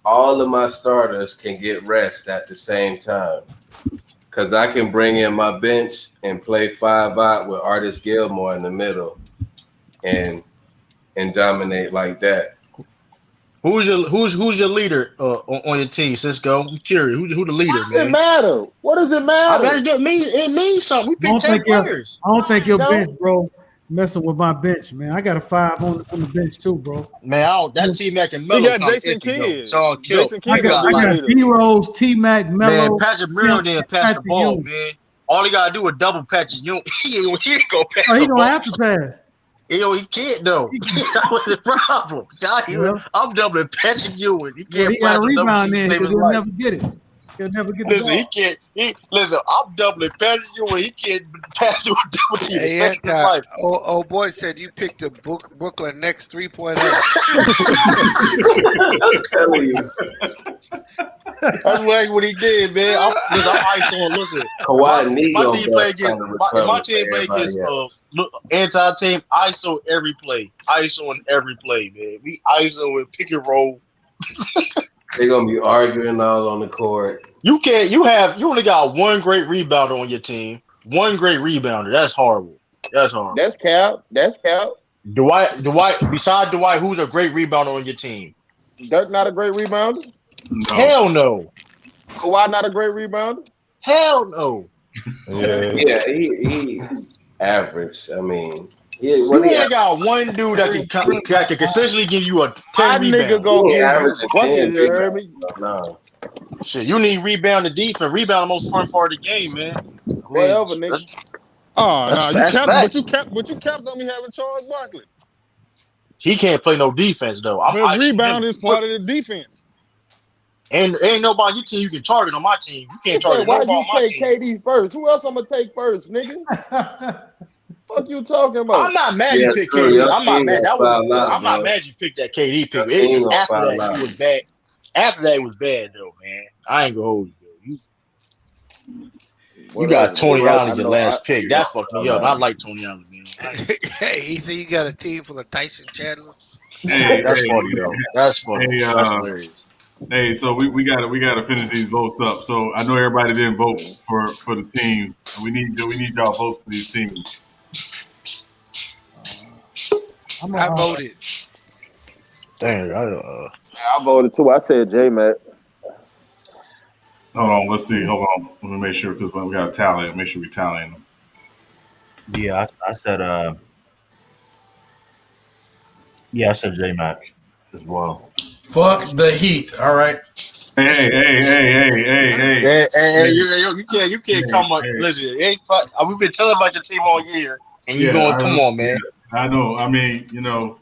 all of my starters can get rest at the same time. Because I can bring in my bench and play 5 out with Artis Gilmore in the middle and dominate like that. Who's your leader on your team, Cisco? I'm curious. Who the leader, man? What does it matter? What does it matter? I mean, it means something. We picked 10 players. I don't think your bench, bro, messing with my bench, man. I got a 5 on the bench too, bro. Man, that T-Mac and Melo. You got Jason Kidd. Jason Kidd. I got D-Rose, T-Mac, Melo. Man, Patrick Murray didn't pass the ball, man. All he gotta do is double patch it. He go pass. He don't have to pass. He can't though. That was the problem. I'm doubling patching you, and he can't. He got a rebound in because he'll never get it. He'll never get it. Listen, he can't. Listen, I'm doubling patching you, and he can't pass you a double team. Oh boy said you picked the Brooklyn Nets 3.0. I'm telling you. That's what he did, man. I'm ISO. Listen, my team play against anti-team. ISO every play. ISO in every play, man. We ISO and pick and roll. They're gonna be arguing all on the court. You only got one great rebounder on your team. One great rebounder. That's horrible. That's Cap. Dwight. Besides Dwight, who's a great rebounder on your team? Dirk not a great rebounder. No. Hell no. Kawhi not a great rebounder. Hell no. Yeah, he average. I mean, you only got one dude that can consistently give you a 10 rebound. No. Shit, you need rebound the defense. Rebound the most important part of the game, man. Whatever, nigga. Oh no, you capped on me having Charles Barkley. He can't play no defense though. But rebound is part of the defense. And ain't nobody on your team you can target on my team. You can't target nobody on my team. Why you take KD first? Who else I'm gonna take first, nigga? What you talking about? I'm not mad you picked KD. I'm not mad. I'm not mad you picked that KD pick. After that, it was bad. After that, it was bad though, man. I ain't gonna hold you. You got Tony Allen your last pick. That fucked me up. I like Tony Allen, man. Hey, he said you got a team full of Tyson Chandlers. That's funny though. That's funny. That's hilarious. Hey, so we gotta finish these votes up. So I know everybody didn't vote for the team. We need y'all votes for these teams. I voted. Dang, I voted too. I said J-Mac. Hold on, let's see. Hold on. Let me make sure because we got to tally. Make sure we tallying them. Yeah, I said I said J-Mac as well. Fuck the Heat. All right. Hey. You can't come up. Listen, we've been telling about your team all year, and you come on, man. I know. I mean, you know.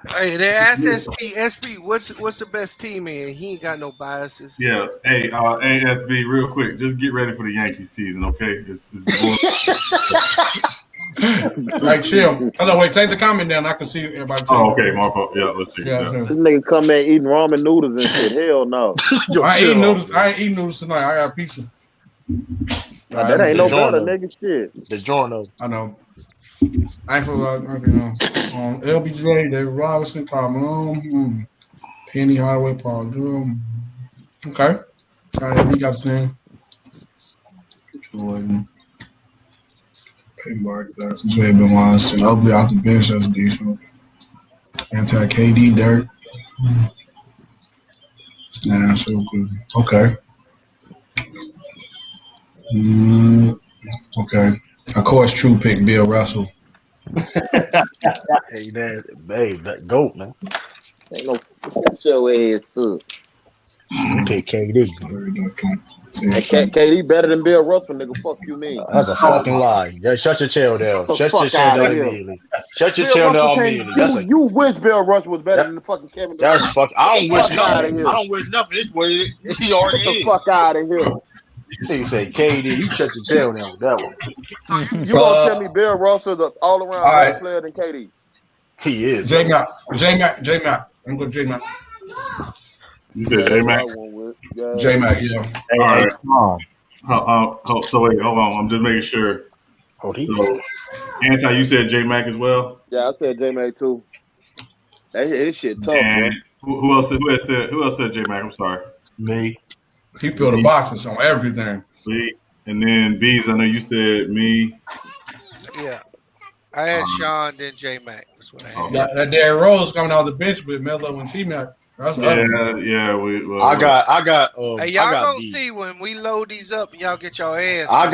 Hey, they asked SB, what's the best team in? He ain't got no biases. Yeah. Hey, SB, real quick, just get ready for the Yankees season, okay? It's Right, chill. Oh, no, wait, take the comment down. I can see everybody. Oh, okay, my fault. Yeah, let's see. Yeah. This nigga come in eating ramen noodles and shit. Hell no. I ain't eating noodles tonight. I got pizza. That ain't no better, nigga. Shit. The Giorno. I know. I ain't forgot. LBJ, David Robinson, Carl Malone, Penny Hardaway, Paul Drew. Okay. All right, we got the same. Jordan. Mark Jackson, Ben Weinstein. Hopefully off the bench, that's decent. Anti-KD, Dirk. Nah, so good. Okay. Okay. Of course, true pick, Bill Russell. Hey, babe, that goat, man. Ain't no show ass too. Pick KD. And KD better than Bill Russell, nigga. Fuck you mean? That's a fucking lie. Yeah, shut your tail down. Shut your tail down immediately. Shut your Bill tail Russell down can't. immediately. You wish Bill Russell was better than the fucking Kevin Durant. That's fuck. I don't wish Fuck outta nothing. here. I don't wish nothing. It's what he already Get the is. fuck out of here. You say KD, you shut your tail down with that one. You gonna tell me Bill Russell the all around better player than KD? He is. J Mac. I'm going J Mac. You said J Mac. J Mac, yeah. All right. So wait, hold on. I'm just making sure. So, Anti, you said J Mac as well. Yeah, I said J Mac too. His shit tough, and bro. Who else said J Mac? I'm sorry. Me. He filled the boxes on everything. Me. And then Bees, I know you said me. Yeah. I had Sean, then J Mac. That's what I had. That Derrick Rose coming off the bench with Melo and T Mac. That's yeah. I got. Hey, y'all gonna see when we load these up and y'all get your ass. I'm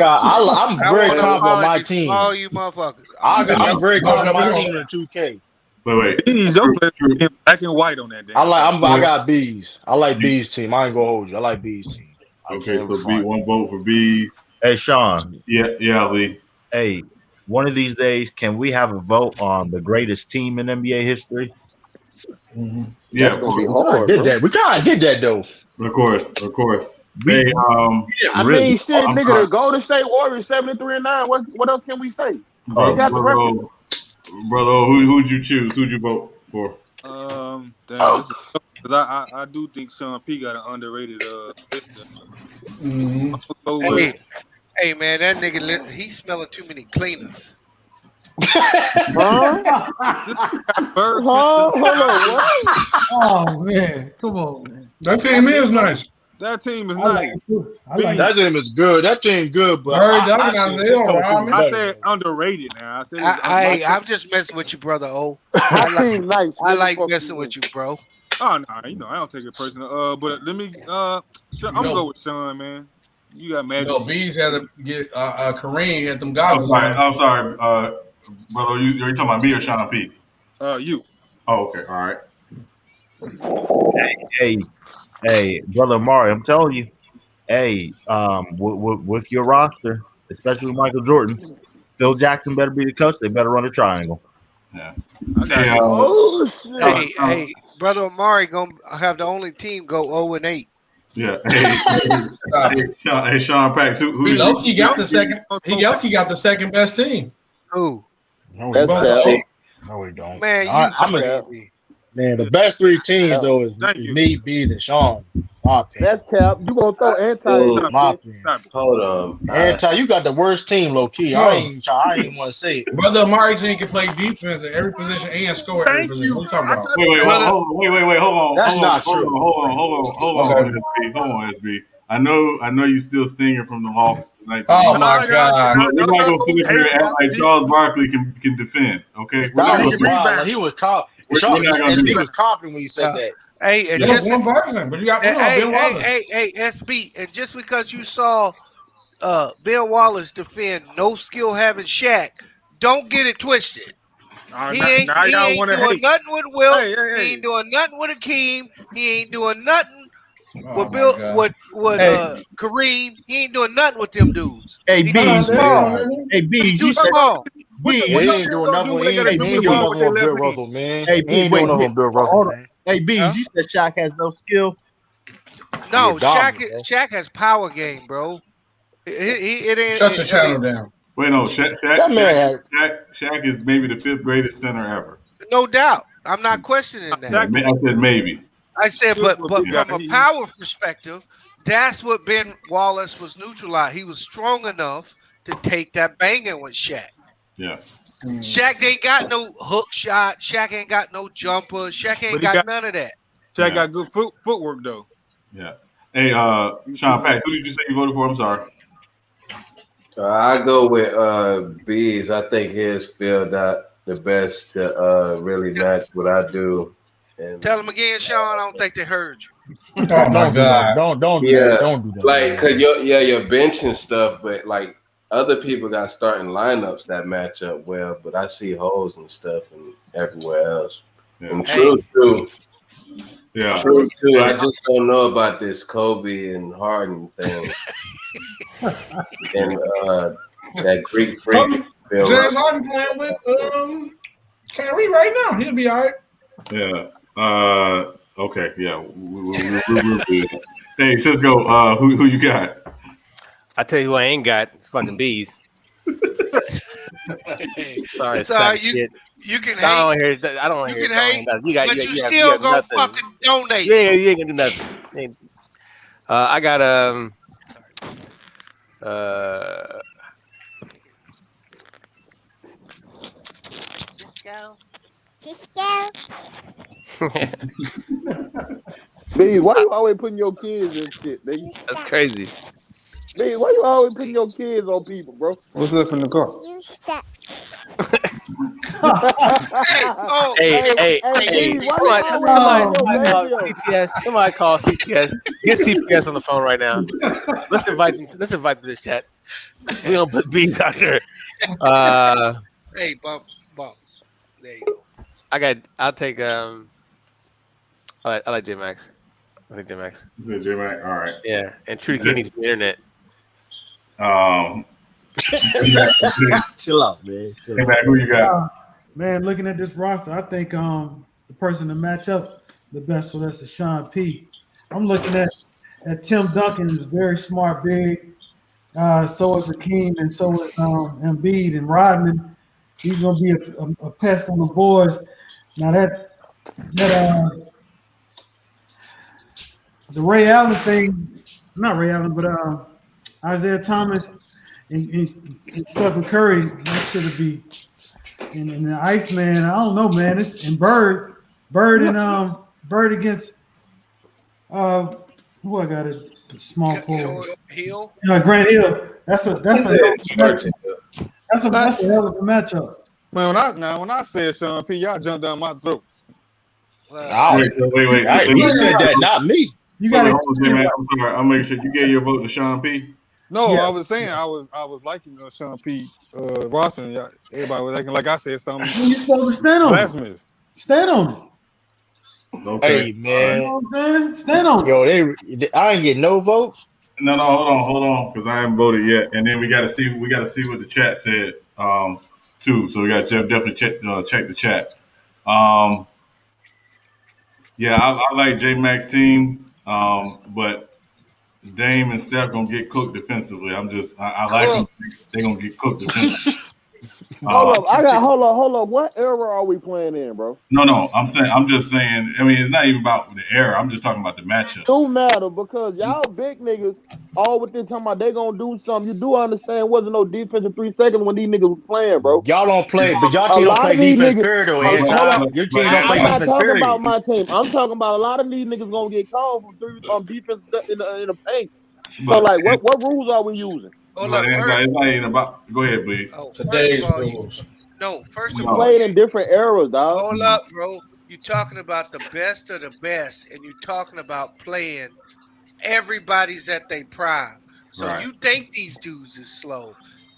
very confident on my team. All you motherfuckers. I'm very confident on my team in 2K. Wait. Bees, don't play black and white on that. Damn. I got Bees. I like Bees team. I ain't gonna hold you. I like Bees team. Okay, so B, one vote for Bees. Hey, Sean. Yeah, Lee. Hey, one of these days, can we have a vote on the greatest team in NBA history? Mm-hmm. Yeah, we gotta get that though. Of course. Hey, I mean, shit, nigga, the Golden State Warriors 73-9. What else can we say? They got the record. Brother, who'd you choose? Who'd you vote for? Because I do think Sean P got an underrated Hey man, that nigga he's smelling too many cleaners. Hold on, what? Oh man, come on, man. That team is nice. That team is nice. That team is good. That team good, but I said underrated now. I'm just messing with you, brother. I like messing with you, bro. Oh no, I don't take it personal. But let me I'm gonna go with Sean, man. You got Magic. Bees had to get Kareem had them goggles. I'm sorry, brother. You talking about me or Sean P? You. Oh, okay, all right. Hey, brother Mari, I'm telling you, with your roster, especially Michael Jordan, Phil Jackson better be the coach. They better run a triangle. Yeah. Hey, brother Amari gonna have the only team go 0-8. Yeah. Hey, Sean Pax, who he low-key got the second. He low-key got the second best team. Who? No, we don't. Man, Man, the best three teams though is me, Bees, and Sean. That's cap. You gonna throw Anti? Hold on, Anti. You got the worst team, low key. I ain't want to say it. Brother Amari team can play defense at every position and score at every position. What you talking about? Wait, hold on. That's not true. Hold on, SB. I know you still stinging from the loss tonight. Oh my God! We're not gonna sit here and act like Charles Barkley can defend. Okay, He was caught. He was confident when he said that. Hey, and just one person, but you got hey, SB, and just because you saw Bill Wallace defend no skill having Shaq, don't get it twisted. He ain't doing nothing with Will. He ain't doing nothing with Akeem. He ain't doing nothing with Bill. With Kareem. He ain't doing nothing with them dudes. Hey, B, too small. Hey, B, He's too small. He ain't doing nothing with Bill Russell, man. He ain't doing nothing with Bill Russell, man. Hey, B, you said Shaq has no skill. No, Shaq has power game, bro. It ain't. Shut your channel down. Wait, no, Shaq is maybe the 5th greatest center ever. No doubt. I'm not questioning that. I said maybe. I said, but from a power perspective, that's what Ben Wallace was neutralized. He was strong enough to take that banging with Shaq. Yeah. Shaq ain't got no hook shot. Shaq ain't got no jumper. Shaq ain't got none of that. Shaq got good footwork though. Yeah. Hey, Sean Pax, who did you say you voted for? I'm sorry. I go with Bees. I think his filled out the best to really match what I do. And tell him again, Sean. I don't think they heard you. Oh my God! Don't do that. Like, cause your bench and stuff, but like other people got starting lineups that match up well. But I see holes and stuff and everywhere else. Yeah. And true. Yeah. True. I just don't know about this Kobe and Harden thing. And that Greek freak. James Harden playing with Kyrie right now. He'll be all right. Yeah. Okay. Yeah. We'll be. Hey, Cisco. Who you got? I tell you who I ain't got. It's fucking bees. Sorry, it's all right. You can hate. I don't want to hear. You can hate, but you still gonna fucking donate. Yeah, you ain't gonna do nothing. I got Cisco. B, why you always putting your kids in shit, nigga? That's crazy. B, why you always putting your kids on people, bro? What's left in the car? You suck. Somebody call CPS. Get CPS on the phone right now. Let's invite them to this chat. We don't put bees out there. Hey, bumps. There you go. I'll take I like J Max. I think J Max. You said J Max? All right. Yeah. And True Kenny's the internet. Chill out, man. Hey, man, who you got? Man, looking at this roster, I think the person to match up the best with us is Sean P. I'm looking at Tim Duncan is very smart, big. So is Hakeem, and so is Embiid and Rodman. He's gonna be a pest on the boards. Now that the Ray Allen thing, not Ray Allen, but Isaiah Thomas and Stephen Curry, that should be in the Iceman. I don't know, man. It's and Bird against who I got it small forward. Hill. Grant Hill. That's a hell of a matchup. Man, when I said Sean P, y'all jumped down my throat. Wait. He said that, not me. You got it. I'm sorry. I'll make sure you gave your vote to Sean P. No, yeah. I was saying I was liking Sean P. Rawson. Everybody was acting like I said something. You're supposed to stand on blasphemous. Stand on it. Okay. Hey, man. You know what I'm saying? Stand on it. I ain't get no votes. No, hold on, because I haven't voted yet. And then we gotta see what the chat said too. So we gotta definitely check the chat. Yeah, I like J Max team, but Dame and Steph gonna get cooked defensively. I like them. They're gonna get cooked defensively. Hold up. What era are we playing in, bro? No. I'm just saying. I mean, it's not even about the era. I'm just talking about the matchup. Don't matter because y'all big niggas all within talking about they gonna do something. You do understand wasn't no defense in 3 seconds when these niggas was playing, bro. Y'all don't play, but y'all team don't play defense period. Your team don't play defense period. I'm not talking about my team. I'm talking about a lot of these niggas gonna get called from defense in the paint. So like, what rules are we using? It's not even about. Go ahead, please. Today's rules. First of all, playing in different eras, dog. Hold up, bro. You're talking about the best of the best, and you're talking about playing. Everybody's at their prime. So you think these dudes is slow.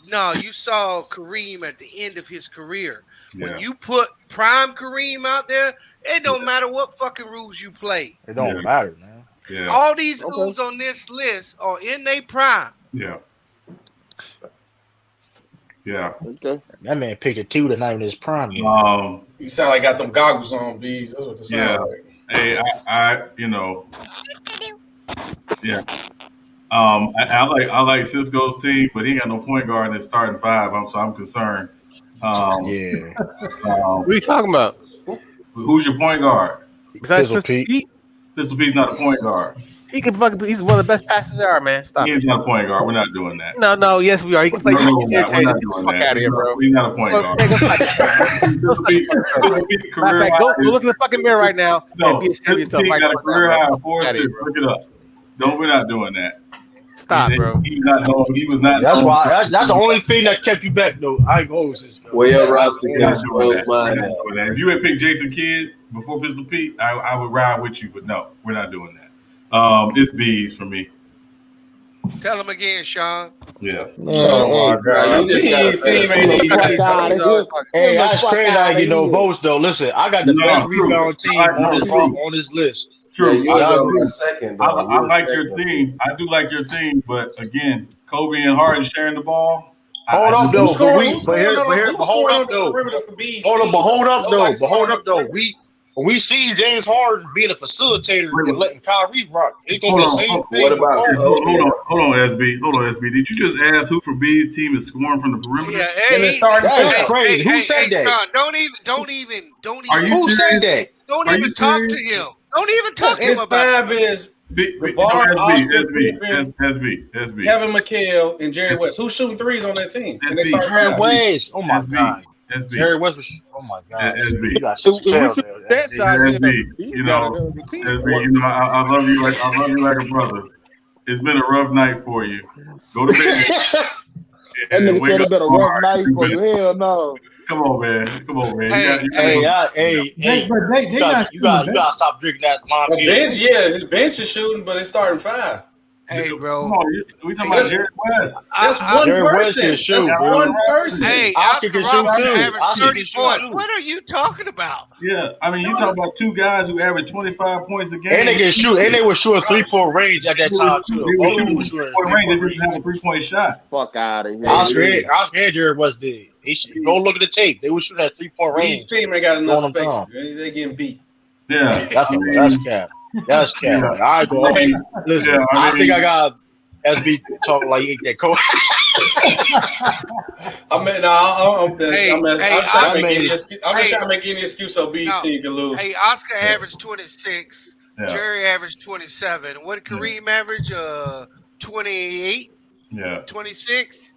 No, you saw Kareem at the end of his career. Yeah. When you put prime Kareem out there, it don't matter what fucking rules you play. It don't matter, man. Yeah. All these dudes on this list are in their prime. Yeah. Yeah. Okay. That man picked a 2 tonight in his prime. You sound like got them goggles on, B. That's what it sounds like. Hey, I yeah. I like Cisco's team, but he got no point guard in his starting 5. So I'm concerned. What are you talking about? Who's your point guard? Besides Pistol Pete? Pistol Pete's not a point guard. He can fucking. He's one of the best passers there are, man. Stop. He's not a point guard. We're not doing that. No. Yes, we are. He can play. We're not doing that. Out of here, bro. He's not a point guard. Go look in the fucking mirror right now. No, Pete got a career high of 4 assists. Look it up. We're not doing that. Stop, bro. He was not. That's why. That's the only thing that kept you back, though. I ain't going with this. Well, your roster got If you had picked Jason Kidd before Pistol Pete, I would ride with you. But no, we're not doing that. It's B's for me. Tell him again, Sean. Yeah. Oh my God. Hey, that's crazy. I get no votes though. Listen, I got the best rebound team on this list. True. Yeah, I like your team. I do like your team, but again, Kobe and Harden sharing the ball. Hold up though, who's scoring hold up though. We see James Harden being a facilitator and letting Kyrie rock. It's gonna be the same thing. What about hold on, SB. Did you just ask who from B's team is scoring from the perimeter? Yeah, that's crazy. Who said that? Sean, don't even. Who said that? Don't even talk to him. Don't even talk to him about it. SB, Kevin McHale and Jerry West. Who's shooting threes on that team? Jerry West. Oh my God. Jerry West was. Oh my God. SB. I love you like a brother. It's been a rough night for you. Go to bed. And wake up. Been a rough night for you. Hell no. Come on, man. You gotta stop drinking that lime beer. His bench is shooting, but it's starting 5. Hey, bro. Come on, we talking about Jerry West. That's one person. That's one person. Hey, Oscar can shoot too. Oscar 30 points. What are you talking about? Yeah, I mean, you talking about two guys who average 25 points a game. And they can shoot. And they were shooting 3-point range at that time too. They were shooting 3-point range. They didn't have a 3-point shot. Fuck out of here. Oscar and Jerry West did. Go look at the tape. They were shooting at 3-point range. Each team ain't got enough space. They getting beat. Yeah, that's cap. That's cap. All right, bro. Listen, I think I got SB talking like he ain't that cold. I'm trying to make any excuse so B's team can lose. Hey, Oscar averaged 26. Yeah. Jerry averaged 27. What did Kareem average? 28. Yeah. 26.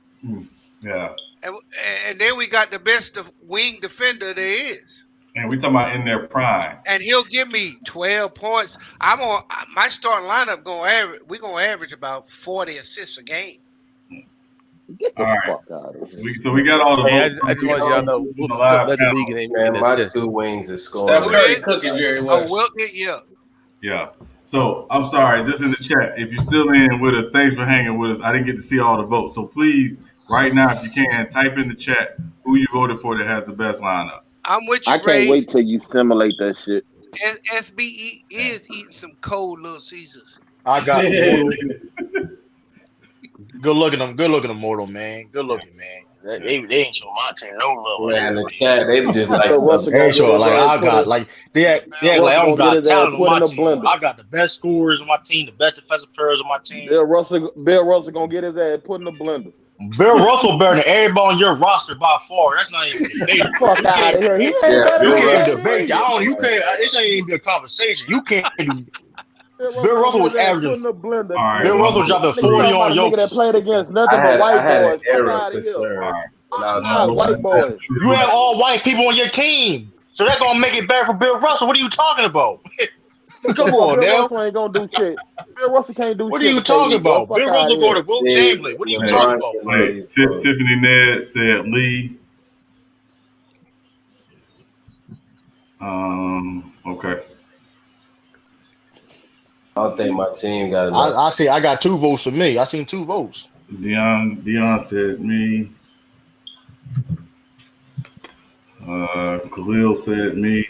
Yeah. And then we got the best wing defender there is. And we talking about in their prime. And he'll give me 12 points. I'm on my starting lineup. We're gonna average about 40 assists a game. All right. So we got all the votes. I just want y'all to know we'll let the league ain't my 2 wings is scoring. Steph Curry cooking Jerry West. Yeah. So I'm sorry, just in the chat, if you're still in with us, thanks for hanging with us. I didn't get to see all the votes. So please, right now, if you can, type in the chat who you voted for that has the best lineup. I'm with you, I can't wait till you simulate that shit. SBE is eating some cold Little Caesars. I got Good looking them, Mortal, man. Good looking, man. They ain't showing my team no love. Yeah, in the chat, they just like they ain't showing like I got like they act like I don't got talent on my team. I got the best scorers on my team, the best defensive players on my team. Bill Russell gonna get his ass put in the blender. Bill Russell better than everybody on your roster by far. That's not even a debate. Fuck out of here. You can't debate. This ain't even a conversation. You can't. Bill Russell was averaging. Right, Bill Russell dropping 40 on your. That played against nothing but white boys. White boys. You have all white people on your team, so that's gonna make it better for Bill Russell. What are you talking about? Come on, Bill Russell ain't gonna do shit. Bill Russell can't do shit. What are you talking about? Bill Russell go to Will Chamberlain. What are you talking about? Wait, Tiffany Ned said Lee. Okay. I don't think my team got enough. I see. I got 2 votes for me. I seen 2 votes. Dion said me. Khalil said me.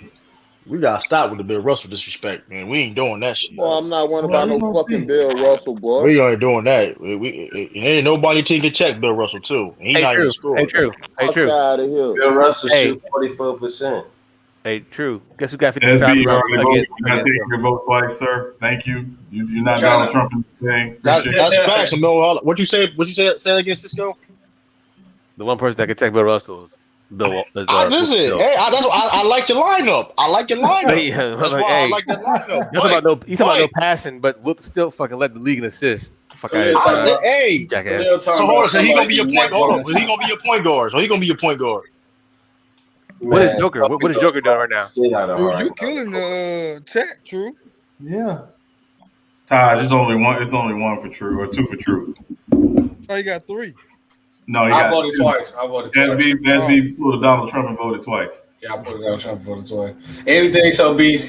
We gotta stop with the Bill Russell disrespect, man. We ain't doing that shit. Well, I'm not worried about no fucking Bill Russell, boy. We ain't doing that. Ain't nobody team can check Bill Russell too. He not even scoring. Hey, true. Bill Russell shoots 44%. Hey, true. Guess who got 55 SB, you rounds? got to take your vote twice, sir. Thank you. You're not Donald Trump in the thing. That's facts. What you say? What you say against Cisco? The one person that can check Bill Russell is listen, hey, I like your lineup. I like your lineup. That's why I like that lineup. You talking about no passing, but we'll still fucking let the league and assist. Fuck out hey, so he gonna be your point guard. He gonna be your point guard. So he gonna be your point guard. What is Joker? What is Joker doing right now? You killing the chat, True? Yeah. Taj, it's only one for True or 2 for True. Oh, you got 3. No, I voted twice. SB pulled Donald Trump and voted twice. Yeah, I voted Donald Trump and voted twice. Anything so Bees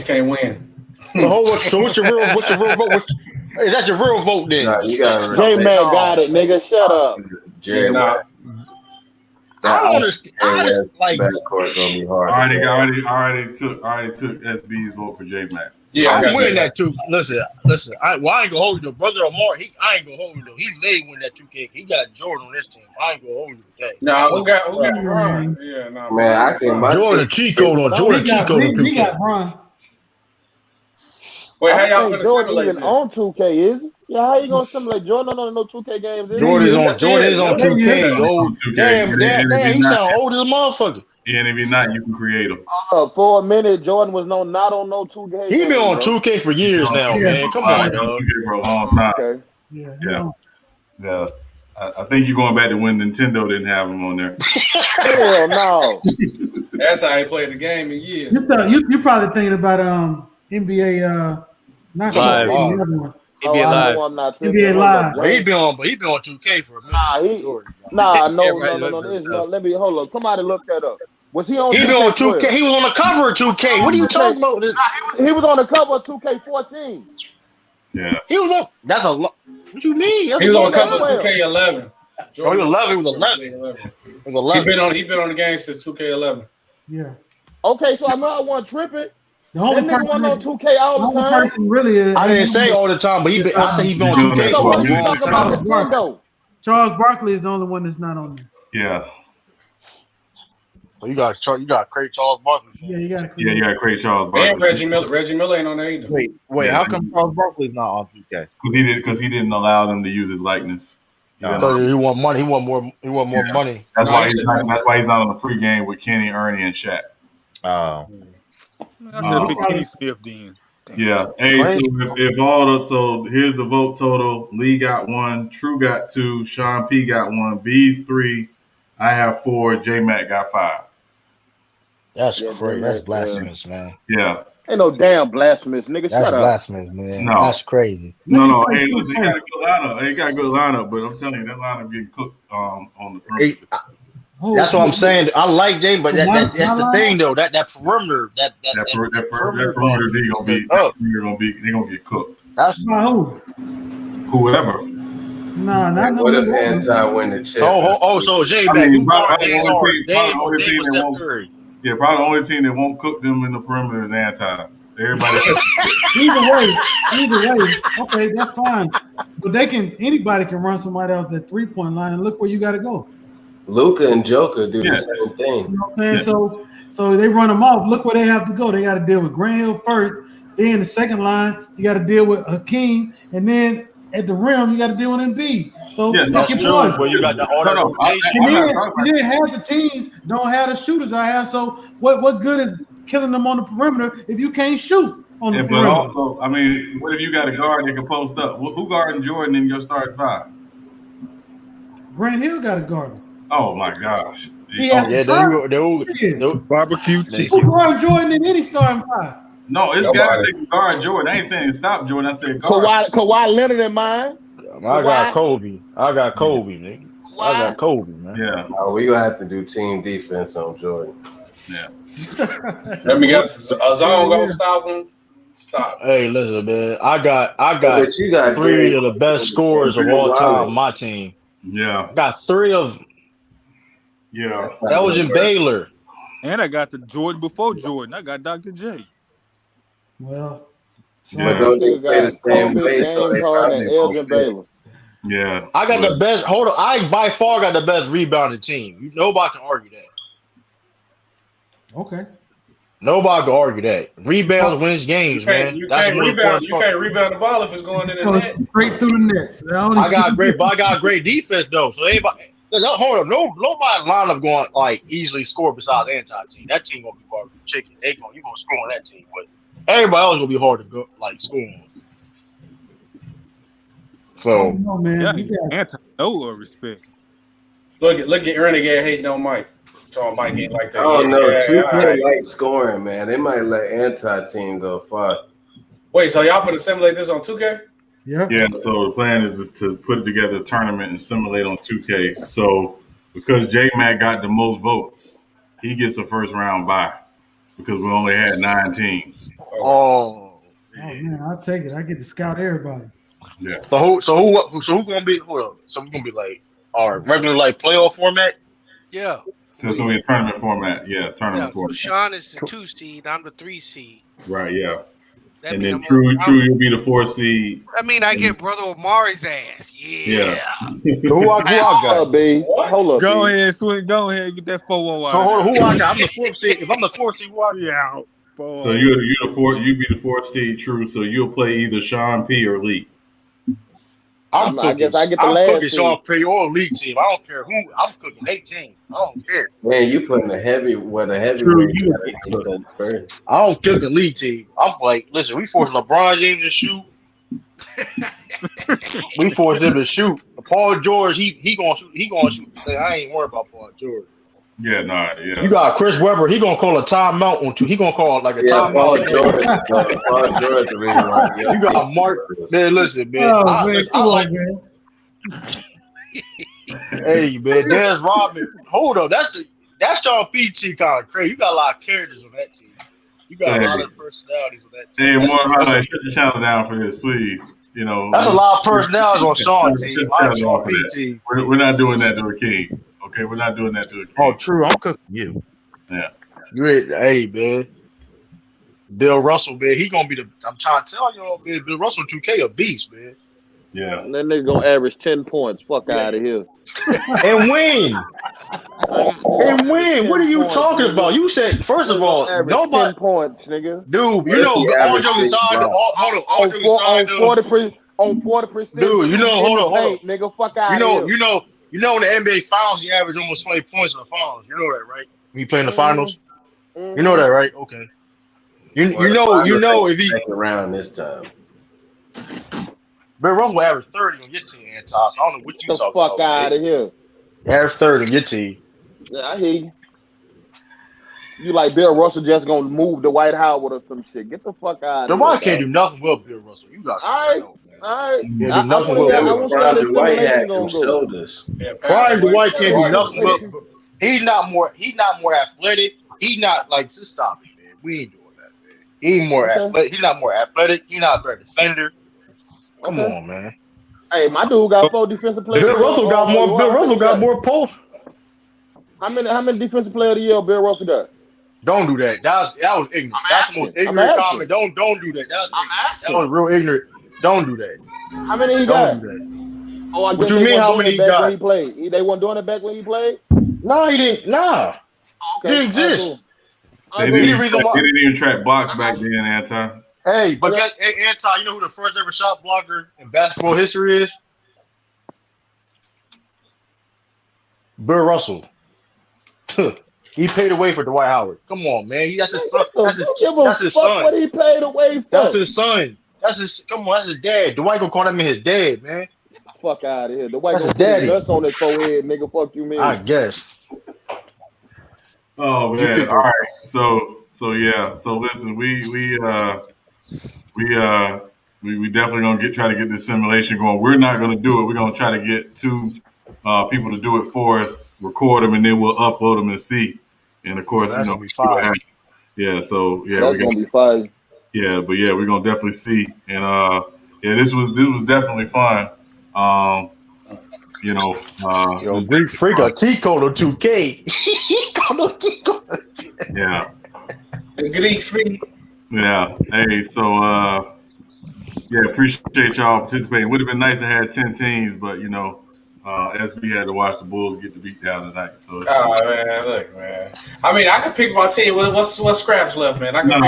can't win. So what's your real vote? Hey, that's your real vote then. Nah, you gotta J respect. Mac got it, nigga. Shut up. Jerry West. I don't understand. Like, backcourt gonna be hard. I already took SB's vote for J Mac. Yeah, I'm winning that too. Listen. I ain't gonna hold you, brother Amar. I ain't gonna hold you though. He may win that 2K. He got Jordan on this team. I ain't gonna hold you with that. Nah, who got Bron? Yeah, nah. Man, I think Jordan Chico on 2K. He got Bron. Wait, how I y'all think gonna Jordan simulate even this? on 2K, is he? Yeah, how you gonna simulate Jordan on no 2K games? Jordan is on 2K. Yeah. Oh, 2K. damn, you sound old as a motherfucker. Yeah, and if you're not, you can create them. For a minute, Jordan was not on no 2K. He been on 2K for years now, man. Come on, dog. 2K for a long time. Okay. Yeah. I think you're going back to when Nintendo didn't have him on there. Hell no. That's how he played the game in years. You probably thinking about NBA not Live. NBA Live. I'm not NBA Live. But he been on 2K for a minute. No. Let me hold up. Somebody look that up. Was he on? He been on 2K. He was on the cover of 2K. What are you talking about? He was on the cover of 2K14. Yeah. He was on. That's a lot. What you mean? He was on the cover of 2K11. Oh, he was 11. He was 11. It was 11. He been on the game since 2K11. Yeah. Okay, so I know I wasn't tripping. The only That nigga wasn't on 2K all the time. person really is. I didn't say all the time, but I said he been on 2K So for what a are you long talking about time. Nintendo? Charles Barkley is the only one that's not on there. Yeah. So you got to create Charles Barkley. Yeah, you got to Yeah, you got to create Charles Barkley. And Reggie Miller. Reggie Miller ain't on there either. Wait, how come Charles Barkley's not on 2K? Because he didn't allow them to use his likeness. So he want money. He want more money. That's why he's not on the pregame with Kenny, Ernie, and Shaq. Oh. I should have picked Kenny Smith then. Yeah. Hey, so here's the vote total. Lee got 1, True got 2, Sean P got 1, B's 3, I have 4, J Mac got 5. That's crazy. That's blasphemous, man. Yeah. Ain't no damn blasphemous, nigga. That's Shut up. blasphemous, man. No. That's crazy. No. Hey, listen, he got a good lineup. He got a good lineup, but I'm telling you, that lineup getting cooked on the perimeter. That's what I'm saying. I like James, but that's the thing though. That perimeter, that perimeter, they're gonna get cooked. That's whoever. Nah, not what if Anti win the chip? So Jay back. Yeah, probably the only team that won't cook them in the perimeter is Antis. Everybody. Either way, okay, that's fine. But anybody can run somebody else at 3-point line, and look where you got to go. Luka and Joker do the same thing. You know what I'm saying? So they run them off. Look where they have to go. They got to deal with Grant Hill first. Then the second line, you got to deal with Hakeem, and then at the rim, you got to deal with Embiid. So that's true. Well, you got the and then half the teams don't have the shooters I have. So what good is killing them on the perimeter if you can't shoot on the perimeter? But also, I mean, what if you got a guard that can post up? Who guarding Jordan in your starting 5? Grant Hill got a guard. Oh my gosh! He has barbecue chicken. Who guard Jordan in any starting 5? No, it's got to guard Jordan. I ain't saying stop Jordan. I said guard. Kawhi Leonard in mine. I got Kobe. Nigga. I got Kobe, man. Yeah. We gonna have to do team defense on Jordan. Yeah. Let me guess. A zone gonna stop him. Stop. Hey, listen, man. I got 3 of the best scorers of all time on my team. Yeah. I got 3 of them. Yeah. That was in Baylor. And I got the Jordan before Jordan. I got Dr. J. Well, but don't they play the same way? So they probably yeah. I got the best. Hold on. I by far got the best rebounding team. Nobody can argue that. Okay. Nobody can argue that. Rebounds wins games, man. You can't rebound the ball if it's going in the net. Straight through the nets. I got great defense though. So everybody, hold on. Nobody line up going like easily score besides anti-team. That team gonna be hard to chicken. You gonna score on that team, but everybody else gonna be hard to go like score on. So man, no respect. Look at Renegade hating on Mike. Talking Mike ain't like that. Oh no, 2K like scoring, man. They might let anti-team go far. Wait, so y'all finna simulate this on 2K? Yeah. Yeah. So the plan is to put together a tournament and simulate on 2K. So because J Mac got the most votes, he gets a first round bye because we only had 9 teams. Oh man, I'll take it. I get to scout everybody. Yeah. So who gonna be? Hold up. So we're gonna be like our regular like playoff format. Yeah. So we in tournament format. Yeah, tournament So format. Sean is the 2 seed. I'm the 3 seed. Right. Yeah. That And mean then True, you'll be the 4 seed. I mean, I get Brother Omari's ass. Yeah. So who I got? Hold up, Go B. ahead, swing. Go ahead, get that 4-1. So hold on, who I got? I'm the 4th seed. If I'm the 4th seed, who I got? Yeah. So you're the 4th. You be the 4th seed, True. So you'll play either Sean P or Lee. I guess I get the last cooking team. Sean P or League team. I don't care who. I'm cooking 18. I don't care. Man, you putting the heavyweight. First. I don't cook the league team. I'm like, listen, we forced LeBron James to shoot. We forced him to shoot. Paul George, he gonna shoot. He gonna shoot. I ain't worried about Paul George. Yeah, yeah. You got Chris Webber. He gonna call a timeout on 2. He gonna call like a timeout. Paul George, the reason why. You got Mark. Man, listen, man. I like, man. Hey, man, Dennis Rodman. Hold up, that's your PT kind of crazy. You got a lot of characters on that team. You got a lot of personalities on that team. Hey, more shut your channel down for this, please. You know, that's a lot of personalities on Sean's team. I'm Sean PT. We're not doing that to a king. Okay, we're not doing that to a king. Oh, True. I'm cooking you. Yeah. Hey, man. Bill Russell, man, he gonna be the. I'm trying to tell y'all, man. Bill Russell 2K a beast, man. Yeah. And then they're gonna average 10 points. Fuck out of here. And win. And win. What are you talking about? You said first of all, nobody 10 points, nigga. Dude, you know all jokes aside, on 40%. Dude, you know, hold on, nigga. Fuck out of here. You know, in the NBA Finals, he averaged almost 20 points in the finals. You know that, right? When he played in the finals, you know that, right? Okay. You know if he second round this time. Bill Russell averaged 30 on your team, Anton. So I don't know what you talking about. Fuck out of here. Average 30 on your team. Yeah, I hear you. You like Bill Russell just gonna move the White Howard or some shit? Get the fuck out of here. Nobody can't do nothing with Bill Russell. You got all right. Yeah, nothing with Prime Dwight had them shoulders. Prime Dwight can't do nothing with. He's not more athletic. He's not like just stop it, man. We ain't doing that, man. He ain't more athletic. He's not more athletic. He's not a better defender. Come on, man. Hey, my dude got 4 defensive players. Bill Russell got more. Bill Russell got more posts. How many defensive player of the year Bill Russell got? Don't do that. That was ignorant. That's the most ignorant comment. Don't do that. That was real ignorant. Don't do that. How many he got? Don't do that. Oh, I what you mean? How many he got? When he played, they weren't doing it back when he played. No, he didn't. Nah, okay. He didn't exist. They didn't even track blocks back then, Anton. Hey, but Anton, you know who the first ever shot blocker in basketball history is? Bill Russell. He paid away for Dwight Howard. Come on, man. That's his son. That's his son. What he paid away for? That's his son. That's his dad. Dwight gonna call that man his dad, man. Get the fuck out of here. Dwight That's gonna his daddy. Nuts on his forehead, nigga. Fuck you, man. I guess. Oh man. All right. So yeah. So listen, we definitely gonna try to get this simulation going. We're not gonna do it. We're gonna try to get 2 people to do it for us, record them, and then we'll upload them and see. And of course, that's gonna be fine. Yeah. So yeah, that's gonna be fine. Yeah, but yeah, we're gonna definitely see. And yeah, this was definitely fun. Yo, Greek Freak a cheat code on 2K. Yeah. Greek Freak. Yeah. Hey, so yeah, appreciate y'all participating. Would have been nice to have 10 teams, but SB had to watch the Bulls get the beat down tonight. So it's man, look, man. I mean, I could pick my team. What's scraps left, man? You have a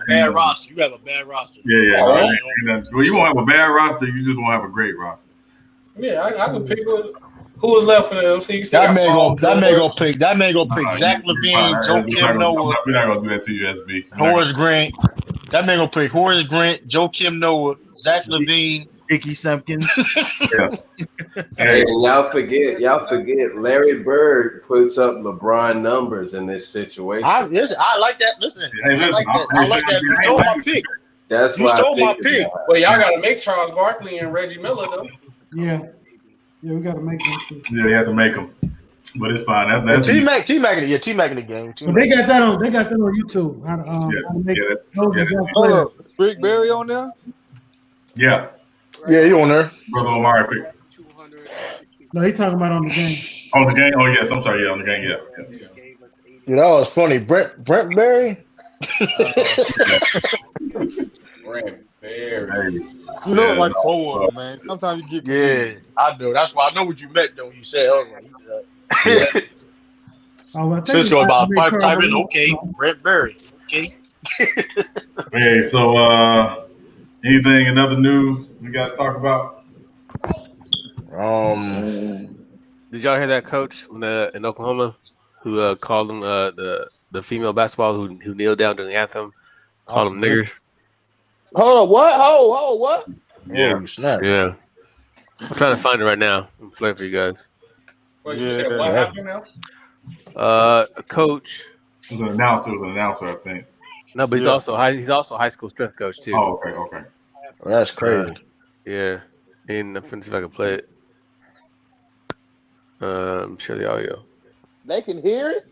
bad roster. You have a bad roster. Yeah. Well, you won't have a bad roster. You just won't have a great roster. Yeah, I could pick who was left for the MC. That man gonna pick Zach LaVine, Joe Kim Noah. We're not gonna do that to you, SB. Horace Grant. That man gonna pick Horace Grant, Joe Kim Noah, Zach LaVine. Icky Simpkins. Yeah. Hey, y'all forget. Larry Bird puts up LeBron numbers in this situation. I like that. Listen, hey, I like that. You stole my pick. That's you why stole my pick. Well, y'all got to make Charles Barkley and Reggie Miller though. Yeah, we got to make them. Yeah, you have to make them. But it's fine. That's T-Mac in the game. But they got that on YouTube. How to make Rick Barry on there? Yeah. Yeah, you on there. Brother Omari pick. No, he talking about on the game. On the game? Oh, yes. I'm sorry. Yeah, on the game. Yeah. Yeah, that was funny. Brent Berry. Brent Berry. You look like Howard, man. Sometimes you get Yeah, I know. That's why I know what you meant though. When you said, I was like, Oh, I think Cisco he about might type in. cover- Okay, Brent Berry. Okay. Hey, so anything in other news we got to talk about? Did y'all hear that coach in Oklahoma who called them the female basketball who kneeled down during the anthem, called them niggers? Hold on, what? Hold, what? Yeah, yeah. I'm trying to find it right now. I'm playing for you guys. What you said? What happened now? A coach. It was an announcer, I think. No, but he's also a high school strength coach too. Oh, okay. Well, that's crazy. Yeah, and I'm finna see if I can play it. Share the audio. They can hear it?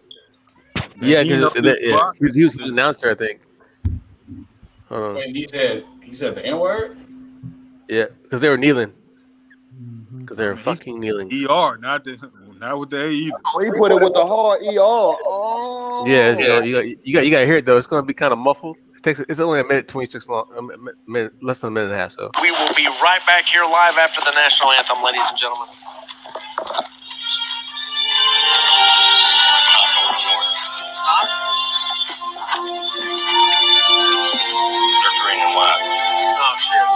Yeah, because he was an announcer, I think. Hold on. Wait, he said the N-word? Yeah, because they were kneeling. Because they were fucking kneeling. ER, not with the A either. Oh, he put it with the hard ER. Oh. Yeah, you got to hear it though. It's gonna be kind of muffled. It's only a minute 26 long, less than a minute and a half. So we will be right back here live after the national anthem, ladies and gentlemen. They're green and white. Oh shit.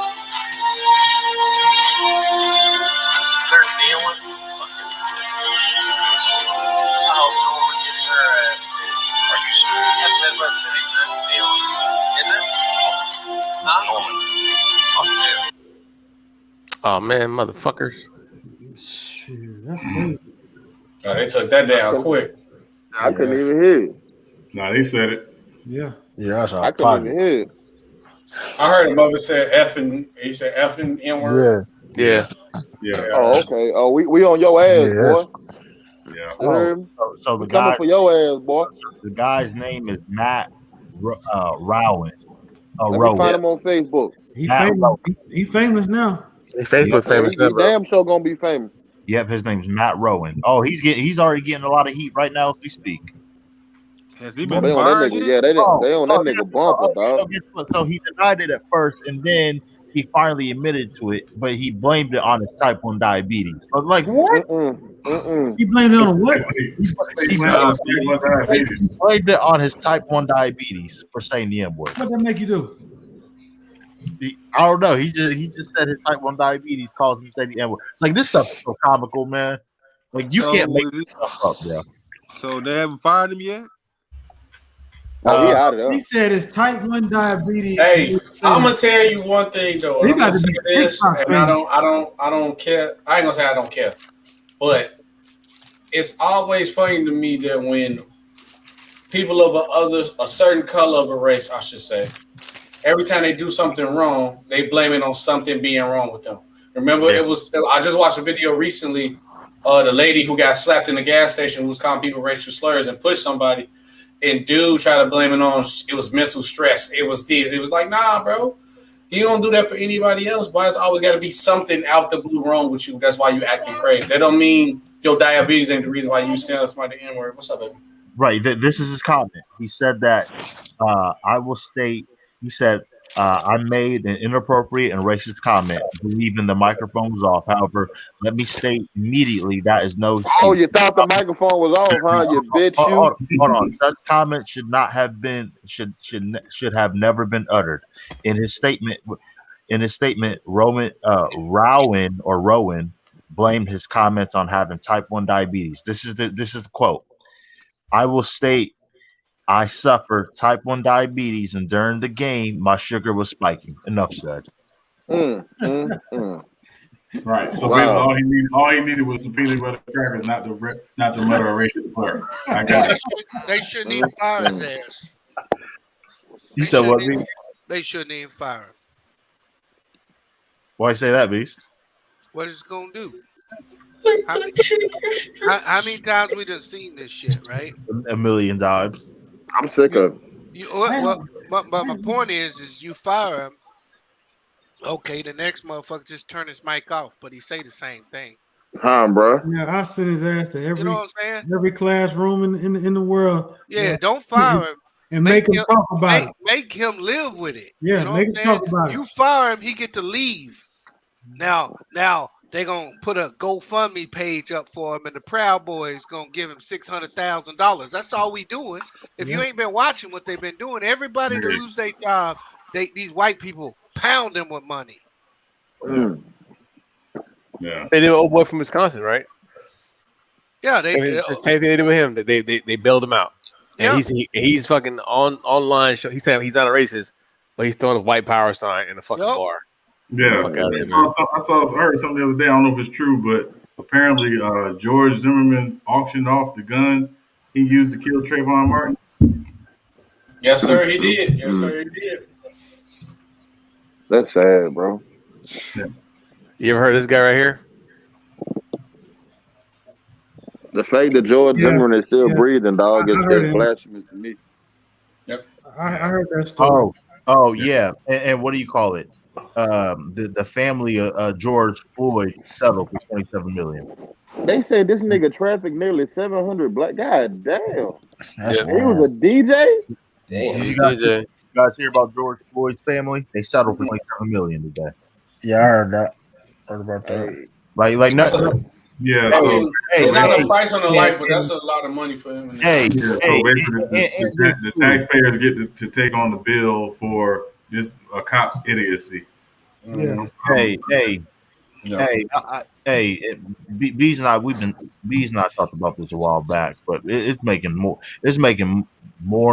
They're kneeling. Oh, Norman gets her ass. Are you sure? That's Midwest City kneeling. Isn't it? Norman. oh man, motherfuckers. Shit, that's crazy. Oh, they took that down quick. I couldn't even hear it. No, they said it. Yeah. Yeah, that's I couldn't even hear it. I heard above it said effing. He said effing N-word. Yeah. Oh, okay. Oh, we on your ass, boy. Yeah. So the coming guy for your ass, boy. The guy's name is Matt Rowan. Let me find him on Facebook. He famous now. Facebook famous He now, bro. damn sure gonna be famous. Yep, his name's Matt Rowan. Oh, he's already getting a lot of heat right now as we speak. Has he Oh, been they on fired that nigga. yet? Yeah, they on that nigga bumper, dog. So he denied it at first, and then he finally admitted to it, but he blamed it on his type 1 diabetes. So like what? He blamed it on what? He blamed it on his type 1 diabetes for saying the N-word. What that make you do? I don't know. He just said his type 1 diabetes caused him to say the N-word. It's like this stuff is so comical, man. Like you can't make this stuff up, bro. So they haven't fired him yet? Oh, he out of there. He said it's type 1 diabetes. Hey, I'm gonna tell you one thing though. He I'm gonna got to say be this, TikTok and I don't care. I ain't gonna say I don't care, but it's always funny to me that when people of a certain color of a race, I should say, every time they do something wrong, they blame it on something being wrong with them. Remember, I just watched a video recently. The lady who got slapped in the gas station who was calling people racial slurs and pushed somebody. And dude tried to blame it on it was mental stress. It was this. It was like, nah, bro. You don't do that for anybody else. Why it's always got to be something out the blue wrong with you? That's why you acting crazy. That don't mean your diabetes ain't the reason why you saying somebody the N-word. What's up, baby? Right. This is his comment. He said that I will state. He said I made an inappropriate and racist comment. Believing the microphone was off. However, let me state immediately that is no. Oh, you thought the microphone was off, huh? You bitch! Hold on. Such comment should not have been should have never been uttered. In his statement, Rowan blamed his comments on having type 1 diabetes. This is the quote. I will state. I suffered type 1 diabetes, and during the game, my sugar was spiking. Enough said. Right. So basically, all he needed was some peanut butter crackers, not the mutter a racial slur. I got it. They shouldn't even fire his ass. You said what, Beast? They shouldn't even fire him. Why say that, Beast? What is it gonna do? How many times we done seen this shit, right? A million times. I'm sick of it. But my point is you fire him, Okay, the next motherfucker just turn his mic off, but he say the same thing. Huh, bro? Yeah, I send his ass to You know what I'm saying? every classroom in the world. Yeah, don't fire him. And make him talk about it. Make him live with it. Yeah, You know make what him I'm saying? talk about it. You fire him, he get to leave. Now they gonna put a GoFundMe page up for him, and the Proud Boys gonna give him $600,000. That's all we doing. If you ain't been watching what they've been doing, everybody to lose their job, these white people pound them with money. Yeah. They did an old boy from Wisconsin, right? Yeah, same thing they did with him. They bailed him out. And he's fucking online show. He said he's not a racist, but he's throwing a white power sign in a fucking bar. Yeah, Fuck out of I here, man. I heard something the other day. I don't know if it's true, but apparently George Zimmerman auctioned off the gun he used to kill Trayvon Martin. Yes, sir, he did. Yes, sir, he did. That's sad, bro. You ever heard of this guy right here? The fact that George Zimmerman is still breathing, dog, is just blasphemous to me. Yep. I heard that story. Oh yeah. And what do you call it? The family of George Floyd settled for $27 million. They say this nigga trafficked nearly 700 black. God damn. That's He was a DJ? Damn. Did you guys hear about George Floyd's family? They settled for $27 million today. Yeah, I heard that. Heard about that. Like nothing. Yeah, I so mean, it's not a price on the life, but that's a lot of money for him. so basically the taxpayers get to take on the bill for this a cop's idiocy. Yeah. Bees and I talked about this a while back, but it's making more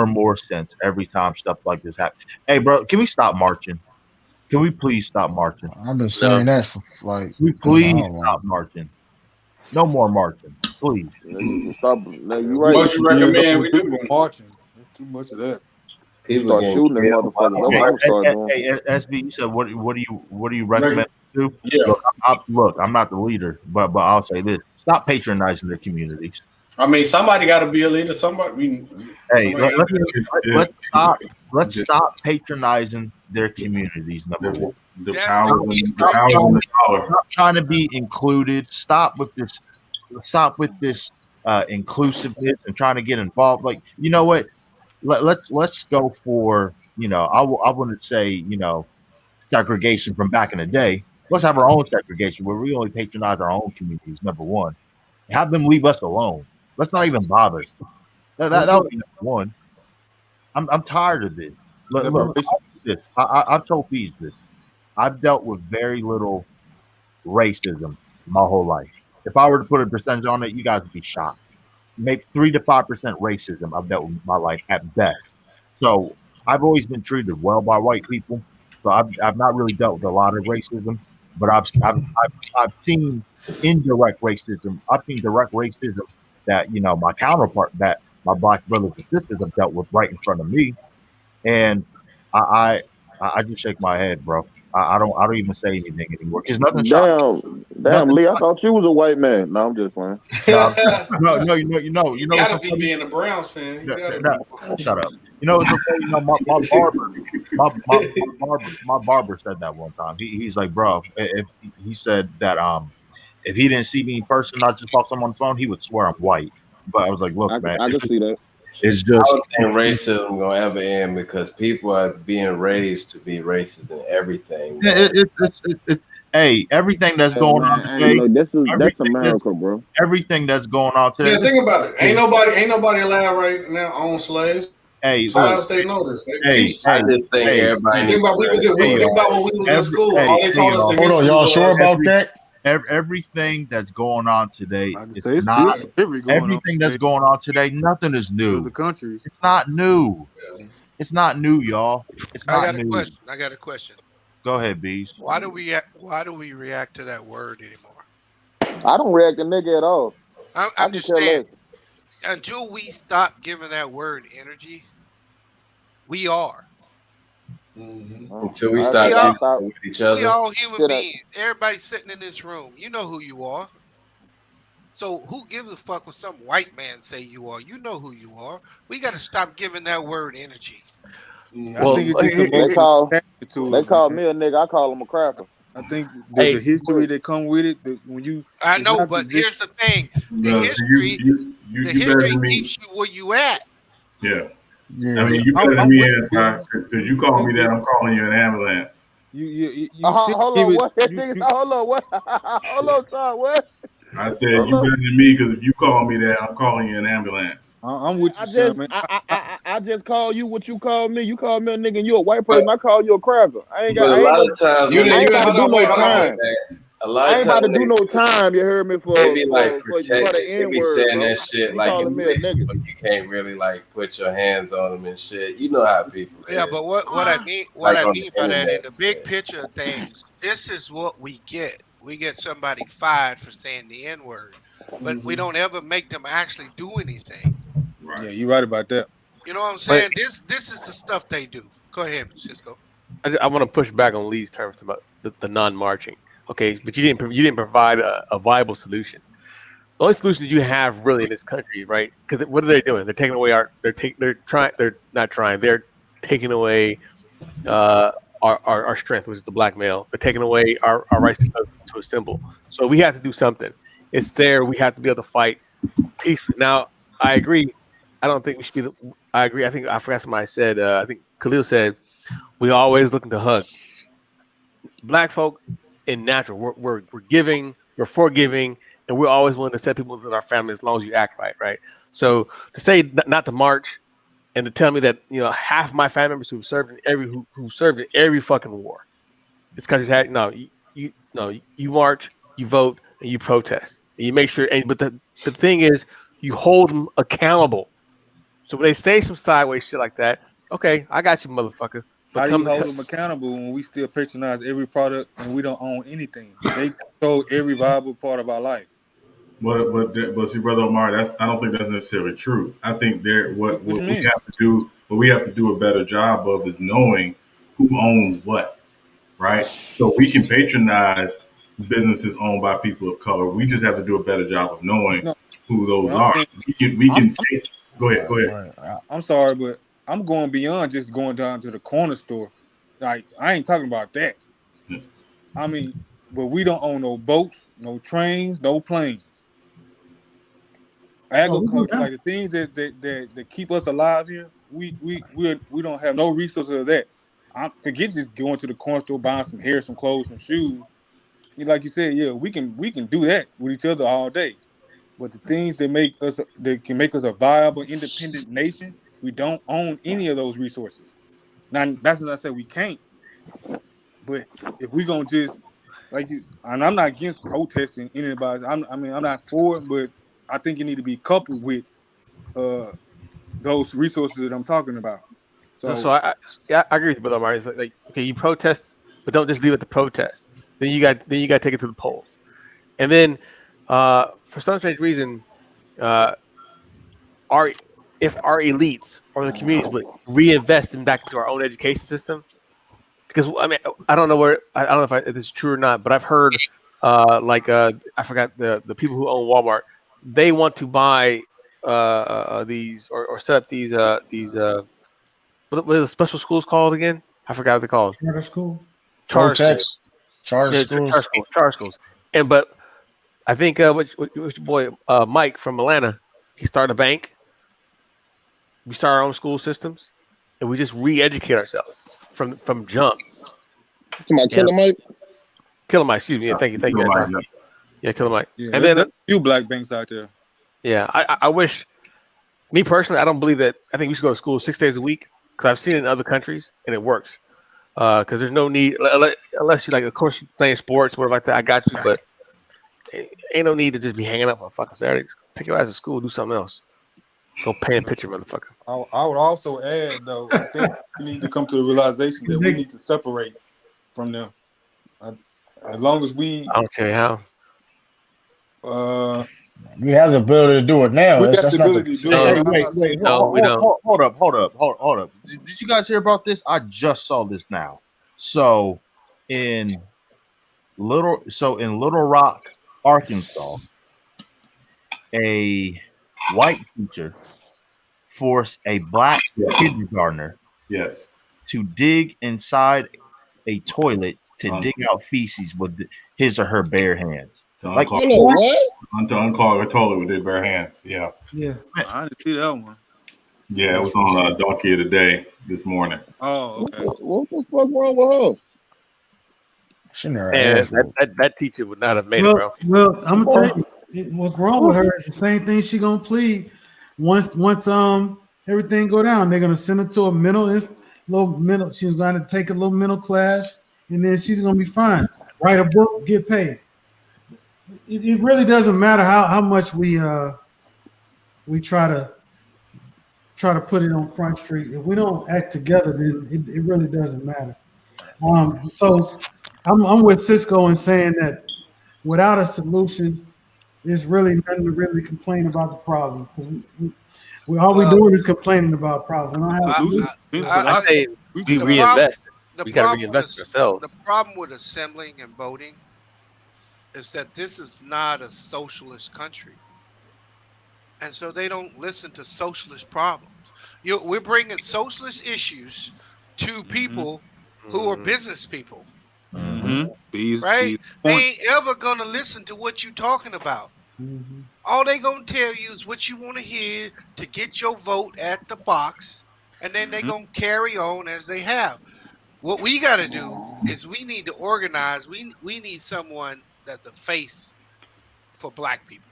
and more sense every time stuff like this happens. Hey, bro, can we stop marching? Can we please stop marching? I've been saying that for like. Can we please stop marching? No more marching, please. Stop. No, you right. What you recommend we do? Marching. Too much of that. People start getting shooting them killed. motherfuckers. Hey, SB, you said what do you recommend to do? Yeah. Look, I'm not the leader, but I'll say this: stop patronizing the communities. I mean, somebody got to be a leader. Somebody. Hey, let's stop patronizing their communities. Number one, stop trying to be included. Stop with this inclusiveness and trying to get involved. Like, you know what? Let's go for, I wouldn't say, segregation from back in the day. Let's have our own segregation where we only patronize our own communities. Number one, have them leave us alone. Let's not even bother. That would be number one. I'm tired of this. Look, I've told Bees this. I've dealt with very little racism my whole life. If I were to put a percentage on it, you guys would be shocked. Maybe 3 to 5% racism I've dealt with my life at best. So I've always been treated well by white people. So I've not really dealt with a lot of racism, but I've seen indirect racism. I've seen direct racism that my counterpart, that my black brothers and sisters have dealt with right in front of me, and I just shake my head, bro. I don't even say anything anymore because nothing. Damn, Lee, I thought you was a white man. No, I'm just playing. No, You gotta be being a Browns fan. Shut up. It's okay. My barber said that one time. He's like, bro, if he said that if he didn't see me in person, not just talk to him on the phone, he would swear I'm white. But I was like, look, man, I can see that. It's just I don't think racism gonna ever end because people are being raised to be racist in everything. Hey, everything that's going on today. That's America, bro. Everything that's going on today. Yeah, think about it. Ain't nobody allowed right now own slaves. Hey, Ohio State know this. I just think everybody. Think about when we was in school. All they taught us. Hold on, y'all sure about that? Everything that's going on today, it's not everything that's going on today. Nothing is new. The countries. It's not new. It's not new, y'all. It's not new. I got a question. Go ahead, Bees. Why do we react to that word anymore? I don't react to nigga at all. I'm just saying. Until we stop giving that word energy, we are. Until we start with each other. We all human beings. Everybody sitting in this room. You know who you are. So who gives a fuck what some white man say you are? You know who you are. We got to stop giving that word energy. I think it's just the they call me a nigga. I call him a cracker. I think the history that come with it. When you, I know, but here's the thing: the history, you better than me. keeps you where you at. Yeah. Yeah. I mean, you better than me, Anti, because you call me that, I'm calling you an ambulance. Hold on, what? Hold on, what? Hold on, Todd, what? I said you better than me because if you call me that, I'm calling you an ambulance. I'm with you, Sean, man. I just call you what you call me. You call me a nigga and you a white person. I call you a cracker. I ain't got. But a lot of times, I ain't about to do no time. A lot I of ain't about to times do no time. You heard me for they be like for protected. the They be N-word, saying bro. that shit You like calling me a nigga. but you can't really like put your hands on them and shit. You know how people. Yeah, but what I mean Like I on mean the by that, in internet. the big picture of things, this is what we get. We get somebody fired for saying the N-word, but we don't ever make them actually do anything. Right. Yeah, you're right about that. You know what I'm saying? This is the stuff they do. Go ahead, Cisco. I want to push back on Lee's terms about the non-marching. Okay, but you didn't provide a viable solution. The only solution you have really in this country, right? Because what are they doing? They're taking away they're taking away our strength, which is the black male. They're taking away our rights to assemble. So we have to do something. It's there. We have to be able to fight peacefully. Now, I agree. I don't think we should be. I agree. I think I forgot somebody said. I think Khalil said we always looking to hug. Black folk in natural, we're giving, we're forgiving, and we're always willing to set people within our family as long as you act right, right? So to say not to march and to tell me that half my family members who served in every fucking war, this country's had you march, you vote, and you protest, and you make sure. But the thing is, you hold them accountable. So when they say some sideways shit like that, okay, I got you, motherfucker. How do you hold them accountable when we still patronize every product and we don't own anything? They control every viable part of our life. But see, Brother Omar, I don't think that's necessarily true. I think what we have to do a better job of is knowing who owns what, right? So we can patronize businesses owned by people of color. We just have to do a better job of knowing who those are. Go ahead. I'm sorry, but I'm going beyond just going down to the corner store. Like, I ain't talking about that. Yeah. I mean, but we don't own no boats, no trains, no planes. Agriculture, like the things that keep us alive here, we don't have no resources of that. Forget just going to the corner store, buying some hair, some clothes, some shoes. Like you said, yeah, we can do that with each other all day. But the things that can make us a viable, independent nation, we don't own any of those resources. Now, that's what I said we can't. But if we gonna just and I'm not against protesting anybody. I'm not for it, but I think it need to be coupled with those resources that I'm talking about. So I agree with you, Brother Omar. It's like okay, you protest, but don't just leave it to protest. Then you got to take it to the polls, and then for some strange reason, if our elites or the communities would reinvest back into our own education system, because I mean I don't know if it's true or not, but I've heard I forgot the people who own Walmart, they want to buy these or set up these what are the special schools called again? I forgot what they're called. Charter school. Charter schools. But I think which your boy Mike from Atlanta, he started a bank. We start our own school systems, and we just re-educate ourselves from jump. Killer Mike. Killer Mike, excuse me. Yeah, thank you. Yeah, Killer Mike. Yeah, and then a few black banks out there. Yeah, I wish. Me personally, I don't believe that. I think we should go to school 6 days a week because I've seen it in other countries and it works. Because there's no need unless you like, of course, you playing sports, whatever like that. I got you, but ain't no need to just be hanging up on fucking Saturday. Take your ass to school, do something else. Go paint a picture, motherfucker. I would also add, though, I think we need to come to the realization that we need to separate from them. As long as we, I don't tell you how. We have the ability to do it now. We got the ability to do it. Wait, hold up. Did you guys hear about this? I just saw this now. So in Little Rock, Arkansas, a white teacher forced a black kindergartner to dig inside a toilet to dig out feces with his or her bare hands. Like, you know what? To unclog a toilet with their bare hands. Yeah. Yeah. I didn't see that one. Yeah, it was on Donkey of the Day this morning. Oh, okay. What the fuck wrong with her? She never And that teacher would not have made it, bro. Well, I'm gonna tell you, what's wrong with her is the same thing she gonna plead. Once everything go down, they're gonna send her to a little mental. She's gonna take a little mental class, and then she's gonna be fine. Write a book, get paid. It really doesn't matter how much we try to put it on Front Street. If we don't act together, then it really doesn't matter. So I'm with Cisco in saying that without a solution, there's really nothing to really complain about the problem. All we're doing is complaining about problems. I say we reinvest. We got to reinvest ourselves. The problem with assembling and voting is that this is not a socialist country. And so they don't listen to socialist problems. We're bringing socialist issues to people who are business people. Right? They ain't ever going to listen to what you're talking about. All they going to tell you is what you want to hear to get your vote at the box. And then they're going to carry on as they have. What we got to do is we need to organize. We need someone that's a face for black people.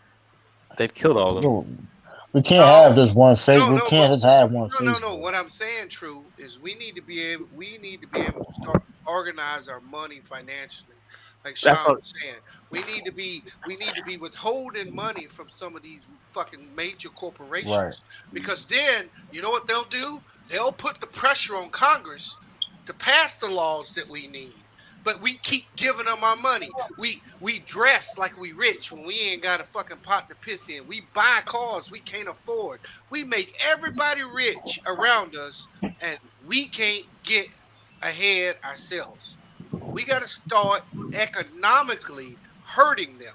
They've killed all of them. We can't have just one face. We can't just have one face. No. What I'm saying, True, is we need to be able to start organize our money financially. Like Sean was saying, we need to be withholding money from some of these fucking major corporations. Right. Because then you know what they'll do? They'll put the pressure on Congress to pass the laws that we need. But we keep giving them our money. We dress like we rich when we ain't got a fucking pot to piss in. We buy cars we can't afford. We make everybody rich around us, and we can't get ahead ourselves. We got to start economically hurting them,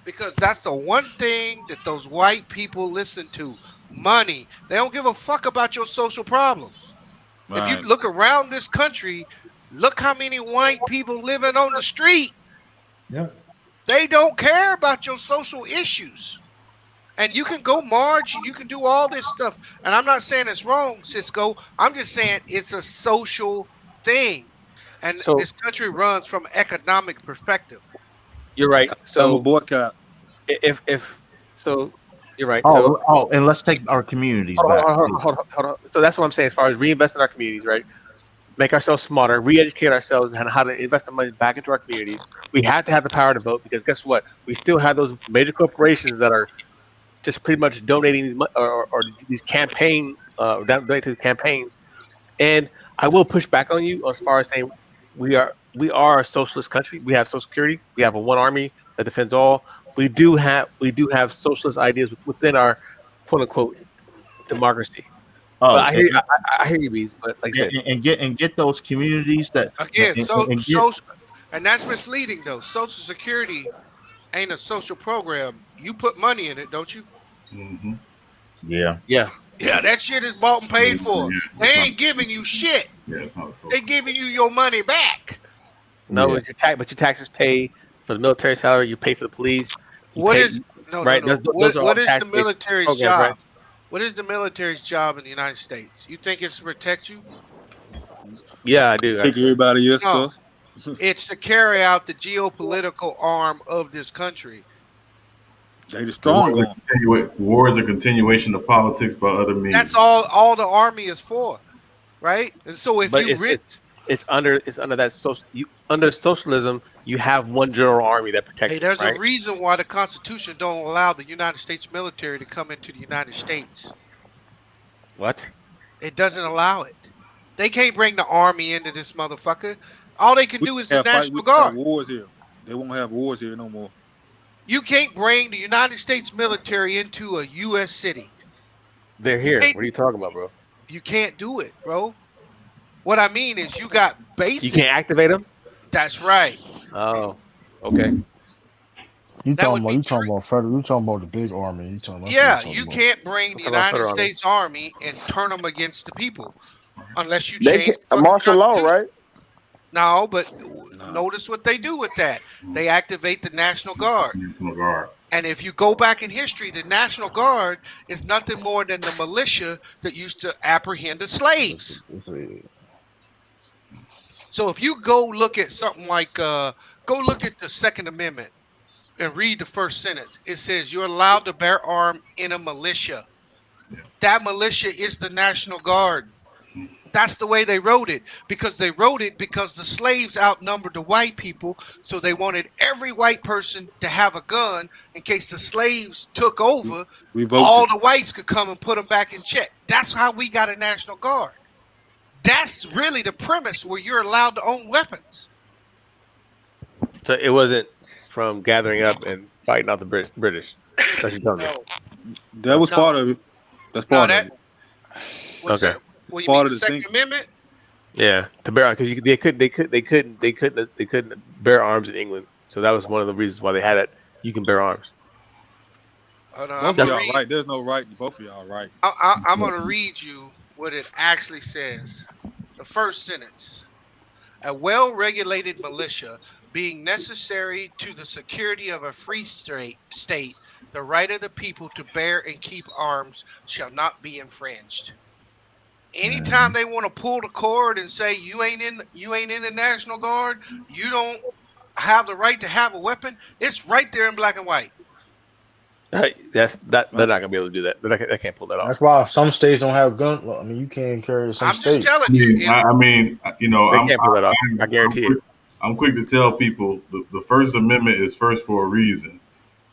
because that's the one thing that those white people listen to: money. They don't give a fuck about your social problems. Right. If you look around this country, look how many white people living on the street. Yep. They don't care about your social issues. And you can go march and you can do all this stuff. And I'm not saying it's wrong, Cisco. I'm just saying it's a social thing. And this country runs from an economic perspective. You're right. So boycott. If so, you're right. And let's take our communities back. Hold on. So that's what I'm saying. As far as reinvesting in our communities, right? Make ourselves smarter, re-educate ourselves on how to invest our money back into our communities. We have to have the power to vote, because guess what? We still have those major corporations that are just pretty much donating these or these campaign donating to the campaigns. And I will push back on you as far as saying we are a socialist country. We have Social Security. We have a one army that defends all. We do have socialist ideas within our quote unquote democracy. I hear you, Bees, but like I said, and get those communities that again. And that's misleading though. Social Security ain't a social program. You put money in it, don't you? Mm-hmm. Yeah. Yeah, that shit is bought and paid for. They ain't giving you shit. They giving you your money back. No, it's your tax, but your taxes pay for the military salary. You pay for the police. What is the military's job? Right? What is the military's job in the United States? You think it's to protect you? Yeah, I do. Take everybody else stuff. It's to carry out the geopolitical arm of this country. They the strong war is a continuation of politics by other means. That's all the army is for, right? And so if it's under that under socialism, you have one general army that protects. Hey, there's a reason why the Constitution don't allow the United States military to come into the United States. What? It doesn't allow it. They can't bring the army into this motherfucker. All they can do is the National Guard. Wars here. They won't have wars here no more. You can't bring the United States military into a U.S. city. They're here. What are you talking about, bro? You can't do it, bro. What I mean is you got bases. You can't activate them? That's right. Oh, okay. You talking about federal? You talking about the big army? You can't bring the United States Army and turn them against the people. unless you change the martial law, Constitution. right? No, but notice what they do with that. They activate the National Guard. National Guard. And if you go back in history, the National Guard is nothing more than the militia that used to apprehend the slaves. So if you go look at something like, go look at the Second Amendment and read the first sentence. It says you're allowed to bear arms in a militia. That militia is the National Guard. That's the way they wrote it, because the slaves outnumbered the white people, so they wanted every white person to have a gun in case the slaves took over. All the whites could come and put them back in check. That's how we got a National Guard. That's really the premise where you're allowed to own weapons. So it wasn't from gathering up and fighting out the British. That's what you're talking That was part of it. That's part of it. What's Okay. that? What you Part mean, of the the Second thing. Amendment? Yeah, to bear arms because they couldn't bear arms in England. So that was one of the reasons why they had it. You can bear arms. Both of y'all right. There's no right. Both of y'all right. I'm going to read you what it actually says. The first sentence. A well-regulated militia being necessary to the security of a free state, the right of the people to bear and keep arms shall not be infringed. Anytime they want to pull the cord and say you ain't in the National Guard, you don't have the right to have a weapon, it's right there in black and white. They're not gonna be able to do that. They can't pull that off. That's why some states don't have guns. Well, I mean, you can't carry some I'm states. just telling you. I mean, you know, They can't pull that off. I guarantee it. I'm quick to tell people the First Amendment is first for a reason.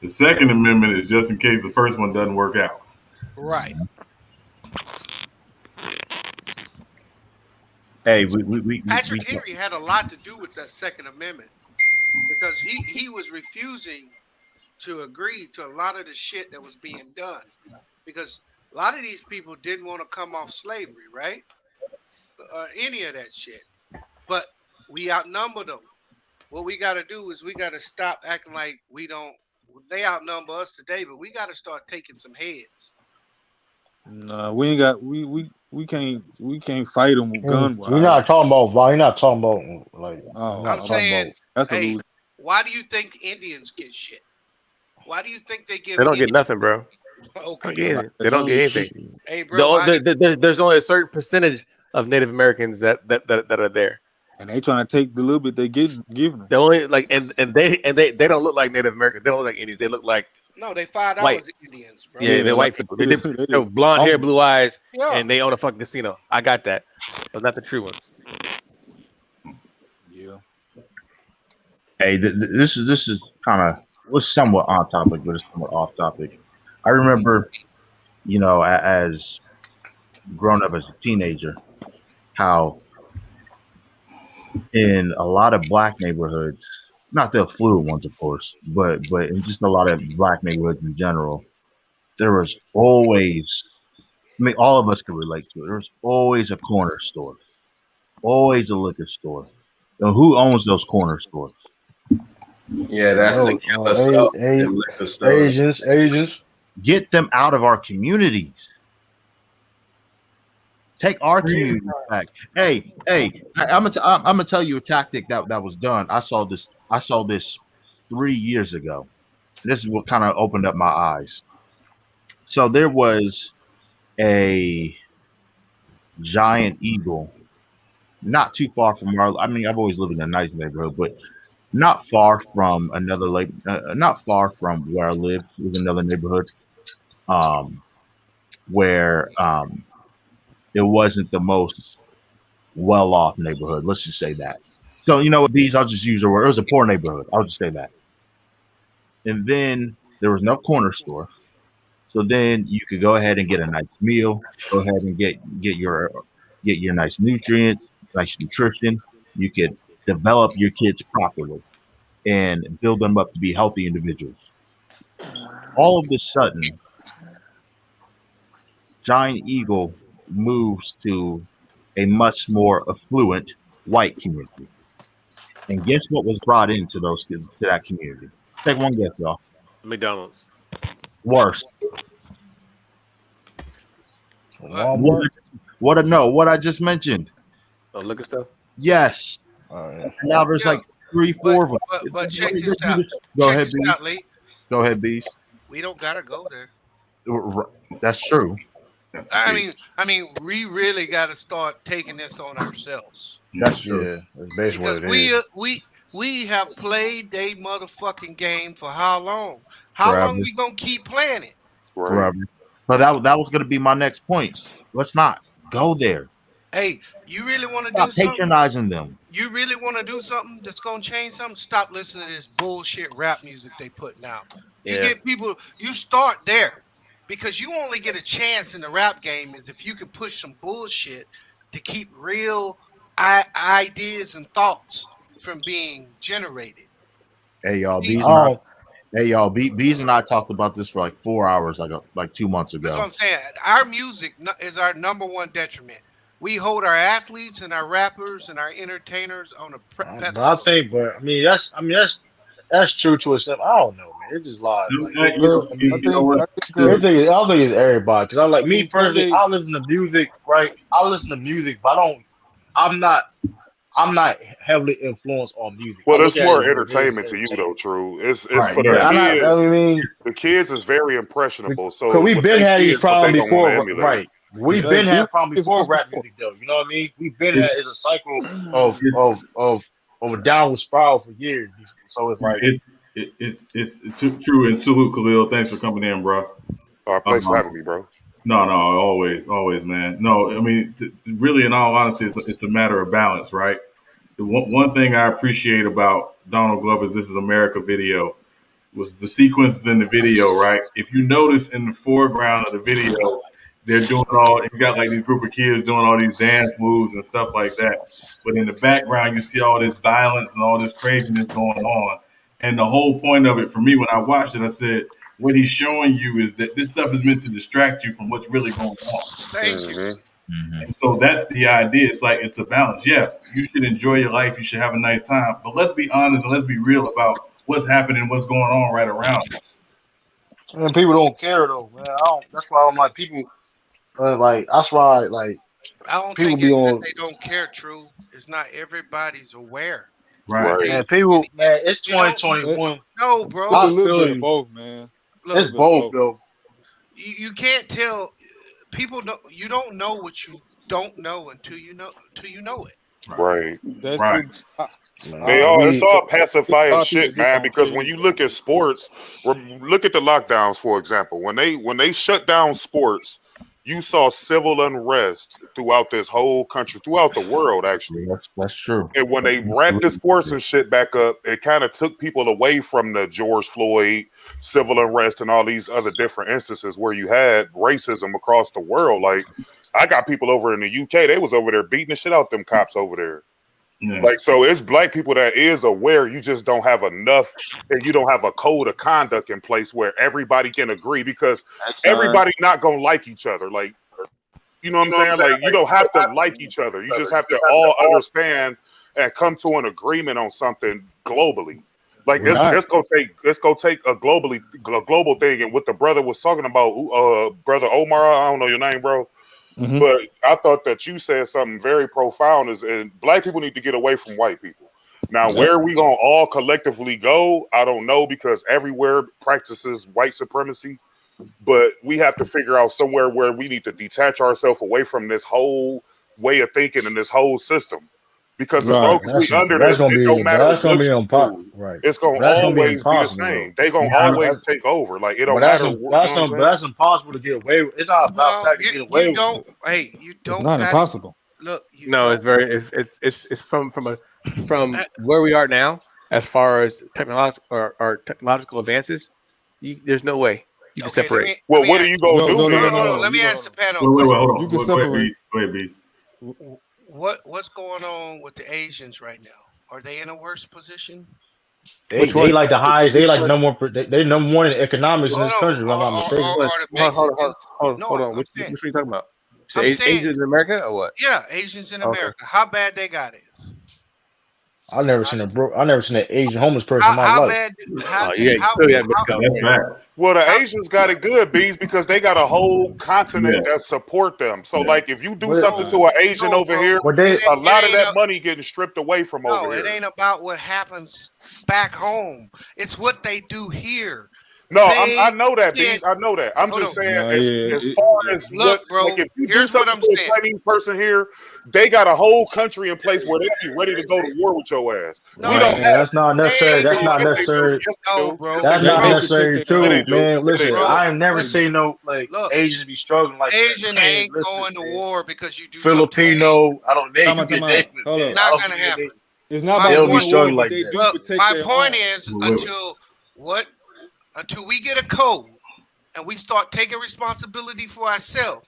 The Second Amendment is just in case the first one doesn't work out. Right. Hey, Patrick Henry had a lot to do with that Second Amendment because he was refusing to agree to a lot of the shit that was being done because a lot of these people didn't want to come off slavery, right? Any of that shit. But we outnumbered them. What we got to do is we got to stop acting like we don't. They outnumber us today, but we got to start taking some heads. No, we ain't got we can't fight them with gun. We're not talking about. You're not talking about like. I'm saying, that's hey, why do you think Indians get shit? Why do you think they give? They don't get nothing, bro. Okay. They don't get anything. Hey, bro. There's only a certain percentage of Native Americans that are there. And they trying to take the little bit they giving them. They only like and they don't look like Native Americans. They don't look like Indians. They look like no, they $5 white Indians, bro. Yeah, they're white people. They're blonde hair, blue eyes, and they own a fucking casino. I got that, but not the true ones. Yeah. Hey, this is kind of was somewhat on topic, but it's somewhat off topic. I remember, you know, as growing up as a teenager, how in a lot of black neighborhoods, not the affluent ones, of course, but in just a lot of black neighborhoods in general, there was always, I mean, all of us could relate to it. There was always a corner store, always a liquor store. And who owns those corner stores? Yeah, that's the killer stuff. Asians. Get them out of our communities. Take our community back. Hey, I'm gonna tell you a tactic that was done. I saw this 3 years ago. This is what kind of opened up my eyes. So there was a giant eagle, not too far from I've always lived in a nice neighborhood, but not far from not far from where I lived was another neighborhood, where it wasn't the most well-off neighborhood. Let's just say that. So, you know what, bees, I'll just use the word. It was a poor neighborhood. I'll just say that. And then there was no corner store. So then you could go ahead and get a nice meal. Go ahead and get your nice nutrients, nice nutrition. You could develop your kids properly and build them up to be healthy individuals. All of a sudden, Giant Eagle moves to a much more affluent white community. And guess what was brought into that community? Take one guess, y'all. McDonald's. Worse. What I just mentioned. Oh, look at stuff. Yes. Now there's like 3-4 of them. But check this out. Go ahead, Check this out, Lee. Go ahead, Beast. We don't gotta go there. That's true. I mean, we really got to start taking this on ourselves. That's true. That's basically because we have played a motherfucking game for how long? How long we gonna keep playing it? Forever. But that was gonna be my next point. Let's not go there. Hey, you really want to do Stop something? patronizing them. You really want to do something that's gonna change something? Stop listening to this bullshit rap music they putting out. You get people. You start there. Because you only get a chance in the rap game is if you can push some bullshit to keep real ideas and thoughts from being generated. Hey y'all, Bees and I talked about this for like 4 hours, like 2 months ago. That's what I'm saying. Our music is our number one detriment. We hold our athletes and our rappers and our entertainers on a pedestal. I think that's true to itself. I don't know, man. It's just live. Like, I don't think it's everybody. Because I'm like me personally. I listen to music, right? I listen to music, but I'm not heavily influenced on music. Well, it's more entertainment to you, though. True. It's for the kids. The kids is very impressionable. So we've been had these problems before, right? We've been had problems before rap music, though. You know what I mean? We've been had it's a cycle of a downward spiral for years. So it's like it's true. And salute, Khalil. Thanks for coming in, bro. Thanks for having me, bro. No, always, man. No, I mean, really, in all honesty, it's a matter of balance, right? The one thing I appreciate about Donald Glover's "This Is America" video was the sequences in the video, right? If you notice in the foreground of the video, they're doing he's got like these group of kids doing all these dance moves and stuff like that. But in the background, you see all this violence and all this craziness going on. And the whole point of it for me, when I watched it, I said, what he's showing you is that this stuff is meant to distract you from what's really going on. Thank you. Mm-hmm. And so that's the idea. It's like, it's a balance. Yeah, you should enjoy your life. You should have a nice time. But let's be honest and let's be real about what's happening, what's going on right around us. And people don't care, though, man. That's why I'm like, people, like, that's why, like, I don't think it's that they don't care, True. It's not everybody's aware. Right. Man, people, man, it's 2021. No, bro. It's a little bit of both, man. It's both, though. You can't tell people. You don't know what you don't know until you know it. Right. That's right. true. It's all pacifying shit, man. Because when you look at sports, look at the lockdowns, for example. When they shut down sports, you saw civil unrest throughout this whole country, throughout the world, actually. That's true. And when they ramped the sports and shit back up, it kind of took people away from the George Floyd civil unrest and all these other different instances where you had racism across the world. Like, I got people over in the UK, they was over there beating the shit out them cops over there. Yeah. Like, so it's black people that is aware. You just don't have enough, and you don't have a code of conduct in place where everybody can agree, because everybody not gonna like each other. Like, you know what I'm saying? Like, you don't have to like each other. You just have to all understand and come to an agreement on something globally. Like, it's gonna take a global thing. And what the brother was talking about, brother Omar, I don't know your name, bro. Mm-hmm. But I thought that you said something very profound, and black people need to get away from white people. Now, where we gonna all collectively go, I don't know, because everywhere practices white supremacy. But we have to figure out somewhere where we need to detach ourselves away from this whole way of thinking and this whole system. Because as long as we under this, it don't matter. It's gonna always be the same. They gonna always take over. Like, it don't matter. That's impossible to get away with. It's not about that to get away with. You don't. It's not impossible. Look, it's from where we are now, as far as technological advances. There's no way you can separate. What are you gonna do? No. Let me ask the panel. Hold on. You can separate. Go ahead, Beast. What's going on with the Asians right now? Are they in a worse position? They like the highest. They like number one. They number one in economics in this country. If I'm not mistaken. Hold on. Which are you talking about? Asians in America or what? Yeah, Asians in America. How bad they got it? I never seen an Asian homeless person in my How life. bad? Oh, yeah, you still got to That's facts. Well, the Asians got it good, Bees, because they got a whole continent Yeah. that support them. So, Yeah. like, if you do But- something to an Asian No, over bro. here, But they, a lot of ain't that money getting stripped away from over No, here. it ain't about what happens back home. It's what they do here. No, They I know that, can't- Bees. I know that. I'm Hold just on. saying, Nah, as yeah, far as Look, what, bro, like, if you do here's what something I'm to a saying. Chinese person here, they got a whole country in place where they'll be ready to go to war with your ass. No, We don't man, have. that's not necessary. ain't That's not Yes, they do. necessary. Yes, they No, do. bro. Yes, That's they not do. they necessary protect their Yeah, too, they do. man. Yeah, Listen, they do. I ain't never They do. seen no like Look, Asians be struggling like that. Asian Man, ain't listen, going to man. war because you do something to an Asian. Filipino, I don't. They Time you out, get time names, out. Hold man. up. I Not don't gonna think happen. It's not My about they'll be going point, to war, struggling but like they that. do look, protect my their point own. is until we get a code and we start taking responsibility for ourselves,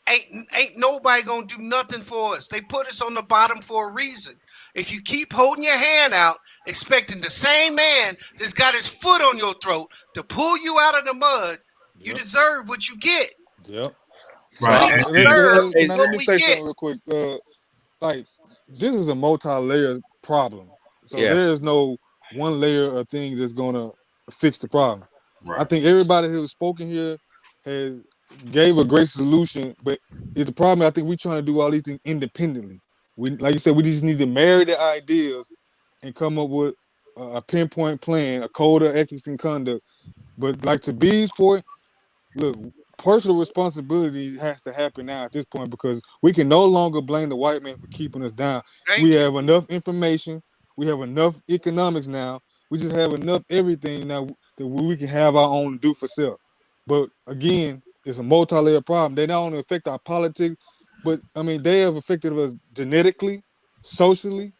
ain't nobody gonna do nothing for us. They put us on the bottom for a reason. If you keep holding your hand out, expecting the same man that's got his foot on your throat to pull you out of the mud, you deserve what you get. Yep. Right. We deserve what Let me we say get. something real quick. Like, this is a multi-layered problem. So Yeah. there is no one layer of things that's gonna fix the problem. Right. I think everybody who's spoken here has gave a great solution, but the problem, I think we're trying to do all these things independently. We, like you said, we just need to marry the ideas and come up with a pinpoint plan, a code of ethics and conduct. But like to B's point, look, personal responsibility has to happen now at this point because we can no longer blame the white man for keeping us down. We have enough information. We have enough economics now. We just have enough everything now that we can have our own do for self. But again, it's a multi-layer problem. They not only affect our politics, but I mean they have affected us genetically, socially,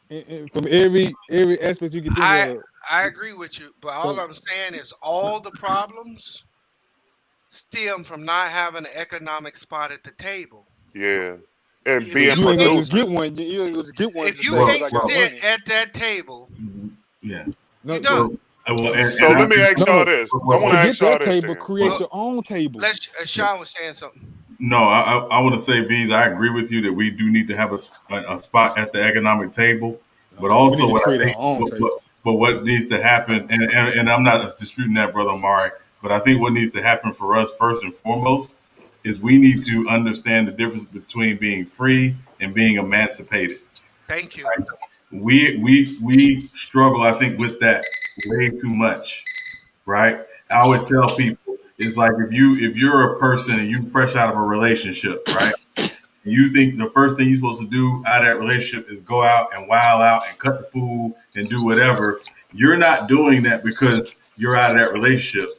and from every aspect you can think of. I agree with you, but all So I'm saying is all the problems stem from not having an economic spot at the table. Yeah, and If being you ain't gonna just producers. get one. You ain't gonna just get one If to you say because can't I got sit money. at that table, Yeah. you done. So let me ask y'all this. I want to Forget ask y'all that this. table. Then. Create your own table. Sean was saying something. No, I want to say, Bees, I agree with you that we do need to have a spot at the economic table, but We also need to what I create think, our own table. but what needs to happen, and I'm not disputing that, Brother Amari, but I think what needs to happen for us first and foremost is we need to understand the difference between being free and being emancipated. Thank you. We struggle, I think, with that way too much, right? I always tell people it's like if you're a person and you fresh out of a relationship, right? You think the first thing you're supposed to do out of that relationship is go out and wild out and cut the food and do whatever. You're not doing that because you're out of that relationship,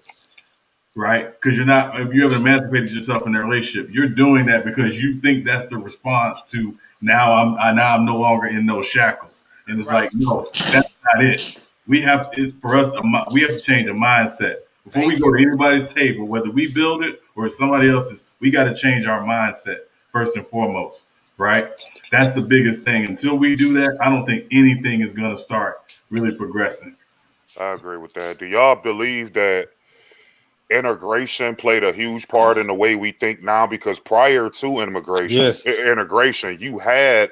right? Because you're not, if you haven't emancipated yourself in that relationship, you're doing that because you think that's the response to now I'm no longer in those shackles. And it's like, no, that's not it. We have for us, we have to change a mindset before we go to anybody's table, whether we build it or it's somebody else's. We got to change our mindset first and foremost, right? That's the biggest thing. Until we do that, I don't think anything is going to start really progressing. I agree with that. Do y'all believe that integration played a huge part in the way we think now? Because prior to integration, you had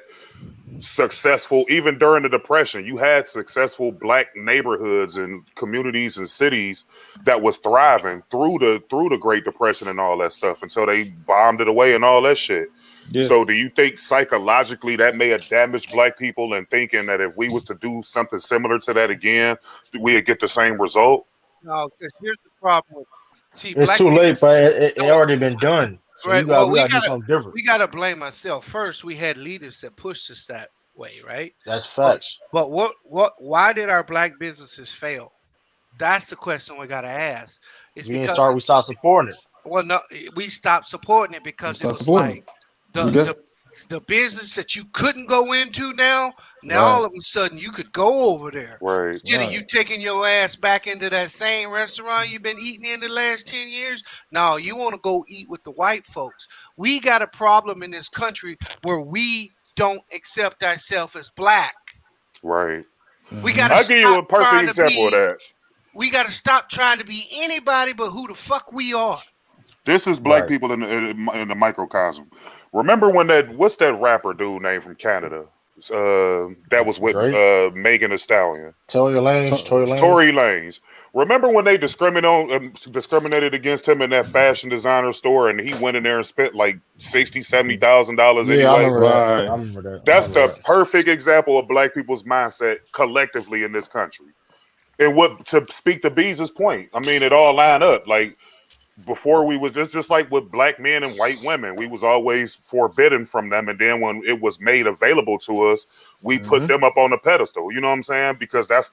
successful, even during the Depression, you had successful Black neighborhoods and communities and cities that was thriving through the Great Depression and all that stuff until they bombed it away and all that shit. Yes. So do you think psychologically that may have damaged Black people and thinking that if we was to do something similar to that again, we'd get the same result? No, because here's the problem. See, It's black too people. late, but it already been done. So Right. we Well, gotta do something different. we gotta blame ourselves first. We had leaders that pushed us that way, right? That's facts. But why did our black businesses fail? That's the question we gotta ask. It's We because stopped supporting it. well, no, we stopped supporting it because it was like the business that you couldn't go into now all of a sudden you could go over there. Right. Instead of you taking your ass back into that same restaurant you've been eating in the last 10 years, no, you want to go eat with the white folks. We got a problem in this country where we don't accept ourselves as Black. Right. We got to I'll give you a perfect example of that. We got to stop trying to be anybody but who the fuck we are. This is Black people in the microcosm. Remember when what's that rapper dude named from Canada? That was with Megan Thee Stallion. Tory Lanez. Tory Lanez. Remember when they discriminated against him in that fashion designer store, and he went in there and spent like $60,000-$70,000 anyway? I remember that. That's the perfect example of black people's mindset collectively in this country. And what, to speak to Bees' point, I mean, it all lined up. Like, before we was just like with black men and white women, we was always forbidden from them, and then when it was made available to us, we put them up on the pedestal. You know what I'm saying? Because that's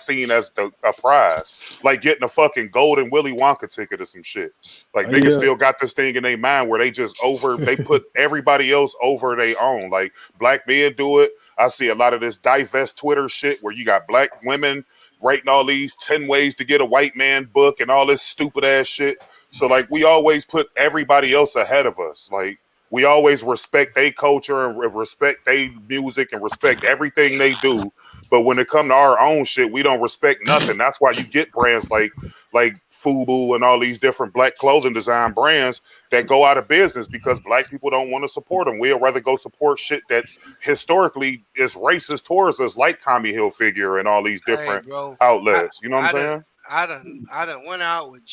seen as a prize, like getting a fucking golden Willy Wonka ticket or some shit. Like niggas still got this thing in their mind where they just they put everybody else over their own. Like black men do it. I see a lot of this divest Twitter shit where you got black women writing all these 10 ways to get a white man book and all this stupid ass shit. So like we always put everybody else ahead of us. Like we always respect their culture and respect their music and respect everything they do. But when it come to our own shit, we don't respect nothing. That's why you get brands like FUBU and all these different black clothing design brands that go out of business because black people don't want to support them. We'll rather go support shit that historically is racist towards us, like Tommy Hilfiger and all these different outlets. You know what I'm saying? I done went out with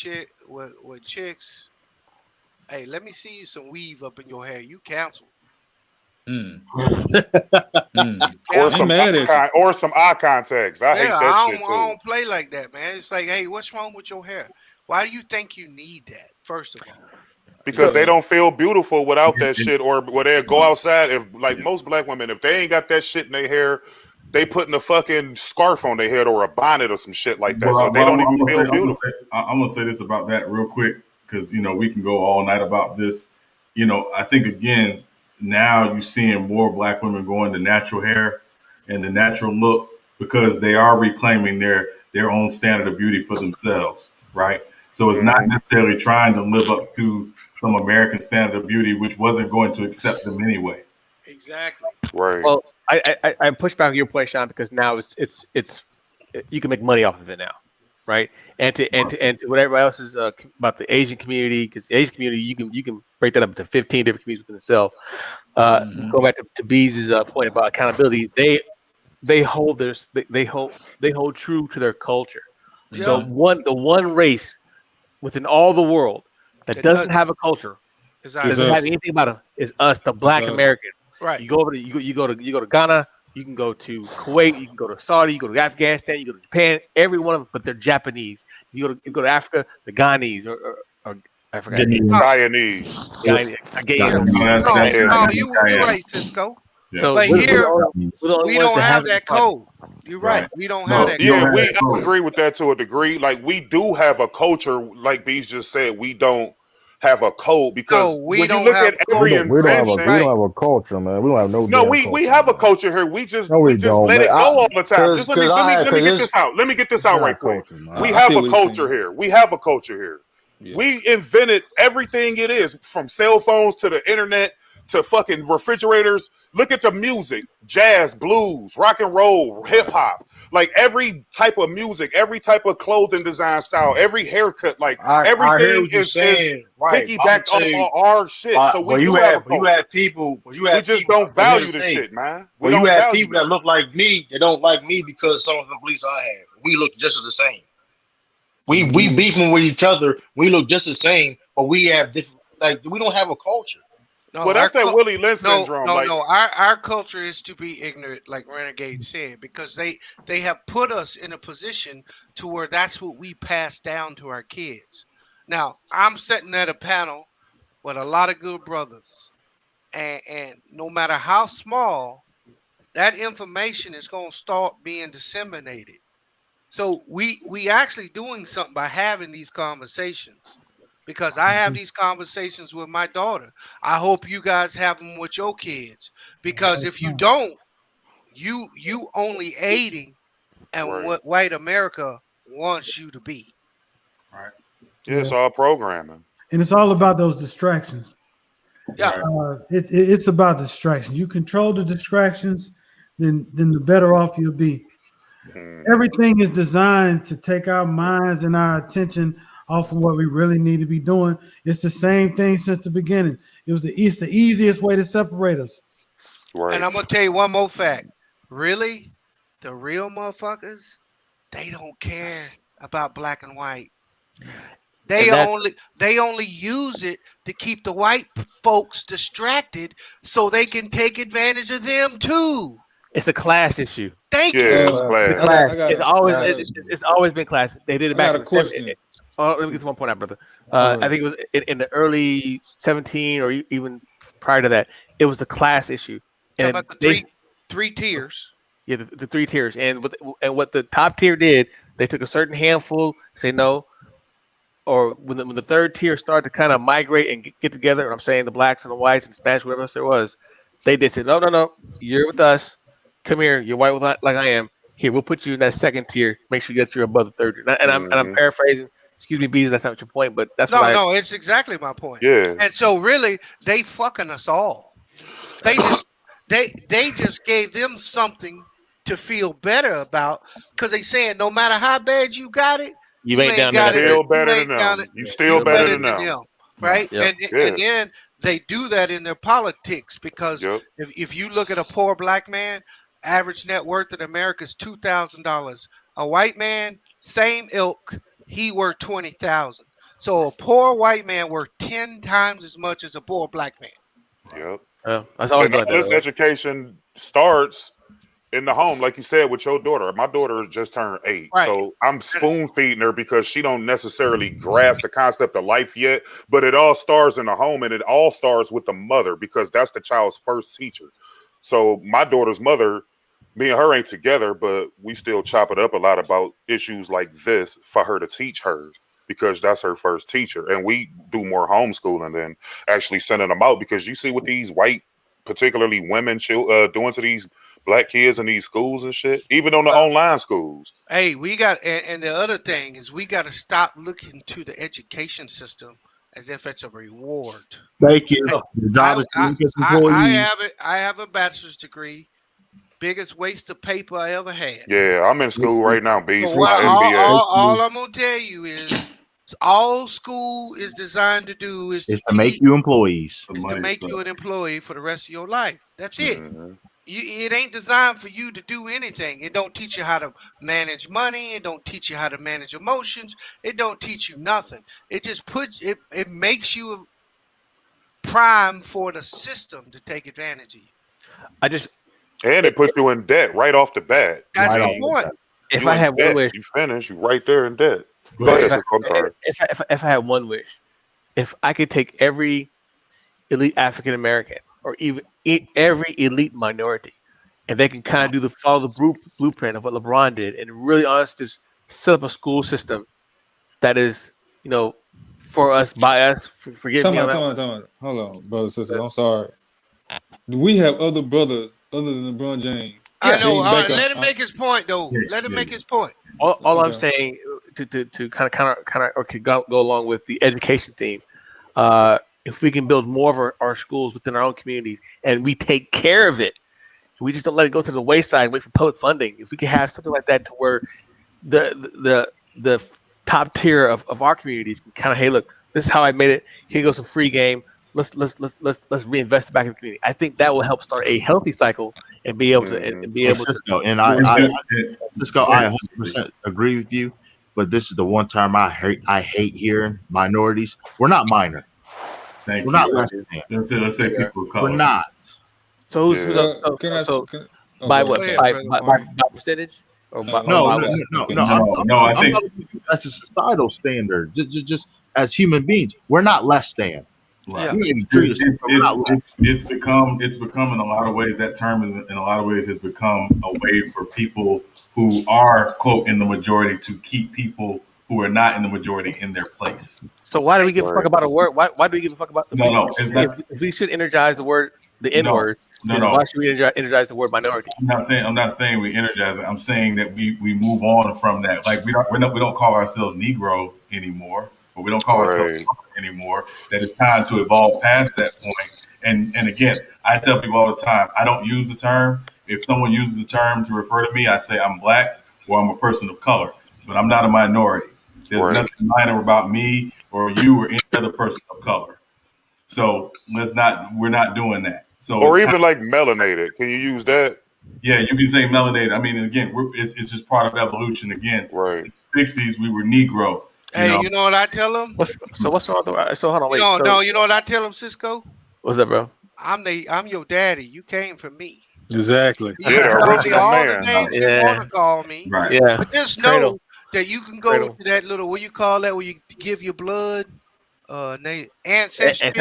chicks. Hey, let me see you some weave up in your hair. You canceled. Or some eye contacts. I hate that shit too. I don't play like that, man. It's like, hey, what's wrong with your hair? Why do you think you need that? First of all, because they don't feel beautiful without that shit, or they go outside. If like most black women, if they ain't got that shit in their hair, they putting a fucking scarf on their head or a bonnet or some shit like that, so they don't even feel beautiful. I'm gonna say this about that real quick because we can go all night about this. I think again now you're seeing more black women going to natural hair and the natural look because they are reclaiming their own standard of beauty for themselves, right? So it's not necessarily trying to live up to some American standard of beauty, which wasn't going to accept them anyway. Exactly. Right. Well, I push back on your point, Sean, because now it's you can make money off of it now, right? And to what everybody else is about the Asian community, because the Asian community you can break that up into 15 different communities within itself. Go back to Bees' point about accountability. They hold true to their culture. The one race within all the world that doesn't have a culture, doesn't have anything about them, is us, the Black American. Right. You go over to you go to Ghana, you can go to Kuwait, you can go to Saudi, you go to Afghanistan, you go to Japan, every one of them, but they're Japanese. You go to Africa, the Ghanese or I forgot. Guyanese. No, you're right, Cisco. Yeah. So but here we don't have that code. You're right. We don't have that. Yeah, I agree with that to a degree. Like we do have a culture, like Bees just said. We don't have a code because when you look at every invention, we don't have a culture, man. We don't have no. No, we have a culture here. We just let it go all the time. Just let me get this out. Let me get this out right quick. We have a culture here. We have a culture here. We invented everything it is, from cell phones to the internet to fucking refrigerators. Look at the music: jazz, blues, rock and roll, hip hop. Like every type of music, every type of clothing design style, every haircut, like everything is piggybacked off our shit. So you have people. We just don't value the shit, man. You have people that look like me. They don't like me because some of the beliefs I have. We look just as the same. We beefing with each other. We look just the same, but we have different. Like we don't have a culture. No, well, that's that Willie Lynch syndrome. No. Our culture is to be ignorant, like Renegade said, because they have put us in a position to where that's what we pass down to our kids. Now, I'm sitting at a panel with a lot of good brothers, and no matter how small, that information is going to start being disseminated. So we actually doing something by having these conversations. Because I have these conversations with my daughter. I hope you guys have them with your kids. Because if you don't, you only aiding and what white America wants you to be. All right. Yeah, it's all programming. And it's all about those distractions. Yeah. It's about distractions. You control the distractions, then the better off you'll be. Everything is designed to take our minds and our attention off of what we really need to be doing. It's the same thing since the beginning. It's the easiest way to separate us. Right. And I'm gonna tell you one more fact. Really, the real motherfuckers, they don't care about black and white. They only use it to keep the white folks distracted so they can take advantage of them too. It's a class issue. Thank you. It's class. It's always been class. They did it back. I got a question. Let me get to one point out, brother. I think it was in the early 17 or even prior to that. It was a class issue. And about the three tiers. Yeah, the 3 tiers. And what the top tier did, they took a certain handful, say no, or when the 3rd tier started to kind of migrate and get together, and I'm saying the blacks and the whites and Spanish, whatever else there was, they did say, no, you're with us. Come here, you're white like I am. Here, we'll put you in that 2nd tier. Make sure you're above the 3rd tier. And I'm paraphrasing. Excuse me, Bees, that's not your point, but that's no, it's exactly my point. Yeah. And so really, they fucking us all. They just gave them something to feel better about because they saying no matter how bad you got it, you ain't down there. there. Still better than them. You still better than them. Right? Yep. And then they do that in their politics because if you look at a poor black man, average net worth in America is $2,000. A white man, same ilk, he worth $20,000. So a poor white man worth 10 times as much as a poor black man. Yep. That's always and this education starts in the home, like you said, with your daughter. My daughter just turned 8, so I'm spoon feeding her because she don't necessarily grasp the concept of life yet. But it all starts in the home, and it all starts with the mother because that's the child's first teacher. So my daughter's mother, me and her ain't together, but we still chop it up a lot about issues like this for her to teach her because that's her first teacher. And we do more homeschooling than actually sending them out because you see what these white, particularly women, doing to these black kids in these schools and shit, even on the online schools. Hey, we got, and the other thing is we got to stop looking to the education system as if it's a reward. Thank you. I have a bachelor's degree. Biggest waste of paper I ever had. Yeah, I'm in school right now, Beast. So all I'm gonna tell you is all school is designed to do is to make you employees. Is to make you an employee for the rest of your life. That's it. Mm-hmm. It ain't designed for you to do anything. It don't teach you how to manage money. It don't teach you how to manage emotions. It don't teach you nothing. It just puts it makes you prime for the system to take advantage of you. And it puts you in debt right off the bat. That's the point. If I had one wish, you finish, you right there in debt. Go ahead. I'm sorry. If I had one wish, if I could take every elite African American or even every elite minority, and they can kind of follow the blueprint of what LeBron did, and really honestly just set up a school system that is, for us, by us. Forgive me. Hold on, brother, sister. I'm sorry. Do we have other brothers other than LeBron James? I know. Let him make his point, though. Let him make his point. All I'm saying to kind of or could go along with the education theme. If we can build more of our schools within our own communities and we take care of it, we just don't let it go to the wayside and wait for public funding. If we can have something like that to where the top tier of our communities can kind of, hey, look, this is how I made it. Here goes some free game. Let's reinvest it back in the community. I think that will help start a healthy cycle and be able to Cisco, and I 100% agree with you. But this is the one time I hate hearing minorities. We're not minor. We're not less than. Let's say people of color. We're not. So by what? By percentage? Or no. I think that's a societal standard. Just as human beings, we're not less than. Right. It's become in a lot of ways, that term is in a lot of ways has become a way for people who are, quote, in the majority to keep people who are not in the majority in their place. So why do we give a fuck about a word? Why do we give a fuck about it's not. If we should energize the word, the N word, why should we energize the word minority? I'm not saying we energize it. I'm saying that we move on from that. Like we don't call ourselves Negro anymore, or we don't call ourselves anymore. That it's time to evolve past that point. And again, I tell people all the time, I don't use the term. If someone uses the term to refer to me, I say I'm black or I'm a person of color, but I'm not a minority. There's nothing minor about me or you or any other person of color. So we're not doing that. So or even like melanated. Can you use that? Yeah, you can say melanated. I mean, again, it's just part of evolution. Again, right. In the 60s, we were Negro. You know what I tell them? What's wrong with the, so hold on, wait. You know what I tell them, Cisco? What's up, bro? I'm your daddy. You came from me. Exactly. You can call me all the names you want to call me. Right. Yeah. But just know that you can go to that little, what you call that, where you give your blood, ancestry.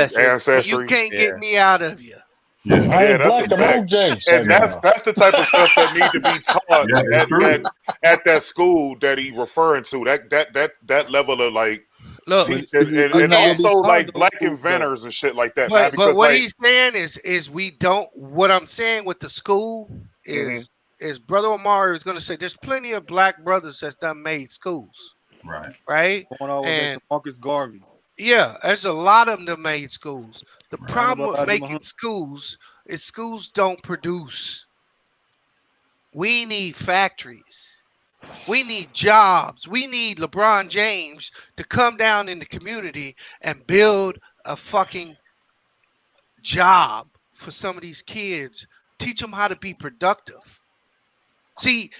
You can't get me out of you. Yeah, that's a fact. And that's the type of stuff that need to be taught at that school that he referring to. That level of like and also like black inventors and shit like that. But what he's saying is we don't. What I'm saying with the school is Brother Omar is going to say there's plenty of black brothers that's done made schools. Right. Going on with Marcus Garvey. Yeah, there's a lot of them that made schools. The problem with making schools is schools don't produce. We need factories. We need jobs. We need LeBron James to come down in the community and build a fucking job for some of these kids. Teach them how to be productive. See,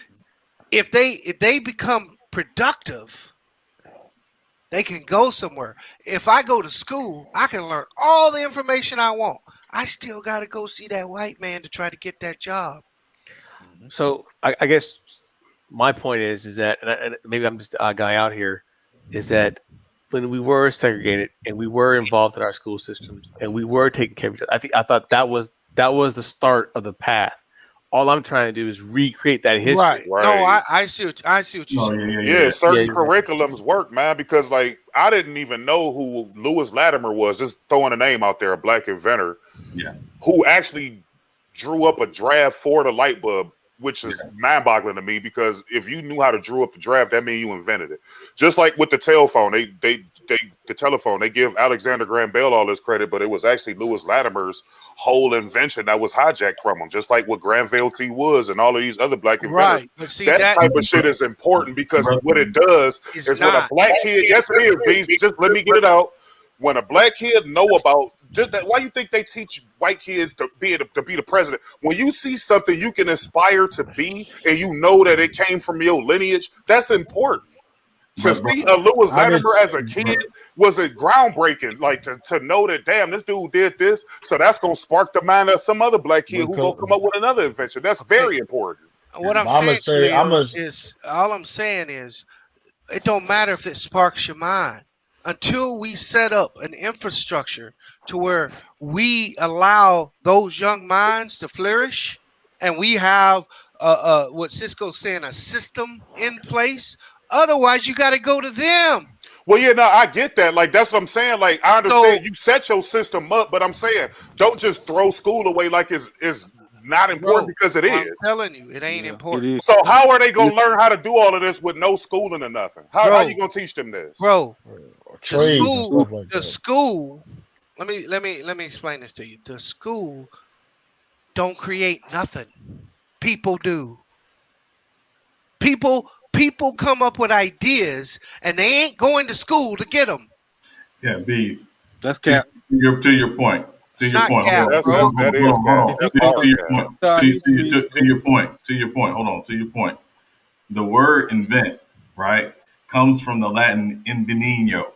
if they become productive, they can go somewhere. If I go to school, I can learn all the information I want. I still got to go see that white man to try to get that job. So I guess my point is that, and maybe I'm just the odd guy out here, is that when we were segregated and we were involved in our school systems and we were taking care of each other, I thought that was the start of the path. All I'm trying to do is recreate that history. Right. No, I see what you're saying. Yeah, certain curriculums work, man, because like I didn't even know who Lewis Latimer was, just throwing a name out there, a black inventor, who actually drew up a draft for the light bulb, which is mind-boggling to me because if you knew how to drew up the draft, that means you invented it. Just like with the telephone, the telephone, they give Alexander Graham Bell all this credit, but it was actually Lewis Latimer's whole invention that was hijacked from him, just like what Granville T was and all of these other black inventors. Right. But see, that type of shit is important because what it does is when a black kid, yes it is, Beast, just let me get it out. When a black kid know about just that, why you think they teach white kids to be the president? When you see something you can aspire to be, and you know that it came from your lineage, that's important. To see a Lewis Latimer as a kid was a groundbreaking. Like to know that, damn, this dude did this, so that's gonna spark the mind of some other black kid who gonna come up with another invention. That's very important. What I'm saying is, all I'm saying is, it don't matter if it sparks your mind. Until we set up an infrastructure to where we allow those young minds to flourish, and we have what Cisco's saying, a system in place. Otherwise, you got to go to them. Well, yeah, no, I get that. Like, that's what I'm saying. Like, I understand you set your system up, but I'm saying don't just throw school away like it's not important because it is. I'm telling you, it ain't important. So how are they going to learn how to do all of this with no schooling or nothing? How are you going to teach them this? Bro, the school, let me explain this to you. The school don't create nothing. People do. People come up with ideas and they ain't going to school to get them. Yeah, Bees. That's cap. To your point. To your point. To your point. Hold on. To your point. The word invent, right, comes from the Latin invenio,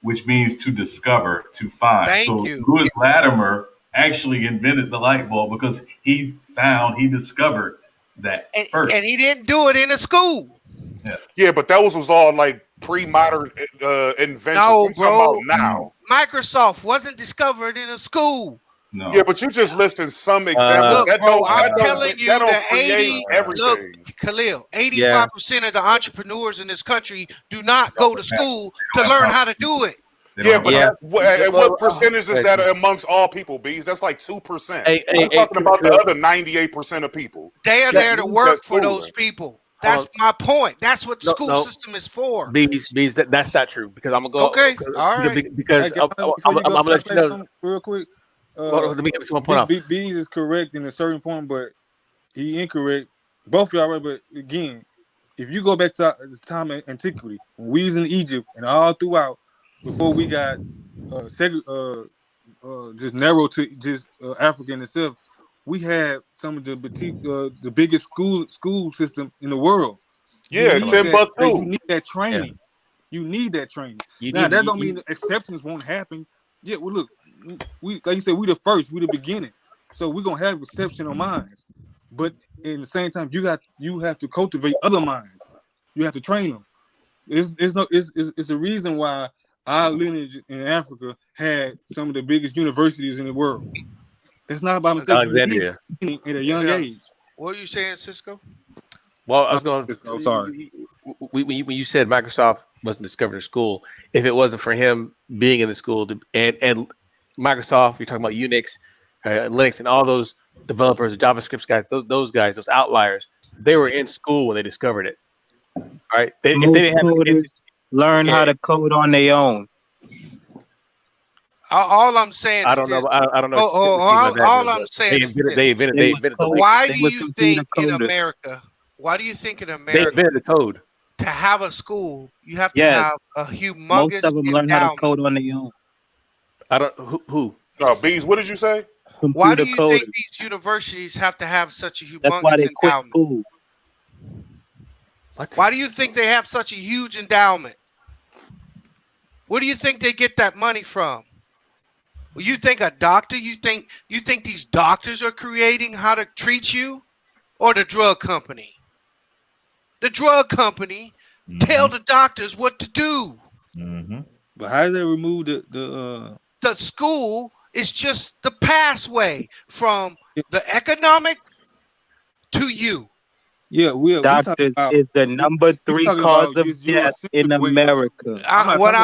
which means to discover, to find. Thank you. Lewis Latimer actually invented the light bulb because he discovered that first. And he didn't do it in a school. Yeah, but that was all like pre-modern inventions. No, bro. Now, Microsoft wasn't discovered in a school. No. Yeah, but you just listed some examples. Look, bro, I'm telling you that everything. Khalil, 85% of the entrepreneurs in this country do not go to school to learn how to do it. Yeah, but what percentage is that amongst all people, Bees? That's like 2%. I'm talking about the other 98% of people. They are there to work for those people. That's my point. That's what the school system is for. Bees, that's not true because I'm gonna go. Okay, all right. Because I'm gonna let you know real quick. Let me get some point out. Bees is correct in a certain point, but he incorrect. Both of y'all right, but again, if you go back to the time of antiquity, when we was in Egypt and all throughout, before we got just narrow to just Africa in itself. We have some of the biggest school system in the world. Yeah, Timbuktu. You need that training. Yeah. You need that training. Now that don't mean exceptions won't happen. Yeah, well, look, we like you said, we the first, we the beginning, so we're gonna have exceptional minds. But in the same time, you have to cultivate other minds. You have to train them. It's a reason why our lineage in Africa had some of the biggest universities in the world. It's not by mistake. Alexandria at a young age. What are you saying, Cisco? Well, I was going. I'm sorry. When you said Microsoft wasn't discovered in school, if it wasn't for him being in the school and Microsoft, you're talking about Unix, Linux, and all those developers, JavaScript guys, those guys, those outliers, they were in school when they discovered it. All right, if they didn't learn how to code on their own. All I'm saying, I don't know. All I'm saying is they invented. Why do you think in America? Why do you think in America they invented the code? To have a school, you have to have a humongous. Most of them learn how to code on their own. I don't. Who? No, Bees. What did you say? Why do you think these universities have to have such a humongous That's why they quit endowment? school. What? Why do you think they have such a huge endowment? Where do you think they get that money from? You think a doctor? You think these doctors are creating how to treat you, or the drug company? The drug company tell the doctors what to do. Mm-hmm. But how do they remove the school is just the pathway from the economic to you. Yeah, doctors is the number 3 cause of death in America. What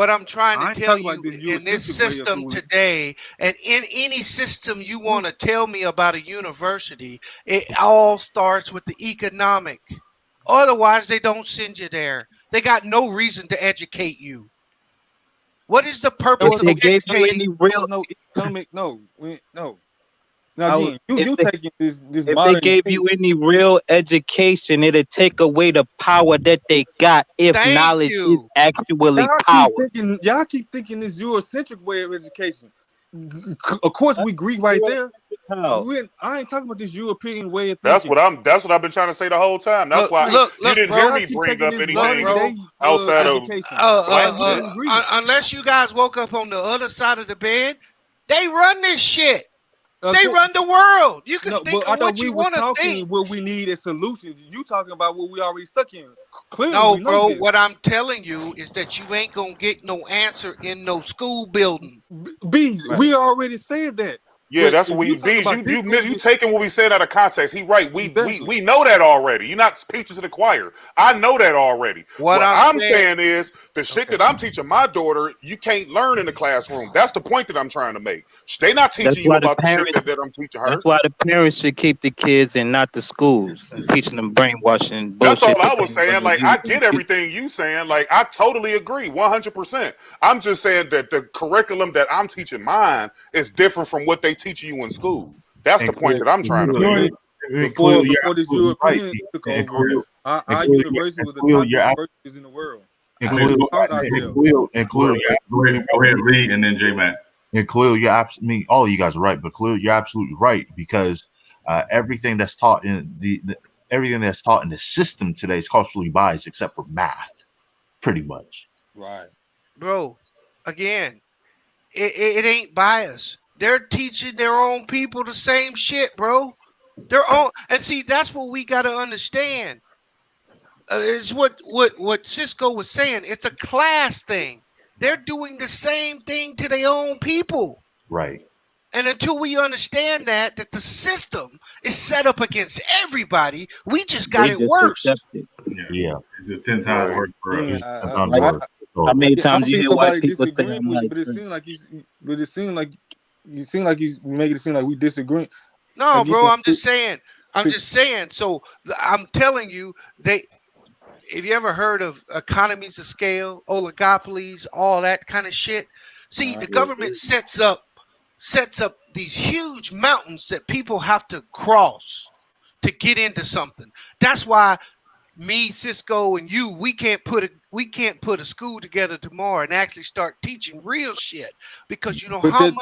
I'm trying to tell you in this system today, and in any system you want to tell me about a university, it all starts with the economic. Otherwise, they don't send you there. They got no reason to educate you. What is the purpose of educating? No economic? No. Now again, you taking this if they gave you any real education, it'd take away the power that they got if knowledge is actually power. Y'all keep thinking this Eurocentric way of education. Of course, we agree right there. I ain't talking about this European way of thinking. That's what I've been trying to say the whole time. That's why you didn't hear me bring up anything outside of unless you guys woke up on the other side of the bed. They run this shit. They run the world. You can think of what you want to think. What we need is solutions. You talking about what we already stuck in. Clearly, no, bro. What I'm telling you is that you ain't gonna get no answer in no school building. We already said that. Yeah, that's what we did. You taking what we said out of context. He right. We know that already. You're not preaching to the choir. I know that already. What I'm saying is the shit that I'm teaching my daughter, you can't learn in the classroom. That's the point that I'm trying to make. They not teaching you about the shit that I'm teaching her. That's why the parents should keep the kids and not the schools, and teaching them brainwashing bullshit. That's all I was saying. Like, I get everything you saying. Like, I totally agree, 100%. I'm just saying that the curriculum that I'm teaching mine is different from what they teaching you in school. That's the point that I'm trying to make. Before this European took over, our university was the top universities in the world. Go ahead, Lee, and then J-Mac. And Khalil, all of you guys are right, but Khalil, you're absolutely right, because everything that's taught in everything that's taught in the system today is culturally biased, except for math, pretty much. Right, bro. Again, it ain't biased. They're teaching their own people the same shit, bro. Their own, and see, that's what we got to understand. Is what Cisco was saying. It's a class thing. They're doing the same thing to their own people. Right. And until we understand that the system is set up against everybody, we just got it worse. Yeah. It's just 10 times worse for us. How many times you hear white people saying like, but it seems like you seem like you make it seem like we disagree. No, bro, I'm just saying. So I'm telling you, if you ever heard of economies of scale, oligopolies, all that kind of shit. See, the government sets up these huge mountains that people have to cross to get into something. That's why me, Cisco, and you, we can't put a school together tomorrow and actually start teaching real shit because you know But how that,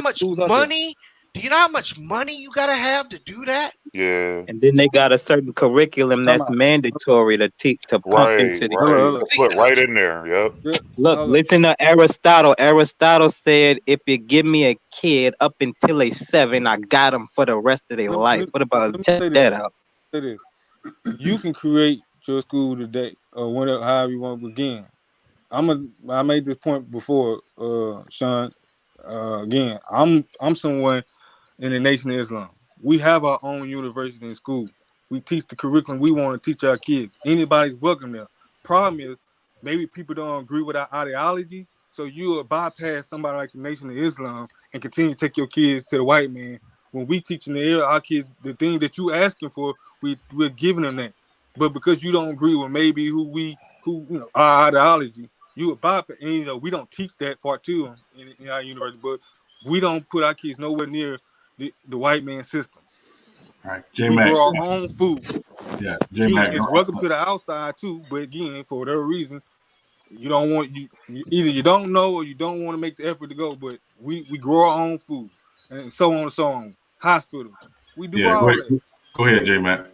much schools out there. money. Do you know how much money you gotta have to do that? Yeah. And then they got a certain curriculum that's mandatory to teach to pump into the kids. Put right in there. Yep. Look, listen to Aristotle. Aristotle said, if you give me a kid up until a 7, I got them for the rest of their life. What about check that out? Say this. You can create your school today or whatever, however you want to begin. I made this point before, Sean. Again, I'm someone in the Nation of Islam. We have our own university and school. We teach the curriculum we want to teach our kids. Anybody's welcome there. Problem is, maybe people don't agree with our ideology, so you will bypass somebody like the Nation of Islam and continue to take your kids to the white man. When we teaching our kids the thing that you asking for, we're giving them that. But because you don't agree with maybe our ideology, you would bypass. And we don't teach that part to them in our university, but we don't put our kids nowhere near the white man system. All right, We grow our own food. Yeah, It's welcome to the outside too, but again, for whatever reason, you don't want either you don't know or you don't want to make the effort to go. But we grow our own food and so on and so on. Hospitals, we do all that. Go ahead, J Mac.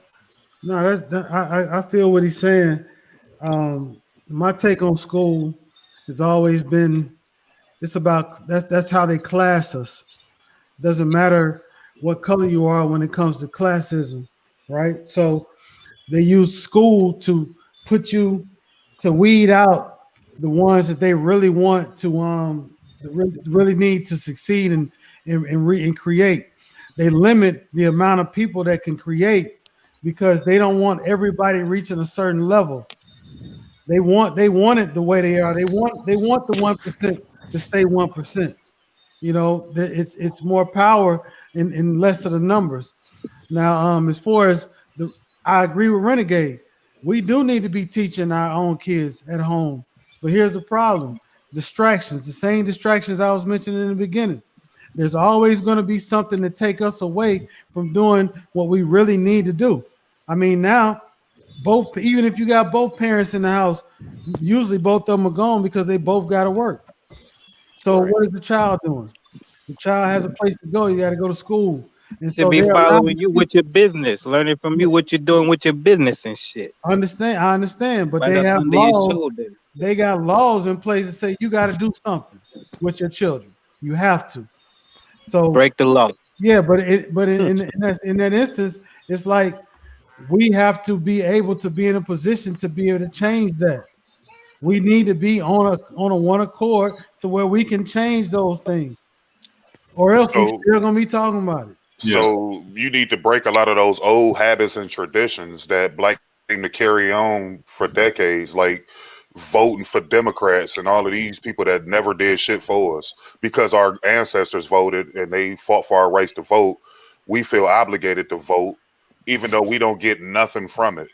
No, I feel what he's saying. My take on school has always been it's about that's how they class us. It doesn't matter what color you are when it comes to classism, right? So they use school to put you to weed out the ones that they really want to really need to succeed and create. They limit the amount of people that can create because they don't want everybody reaching a certain level. They want it the way they are. They want the 1% to stay 1%. It's more power in less of the numbers. Now, as far as I agree with Renegade. We do need to be teaching our own kids at home. But here's the problem. Distractions, the same distractions I was mentioning in the beginning. There's always going to be something to take us away from doing what we really need to do. I mean, now, even if you got both parents in the house, usually both of them are gone because they both got to work. So what is the child doing? The child has a place to go. You got to go to school. And so be following you with your business, learning from you what you're doing with your business and shit. I understand, but they have laws. They got laws in place that say you got to do something with your children. You have to. So break the law. Yeah, but in that instance, it's like we have to be able to be in a position to be able to change that. We need to be on a one accord to where we can change those things, or else we're still gonna be talking about it. So you need to break a lot of those old habits and traditions that Black seem to carry on for decades, like voting for Democrats and all of these people that never did shit for us because our ancestors voted and they fought for our rights to vote. We feel obligated to vote, even though we don't get nothing from it.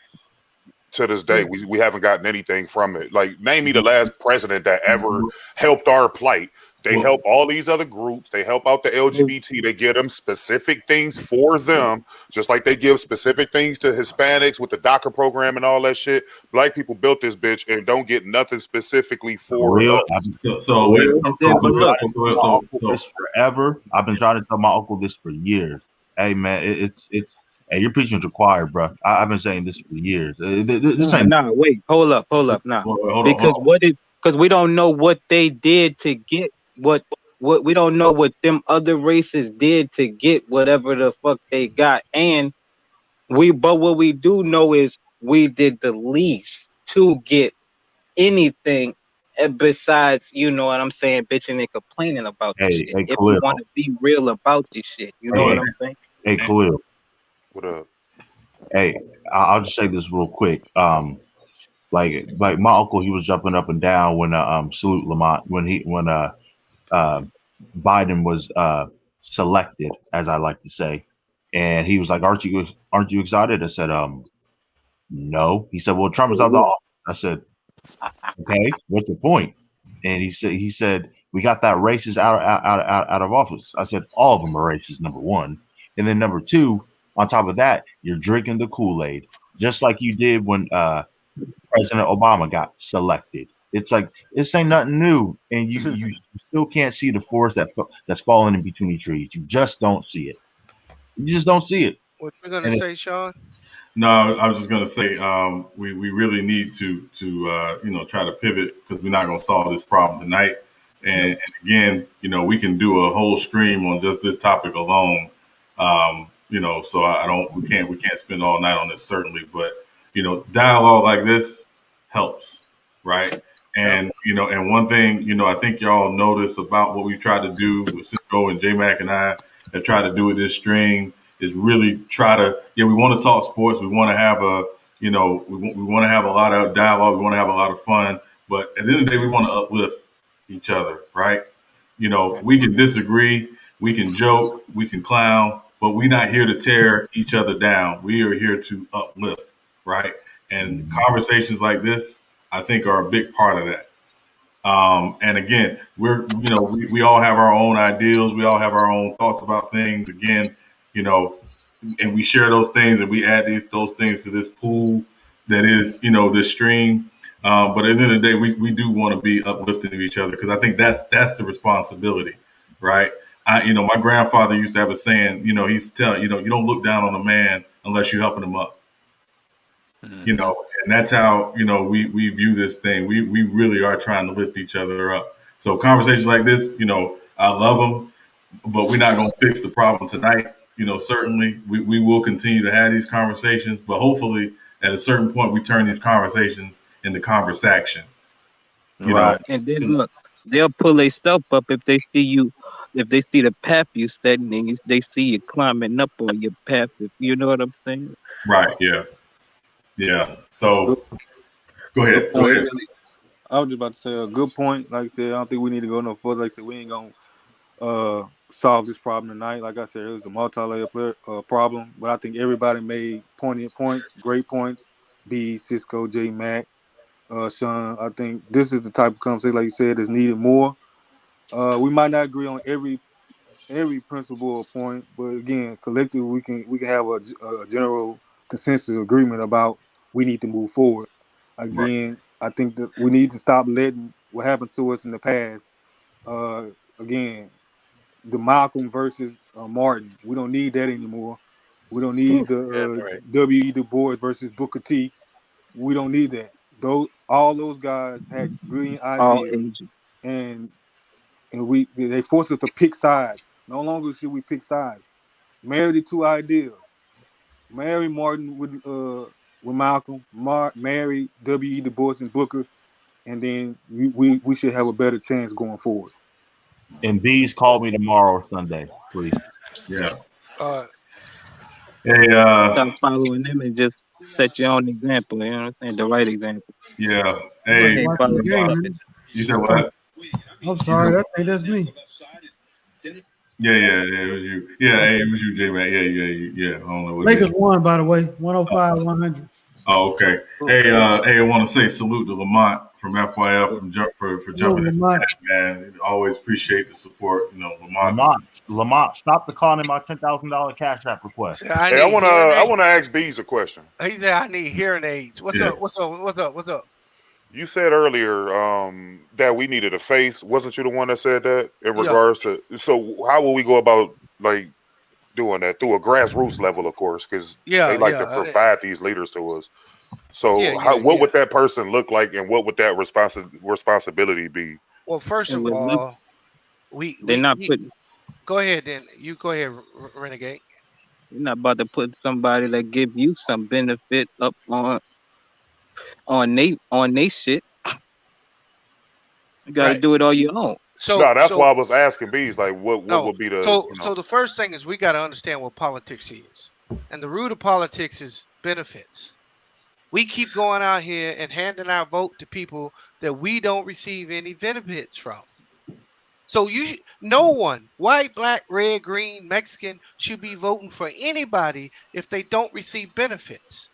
To this day, we haven't gotten anything from it. Like, name me the last president that ever helped our plight. They help all these other groups. They help out the LGBT. They give them specific things for them, just like they give specific things to Hispanics with the DACA program and all that shit. Black people built this bitch and don't get nothing specifically for us. Forever. I've been trying to tell my uncle this for years. Hey, man, it's hey, you're preaching to choir, bro. I've been saying this for years. Wait, hold up, because we don't know what they did to get what we don't know what them other races did to get whatever the fuck they got, but what we do know is we did the least to get anything besides, you know what I'm saying, bitching and complaining about this shit. If we want to be real about this shit, you know what I'm saying? Hey, Khalil. What up? Hey, I'll just say this real quick. Like my uncle, he was jumping up and down when salute Lamont when Biden was selected, as I like to say, and he was like, "Aren't you excited?" I said, "No." He said, "Well, Trump is out the office." I said, "Okay, what's the point?" And he said, "We got that racist out of office." I said, "All of them are racist, number one, and then number two, on top of that, you're drinking the Kool-Aid." just like you did when President Obama got selected. It's like this ain't nothing new, and you still can't see the forest that's falling in between the trees. You just don't see it. You just don't see it. What you gonna say, Sean? No, I was just going to say we really need to try to pivot because we're not going to solve this problem tonight. And again, we can do a whole stream on just this topic alone. So we can't spend all night on this certainly, but dialogue like this helps, right? And and one thing I think y'all notice about what we tried to do with Cisco and J Mac and I have tried to do with this stream is really try to we want to talk sports. We want to have we want to have a lot of dialogue. We want to have a lot of fun. But at the end of the day, we want to uplift each other, right? We can disagree, we can joke, we can clown, but we're not here to tear each other down. We are here to uplift, right? And conversations like this, I think, are a big part of that. And again, we all have our own ideals. We all have our own thoughts about things. Again, and we share those things and we add those things to this pool that is, this stream. But at the end of the day, we do want to be uplifting of each other because I think that's the responsibility, right? My grandfather used to have a saying, he's telling, you don't look down on a man unless you're helping him up. And that's how we view this thing. We really are trying to lift each other up. So conversations like this, I love them, but we're not going to fix the problem tonight. Certainly we will continue to have these conversations, but hopefully at a certain point we turn these conversations into conversation. And then look, they'll pull their stuff up if they see you. If they see the path you setting and they see you climbing up on your path, if you know what I'm saying. Right. Yeah. Yeah. So go ahead. I was just about to say a good point. Like I said, I don't think we need to go no further. Like I said, we ain't gonna solve this problem tonight. Like I said, it was a multi-layer problem, but I think everybody made poignant points, great points. B, Cisco, J Mac, Sean. I think this is the type of conversation, like you said, is needed more. We might not agree on every principle or point, but again, collectively we can have a general consensus agreement about we need to move forward. Again, I think that we need to stop letting what happened to us in the past. Again, the Malcolm versus Martin. We don't need that anymore. We don't need the W.E. Du Bois versus Booker T. We don't need that. All those guys had brilliant ideas, and they forced us to pick sides. No longer should we pick sides. Marry the two ideas. Marry Martin with Malcolm. Marry W.E. Du Bois and Booker, and then we should have a better chance going forward. And Bees, call me tomorrow or Sunday, please. Yeah. Hey, stop following them and just set your own example. You know what I'm saying? The right example. Yeah. Hey, you said what? I'm sorry, I think that's me. Yeah, it was you. Yeah, hey, it was you, J Man. Yeah. I don't know what Lakers won, by the way, 105-100. Oh, okay. Hey, I want to say salute to Lamont from FYF for jumping in the chat, man. Always appreciate the support. Lamont, stop declining my $10,000 Cash App request. Hey, I want to ask Bees a question. He said I need hearing aids. What's up? You said earlier that we needed a face. Wasn't you the one that said that in regards to? So how will we go about doing that through a grassroots level, of course, because they like to provide these leaders to us. So what would that person look like, and what would that responsibility be? Well, first of all, Go ahead, then. You go ahead, Renegade. You're not about to put somebody that give you some benefit up on they shit. You gotta do it all your own. That's why I was asking Bees, like, what would be the So the first thing is we got to understand what politics is, and the root of politics is benefits. We keep going out here and handing our vote to people that we don't receive any benefits from. So no one, white, black, red, green, Mexican, should be voting for anybody if they don't receive benefits.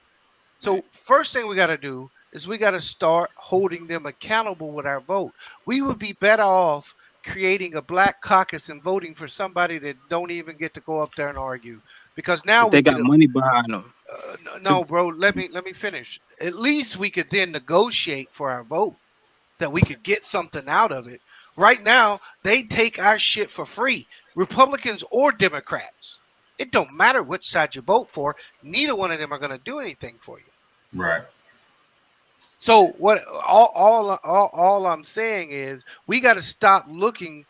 So first thing we got to do is we got to start holding them accountable with our vote. We would be better off creating a black caucus and voting for somebody that don't even get to go up there and argue, because now they got money behind them. No, bro. Let me finish. At least we could then negotiate for our vote that we could get something out of it. Right now, they take our shit for free, Republicans or Democrats. It don't matter which side you vote for. Neither one of them are going to do anything for you. Right. So what? All I'm saying is we got to stop looking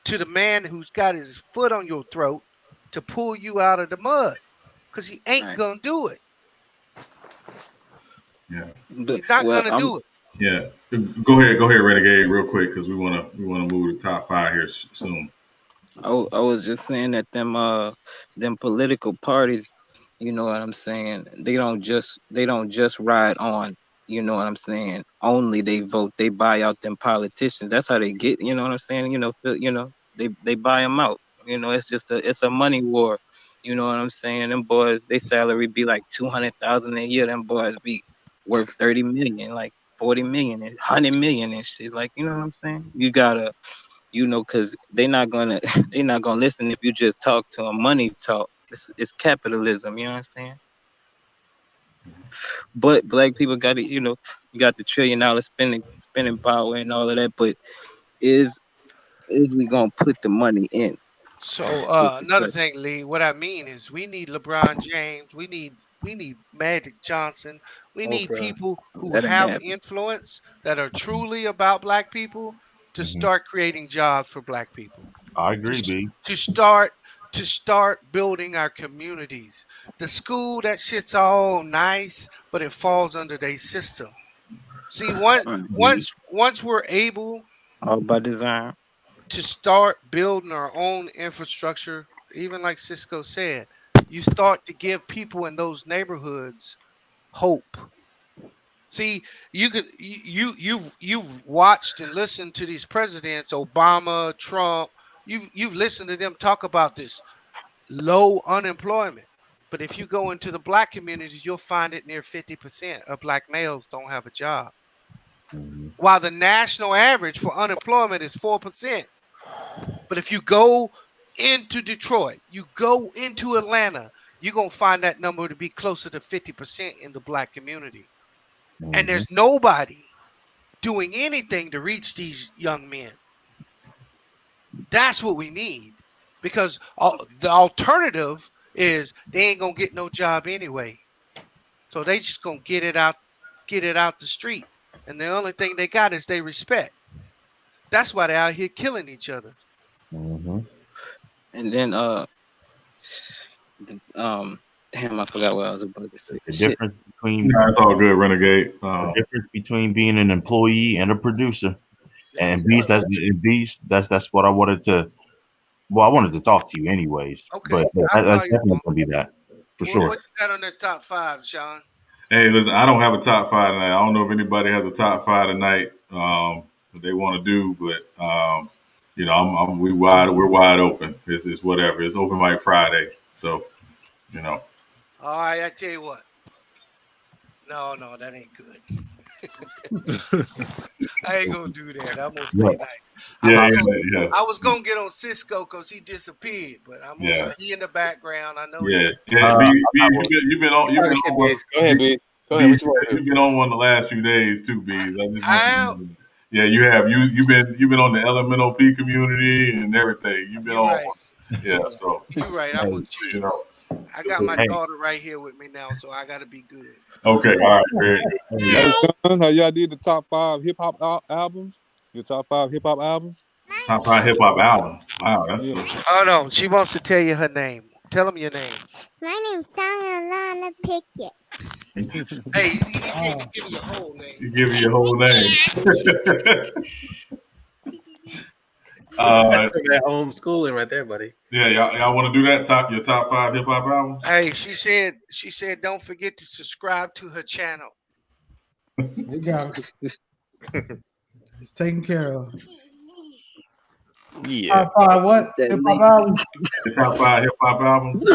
to the man who's got his foot on your throat to pull you out of the mud, because he ain't gonna do it. Yeah. He's not gonna do it. Yeah. Go ahead, Renegade, real quick, because we wanna move to top 5 here soon. I was just saying that them political parties, you know what I'm saying, they don't just ride on, you know what I'm saying, only they vote, they buy out them politicians. That's how they get, you know what I'm saying, they buy them out. It's a money war. You know what I'm saying? Them boys, they salary be like 200,000 a year. Them boys be worth 30 million, like 40 million, 100 million and shit. Like, you know what I'm saying? You gotta, because they're not gonna listen if you just talk to them. Money talk. It's capitalism. You know what I'm saying? But black people got it. You got the $1 trillion spending power and all of that. But is we gonna put the money in? So another thing, Lee, what I mean is we need LeBron James, we need Magic Johnson, we need people who have influence that are truly about black people to start creating jobs for black people. I agree, B. To start building our communities. The school, that shit's all nice, but it falls under their system. See, once we're able, all by design, to start building our own infrastructure, even like Cisco said, you start to give people in those neighborhoods hope. See, you've watched and listened to these presidents, Obama, Trump. You've listened to them talk about this low unemployment. But if you go into the black communities, you'll find it near 50% of black males don't have a job. While the national average for unemployment is 4%. But if you go into Detroit, you go into Atlanta, you're going to find that number to be closer to 50% in the black community. And there's nobody doing anything to reach these young men. That's what we need. Because the alternative is they ain't going to get no job anyway. So they just going to get it out the street. And the only thing they got is they respect. That's why they're out here killing each other. And then damn, I forgot what I was about to say. The difference between it's all good, Renegade. The difference between being an employee and a producer. And Beast, that's what I wanted to. Well, I wanted to talk to you anyways. Okay, but that's definitely gonna be that for sure. What you got on that top 5, Sean? Hey, listen, I don't have a top 5 tonight. I don't know if anybody has a top 5 tonight that they want to do, but we're wide open. It's whatever. It's open mic Friday, so All right, I tell you what. No, that ain't good. I ain't gonna do that. I'm gonna stay nice. I was gonna get on Cisco because he disappeared, but he in the background. I know. Yeah. You've been on. Go ahead, B. Go ahead. You've been on one the last few days too, Bees. Yeah, you have. You've been on the LMNOP community and everything. You've been on. Right. Yeah, so you're right. I'm with you. I got my daughter right here with me now, so I got to be good. Okay, all right, very good. Hey, son, how y'all did the top 5 hip hop albums? Your top 5 hip hop albums? Top 5 hip hop albums. Wow, that's. Hold on, she wants to tell you her name. Tell them your name. My name's Lana Pickett. Hey, you can't give me your whole name. You give me your whole name. that homeschooling right there, buddy. Yeah, y'all want to do that? Your top 5 hip hop albums? Hey, she said don't forget to subscribe to her channel. We got it. It's taken care of. Yeah. Top 5 what? Hip hop albums? Top 5 hip hop albums.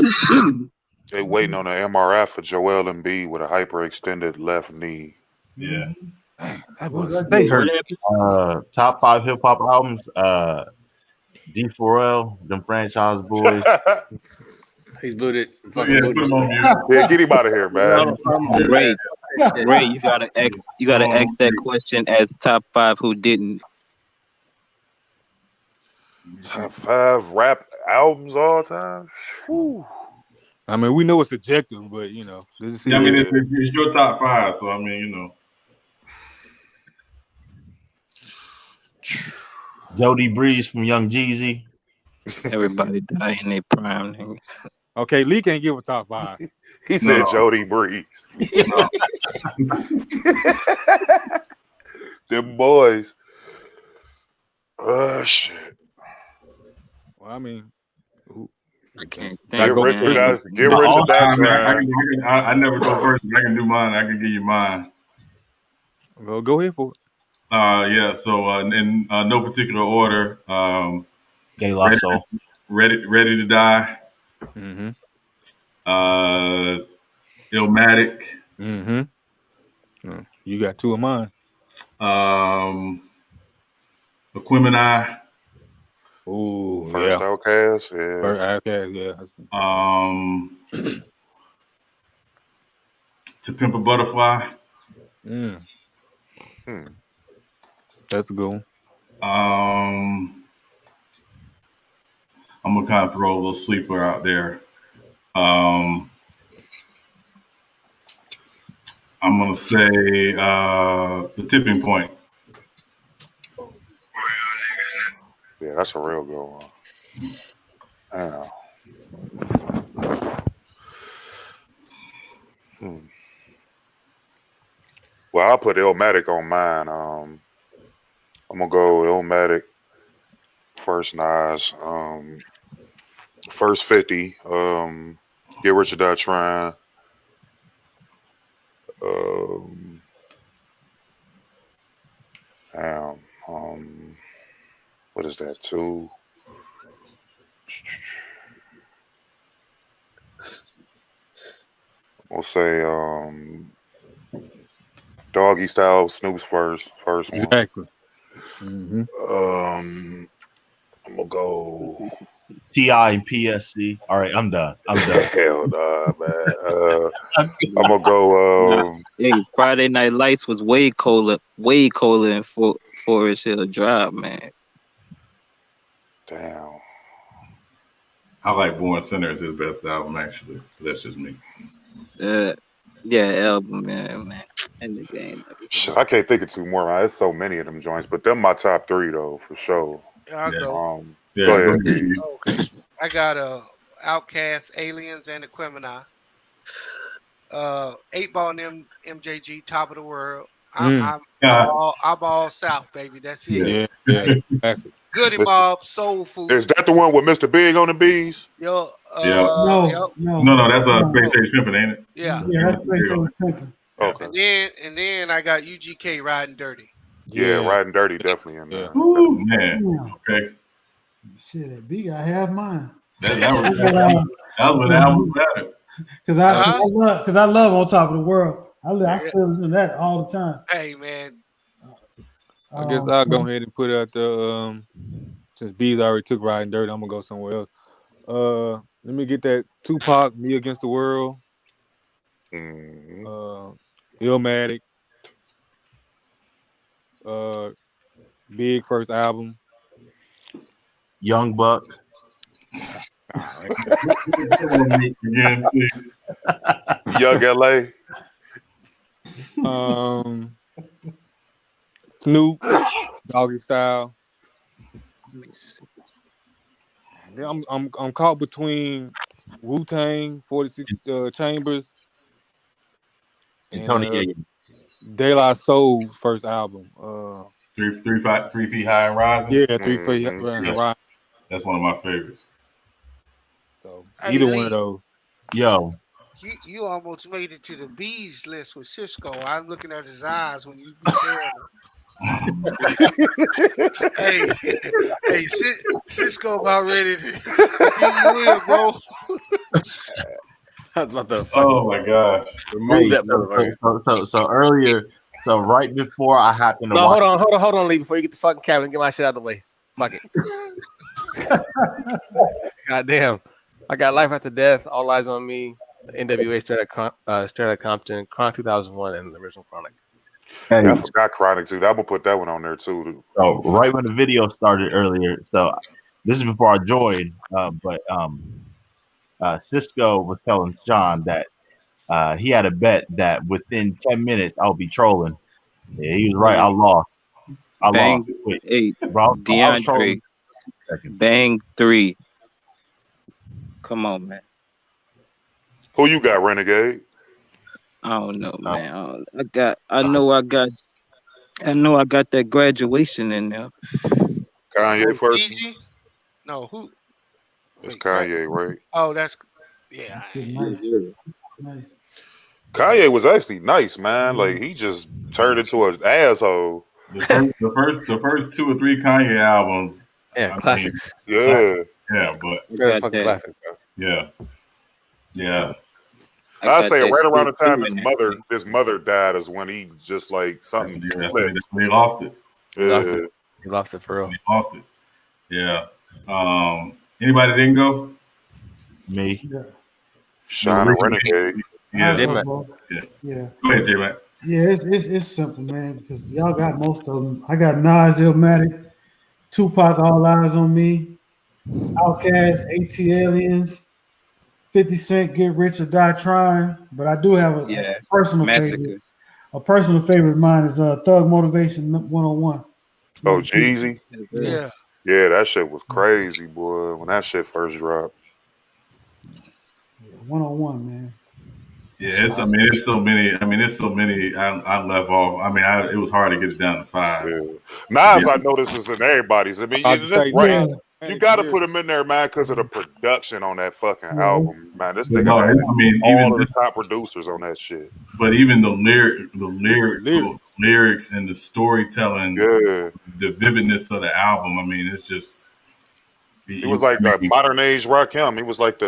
They waiting on the MRI for Joel Embiid with a hyperextended left knee. Yeah. They heard top 5 hip hop albums. D4L, them franchise boys. He's booted. Yeah, put him on mute. Yeah, get him out of here, man. Ray, you gotta ask that question as top 5 who didn't. Top 5 rap albums all time. Whew. I mean, we know it's subjective, but you know, yeah, I mean, it's your top 5, so I mean, you know. Jody Breeze from Young Jeezy. Everybody die in their prime. Nigga. Okay, Lee can't give a top 5. He said Jody Breeze. Them boys. Oh shit. Well, I mean, I can't Get think. rich or die trying. I never go first. I can do mine. I can give you mine. Well, go ahead for it. Yeah. So in no particular order. De La Soul. Ready to Die. Mm-hmm. Illmatic. Mm-hmm. You got 2 of mine. Aquemini. Oh, First yeah. Outcast, yeah. First Outcast, yeah. To Pimp a Butterfly. That's a good one. I'm gonna kind of throw a little sleeper out there. I'm gonna say The Tipping Point. Yeah, that's a real good one. Well, I'll put Illmatic on mine. I'm gonna go Illmatic, first Nas, first 50, Get Rich or Die Trying. What is that? 2. We'll say Doggy Style, Snoop's first one. Exactly. Mm-hmm. I'm gonna go T.I. and PSC. All right, I'm done. Hell nah, man. I'm gonna go. Hey, Friday Night Lights was way colder than Forest Hill Drive, man. Damn. I like Born Sinner as his best album, actually. That's just me. Yeah, album, man. And the game. Shit, I can't think of 2 more, man. There's so many of them joints, but them my top 3 though, for sure. I'll go. Go ahead. Okay. I got Outkast, Aliens, and Aquemini. 8-Ball and MJG, Top of the World. I'm all South, baby. That's it. Yeah. Goody Mob, Soul Food. Is that the one with Mr. Big on the bees? No. That's Space Age Pimpin', ain't it? Yeah. that's Space Age Pimpin'. Okay. And then I got UGK Riding Dirty. Yeah, Riding Dirty definitely in there. Ooh, man. Okay. Shit, that B got half mine. That was when that was better. Because I love On Top of the World. I still listen to that all the time. Hey, man. I guess I'll go ahead and put out the since B's already took Riding Dirty, I'm gonna go somewhere else. Let me get that Tupac, Me Against the World. Illmatic. Big first album. Young Buck. Again, please. Young LA. Snoop, Doggy Style. I'm caught between Wu-Tang, 46 Chambers, and Tony De La Soul's first album. 3 Feet High and Rising. Yeah, 3 Feet High and Rising. That's one of my favorites. So either one of those. Yo. You almost made it to the B's list with Cisco. I'm looking at his eyes when you be saying it. hey, Cisco about ready to give you in, bro. I was about to oh my gosh. Remove that motherfucker. So earlier, right before I happened to watch. Hold on, Lee, before you get the fucking cabinet and get my shit out of the way. Fuck it. God damn. I got Life After Death, All Eyes on Me, NWA Straight Compton, Chronic 2001, and the original Chronic. Hey, Yeah, I forgot Chronic too. I'm gonna put that one on there too. So right when the video started earlier, so this is before I joined, but Cisco was telling Sean that he had a bet that within 10 minutes I'll be trolling. Yeah, he was right. I lost. Bang, Wait, hey, bro, I was DeAndre, trolling. Bang 3. Come on, man. Who you got, Renegade? I don't know, man. I know I got that graduation in there. Kanye first. Easy? No, who? It's Kanye, right? Oh, that's yeah. Nice. Kanye was actually nice, man. Like he just turned into an asshole. The first 2 or 3 Kanye albums, classics. Yeah, but fucking classics, bro. Yeah. I say right around the time his mother died is when he just like something flipped. He lost it. Yeah. He lost it for real. He lost it. Yeah. Anybody didn't go? Me. Yeah. Shine a Renegade. Yeah. Yeah. Go ahead, J-Mac. Yeah, it's simple, man, because y'all got most of them. I got Nas, Illmatic, Tupac, All Eyes on Me, Outkast, AT Aliens, 50 Cent, Get Rich or Die Trying. But I do have a personal favorite. A personal favorite of mine is Thug Motivation 101. Oh, Jeezy. Yeah. Yeah, that shit was crazy, boy. When that shit first dropped. 101, man. Yeah, there's so many. There's so many. I left off. It was hard to get it down to 5. Yeah. Nas, I know this is in everybody's. That's right. You got to put him in there, man, because of the production on that fucking album, man. This nigga had all of the top producers on that shit. But even the lyrics and the storytelling, the vividness of the album. It's just. He was like the modern age Rakim. He was like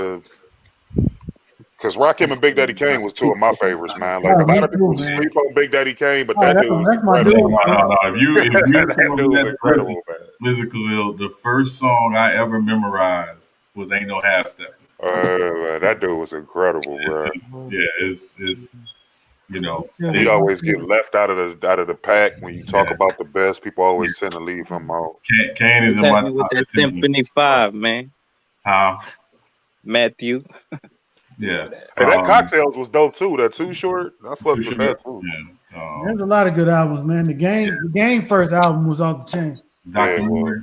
because Rakim and Big Daddy Kane was 2 of my favorites, man. Like a lot of people sleep on Big Daddy Kane, but that dude was incredible. No. If you that dude was incredible, man. Physical, the first song I ever memorized was "Ain't No Half Step." That dude was incredible, bro. It's he always get left out of the pack when you talk about the best. People always tend to leave him out. Kane is in my top with that 15. Symphony 5, man. Matthew. Yeah. Hey, that Cocktails was dope too. That Too Short. I fucked with that too. Yeah. There's a lot of good albums, man. The game first album was off the chain. Documentary.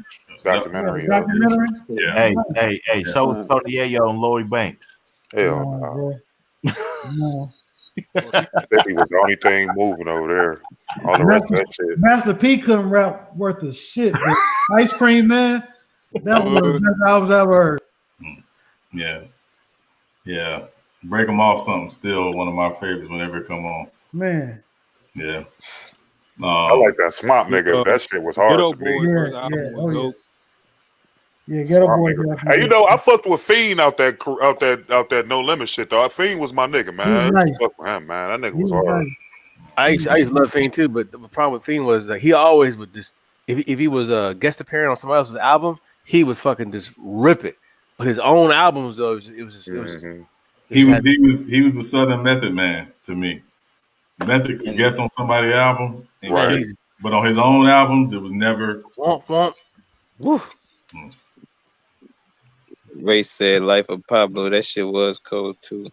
Yeah. Hey. So was Tony Yayo and Lloyd Banks. Hell no. That was the only thing moving over there. All the rest of that shit. Master P couldn't rap worth of shit. But Ice Cream Man, that was the best albums I ever heard. Yeah. Break them off something. Still one of my favorites whenever it come on. Man. Yeah. I like that Swamp Nigga. That shit was hard to me. Yeah, Ghetto Boy. Hey, I fucked with Fiend out that No Limit shit though. Fiend was my nigga, man. Nice. Fuck with him, man. That nigga was hard. I used to love Fiend too, but the problem with Fiend was that he always would just if he was a guest appearing on somebody else's album, he would fucking just rip it. But his own albums though, he was the Southern Method Man to me. Method could guest on somebody's album, right? But on his own albums, it was never. Woo. Ray said "Life of Pablo." That shit was cold too.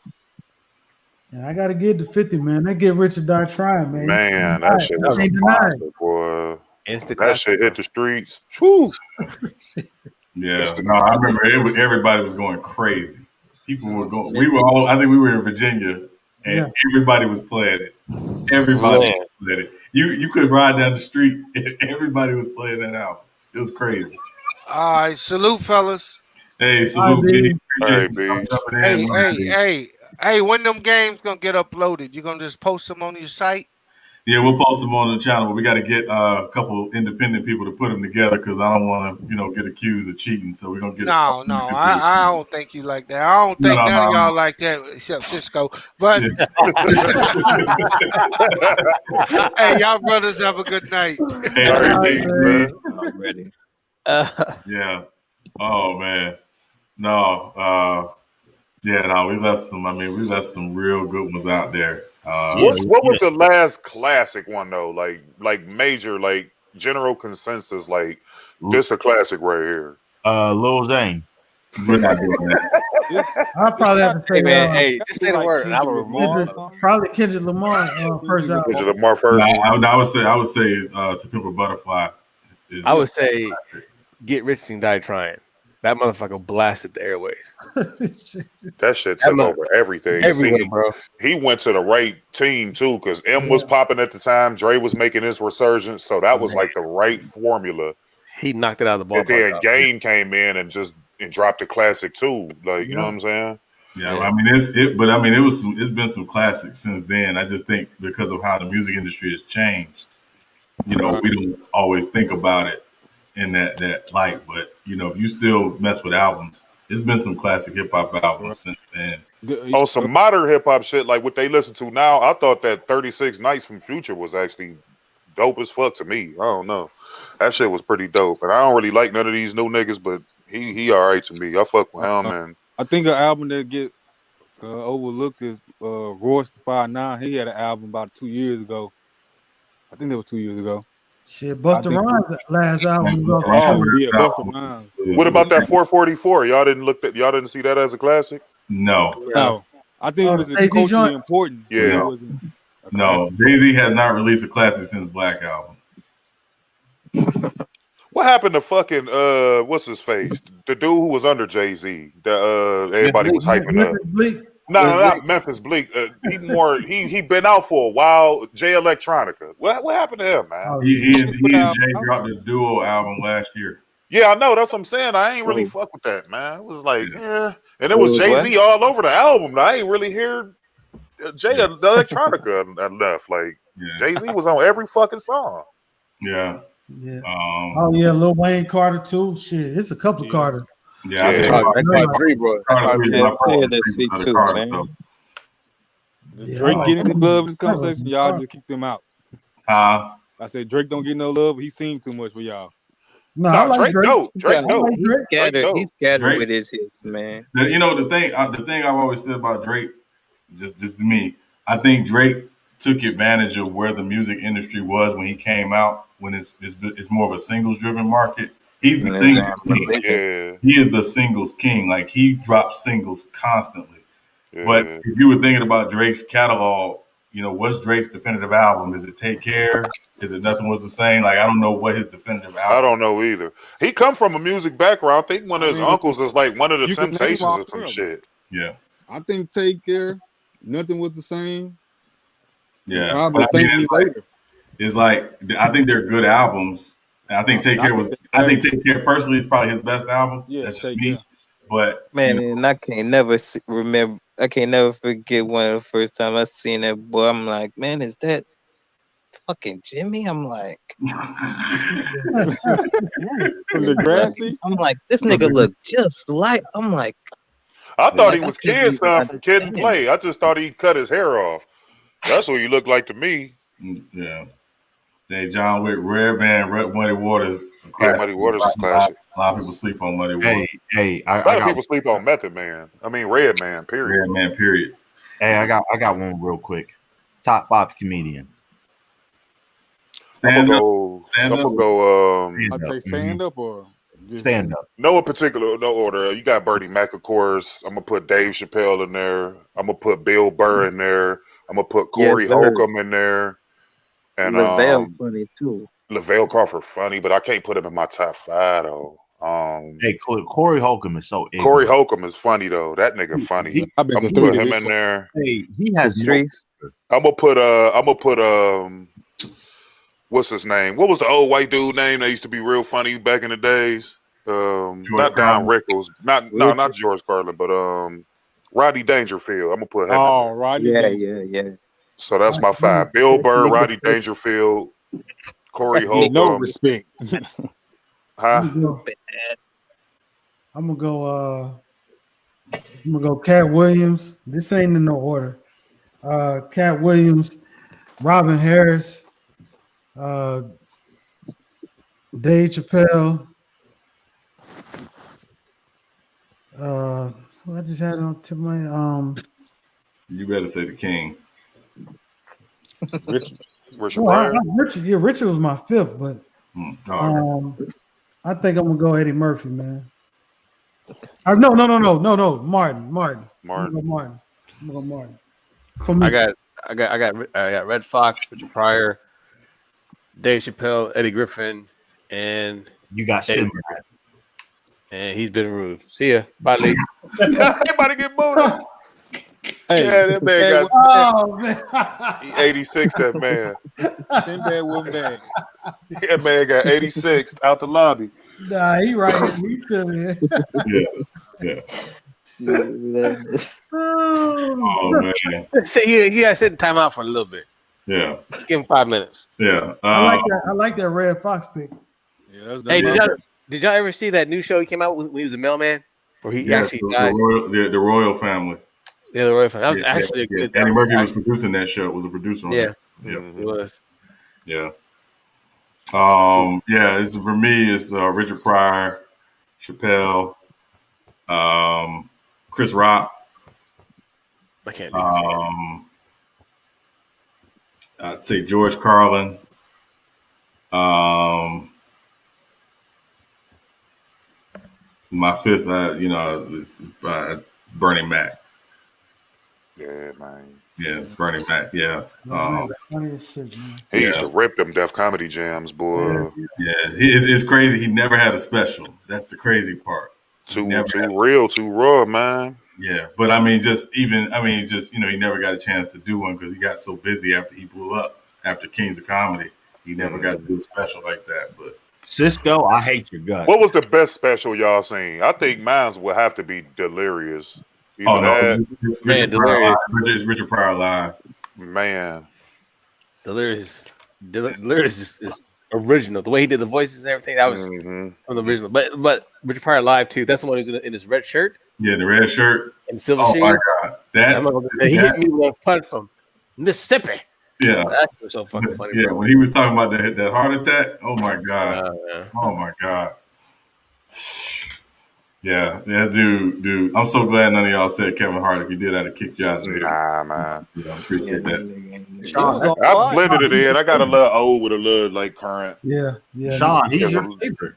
And I gotta give to 50, man. They get Rich or Die Trying, man. Man, that shit was a monster, boy. That shit hit the streets. Whew. Yeah, I remember everybody was going crazy. People were going. I think we were in Virginia, and everybody was playing it. Everybody was playing it. You could ride down the street, and everybody was playing that album. It was crazy. All right, salute, fellas. Hey, salute, B. Hey, when them games gonna get uploaded? You gonna just post them on your site? Yeah, we'll post them on the channel, but we got to get a couple independent people to put them together because I don't want to, get accused of cheating. So we're gonna get. No, I don't think you like that. I don't think none of y'all like that except Cisco. But hey, y'all brothers have a good night. Yeah. Oh man. No. Yeah, no, we left some. I mean, we left some real good ones out there. What was the last classic one though? Like major, like general consensus, like this a classic right here. Lil Zane. We're not doing that. I'll probably have to say, Hey man, hey, just say the word. I will remove. Probably Kendrick Lamar first album. Kendrick Lamar first. I would say To Pimp a Butterfly. I would say Get Rich and Die Trying. That motherfucker blasted the airways. That shit took over everything. Everywhere, See, bro. He went to the right team too, because M was popping at the time. Dre was making his resurgence, so that was like the right formula. He knocked it out of the ballpark. And then Game came in and dropped a classic too. Like, you know what I'm saying? Yeah, I mean it's been some classics since then. I just think because of how the music industry has changed, we don't always think about it in that light. But if you still mess with albums, it's been some classic hip hop albums since then. On some modern hip hop shit, like what they listen to now, I thought that 36 Nights from Future was actually dope as fuck to me. I don't know. That shit was pretty dope. And I don't really like none of these new niggas, but he all right to me. I fuck with him, man. I think an album that get overlooked is Royce the 5'9". He had an album about 2 years ago. I think that was 2 years ago. Shit, Busta Rhymes' last album. Busta Rhymes. What about that 444? Y'all didn't see that as a classic? No. I think it was culturally important. Yeah. No, Jay-Z has not released a classic since Black Album. What happened to fucking what's his face? The dude who was under Jay-Z that everybody was hyping up. No, not Memphis Bleak. He been out for a while. Jay Electronica. What happened to him, man? He and Jay dropped a duo album last year. Yeah, I know. That's what I'm saying. I ain't really fuck with that, man. It was like, and it was Jay-Z all over the album. I ain't really hear Jay Electronica enough. Like Jay-Z was on every fucking song. Yeah. Yeah. Lil Wayne Carter too. Shit, it's a couple of Carters. Yeah, I got three, bro. Drake getting the love in this conversation, y'all just kick them out. I said Drake don't get no love. He seen too much for y'all. No, I like Drake. He's scattered with his hits, man. The thing I've always said about Drake, just to me, I think Drake took advantage of where the music industry was when he came out. When it's more of a singles driven market. He's the singles king. Yeah. He is the singles king. Like he drops singles constantly. Yeah. But if you were thinking about Drake's catalog, what's Drake's definitive album? Is it Take Care? Is it Nothing Was the Same? Like I don't know what his definitive album. I don't know either. He come from a music background. I think one of his uncles is like one of the Temptations or some shit. Yeah. I think Take Care, Nothing Was the Same. Yeah. It's like I think they're good albums. I think Take Care personally is probably his best album. Yeah, that's just me. But man, I can't never remember. I can't never forget one of the first time I seen that boy. I'm like, man, is that fucking Jimmy? I'm like, Degrassi. I'm like, this nigga look just like. I'm like, I thought he was Kid's son from Kid and Play. I just thought he cut his hair off. That's what he looked like to me. Yeah. John Wick, Rare Band, Muddy Waters. Muddy Waters is classic. A lot of people sleep on Muddy Waters. A lot of people sleep on Method Man. I mean Red Man. Period. Red Man. Period. Hey, I got one real quick. Top 5 comedians. I'm gonna go. I'd say stand up or stand up. No particular, no order. You got Bernie Mac, of course. I'm gonna put Dave Chappelle in there. I'm gonna put Bill Burr in there. I'm gonna put Corey Holcomb in there. And Lavelle funny too. Lavelle Crawford funny, but I can't put him in my top 5 though. Hey, Corey Holcomb is so ignorant. Corey Holcomb is funny though. That nigga funny. I'm gonna put him in there. Hey, he has I'm gonna put what's his name? What was the old white dude name that used to be real funny back in the days? Not Don Rickles. Not George Carlin, but Rodney Dangerfield. I'm gonna put him. Oh, Rodney. Yeah. So that's my 5. Bill Burr, Rodney Dangerfield, Corey Holcomb. No respect. I'm gonna go Cat Williams. This ain't in no order. Cat Williams, Robin Harris, Dave Chappelle. I just had on to my You better say the king. Richard well, Pryor. Richard was my fifth, but I think I'm gonna go Eddie Murphy, man. No, Martin. I'm gonna go Martin. For me, I got Red Fox, Richard Pryor, Dave Chappelle, Eddie Griffin, and you got Eddie Sinbad. Murphy. And he's been rude. See ya. Bye, Lee. Everybody get booted. Hey, Yeah, that man got 86. That man. Sinbad wasn't bad. That man got 86 out the lobby. Nah, he right here. He's still here. Yeah. Oh man. He got to sit in timeout for a little bit. Yeah. Give him 5 minutes. Yeah. I like that Red Fox pick. Yeah, hey, did y'all ever see that new show he came out when he was a mailman? Where he actually died? The Royal Family. Yeah, the Royal Family. That was actually a good. Eddie Murphy was producing that show. Was a producer on it. Yeah, it was. Yeah. It's for me. It's Richard Pryor, Chappelle, Chris Rock. I can't. I'd say George Carlin. My fifth, is Bernie Mac. Yeah, man. Yeah, Bernie Mac. Yeah. Funny as shit, man. He used to rip them Def Comedy Jams, boy. Yeah. It's crazy. He never had a special. That's the crazy part. Too real, too raw, man. Yeah, but he never got a chance to do one because he got so busy after he blew up after Kings of Comedy. He never got to do a special like that. But Cisco, I hate your guts. What was the best special y'all seen? I think mine would have to be Delirious. It's Richard Pryor live. Man, Delirious is original. The way he did the voices and everything, that was from the original. But Richard Pryor live too. That's the one who's in his red shirt. Yeah, the red shirt and silver shoes. Oh my god, he hit me with a punch from Mississippi. Yeah, that was so fucking funny. Yeah, bro. when he was talking about that heart attack. Oh my god. Oh my god. Yeah, dude. I'm so glad none of y'all said Kevin Hart. If you did, I'd have kicked you out of there. Nah, man. Yeah, I appreciate that. Sean, I blended it in. I got a little old with a little like current. Yeah. Sean, he's your favorite.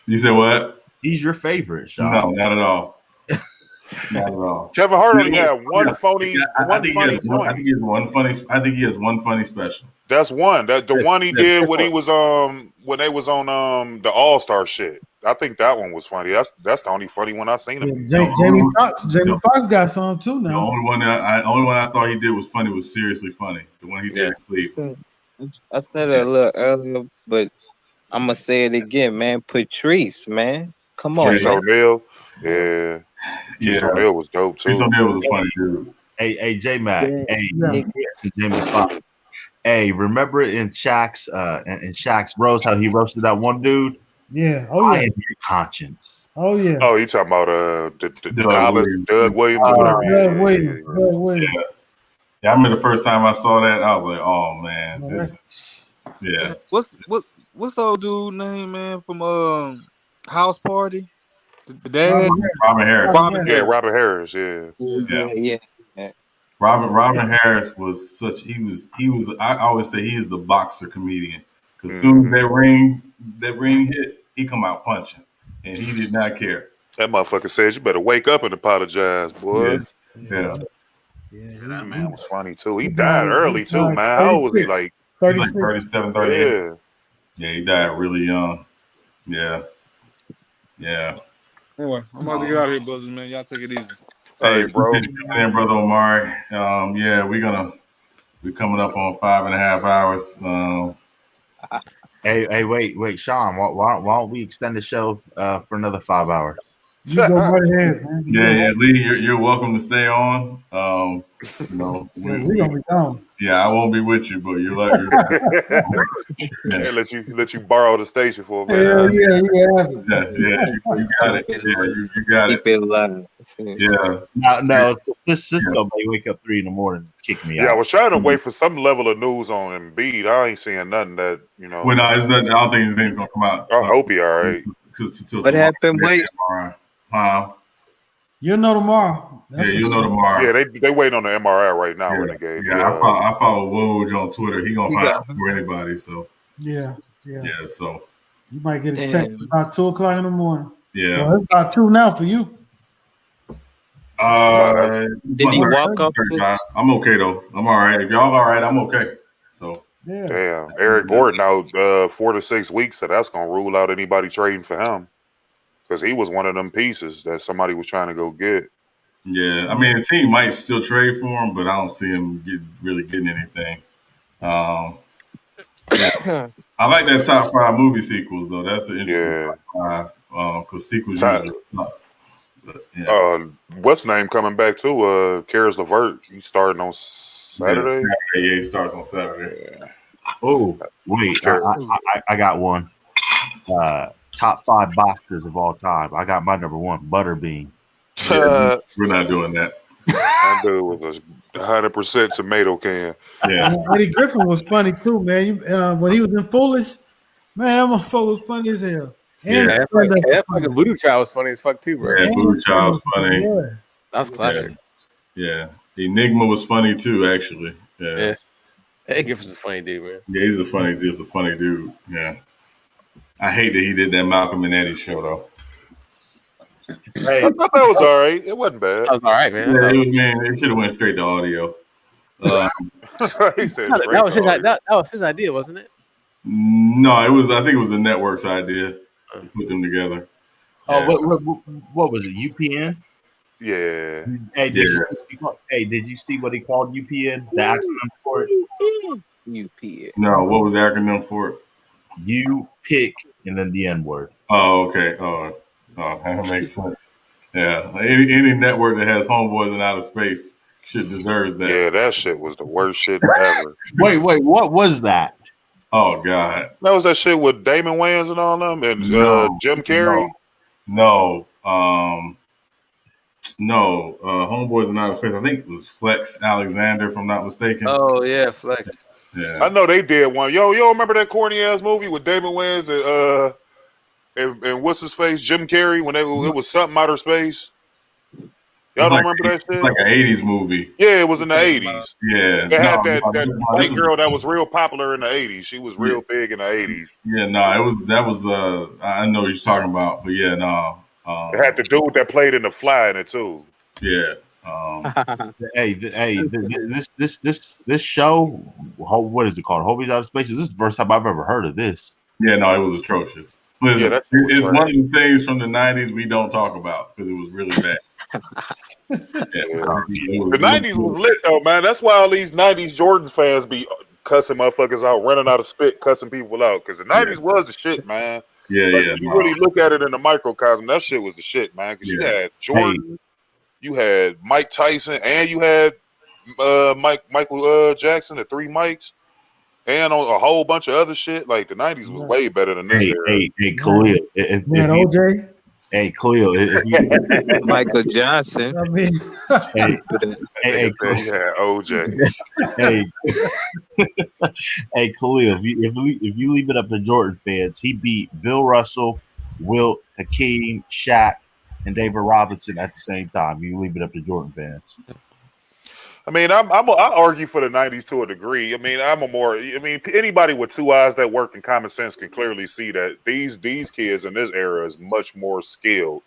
You said what? He's your favorite, Sean. No, not at all. Not at all. Kevin Hart only had one funny. I think he has one funny special. That's one. That the one he did when he was when they was on the All-Star shit. I think that one was funny. That's the only funny one I seen him. Jamie Foxx got some too now. The only one I thought he did was funny was Seriously Funny. The one he did in Cleveland. I said it a little earlier, but I'm gonna say it again, man. Patrice, man, come on. Patrice O'Neal, yeah. Patrice O'Neal was dope too. Patrice O'Neal was a funny dude. Hey, J Mac. Jamie Foxx. Hey, remember in Shaq's roast how he roasted that one dude? Yeah. Oh yeah. Your conscience. Oh yeah. Oh, you talking about Doug Williams or whatever? Doug Williams. Yeah, I remember the first time I saw that, I was like, "Oh man, this is yeah." What's old dude name, man, from House Party? The dad, Robin Harris. Robin Harris. Yeah. Robin Harris was he was. I always say he is the boxer comedian because soon as that ring hit, he come out punching, and he did not care. That motherfucker said, "You better wake up and apologize, boy." Yeah. That man was funny too. He died early too, man. How old was he? Like 37, 38. Yeah, he died really young. Yeah. Anyway, I'm about to get out of here, brothers, man. Y'all take it easy. Hey, bro. Brother Omari. We're coming up on 5.5 hours. Hey, wait, Sean. Why don't we extend the show for another 5 hours? You go right ahead, man. Yeah, Lee, you're welcome to stay on. We're gonna be gone. Yeah, I won't be with you, but you're like, let you borrow the station for a minute. Yeah, you got it. Yeah, you got it. Keep it alive. Yeah. No, Cisco may wake up 3 in the morning and kick me out. Yeah, I was trying to wait for some level of news on Embiid. I ain't seeing nothing that, Well, no, it's nothing. I don't think anything's gonna come out. I hope he all right. What happened? Wait. Huh? You'll know tomorrow. Yeah, you'll know tomorrow. Yeah, they waiting on the MRI right now, Yeah, Renegade. I follow Woj on Twitter. He gonna find out for anybody. So yeah. So You might get a text about 2:00 in the morning. Yeah. Well, it's about 2 now for you. Did he walk up? I'm okay though. I'm all right. If y'all all right, I'm okay. So damn, Eric Gordon out 4 to 6 weeks, so that's gonna rule out anybody trading for him because he was one of them pieces that somebody was trying to go get. Yeah, I mean the team might still trade for him, but I don't see him really getting anything. Yeah. I like that top 5 movie sequels though. That's an interesting top 5 because sequels usually not. What's name coming back too? Karis LeVert. He's starting on Saturday. Yeah, he starts on Saturday. Oh, wait, I got one. Top 5 boxers of all time. I got my number 1, Butterbean. We're not doing that. That dude was 100% tomato can. Yeah. Eddie Griffin was funny too, man. When he was in Foolish, man, that motherfucker was funny as hell. And that fucking Voodoo Child was funny as fuck too, bro. Yeah, Voodoo Child was funny. Yeah. That was classic. Yeah. Enigma was funny too, actually. Yeah. Eddie Griffin's a funny dude, man. Yeah, he's a funny dude. Yeah. I hate that he did that Malcolm and Eddie show though. Hey. I thought that was all right. It wasn't bad. That was all right, man. It should have went straight to audio. He said that was his idea, wasn't it? No, I think it was the network's idea to put them together. What was it? UPN? Yeah. Hey, did you see what he called UPN? The acronym for it? UPN. No, what was the acronym for it? You pick and then the N word. Oh, okay. Oh, that makes sense. Yeah. Any network that has homeboys in outer space should deserve that. Yeah, that shit was the worst shit ever. Wait, what was that? Oh God. That was that shit with Damon Wayans and all them and Jim Carrey? No. Homeboys in outer space. I think it was Flex Alexander, if I'm not mistaken. Oh yeah, Flex. Yeah. I know they did one. Yo, remember that corny ass movie with Damon Wayans and what's his face, Jim Carrey, when it was something outer space? Y'all don't remember that shit? It's like an 80s movie. Yeah, it was in the 80s. Yeah. It had that white girl that was real popular in the 80s. She was real big in the 80s. Yeah, no, I know what you're talking about, but yeah, no. It had the dude that played in The Fly in it too. Yeah. Hey, this show, what is it called? Hobie's Out of Space. This is the first time I've ever heard of this. Yeah, no, it was atrocious. Listen, it's one of the things from the 90s we don't talk about because it was really bad. The 90s was lit though, man. That's why all these 90s Jordan fans be cussing motherfuckers out, running out of spit, cussing people out. Because the 90s was the shit, man. Yeah, If you really look at it in the microcosm, that shit was the shit, man. Because you had Jordan, you had Mike Tyson, and you had Michael Jackson, the 3 Mics, and on a whole bunch of other shit. Like the 90s was way better than this era. Hey, Khalil. OJ. Hey, Khalil. Michael Johnson. I mean, hey, yeah, OJ. Hey, Khalil. If you leave it up to Jordan fans, he beat Bill Russell, Wilt, Hakeem, Shaq, and David Robinson at the same time. You leave it up to Jordan fans. I mean, I argue for the 90s to a degree. I mean, anybody with 2 eyes that work in common sense can clearly see that these kids in this era is much more skilled.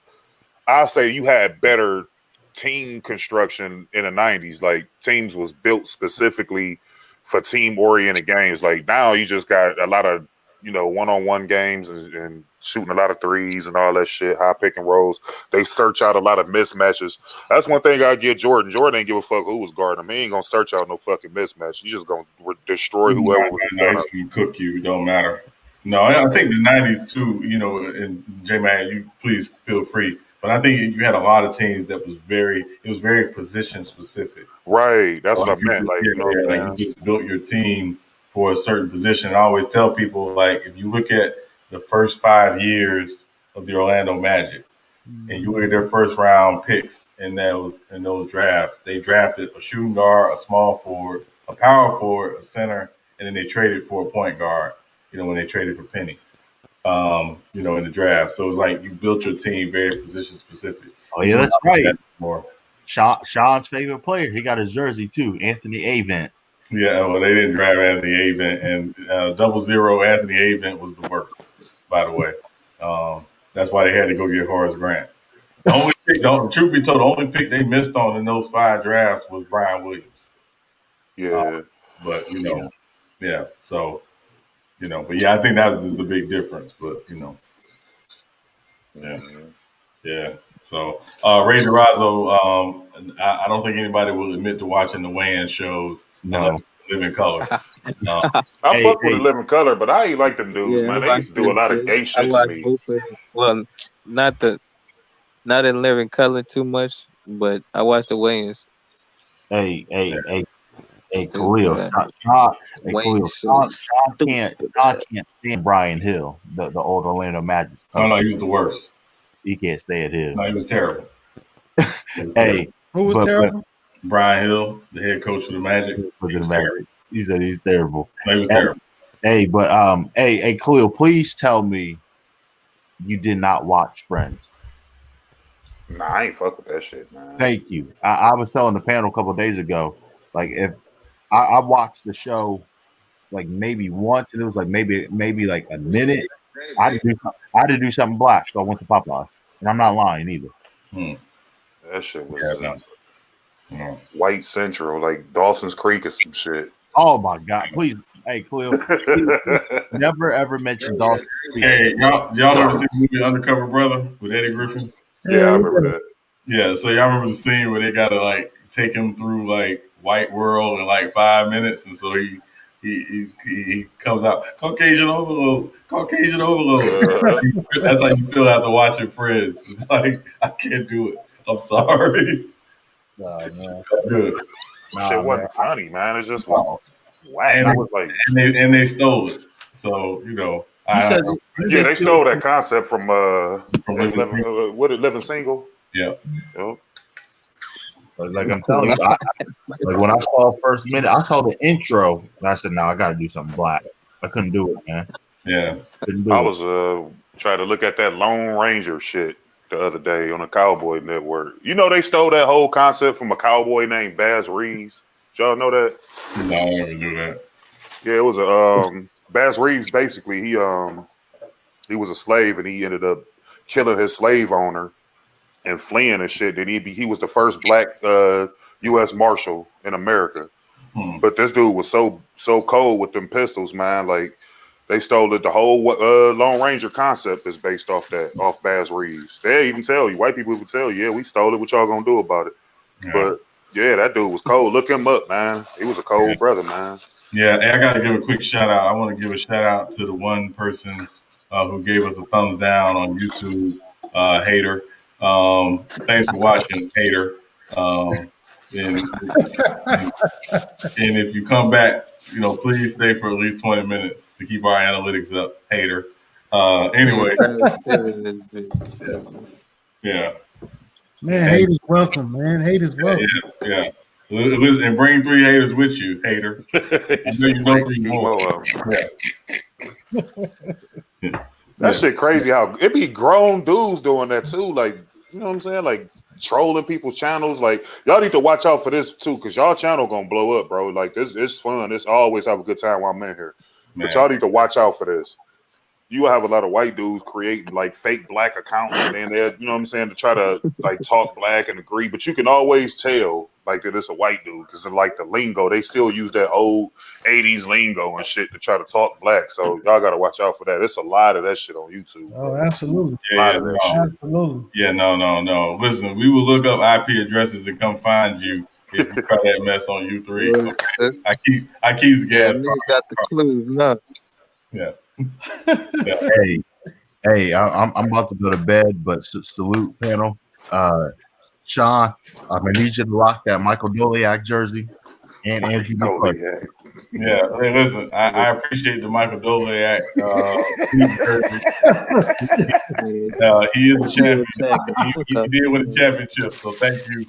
I say you had better team construction in the 90s. Like teams was built specifically for team-oriented games. Like now you just got a lot of, one-on-one games and shooting a lot of threes and all that shit, high pick and rolls. They search out a lot of mismatches. That's one thing I give Jordan. Jordan ain't give a fuck who was guarding him. He ain't gonna search out no fucking mismatch. You just gonna destroy whoever was going to cook you. It don't matter. No, I think the 90s too, and J-Man, you please feel free. But I think you had a lot of teams that was very position specific. Right. That's what I meant. You just built your team for a certain position. I always tell people, like, if you look at the first 5 years of the Orlando Magic and you look at their first round picks in those drafts, they drafted a shooting guard, a small forward, a power forward, a center, and then they traded for a point guard, when they traded for Penny, in the draft. So it's like you built your team very position specific. Oh yeah, that's right. Sean's favorite player. He got his jersey too. Anthony Avent. Yeah, well, they didn't draft Anthony Avent, and 00 Anthony Avent was the worst, by the way. That's why they had to go get Horace Grant. The only pick, truth be told, the only pick they missed on in those 5 drafts was Brian Williams. Yeah. But, yeah. So, but yeah, I think that was the big difference. But, yeah. So, Ray DeRazzo, I don't think anybody will admit to watching the weigh-in shows unless it's Living Color. I fuck with the Living Color, but I ain't like them dudes, man. They used to do a lot of gay shit to me. Well, not in Living Color too much, but I watched the weigh-ins. Hey, Khalil. Sean can't stand Brian Hill, the old Orlando Magic. Oh no, he was the worst. He can't stand him. No, he was terrible. Who was terrible? Brian Hill, the head coach of the Magic. He said he's terrible. No, he was terrible. Hey, but hey, Khalil, please tell me you did not watch Friends. Nah, I ain't fuck with that shit, man. Thank you. I was telling the panel a couple of days ago, like if I watched the show like maybe once, and it was like maybe like a minute. I had to do something black, so I went to Popeyes, and I'm not lying either. That shit was White Central, like Dawson's Creek or some shit. Oh my God! Please, hey, Khalil, never ever mention Dawson's Creek. Hey, y'all ever seen the movie Undercover Brother with Eddie Griffin? Yeah, I remember that. Yeah, so y'all remember the scene where they gotta like take him through like White World in like 5 minutes, and so he comes out Caucasian overload. That's how you feel after watching Friends. It's like I can't do it. I'm sorry. Nah, man. Good. Shit wasn't funny, man. It just was whack. And, I was like, and they stole it. So they stole that concept from Living Single. Yeah. Yep. Like I'm telling you, like when I saw first minute, I saw the intro, and I said, "No, I got to do something black." I couldn't do it, man. Yeah, I was trying to look at that Lone Ranger shit the other day on the Cowboy Network. You know, they stole that whole concept from a cowboy named Baz Reeves. Did y'all know that? No, I never knew that. Yeah, it was a Baz Reeves. Basically, he was a slave, and he ended up killing his slave owner and fleeing and shit. Then he was the first black U.S. Marshal in America. But this dude was so cold with them pistols, man. Like they stole it. The whole Lone Ranger concept is based off Baz Reeves. They even tell you, white people would tell you, yeah, we stole it. What y'all gonna do about it? Yeah. But yeah, that dude was cold. Look him up, man. He was a cold brother, man. Yeah, and I got to give a quick shout out. I want to give a shout out to the one person who gave us a thumbs down on YouTube, Hater. Thanks for watching, Hater. And if you come back, please stay for at least 20 minutes to keep our analytics up, Hater. Anyway. Yeah. Man, haters welcome, man. Haters welcome. Yeah. And bring 3 haters with you, Hater. That shit crazy how it be grown dudes doing that too. Like, you know what I'm saying? Like trolling people's channels. Like, y'all need to watch out for this too, because y'all channel gonna blow up, bro. Like, this it's fun. It's always have a good time while I'm in here. Man. But y'all need to watch out for this. You have a lot of white dudes creating like fake black accounts, and then they're, you know what I'm saying, to try to like talk black and agree. But you can always tell like that it's a white dude because like the lingo, they still use that old 80s lingo and shit to try to talk black. So y'all gotta watch out for that. It's a lot of that shit on YouTube. Oh, absolutely. Absolutely. Yeah, no. Listen, we will look up IP addresses and come find you if you try that mess on U3. Okay. I keep the gas. Got the clues, no. Yeah. Hey, I'm about to go to bed, but salute panel. Sean, I'm gonna need you to lock that Michael Doliak jersey and Andrew McClure. Yeah, hey, listen, I appreciate the Michael Doliak. He is a champion. He did win a championship, so thank you.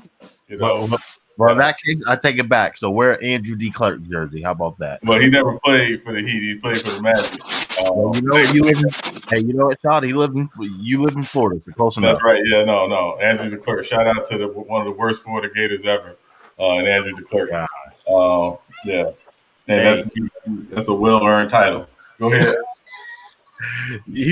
Well, in that case, I take it back. So wear Andrew D. Clark jersey. How about that? But he never played for the Heat. He played for the Magic. Well, you know what? You know what, Todd? You live in Florida, so close enough. That's right. Yeah, no. Andrew DeClerc. Shout out to one of the worst Florida Gators ever, and Andrew DeClerc. Yeah, and that's a well-earned title. Go ahead.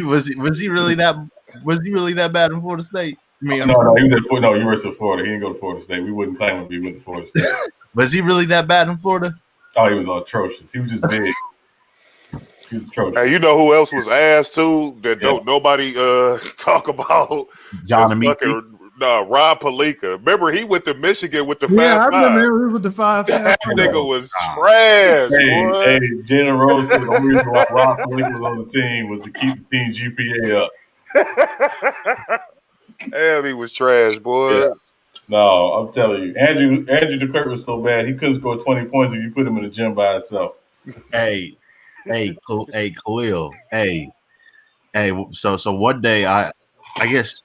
Was he really that bad in Florida State? I mean, no, he was at University of Florida. He didn't go to Florida State. We wouldn't claim him if he went to Florida State. Was he really that bad in Florida? Oh, he was atrocious. He was just big. He was atrocious. Hey, you know who else was ass too? That don't nobody talk about? John Amici. Rob Pelinka. Remember, he went to Michigan with the 5'5". Yeah, I remember him with the 5'5". That nigga was trash. Hey, Jalen Rose said the only reason why Rob Pelinka was on the team was to keep the team GPA up. Damn, he was trash, boy. Yeah. No, I'm telling you, Andrew DeClerc was so bad he couldn't score 20 points if you put him in the gym by himself. Hey, Khalil. Hey. So one day I guess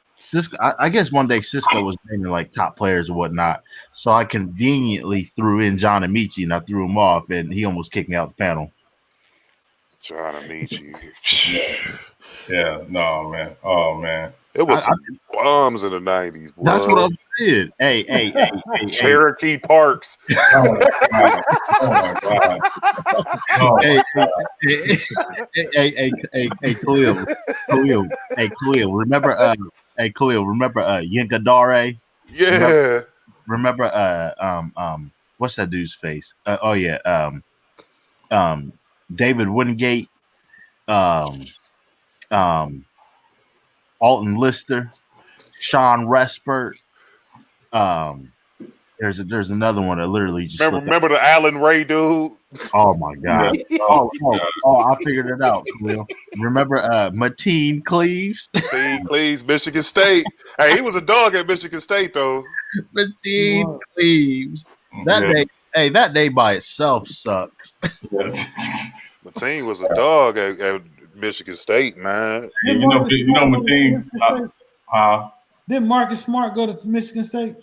one day Cisco was naming like top players or whatnot. So I conveniently threw in John Amici and I threw him off, and he almost kicked me out the panel. John Amici. Yeah, no, man. Oh, man. It was some bombs in the 90s, boy. That's what I'm saying. Hey. Cherokee Parks. Oh, my God. Oh, Hey, Khalil. Hey, Khalil. Remember Yinka Dare? Yeah. Remember what's that dude's face? David Wingate, Alton Lister, Sean Respert. There's another one that literally just remember the Allen Ray dude. Oh my God! I figured it out. Khalil. Remember Mateen Cleaves? Mateen Cleaves, Michigan State. Hey, he was a dog at Michigan State though. Mateen Cleaves. That day by itself sucks. Mateen was a dog at Michigan State, man. You know Mateen. Didn't Marcus Smart go to Michigan State?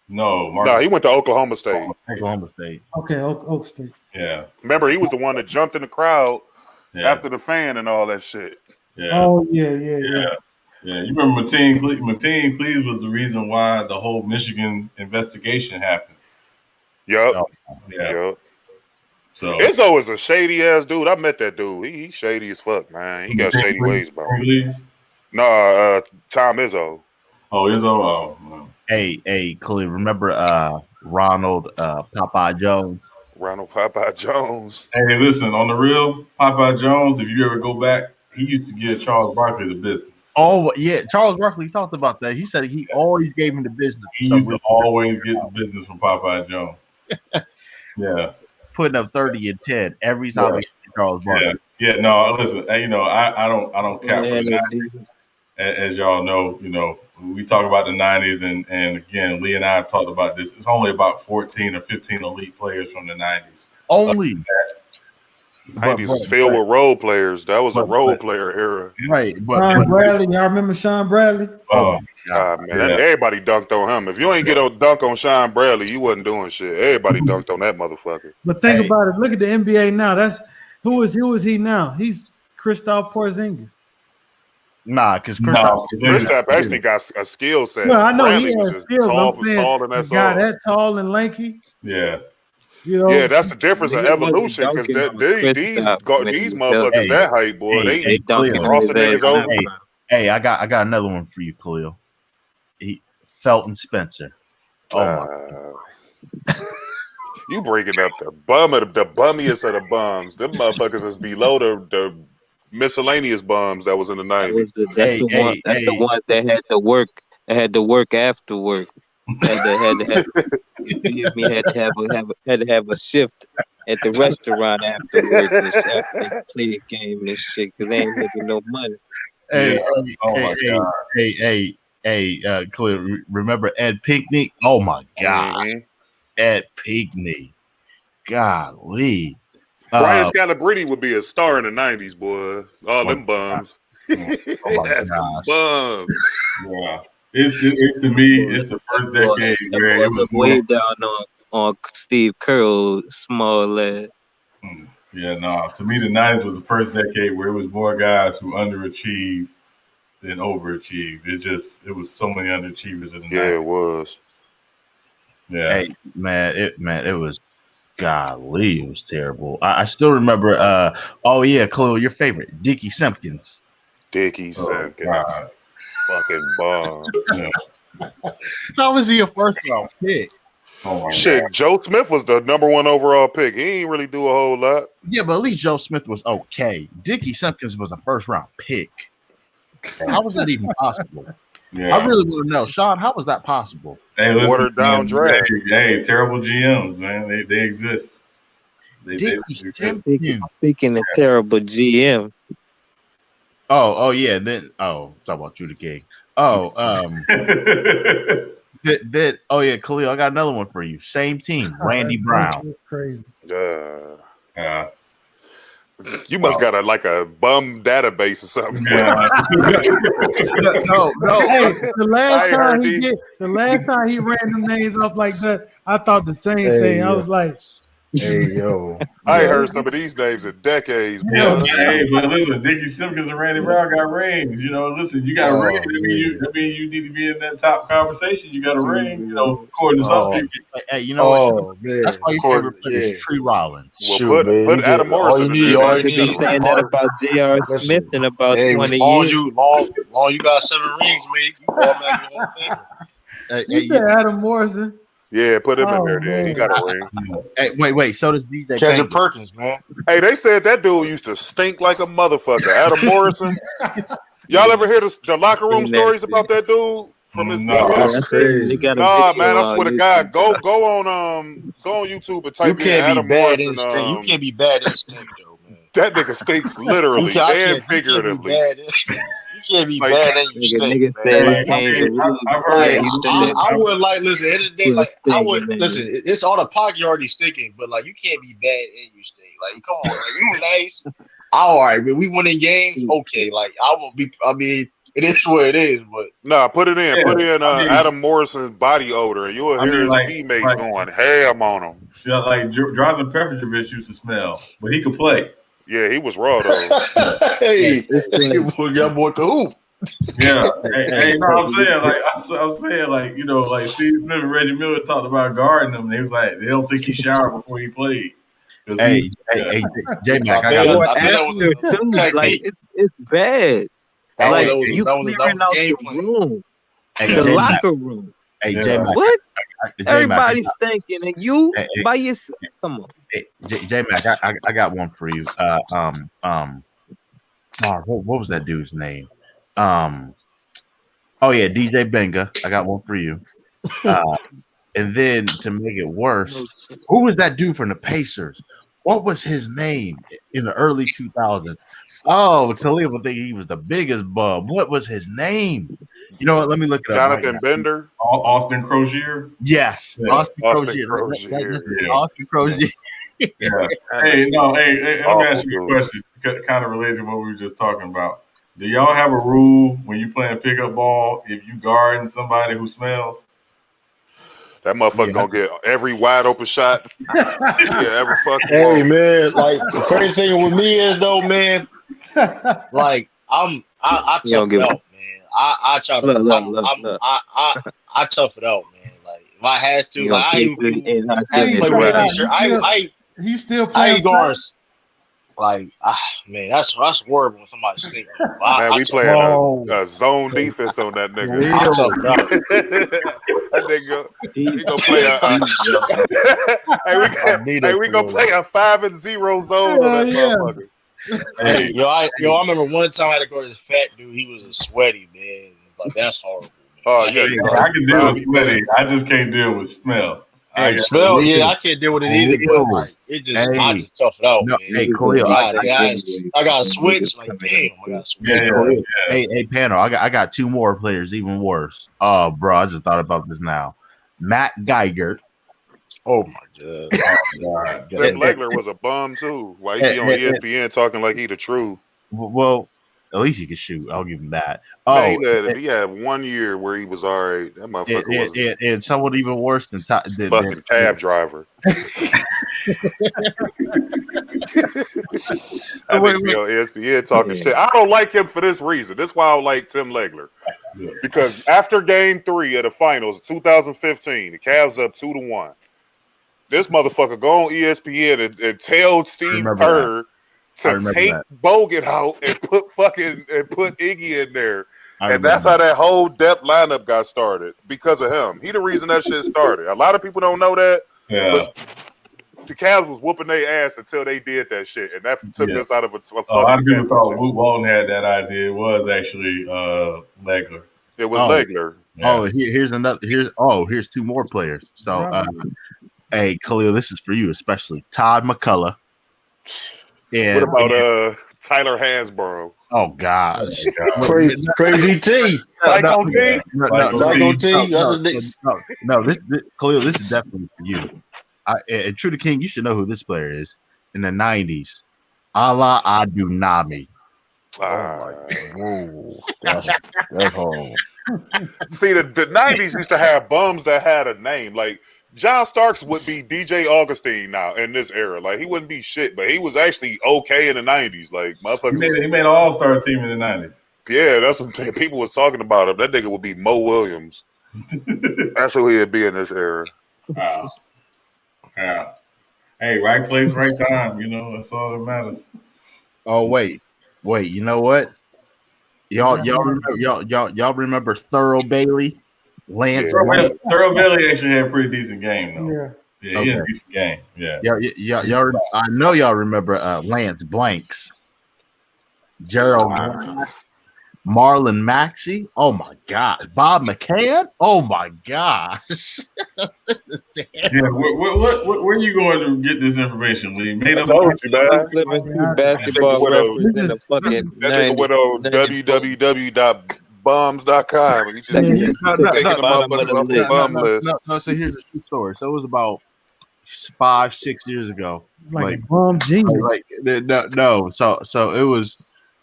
No, he went to Oklahoma State. Okay, Oak State. Yeah. Remember, he was the one that jumped in the crowd after the fan and all that shit. Yeah. Oh yeah. Yeah, you remember Mateen Cleaves was the reason why the whole Michigan investigation happened. Yup. Yep. So Izzo is a shady ass dude. I met that dude. He shady as fuck, man. He got shady ways, bro. No, Tom Izzo. Oh, Izzo. Oh, no. Hey, Khalil, remember Ronald Popeye Jones? Ronald Popeye Jones. Hey, listen, on the real, Popeye Jones, if you ever go back, he used to give Charles Barkley the business. Oh, yeah. Charles Barkley talked about that. He said he always gave him the business. He used to always get the business from Popeye Jones. Yeah. Putting up 30 and 10 every time we get Charles Barkley. Yeah, no, listen, I don't cap for the 90s. As y'all know, we talk about the 90s, and again, Lee and I have talked about this. It's only about 14 or 15 elite players from the 90s. Only. 90s was filled with role players. That was a role player era. Right. Sean Bradley. Y'all remember Sean Bradley? Oh, God, man. Everybody dunked on him. If you ain't get a dunk on Sean Bradley, you wasn't doing shit. Everybody dunked on that motherfucker. But think about it. Look at the NBA now. That's who is he now? He's Kristaps Porzingis. Nah, because Kristaps actually got a skill set. No, I know Bradley he was has just skills. tall and that's guy all. that tall and lanky. Yeah. Yeah, that's the difference in evolution because these motherfuckers that height, boy, they crossing niggas over. Hey, I got another one for you, Khalil. Felton Spencer. Oh my. You bringing up the bummiest of the bums. Them motherfuckers is below the miscellaneous bums that was in the 90s. That's the ones that had to work. Had to work after work. Had to have a shift at the restaurant after work after they play the game and shit because they ain't making no money. Hey, Clear. Remember Ed Pinckney? Oh my God, Ed Pinckney. Golly. Brian Scalabrine would be a star in the 90s, boy. All them bums. That's some bums. Yeah. It's to me, it's the first decade where it was way more. down on Steve Kerr, small lad. Yeah, no. To me, the 90s was the first decade where it was more guys who underachieved than overachieved. It was so many underachievers in the 90s. Yeah, it was. Yeah. Hey, man, it was golly, it was terrible. I still remember oh yeah, Chloe, your favorite, Dickie Simpkins. Dickie Simpkins. Fucking bomb. Yeah. How was he a first round pick? Oh Shit, Joe Smith was the #1 overall pick. He ain't really do a whole lot. Yeah, but at least Joe Smith was okay. Dickie Simpkins was a first round pick. How was that even possible? Yeah. I really want to know, Sean. How was that possible? Hey, listen, Watered down draft. Hey, terrible GMs, man. They exist. They exist. Speaking of terrible GM. Oh yeah. Then talk about you, the king. Oh, oh yeah, Khalil. I got another one for you. Same team, Randy Brown. Crazy. You must got a bum database or something. No. Hey, the last time he ran the names off like that, I thought the same thing. I was like, hey yo, I ain't heard some of these names in decades. Yeah, hey, but listen, Dickie Simpkins and Randy Brown got rings. You know, listen, you got a ring. I mean, you need to be in that top conversation. You got a ring. You know, according to some people. Hey, you know, that's why your favorite player is Tree Rollins. Well, put Adam Morrison in there. All you need saying that about J.R. Smith in about 20 long years. you got 7 rings, man. You automatically Hall of Famer. you said Adam Morrison. Yeah, put him in there. Then he got a ring. Hey, wait. So does DJ Kendrick Perkins, man. Hey, they said that dude used to stink like a motherfucker. Adam Morrison. Y'all ever hear the locker room stories about that dude from his? That's crazy. Nah, man, I swear to God, go on YouTube and type You can't Adam be bad Morrison. in stink. You can't be bad in stink, though, man. That nigga stinks literally and figuratively. You can't be bad and you stink. I would listen. End of the day, I would listen. It's all the pocket already stinking, but you can't be bad and you stink. Come on, you nice. All right, man. We winning games. Okay, I will be. I mean, it is what it is. But nah, put it in. Put in Adam Morrison's body odor, and you'll hear his teammates going ham on him. Yeah, like Drazen Petrovic used to smell, but he could play. Yeah, he was raw though. Hey, young boy can hoop. Yeah, hey, no, I'm saying, you know, like Steve Smith and Reggie Miller talked about guarding him. They was like, they don't think he showered before he played. Hey, J-Mac, it's bad. You clearing out the room, the locker room. Hey, J-Mac, what? Everybody's thinking, and you by yourself. Come on, J-Mac, I got one for you. What was that dude's name? Oh yeah, DJ Benga. I got one for you. And then to make it worse, who was that dude from the Pacers? What was his name in the early 2000s? Oh, Khalil would think he was the biggest bum. What was his name? You know what? Let me look it up. Jonathan Bender? Austin Crozier? Yes. Yeah. Austin Crozier. Austin Crozier. Yeah. Hey, let me ask you a question kind of related to what we were just talking about. Do y'all have a rule when you playing pickup ball if you guarding somebody who smells? That motherfucker gonna get every wide open shot. Every fucking Hey man, the crazy thing with me is though, man, I tough it out, man. I try to I tough it out, man. If I has to, you still play guards. Man, that's horrible when somebody stinks. Man, we playing a zone defense on that nigga. That nigga, he gonna play we gonna play a 5-0 zone on that motherfucker. Hey, I remember one time I had to go to this fat dude. He was a sweaty man. That's horrible. Oh yeah, I can deal with sweaty. I just can't deal with smell. I can't deal with it either. But I just tough it out. No, man. Hey, Khalil, I got to switch. Damn, I got to switch. Hey, panel. I got two more players, even worse. Oh, bro, I just thought about this now. Matt Geiger. Oh my god. Tim Legler was a bum too. Why he be on ESPN talking like he the truth? Well, At least he could shoot. I'll give him that. Man, he had 1 year where he was all right. That motherfucker was and somewhat even worse than fucking cab driver. I think be on ESPN talking shit. I don't like him for this reason. This is why I don't like Tim Legler. Because after game 3 of the finals of 2015, the Cavs up 2-1. This motherfucker go on ESPN and tell Steve Kerr to take Bogut out and put Iggy in there. And that's how that whole depth lineup got started because of him. He the reason that shit started. A lot of people don't know that. Yeah. But the Cavs was whooping their ass until they did that shit. And that took us out of a fucking a lot of people thought Luke Walton had that idea. It was actually Legler. It was Legler. Yeah. Here's 2 more players. So hey, Khalil, this is for you especially. Todd McCullough. And what about Tyler Hansborough? Oh gosh. Crazy T. Psycho T. Psycho T. No, this Khalil, this is definitely for you. And True to King, you should know who this player is. In the 90s, Ala Adunami. Whoa, that's horrible. See, the 90s used to have bums that had a name. Like John Starks would be DJ Augustine now in this era. Like he wouldn't be shit, but he was actually okay in the 90s. Like motherfuckers. He made an all-star team in the 90s. Yeah, that's what people was talking about him. That nigga would be Mo Williams. That's who he'd be in this era. Wow. Yeah. Hey, right place, right time. You know, that's all that matters. Oh wait. You know what? Y'all remember Thurl Bailey? Lance. Thurl Bailey actually had a pretty decent game, though. Yeah, he had a decent game. Y'all. I know y'all remember Lance Blanks, Gerald, Marlon Maxey. Oh my God, Bob McCann. Oh my gosh. Where are you going to get this information, Lee? Made up basketball reference in the fucking that went on www.bums.com. And no, so here's a true story. So it was about 5-6 years ago. Like bomb genius. So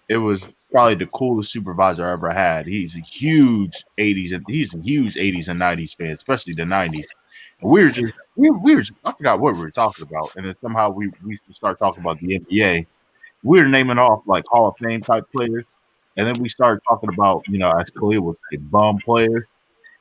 it was probably the coolest supervisor I ever had. He's a huge 80s and 90s fan, especially the 90s. And we were I forgot what we were talking about, and then somehow we start talking about the NBA. We were naming off like Hall of Fame type players, and then we started talking about, as Khalil would say, bum players,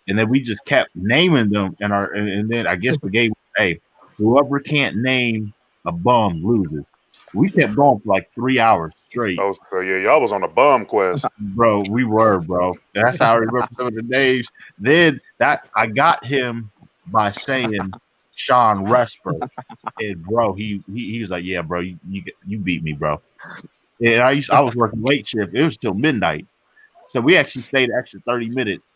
and then we just kept naming them. And then I guess the game, hey, whoever can't name a bum loses. We kept going for like 3 hours straight. Oh, so yeah, y'all was on a bum quest, bro. We were, bro. That's how I remember some of the names. Then I got him by saying Sean Resper, and bro, he was like, "Yeah, bro, you beat me, bro." And I was working late shift. It was till midnight, so we actually stayed an extra 30 minutes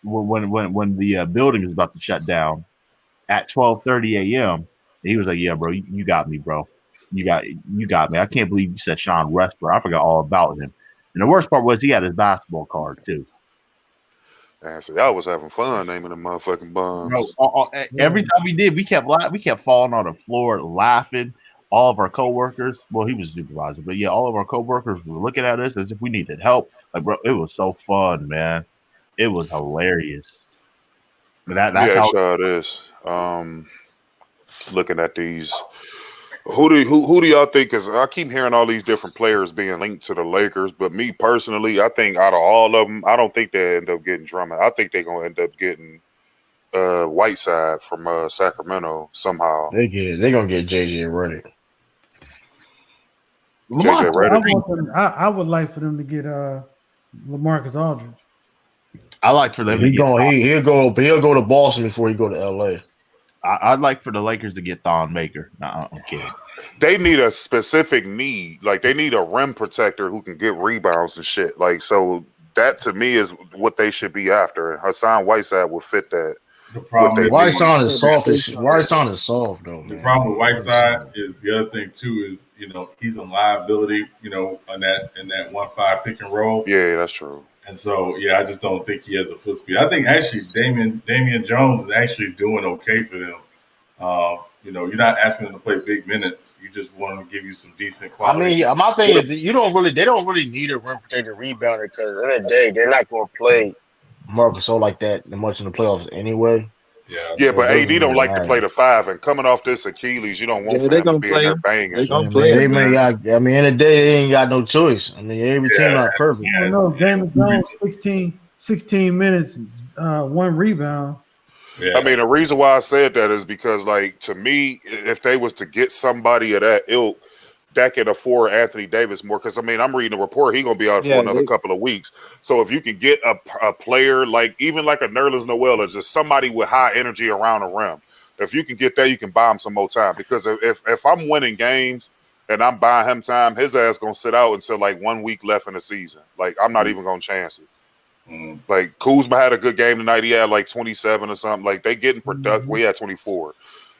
when the building was about to shut down at 12:30 a.m. He was like, "Yeah, bro, you got me, bro. You got me. I can't believe you said Sean Resper. I forgot all about him." And the worst part was he had his basketball card too. Man, so y'all was having fun naming them motherfucking bums. Bro, every time we did, we kept falling on the floor laughing. All of our coworkers, well, he was a supervisor, but yeah, all of our coworkers were looking at us as if we needed help. Like, bro, it was so fun, man. It was hilarious. That's how it is. Looking at these. Who do y'all think is? I keep hearing all these different players being linked to the Lakers, but me personally, I think out of all of them, I don't think they end up getting Drummond. I think they're gonna end up getting Whiteside from Sacramento somehow. They're gonna get JJ Redick. JJ Redick. I would like for them to get LaMarcus Aldridge. I like for them. He'll go to Boston before he go to LA. I'd like for the Lakers to get Thon Maker. No, I'm kidding. They need a specific need. Like, they need a rim protector who can get rebounds and shit. Like, so that to me is what they should be after. And Hassan Whiteside will fit that. The problem Whiteside is soft. Whiteside is soft though. The problem with Whiteside is the other thing too is he's a liability. On that 1-5 pick and roll. Yeah, that's true. And so, I just don't think he has the foot speed. I think actually Damian Jones is actually doing okay for them. You're not asking them to play big minutes. You just want them to give you some decent quality. My thing is they don't really need a rim protector rebounder because at the end of the day they're not going to play Marcus Gasol like that much in the playoffs anyway. Yeah, but AD don't really like matter. to play the 5, and coming off this Achilles, you don't want for they him to gonna be in play there him. banging. They gonna play him. In the day, they ain't got no choice. I mean, every team not perfect. I don't know. Damon Jones, 16 minutes, 1 rebound. Yeah. I mean, the reason why I said that is because, like, to me, if they was to get somebody of that ilk that can afford Anthony Davis more, because I mean, I'm reading a report he's gonna be out for another couple of weeks. So if you can get a player like even like a Nerlens Noel, or just somebody with high energy around the rim, if you can get that, you can buy him some more time. Because if I'm winning games and I'm buying him time, his ass gonna sit out until like 1 week left in the season. Like I'm not even gonna chance it. Like Kuzma had a good game tonight. He had like 27 or something. Like they getting production. We had 24.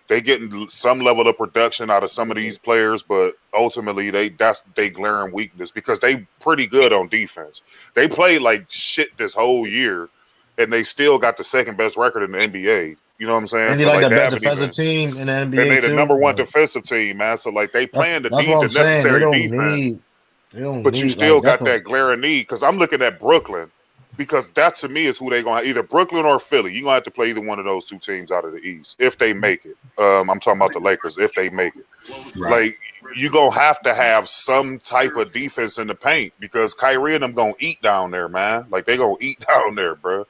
They getting some level of production out of some of these players, but ultimately that's they glaring weakness because they pretty good on defense. They played like shit this whole year, and they still got the second best record in the NBA. You know what I'm saying? And they like the best defensive team in the NBA and they the too. number one defensive team, man. So like they playing That's the what I'm saying. necessary defense. But you still got that glaring need because I'm looking at Brooklyn. Because that to me is who they're going to either Brooklyn or Philly. You're going to have to play either one of those two teams out of the East if they make it. I'm talking about the Lakers if they make it. Right. Like, you're going to have some type of defense in the paint because Kyrie and them going to eat down there, man. Like, they going to eat down there, bro.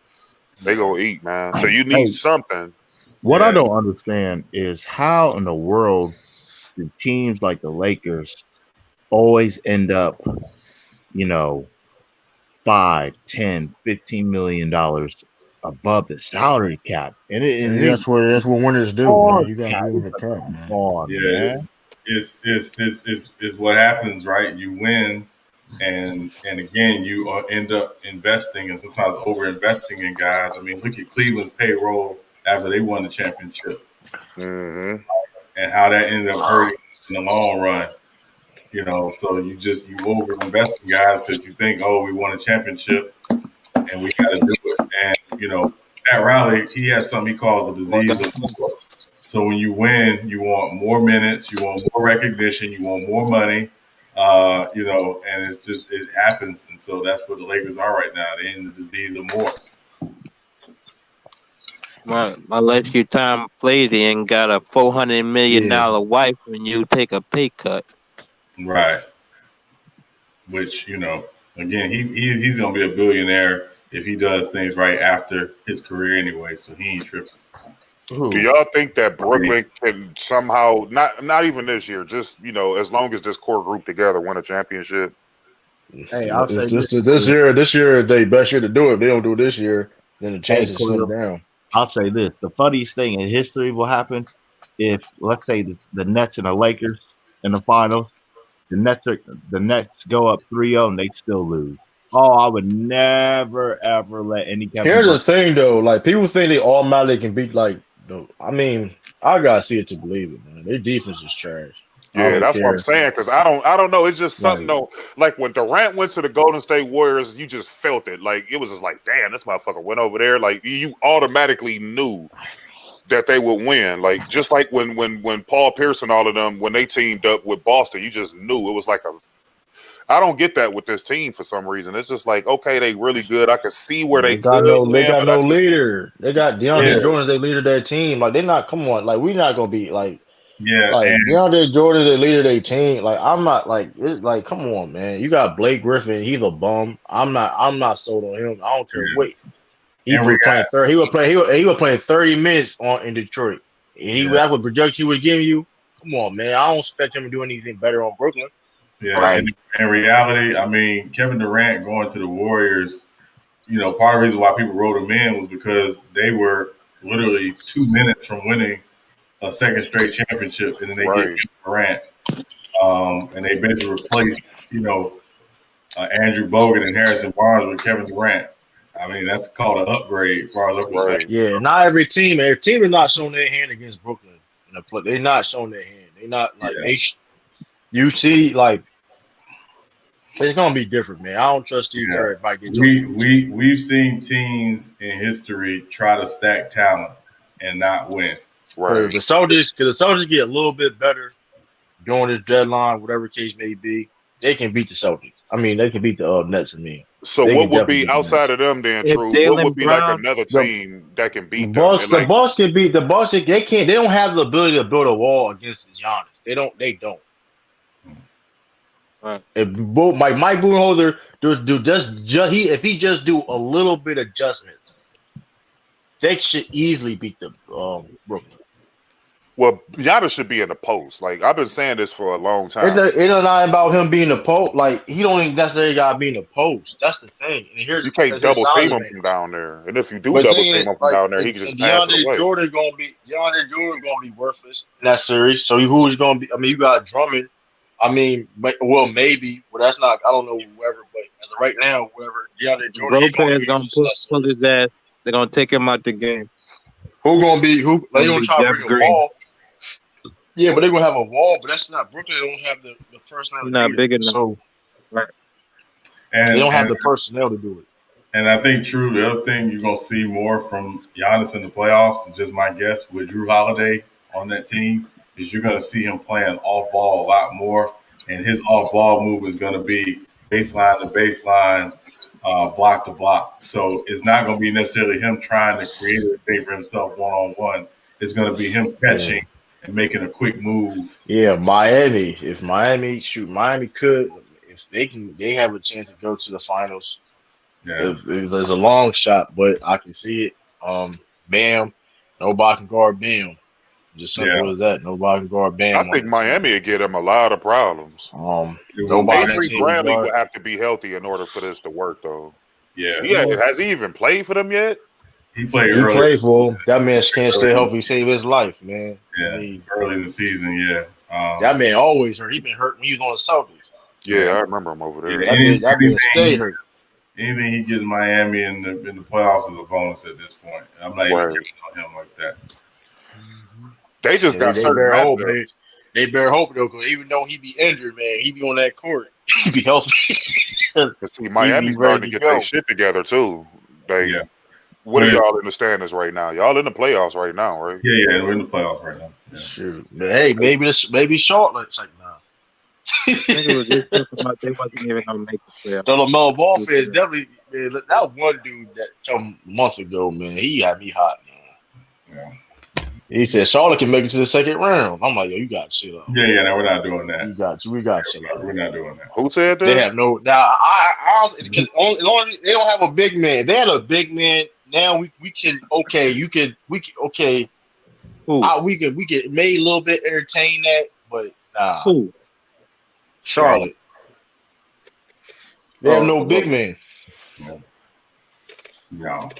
They going to eat, man. So you need something. What I don't understand is how in the world do teams like the Lakers always end up, 5, 10, $15 million above the salary cap, and that's what winners do. Man. You got to give them the cap, man. It's what happens, right? You win, and again, you end up investing and sometimes over investing in guys. I mean, look at Cleveland's payroll after they won the championship, and how that ended up hurting in the long run. So you over invest in guys because you think, oh, we won a championship and we got to do it. And Pat Riley, he has something he calls the disease of war. So when you win, you want more minutes, you want more recognition, you want more money, and it happens. And so that's what the Lakers are right now. They're in the disease of more. My lifetime plays and got a $400 million wife when you take a pay cut. Right. Which, again, he's going to be a billionaire if he does things right after his career anyway. So he ain't tripping. Do y'all think that Brooklyn can somehow, not even this year, just, as long as this core group together win a championship? Hey, I'll say this year is their best year to do it. If they don't do it this year, then the chances slim down. I'll say this. The funniest thing in history will happen if, let's say, the Nets and the Lakers in the finals, the Nets go up 3-0 and they still lose. Oh, I would never, ever let any Here's the thing, though. Like, people think they automatically can beat, I mean, I got to see it to believe it, man. Their defense is trash. Yeah, that's what I'm saying. Because I don't know. It's just something though. Like when Durant went to the Golden State Warriors, you just felt it. Like it was just like, damn, this motherfucker went over there. Like you automatically knew that they would win. Like just like when Paul Pierce and all of them, when they teamed up with Boston, you just knew it was like I don't get that with this team for some reason. It's just like, okay, they really good. I can see where they got could. They got no leader. They got DeAndre Jordan as their leader of their team. Like they're not. Come on, like we're not gonna be like. Yeah, like DeAndre Jordan, the leader of their team. Like I'm not like it's like. Come on, man. You got Blake Griffin. He's a bum. I'm not sold on him. I don't care what. He was playing 30. He was playing 30 minutes in Detroit. That's what projection he was giving you. Come on, man. I don't expect him to do anything better on Brooklyn. Yeah, right. In reality, I mean, Kevin Durant going to the Warriors. Part of the reason why people wrote him in was because they were literally 2 minutes from winning a second straight championship, and then they get Kevin Durant, and they basically replaced, Andrew Bogut and Harrison Barnes with Kevin Durant. I mean, that's called an upgrade as far as I'm concerned. Yeah, not every team is not showing their hand against Brooklyn. They're not showing their hand. They're not like you see, like it's gonna be different, man. I don't trust Steve Kerr if I get we've seen teams in history try to stack talent and not win. Right. The Celtics get a little bit better during this deadline, whatever case may be. They can beat the Celtics. I mean, they can beat the Nets. So they what would be outside of them then, True? What would be like another team that can beat them? The Bucks can beat the Bucks. They can't. They don't have the ability to build a wall against Giannis. They don't. Right. If Mike Budenholzer if he just do a little bit of adjustments, they should easily beat the Brooklyn. Well, Giannis should be in the post. Like I've been saying this for a long time. It's not about him being a post. Like he don't even necessarily got to be in the post. That's the thing. And You can't double team him from down there. And if you do double team him from down there, he can just pass it away. DeAndre Jordan gonna be worthless in that series. So who's gonna be? I mean, you got Drummond. I mean, maybe. Well, that's not. I don't know whoever. But as of right now, whoever DeAndre Jordan is gonna pull his ass. They're gonna take him out the game. Who gonna be? Who? They gonna try to bring a wall. Yeah, but they're gonna have a wall, but that's not Brooklyn. They don't have the personnel. Not big enough. So, right. And they don't have the personnel to do it. And I think, True, the other thing you're gonna see more from Giannis in the playoffs, and just my guess with Drew Holiday on that team, is you're gonna see him playing off ball a lot more, and his off ball movement is gonna be baseline to baseline, block to block. So it's not gonna be necessarily him trying to create a thing for himself one on one. It's gonna be him catching. Yeah. And making a quick move. Yeah, Miami. If Miami could, if they have a chance to go to the finals. Yeah, there's a long shot, but I can see it. Bam, nobody can guard Bam. Just simple as that. Nobody can guard Bam. I think Miami would get him a lot of problems. Avery Bradley would have to be healthy in order for this to work, though. Yeah. Has he even played for them yet? He played for him. That man can't stay healthy, save his life, man. Yeah, early in the season, yeah. That man always hurt. He been hurt when he was on the Celtics. Yeah, I remember him over there. That man stay hurt. Anything he gives Miami in the playoffs is a bonus at this point. I'm not even counting on him like that. They just got certain hope. They bear hope though, because even though he be injured, man, he be on that court. He be healthy. See, Miami's starting to get their shit together too. What are y'all in the standings right now? Y'all in the playoffs right now, right? Yeah, we're in the playoffs right now. Yeah. Sure. But hey, maybe Charlotte's like nah. They wasn't even gonna make the playoffs. The LaMelo Ball fans definitely, man, that one dude that come a month ago, man, he had me hot, man. Yeah. He said Charlotte can make it to the second round. I'm like, yo, you got to chill out. Yeah, no, we're not doing that. We got to chill out. We're not doing that. Who said that? They have no. Now, I because only they don't have a big man. They had a big man. Now we can okay. We can maybe a little bit entertain that, but nah. Who? Charlotte. They have no big man. No.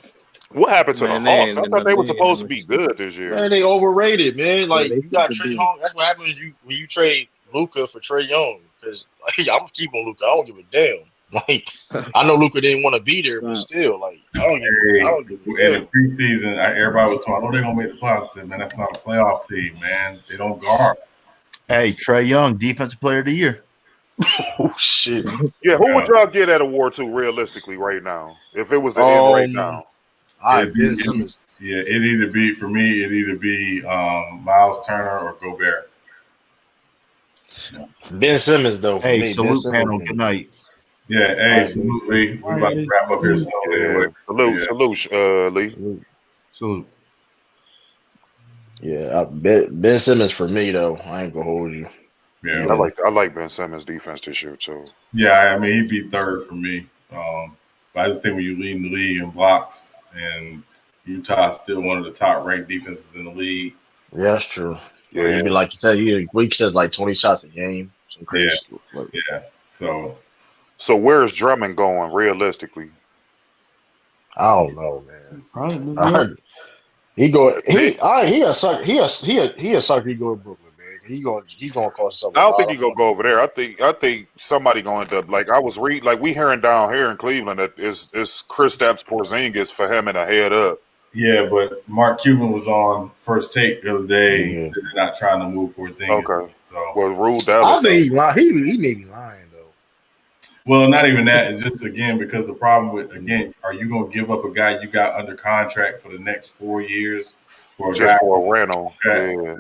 What happened to the Hawks? I thought they were supposed to be good this year. Man, they overrated, man. Like you got Trae Young. That's what happens when you trade Luka for Trae Young. Because I'm gonna keep on Luka. I don't give a damn. Like I know Luka didn't want to be there, but still, like I don't give a damn. In the preseason, everybody was talking, they're gonna make the playoffs. I said, man, that's not a playoff team, man. They don't guard. Hey, Trae Young, Defensive Player of the Year. Oh shit. Yeah, who would y'all get that award to realistically right now? If it was the end right now. Ben Simmons. Yeah, it'd either be Miles Turner or Gobert. Ben Simmons, though. Hey, salute panel. Good night. Yeah, hey, salute Lee. We're about to wrap up here. So Salute, Lee. Salute. Yeah, Ben Simmons for me though. I ain't gonna hold you. Yeah, I like Ben Simmons' defense this year too. Yeah, I mean he'd be third for me. But I just think when you lead the league in blocks, and Utah's still one of the top ranked defenses in the league. Yeah, that's true. Yeah, he'd be like you tell you, we does like 20 shots a game. Some crazy. Yeah. So where's Drummond going realistically? I don't know, man. He a sucker. He a sucker. He go to Brooklyn, man. He gonna cost something. I don't think he gonna go over there. I think somebody gonna end up like I was we hearing down here in Cleveland that it's Kristaps Porzingis for him and a head up. Yeah, but Mark Cuban was on First Take the other day. He said they're not trying to move Porzingis. Okay. So rule that. I think he may be lying though. Well, not even that. It's just because the problem with are you gonna give up a guy you got under contract for the next 4 years for a just guy for a rental.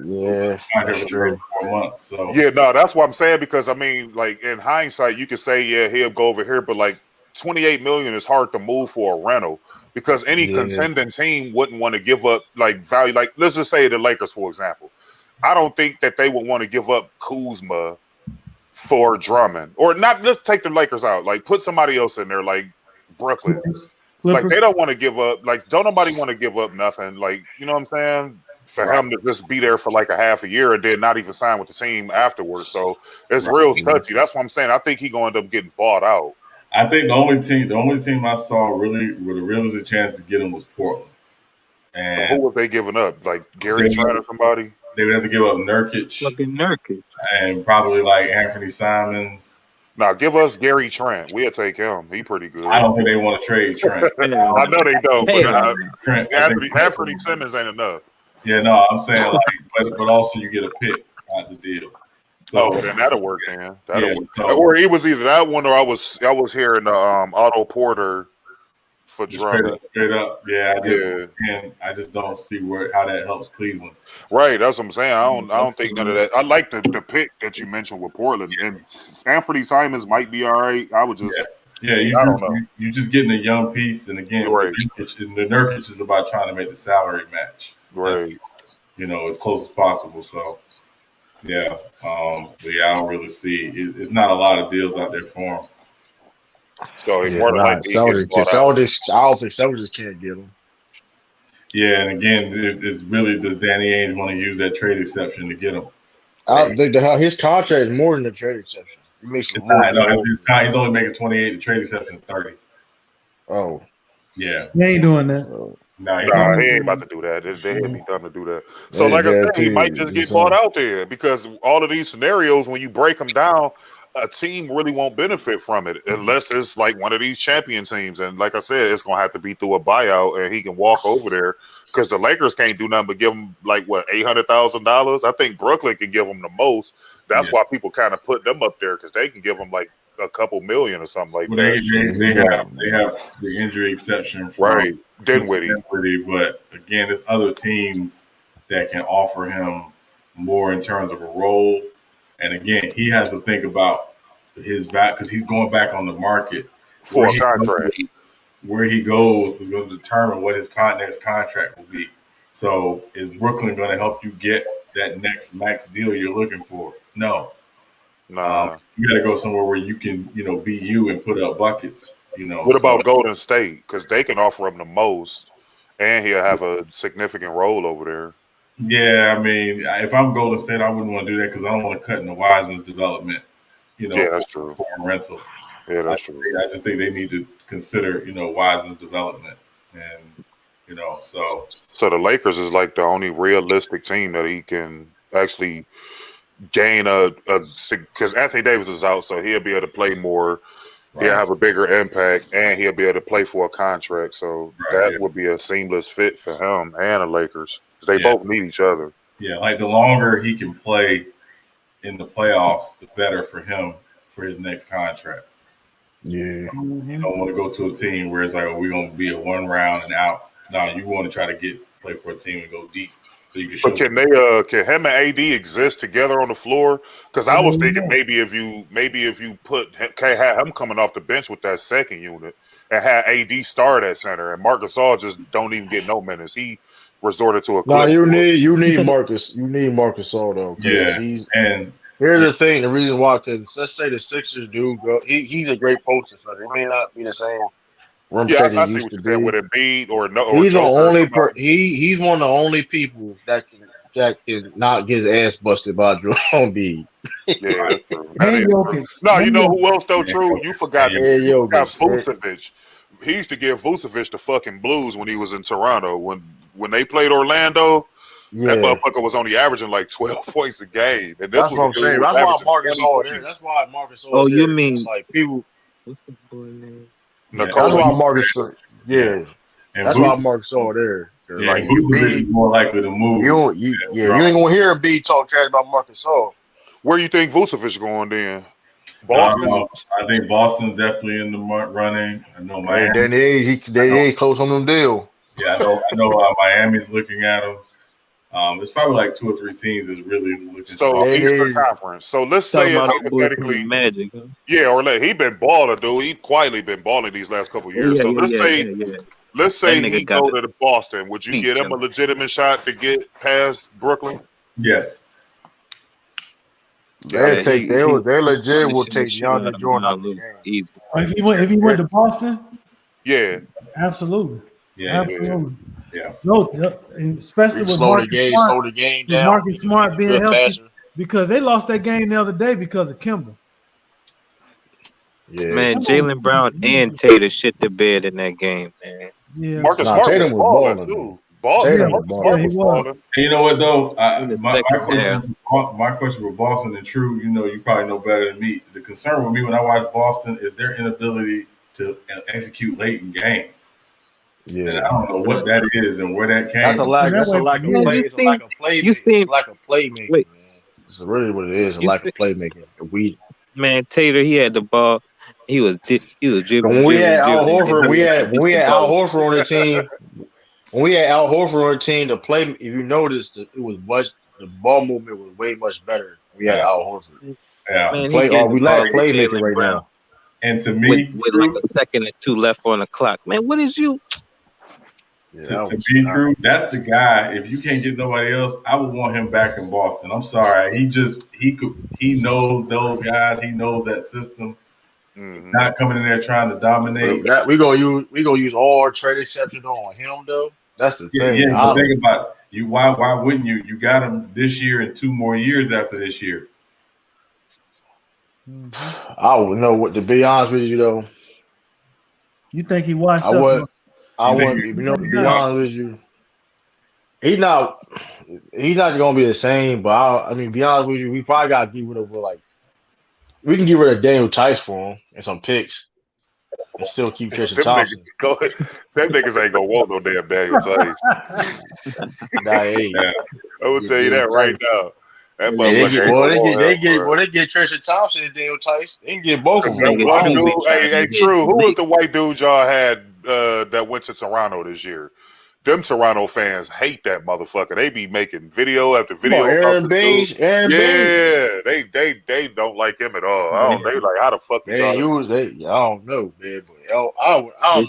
Yeah, that's true. 4 months. So yeah, no, that's what I'm saying, because I mean, like in hindsight, you could say, yeah, he'll go over here, but like 28 million is hard to move for a rental, because any contending team wouldn't want to give up like value. Like let's just say the Lakers, for example. I don't think that they would want to give up Kuzma for Drummond, or not. Let's take the Lakers out. Like put somebody else in there, like Brooklyn. Like they don't want to give up. Like don't nobody want to give up nothing. Like you know what I'm saying? For him to just be there for like a half a year and then not even sign with the team afterwards. So it's real touchy. That's what I'm saying. I think he gonna end up getting bought out. I think the only team I saw really with a realistic chance to get him was Portland. And who was they giving up? Like Gary Trent or somebody? They would have to give up Nurkic. And probably like Anthony Simons. Now give us Gary Trent. We'll take him. He pretty good. I don't think they want to trade Trent. I know they don't, but Trent, Anthony Simmons ain't enough. Yeah, no, I'm saying like, but also you get a pick out the deal. So well, then that'll work, man. That'll work. So, or it was either that one, or I was hearing the Otto Porter for Drummond. Straight up, I just don't see how that helps Cleveland. Right, that's what I'm saying. I don't think none of that. I like the pick that you mentioned with Portland, and Anthony Simons might be all right. I would just. Yeah, you're just getting a young piece, and again, the Nurkic is about trying to make the salary match, right? As close as possible. So, but I don't really see. It's not a lot of deals out there for him. So I don't think Celtics can't get him. Yeah, and again, it's really does Danny Ainge want to use that trade exception to get him? I think his contract is more than the trade exception. He makes it's not, no, he's only making 28. The trade exception is 30. Oh, yeah, he ain't doing that. Nah, he ain't about to do that. They'd be done to do that. So, like I said, he might just get bought out there, because all of these scenarios, when you break them down, a team really won't benefit from it unless it's like one of these champion teams. And like I said, it's gonna have to be through a buyout, and he can walk over there, because the Lakers can't do nothing but give him like what, $800,000. I think Brooklyn can give him the most. That's why people kind of put them up there, because they can give him like a couple million or something like that. They have the injury exception, right? Dinwiddie, but again, there's other teams that can offer him more in terms of a role. And again, he has to think about his value, because he's going back on the market for a contract. Where he goes is going to determine what his next contract will be. So, is Brooklyn going to help you get that next max deal you're looking for? No. Nah. You got to go somewhere where you can, be you and put up buckets. What about Golden State? Because they can offer him the most, and he'll have a significant role over there. Yeah, I mean, if I'm Golden State, I wouldn't want to do that, because I don't want to cut into Wiseman's development. That's true. For rental. Yeah, that's true. I just think they need to consider, Wiseman's development, and so the Lakers is like the only realistic team that he can actually gain because Anthony Davis is out, so he'll be able to play more. Right. He'll have a bigger impact, and he'll be able to play for a contract. So that would be a seamless fit for him and the Lakers, because they both need each other. Yeah, like the longer he can play in the playoffs, the better for him for his next contract. Yeah. You don't want to go to a team where it's like, we're going to be a one round and out. No, you want to try to play for a team and go deep, so you can show. But can him and AD exist together on the floor? Because I was thinking maybe if you have him coming off the bench with that second unit and have AD start at center, and Marc Gasol just don't even get no minutes. He resorted to a. No, you need Marcus. You need Marc Gasol though. Yeah, here's the thing. The reason why, because let's say the Sixers do go, he's a great poster for it. It may not be the same. I see what you're saying with Embiid or no. He's the only he's one of the only people that can not get his ass busted by Joel Embiid. Yeah, no, you know who else though? True, you forgot Vucevic. He used to give Vucevic the fucking blues when he was in Toronto. When they played Orlando, that motherfucker was only averaging like 12 points a game. And this that's what I'm saying. That's why Marcus all there. That's why Marcus all there. You mean like people? What's the boy name? That's why Marcus. Yeah, and that's why Marcus all there. Yeah, like Embiid more likely to move. You ain't gonna hear Embiid talk trash about Marcus Gasol. Where you think Vucevic going then? Boston. I think Boston's definitely in the running. I know Miami. They close on them deal. Yeah, I know. Miami's looking at him. It's probably like 2 or 3 teams is really looking So strong. Eastern Conference. So let's say it hypothetically. Magic. Huh? Yeah, or he been balling, dude. He quietly been balling these last couple of years. So let's say he go to the Boston. Would you get him a legitimate shot to get past Brooklyn? Yes. They legit will take DeAndre Jordan out of the game. If he went to Boston, yeah, absolutely, yeah, absolutely, yeah. No, especially with slow the game down. Marcus Smart being healthy, passer. because they lost that game the other day because of Kimball. Yeah, man, Jaylen Brown and Tatum shit the bed in that game, man. Yeah, Marcus Smart Tatum was balling too. He was. And you know what though? My question for Boston, and True, you probably know better than me. The concern with me when I watch Boston is their inability to execute late in games. Yeah, and I don't know what that is and where that came from. That's a lack of play. It's a lack of playmaking. Wait. Man. It's really what it is. A lack of playmaking. Man, Taylor, he had the ball. He was dribbling. When we had Al Horford, we had Al Horford on the team. When we had Al Horford on the team, if you noticed, the ball movement was way much better. We had Al Horford. Yeah, Man, we lack playmaking right now. And to me, with like a second or two left on the clock, man, what is you? To be true, that's the guy. If you can't get nobody else, I would want him back in Boston. I'm sorry, he knows those guys. He knows that system. Mm-hmm. Not coming in there trying to dominate. So we gonna use all our trade exceptions on him though. That's the thing. Yeah, but think about it. Why wouldn't you? You got him this year and 2 more years after this year. I would know what to be honest with you though. You think he washed up? I wouldn't. To be honest with you, he's not gonna be the same. But be honest with you, we probably gotta get rid of we can get rid of Daniel Tice for him and some picks, and still keep Tristan Thompson. Them niggas ain't gonna want no damn Daniel Tice. I would tell you that right now. That they get Tristan Thompson and Daniel Tice. They can get both of them. Hey, True. Who was the white dude y'all had that went to Toronto this year? Them Toronto fans hate that motherfucker. They be making video after video. Aaron Baines. They don't like him at all. They like, how the fuck did y'all? I don't know, man. But I don't know. I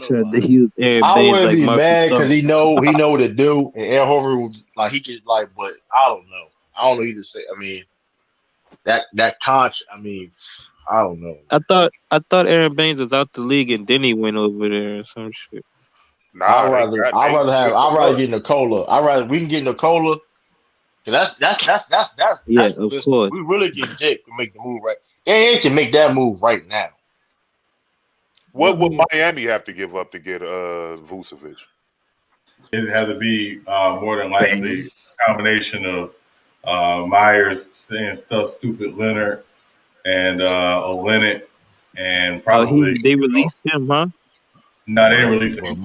wouldn't be mad because he know what to do, and Aaron Horford was he could but I don't know. I don't know either say. That conch. I don't know. I thought Aaron Baines was out the league and then he went over there or some shit. Nah, I'd rather get Nicola. We can get Nicola. That's of course. We really get Jake to make the move right. They ain't to make that move right now. What would Miami have to give up to get Vucevic? It'd have to be more than likely a combination of Myers saying stuff stupid Leonard and Olenek and probably they released him, huh? No, they didn't release him. He's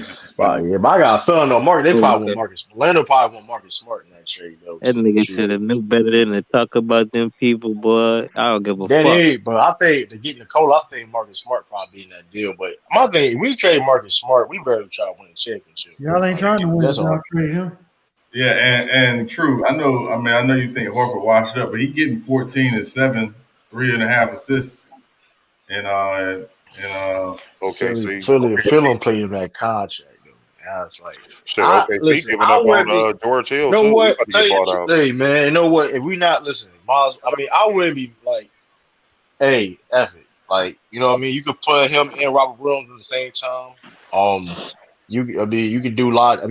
suspended. Yeah, but I got a feeling on Marcus. They probably want Marcus. Orlando probably want Marcus Smart in that trade though. That nigga said it no better than to talk about them people, boy. I don't give a fuck. But I think to get Nicole, I think Marcus Smart probably be in that deal. But my thing, we trade Marcus Smart, we better try to win a championship. Y'all ain't trying to win. Y'all trade him. Yeah, and True. I know you think Horford washed up, but he getting 14 and 7, 3.5 assists, and Phil played in that contract. I was like, giving up on George Hill. You know too. what? Hey man, you know what? If we not listening, Miles, I wouldn't be like, hey, F it. Like, you know what I mean? You could put him and Robert Williams at the same time. You could do a lot.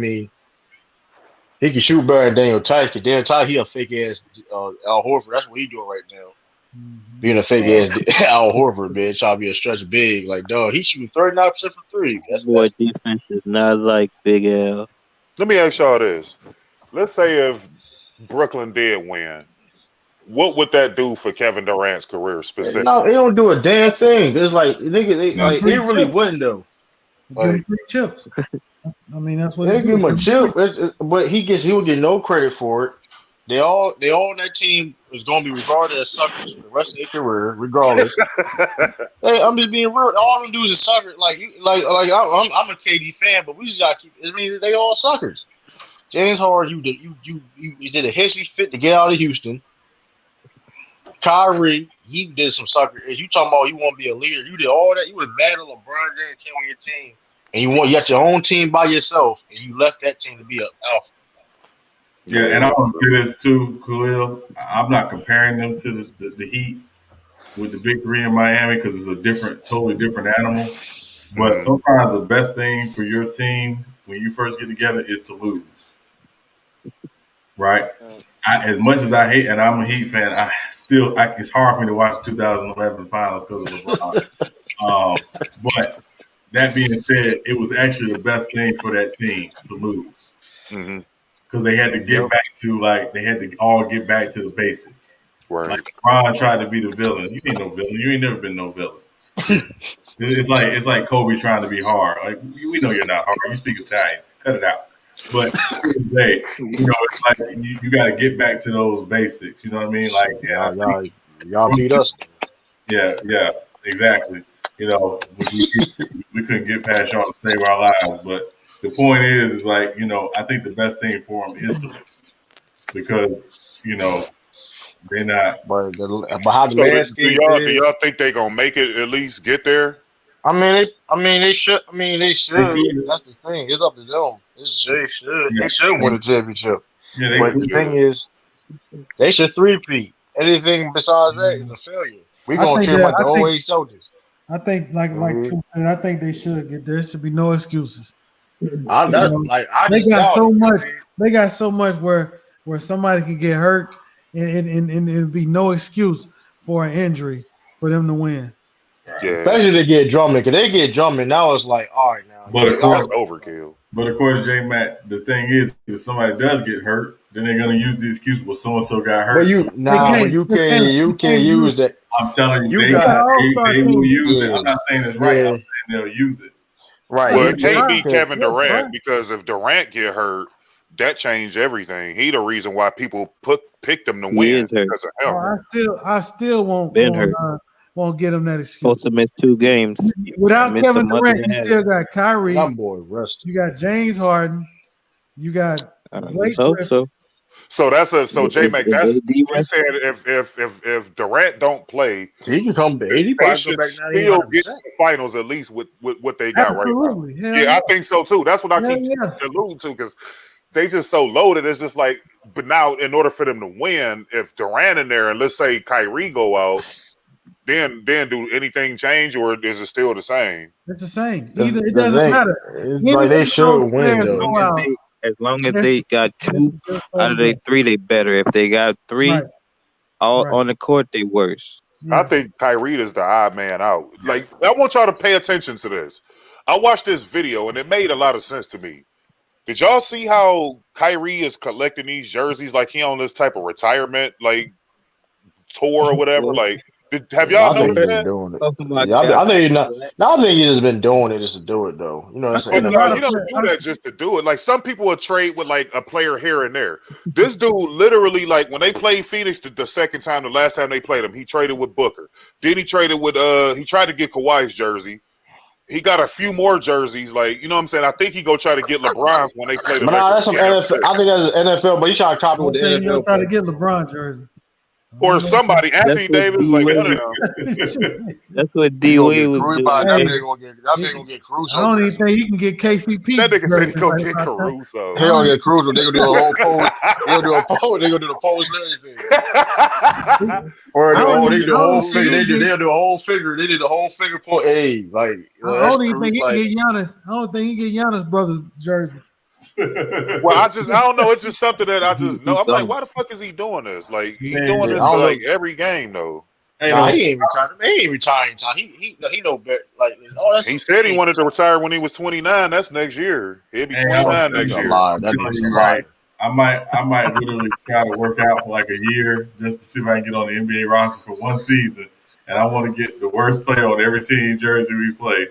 He can shoot better than Daniel Tice. Daniel Tice, he a fake ass Al Horford. That's what he doing right now. Mm-hmm. Being a fake ass Al Horford, man, trying to be a stretch big. Like, dog, he's shooting 39% from three. That's defense is not like Big L. Let me ask y'all this. Let's say if Brooklyn did win, what would that do for Kevin Durant's career specifically? No, it don't do a damn thing. It's like, nigga, they really wouldn't though. Like, chips. That's what they give him a chip, but he would get no credit for it. They all on that team is going to be regarded as suckers for the rest of their career, regardless. Hey, I'm just being real. All them dudes is suckers. Like I'm a KD fan, but we just got to keep. They all suckers. James Harden, you did a hissy fit to get out of Houston. Kyrie, he did some sucker. You talking about you want to be a leader? You did all that. You was mad at LeBron James on your team, and you got your own team by yourself, and you left that team to be an alpha. Yeah, and I want to say this too, Khalil. I'm not comparing them to the Heat with the big three in Miami because it's a totally different animal. But sometimes the best thing for your team when you first get together is to lose, right? As much as I hate, and I'm a Heat fan, it's hard for me to watch the 2011 finals because of LeBron. But that being said, it was actually the best thing for that team to lose because they had to get back to they had to all get back to the basics. Right. Like LeBron tried to be the villain. You ain't no villain. You ain't never been no villain. It's like Kobe trying to be hard. Like we know you're not hard. You speak Italian. Cut it out. But it's like you got to get back to those basics. You know what I mean? Like y'all beat us. Yeah, exactly. We couldn't get past y'all to save our lives. But the point is like I think the best thing for them is to lose because they're not. But how the landscape do y'all think they're gonna make it at least get there? I mean, they should. That's the thing. It's up to them. They should win the championship. Yeah, but the thing is, they should three-peat. Anything besides that is a failure. We're gonna treat them like the old soldiers. I think, I think they should get. There should be no excuses. They got so much where somebody can get hurt, and it'd be no excuse for an injury for them to win. Yeah. Especially they get Drummond, because they get Drummond. Now it's like, all right, now. But of course, that's overkill. But according to J Matt, the thing is, if somebody does get hurt, then they're gonna use the excuse, well, so and so got hurt. But you can't use that. I'm telling you, they will use it. I'm not saying it's right. I'm saying they'll use it. Right. Well, it can't be Kevin Durant because if Durant get hurt, that changed everything. He the reason why people picked him to win because of him. I still won't get him that excuse. Supposed to miss 2 games. Without Kevin Durant, you still got Kyrie. My boy, rest. You got James Harden. You got Blake Griffin. So J Mac, that's you said if Durant don't play, he can come back. He should still get to the finals at least with what they got right now. Yeah, I think so too. That's what I keep alluding to because they just so loaded. It's just like, but now in order for them to win, if Durant in there and let's say Kyrie go out, then do anything change or is it still the same? It's the same. Either it doesn't matter. It's like they should win though. As long as they got 2 out of their 3, they better. If they got 3 on the court, they worse. I think Kyrie is the odd man out. Like, I want y'all to pay attention to this. I watched this video and it made a lot of sense to me. Did y'all see how Kyrie is collecting these jerseys like he on this type of retirement like tour or whatever? Like, have y'all noticed that? I think he's just been doing it just to do it though. You know what I'm saying? You don't do that just to do it. Like some people would trade with like a player here and there. This dude literally, like when they played Phoenix the last time they played him, he traded with Booker. Then he traded with he tried to get Kawhi's jersey. He got a few more jerseys, like, you know what I'm saying? I think he go try to get LeBron's when they play the that's some NFL. I think that's NFL, but he try to copy with the NFL. Try to get LeBron jersey. Or somebody, Anthony Davis, like that's what D Wade was doing. That nigga gonna get Caruso. I don't even think he can get KCP. That nigga said he gonna get Caruso. He gonna get Caruso. They gonna do a whole pose. They gonna do a pose. They gonna do the pose and everything. Or they do the whole figure. They'll do a whole figure. They did the whole figure point. Hey, like I don't even think he can get Giannis. I don't think he can get Giannis brothers jersey. Well, I don't know. It's just something that I just know. I'm like, why the fuck is he doing this? Like, he's doing this for like every game, though. He ain't retiring. He ain't retiring. He know better. Like, he said he wanted to retire when he was 29. That's next year. He'll be 29 next year. Right. I might literally try to work out for like a year just to see if I can get on the NBA roster for one season. And I want to get the worst player on every team jersey we play.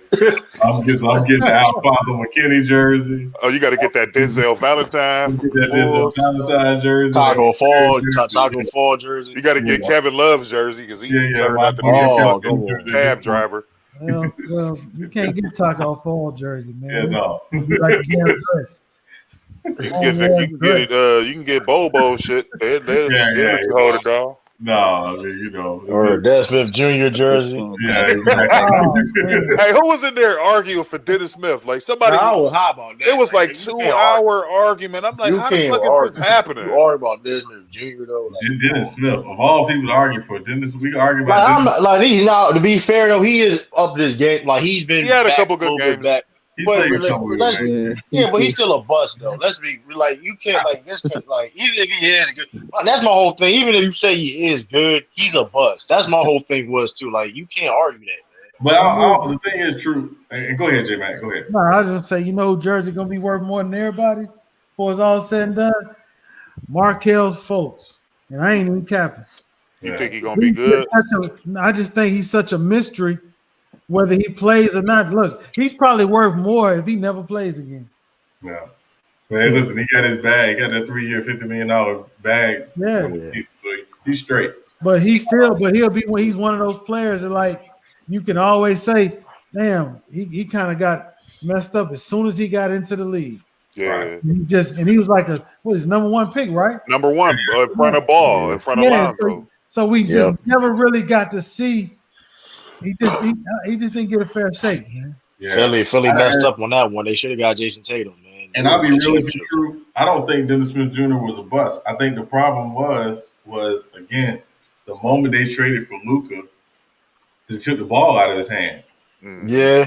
I'm getting the Alfonso McKinney jersey. Oh, you got to get that Denzel Valentine. Get that Denzel Valentine jersey. Taco Fall jersey. You got to get Kevin Love's jersey because he turned out to be a cab driver. Well, you can't get Taco Fall jersey, man. Yeah, no. Like You can get Bobo shit. They let you hold it down. No, I mean, you know, or Dennis Smith Jr. jersey. Yeah, exactly. Hey, who was in there arguing for Dennis Smith? Like somebody. I was hot about that. It was like 2-hour argument. I'm like, how the fuck is this happening? You argue about Dennis Smith Jr. though. Like, Dennis Smith, of all people to argue for, Dennis, we can argue about. Like, I'm not, like he's not. To be fair though, he is up this game. Like he's been. He had a back, couple good games. Back. He's But played a couple good games. Yeah, but he's still a bust though. Let's be like, you can't like this. Like even if he is good, that's my whole thing. Even if you say he is good, he's a bust. That's my whole thing was too. Like you can't argue that. But the thing is true. And go ahead, J Mac. Go ahead. No, I was gonna say, you know, who jersey gonna be worth more than everybody before it's all said and done. Markelle Fultz, and I ain't even capping. You think he's gonna be good? I just think he's such a mystery, whether he plays or not. Look, he's probably worth more if he never plays again. Yeah. Man, listen, he got his bag. He got that 3-year, $50 million bag. Yeah. So he's straight. But he'll be when he's one of those players that like you can always say, damn, he kind of got messed up as soon as he got into the league. Yeah. He was like his number one pick, right? Number one, in front of ball, in front of Lonzo. So we just never really got to see. He just didn't get a fair shake, man. Yeah. Philly messed up on that one. They should have got Jason Tatum, man. And I'll be real true. I don't think Dennis Smith Jr. was a bust. I think the problem was again the moment they traded for Luka, they took the ball out of his hands. Yeah.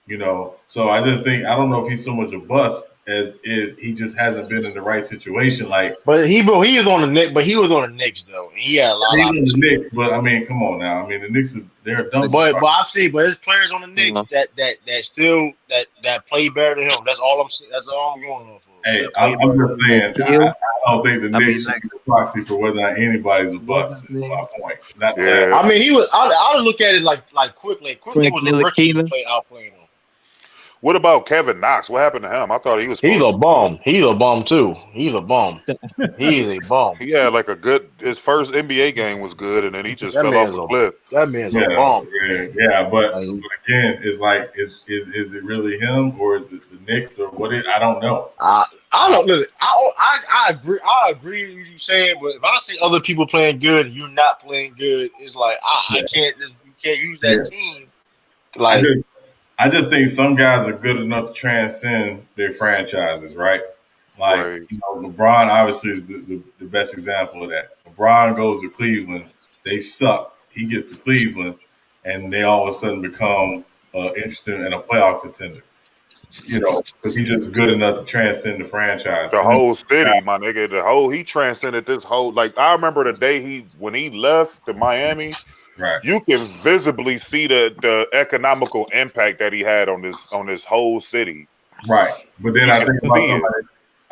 You know, so I just think I don't know if he's so much a bust as he just hasn't been in the right situation. Like, but he was on the Knicks, but he was on the Knicks though. And he had a lot of the Knicks, but I mean, come on now. I mean, the Knicks they're dumb. But I've seen, but there's players on the Knicks that still play better than him. That's all I'm going on for. Hey, I'm just saying. I don't think the Knicks should be a proxy for whether or not anybody's a bust. Is my point. I mean, he was. I would look at it like quickly. Quickly was a rookie outplaying him. What about Kevin Knox? What happened to him? I thought he was. He's a bum. He's a bum too. He's a bum. He's a bum. He had like his first NBA game was good, and then he just fell off the cliff. That man's a bum. Yeah, but again, it's like, is it really him or is it the Knicks or what? I don't know. I don't know. I agree. I agree with you saying, but if I see other people playing good and you're not playing good, it's like I can't. You can't use that team. Like. I just think some guys are good enough to transcend their franchises, right? Like, you know, LeBron obviously is the best example of that. LeBron goes to Cleveland, they suck. He gets to Cleveland, and they all of a sudden become interested in a playoff contender. You know, because he's just good enough to transcend the franchise. The whole city, my nigga. He transcended this whole. Like, I remember the day when he left to Miami. Right. You can visibly see the economical impact that he had on this whole city. Right. But then I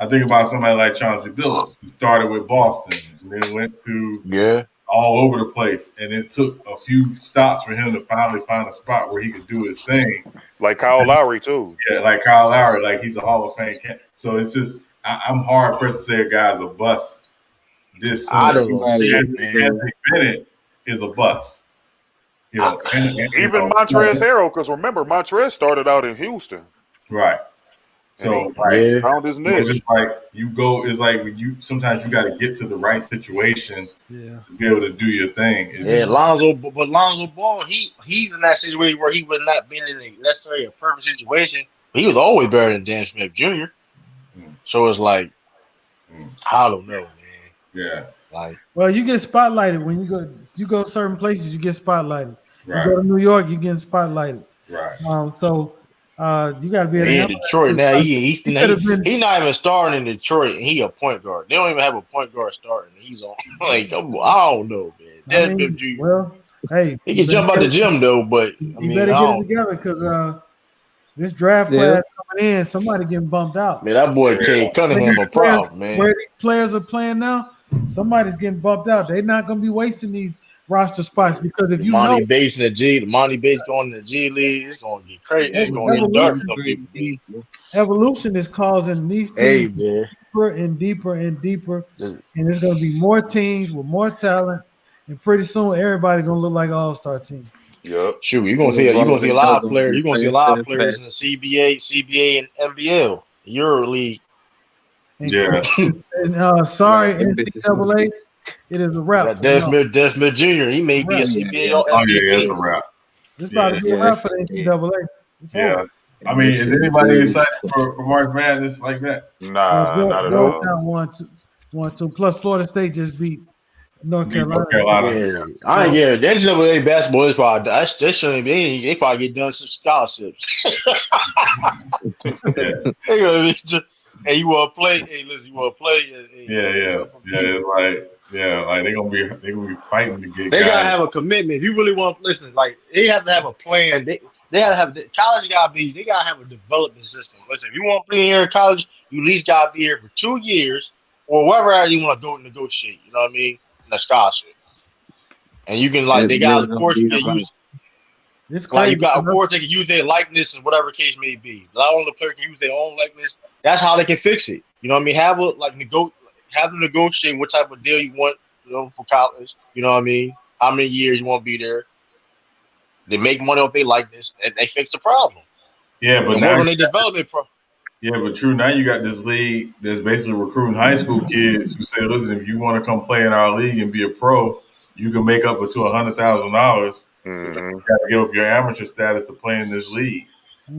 think about somebody like Chauncey Billups, who started with Boston and then went to all over the place. And it took a few stops for him to finally find a spot where he could do his thing. Like Kyle Lowry, too. Yeah, like Kyle Lowry. Like, he's a Hall of Fame candidate. So it's just, I'm hard pressed to say a guy's a bust. I don't know. Anthony Bennett is a bust. You know, even Montrezl Harrell, because remember, Montrezl started out in Houston. Right. So found his niche. It's like it's like when sometimes you got to get to the right situation to be able to do your thing. Lonzo Ball, he's in that situation where he would not been in necessarily a perfect situation. But he was always better than Dan Smith Jr. So it's like, I don't know, man. Yeah. Well, you get spotlighted when you go certain places. You get spotlighted. Right. You go to New York, you get spotlighted. Right. So you got to be in Detroit now. He's not even starting in Detroit, and he a point guard. They don't even have a point guard starting. He's on like I don't know, man. Well, hey, he can jump out the gym though, but you better get it together because this draft class coming in, somebody getting bumped out. Man, that boy Cade Cunningham a problem, man. Where these players are playing now, somebody's getting bumped out. They're not going to be wasting these roster spots because if you Monty Bates going to the G League, it's going to get crazy. It's going to get dark. Evolution is causing these teams deeper and deeper and deeper, and there's going to be more teams with more talent, and pretty soon everybody's going to look like an all-star team. Yep. Shoot, you're gonna see a lot of players. You're gonna see a lot of players in the CBA and NBL. EuroLeague. Yeah. And sorry, NCAA, it is a wrap. Desmond Jr. He may be a CBA or Oh yeah, MVP. it's a wrap. It's about to be a wrap for the NCAA. It's Yeah. over. I mean, is anybody excited for March Madness like that? Nah, not at all. Georgetown 1-2. Plus Florida State just beat North Carolina. Yeah, I ain't get it. The NCAA basketball is probably they shouldn't be. They probably get done some scholarships. They gonna be just, hey, you want to play? Hey, listen, you want to play? Hey, Yeah. It's like they're gonna be fighting to get. They guys. gotta have a commitment. If you really want to listen, like they have to have a plan. They gotta have college. They gotta have a development system. Listen, if you want to play here in college, you at least gotta be here for 2 years or wherever you want to go negotiate. You know what I mean? The scholarship, and you can they got of course you can use. Like you got, of course, they can use their likeness and whatever case may be. Not only the player can use their own likeness. That's how they can fix it. You know what I mean? Have them negotiate what type of deal you want, for college. You know what I mean? How many years you want to be there? They make money off their likeness, and they fix the problem. Yeah, but now now they development problem. Yeah, but true. Now you got this league that's basically recruiting high school kids who say, "Listen, if you want to come play in our league and be a pro, you can make up to $100,000. You got to give up your amateur status to play in this league."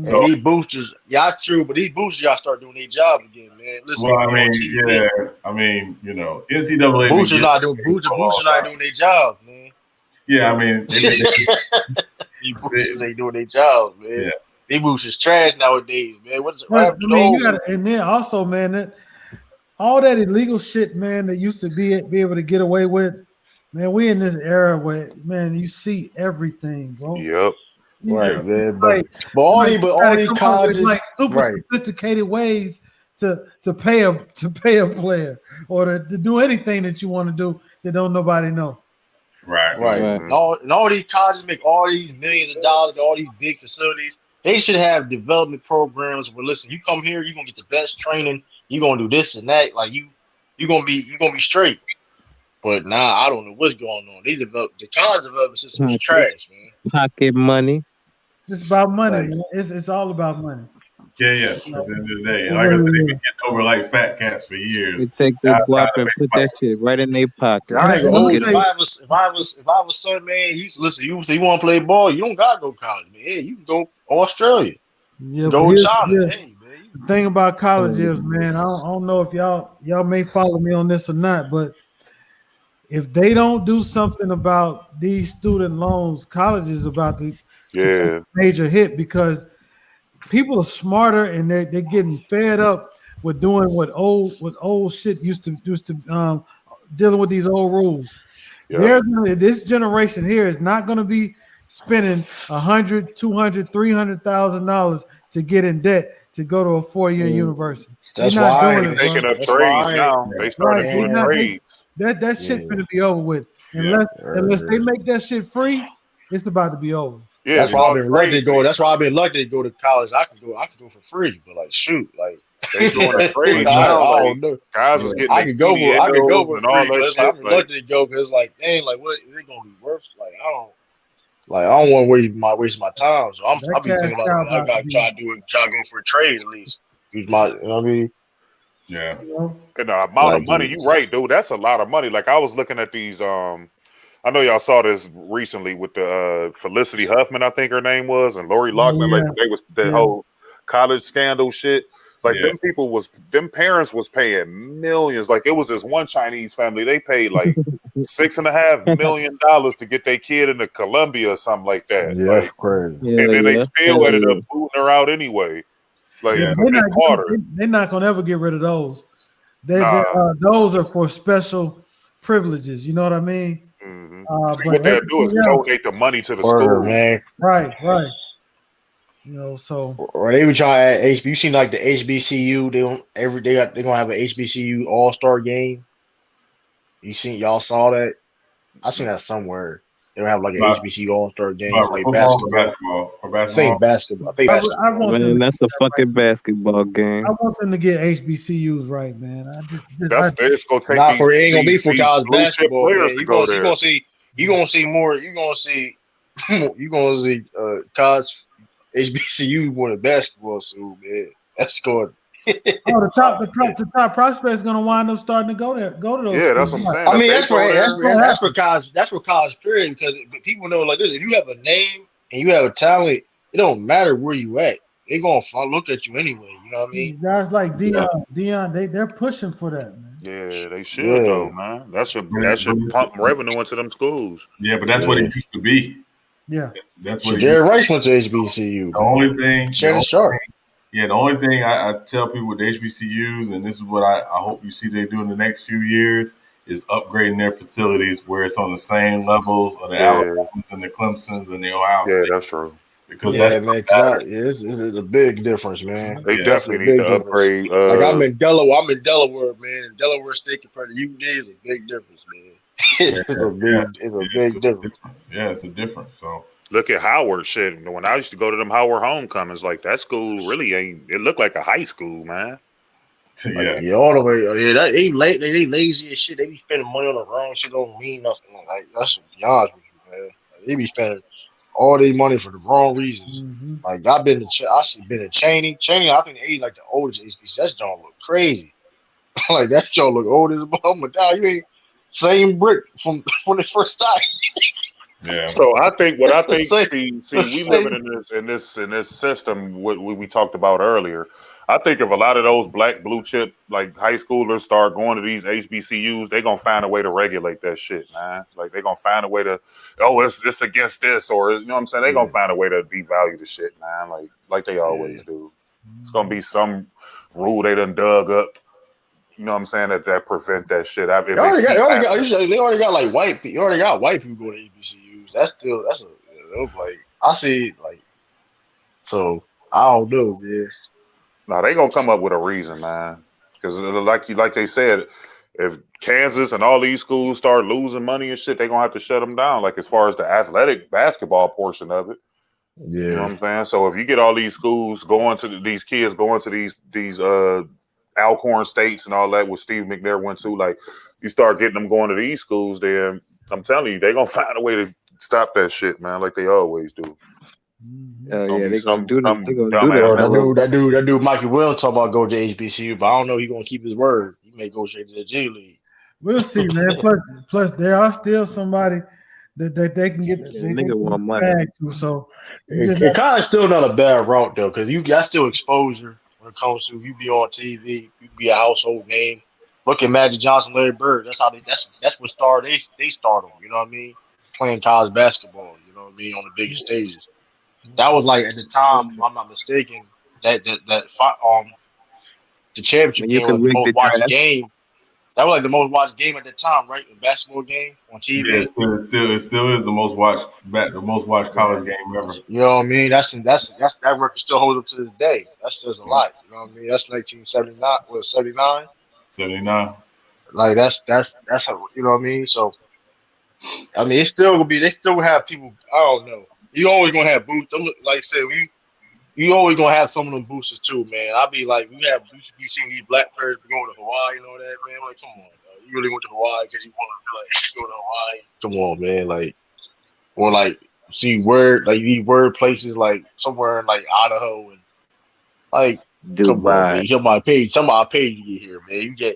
So these boosters, it's true, but these boosters gotta start doing their job again, man. Listen, well, I mean, NCAA boosters not doing their job, man. Yeah, I mean, these boosters ain't doing their job, man. Yeah. These boosters trash nowadays, man. You got, and then also, man, all that illegal shit, man, that used to be able to get away with, man. We in this era where, man, you see everything, bro. Yep. Right, man. But all these colleges, like super sophisticated ways to pay a player or to do anything that you want to do that don't nobody know. Right. And all these colleges make all these millions of dollars, all these big facilities. They should have development programs where, listen, you come here, you're gonna get the best training, you're gonna do this and that, like you're gonna be straight. But now I don't know what's going on. The college development system is trash, man. Pocket money. It's about money, man. It's all about money. Yeah. At the end of the day, like I said, they've been getting over like fat cats for years. They take the guap and put that shit right in their pocket. I ain't gonna hold it. If I was son, man, you want to play ball, you don't gotta go to college, man. Hey, you can go Australia. Yeah, go China. Yeah. Hey, man. The thing about college is, man, I don't know if y'all may follow me on this or not, but if they don't do something about these student loans, college is about to take a major hit because people are smarter and they're getting fed up with doing what old shit used to dealing with these old rules. Yep. This generation here is not going to be spending $100,000, $200,000, $300,000 to get in debt to go to a 4-year university. That's why they're taking up trades now. They started doing trades. That shit's gonna be over with. Unless they make that shit free, it's about to be over. Yeah, that's why I've been lucky to go. That's why I've been lucky to go to college. I can go for free, but shoot, like they doing a trade now. Like, guys was getting I can go for and all free. that shit. I'm lucky to go because dang, what is it gonna be worth? I don't want to waste my time. So I'll be thinking about I gotta try to go for a trade at least. Use my, you know what I mean? Yeah. And the amount of money, you right, dude. That's a lot of money. Like I was looking at these. I know y'all saw this recently with the Felicity Huffman, I think her name was, and Lori Loughlin. Like they was the whole college scandal shit. Like them parents was paying millions. Like it was this one Chinese family. They paid like $6.5 million to get their kid into Columbia or something like that. Yeah, like, that's crazy. And then they still ended up booting her out anyway. Like they're not gonna ever get rid of those. Those are for special privileges. You know what I mean? Mm-hmm. What they'll do is donate the money to the school, man. Right. You know, so or they would try at HBCU. You seen like the HBCU? They're gonna have an HBCU All-Star game. Y'all saw that? I seen that somewhere. They don't have like an HBCU All-Star game, like basketball. I think basketball. That's a fucking basketball game. I want them to get HBCUs right, man. It's gonna take it ain't gonna be for college basketball. Players to go there. You gonna see more. You gonna see college HBCU more than basketball. So man, that's going. the top prospect is going to wind up starting to go to those. Yeah, that's what I'm saying. I mean, that's for college. That's for college period because people know like this. If you have a name and you have a talent, it don't matter where you at. They're gonna look at you anyway. You know what I mean? Guys like Dion, they're pushing for that, man. Yeah, they should though, man. That should pump revenue into them schools. Yeah, but that's what it used to be. Yeah, that's what. Jerry Rice went to HBCU. The only thing, Shannon Sharp. Yeah, the only thing I tell people with HBCUs, and this is what I hope you see they do in the next few years, is upgrading their facilities where it's on the same levels of the Alabamas and the Clemsons and the Ohio State. Yeah, that's true. Because it's a big difference, man. They definitely need to upgrade. Like I'm in Delaware, man. And Delaware State compared to UD is a big difference, man. It's a big difference. Yeah, it's a difference. So look at Howard shit. When I used to go to them Howard homecomings, like that school really ain't. It looked like a high school, man. Yeah, all the way. Yeah, they lazy as shit. They be spending money on the wrong shit. Don't mean nothing. Like that's to be honest with you, man. Like, they be spending all their money for the wrong reasons. Mm-hmm. Like I've been to Cheney. Cheney, I think they like the oldest HBC. That don't look crazy. Like that joint look old as a bum. But now you ain't same brick from when they first started. Yeah. So I think we living in this system what we talked about earlier. I think if a lot of those black blue chip like high schoolers start going to these HBCUs, they're gonna find a way to regulate that shit, man. Like they're gonna find a way to, it's against this, or you know what I'm saying? They're gonna find a way to devalue the shit, man. Like they always do. It's gonna be some rule they done dug up. You know what I'm saying? That prevent that shit. They already got like white people. You already got white people going to HBCUs. That's like I see like. So I don't know, man. No, they gonna come up with a reason, man. Because like they said, if Kansas and all these schools start losing money and shit, they gonna have to shut them down. Like as far as the athletic basketball portion of it. Yeah. You know what I'm saying? So if you get all these schools these kids going to these Alcorn States and all that, what Steve McNair went to, like you start getting them going to these schools, then I'm telling you, they're gonna find a way to stop that shit, man, like they always do. They're gonna do that dude Mikey Will talk about go to HBCU, but I don't know he's gonna keep his word. He may go straight to the G League. We'll see, man. Plus there are still somebody that they can get back to. So it kind of still not a bad route though, because you got still exposure when it comes to you be on TV, you be a household name. Look at Magic Johnson, Larry Bird. That's what started they started. You know what I mean? Playing college basketball. You know what I mean? On the biggest stages. That was like at the time, if I'm not mistaken, the championship game was the most watched game. That was like the most watched game at the time, right? The basketball game on TV. Yeah, it still is the most watched college game ever. You know what I mean? That record still holds up to this day. That says a lot. You know what I mean? That's 1979. What 79? 79. Like that's how, you know what I mean? So I mean, it's still gonna be. They still have people. I don't know. You always gonna have boosters. Like I said, you always gonna have some of them boosters too, man. I'll be like, we have boosters. You see these black players going to Hawaii and all that, man. Like, come on, you really went to Hawaii because you want to like go to Hawaii? Come on, man. Like, or like see these word places like somewhere in like Idaho and like Dubai. Somebody paid you to get here, man. You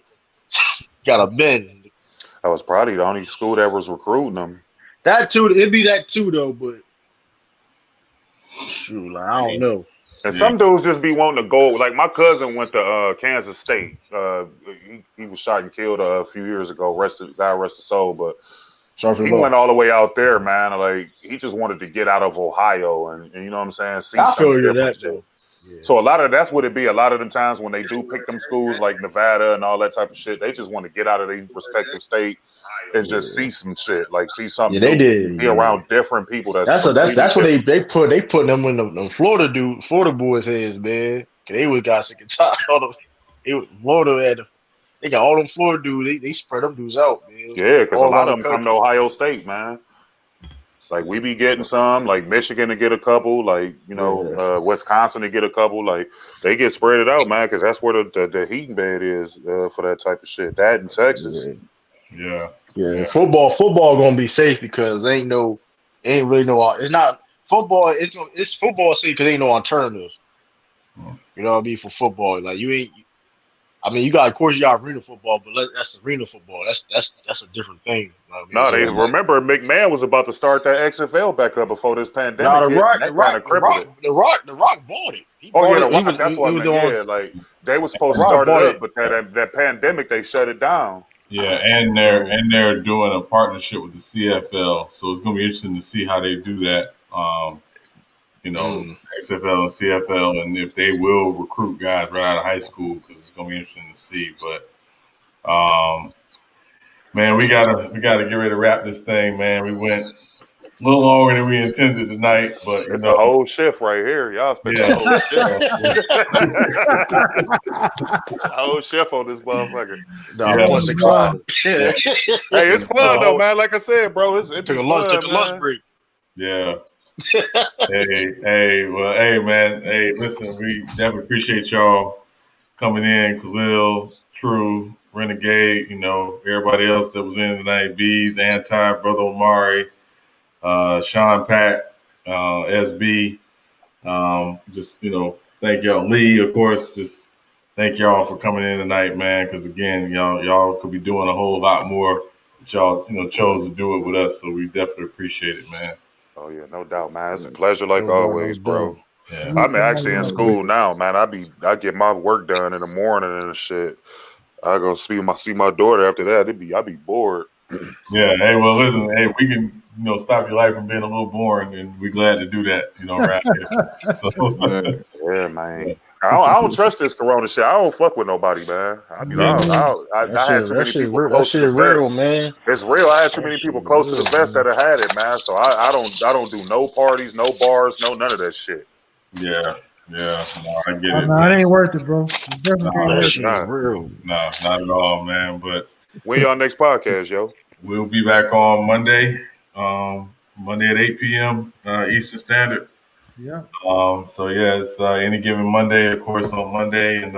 got a bend. That was probably the only school that was recruiting them. That too, it'd be that too though, but shoot, like, I don't know. And some dudes just be wanting to go. Like my cousin went to Kansas State. He was shot and killed a few years ago. Rest his soul. But he went all the way out there, man. Like he just wanted to get out of Ohio and you know what I'm saying. See some different shit. Yeah. So that's what it be. A lot of them times when they do pick them schools like Nevada and all that type of shit, they just want to get out of their respective state and just see some shit, like see something. Yeah, they did. Be around different people. That's what they put them in the Florida boys' heads, man. Cause they was got sick and tired of them. Florida they got all them Florida dudes. They spread them dudes out, man. Yeah, because a lot of them come to Ohio State, man. Like we be getting some, like Michigan to get a couple, like Wisconsin to get a couple, like they get spread it out, man, because that's where the heating bed is for that type of shit. That in Texas, yeah. Football gonna be safe because it's not football. It's football safe because ain't no alternative. You know what I mean? For football, like you ain't. I mean, of course, you got arena football, but that's arena football. That's a different thing. You know what I mean? No, So they it's like, remember McMahon was about to start that XFL back up before this pandemic nah, hit, and that kind of crippled it. The Rock bought it. He Oh bought yeah, it. The Rock. That's what I meant. Yeah, like they were supposed to start it up, but that pandemic they shut it down. Yeah, and they're doing a partnership with the CFL, so it's going to be interesting to see how they do that. XFL and CFL, and if they will recruit guys right out of high school, because it's going to be interesting to see. But man, we gotta get ready to wrap this thing, man. We went a little longer than we intended tonight, but it's a whole shift right here. Y'all spent a whole shift. A whole shift on this motherfucker. Hey, it's fun though, man. Like I said, bro, it took a lunch break. Yeah. hey, man. Hey, listen, we definitely appreciate y'all coming in. Khalil, True, Renegade, everybody else that was in tonight. Bees, Anti, Brother Omari, Sean Pack, SB. Thank y'all. Lee, of course, just thank y'all for coming in tonight, man, because again, y'all could be doing a whole lot more, but y'all, chose to do it with us, so we definitely appreciate it, man. Oh yeah, no doubt, man. It's a pleasure, like always, bro. Yeah. I'm actually in school now, man. I get my work done in the morning and shit. I go see my daughter after that. I be bored. Yeah. Hey, well, listen. Hey, we can stop your life from being a little boring, and we're glad to do that. Around here. So yeah, man. I don't trust this corona shit. I don't fuck with nobody, man. I had too many people close to the real, vest. man. It's real. I had too many people close to the vest that have had it, man. So I don't do no parties, no bars, none of that shit. Yeah. No, I get it. No, it ain't worth it, bro. No, not at all, man. But when y'all next podcast, yo? We'll be back on Monday. Monday at 8 p.m. Eastern Standard. Yeah. So yeah, it's any given Monday, of course, on Monday, and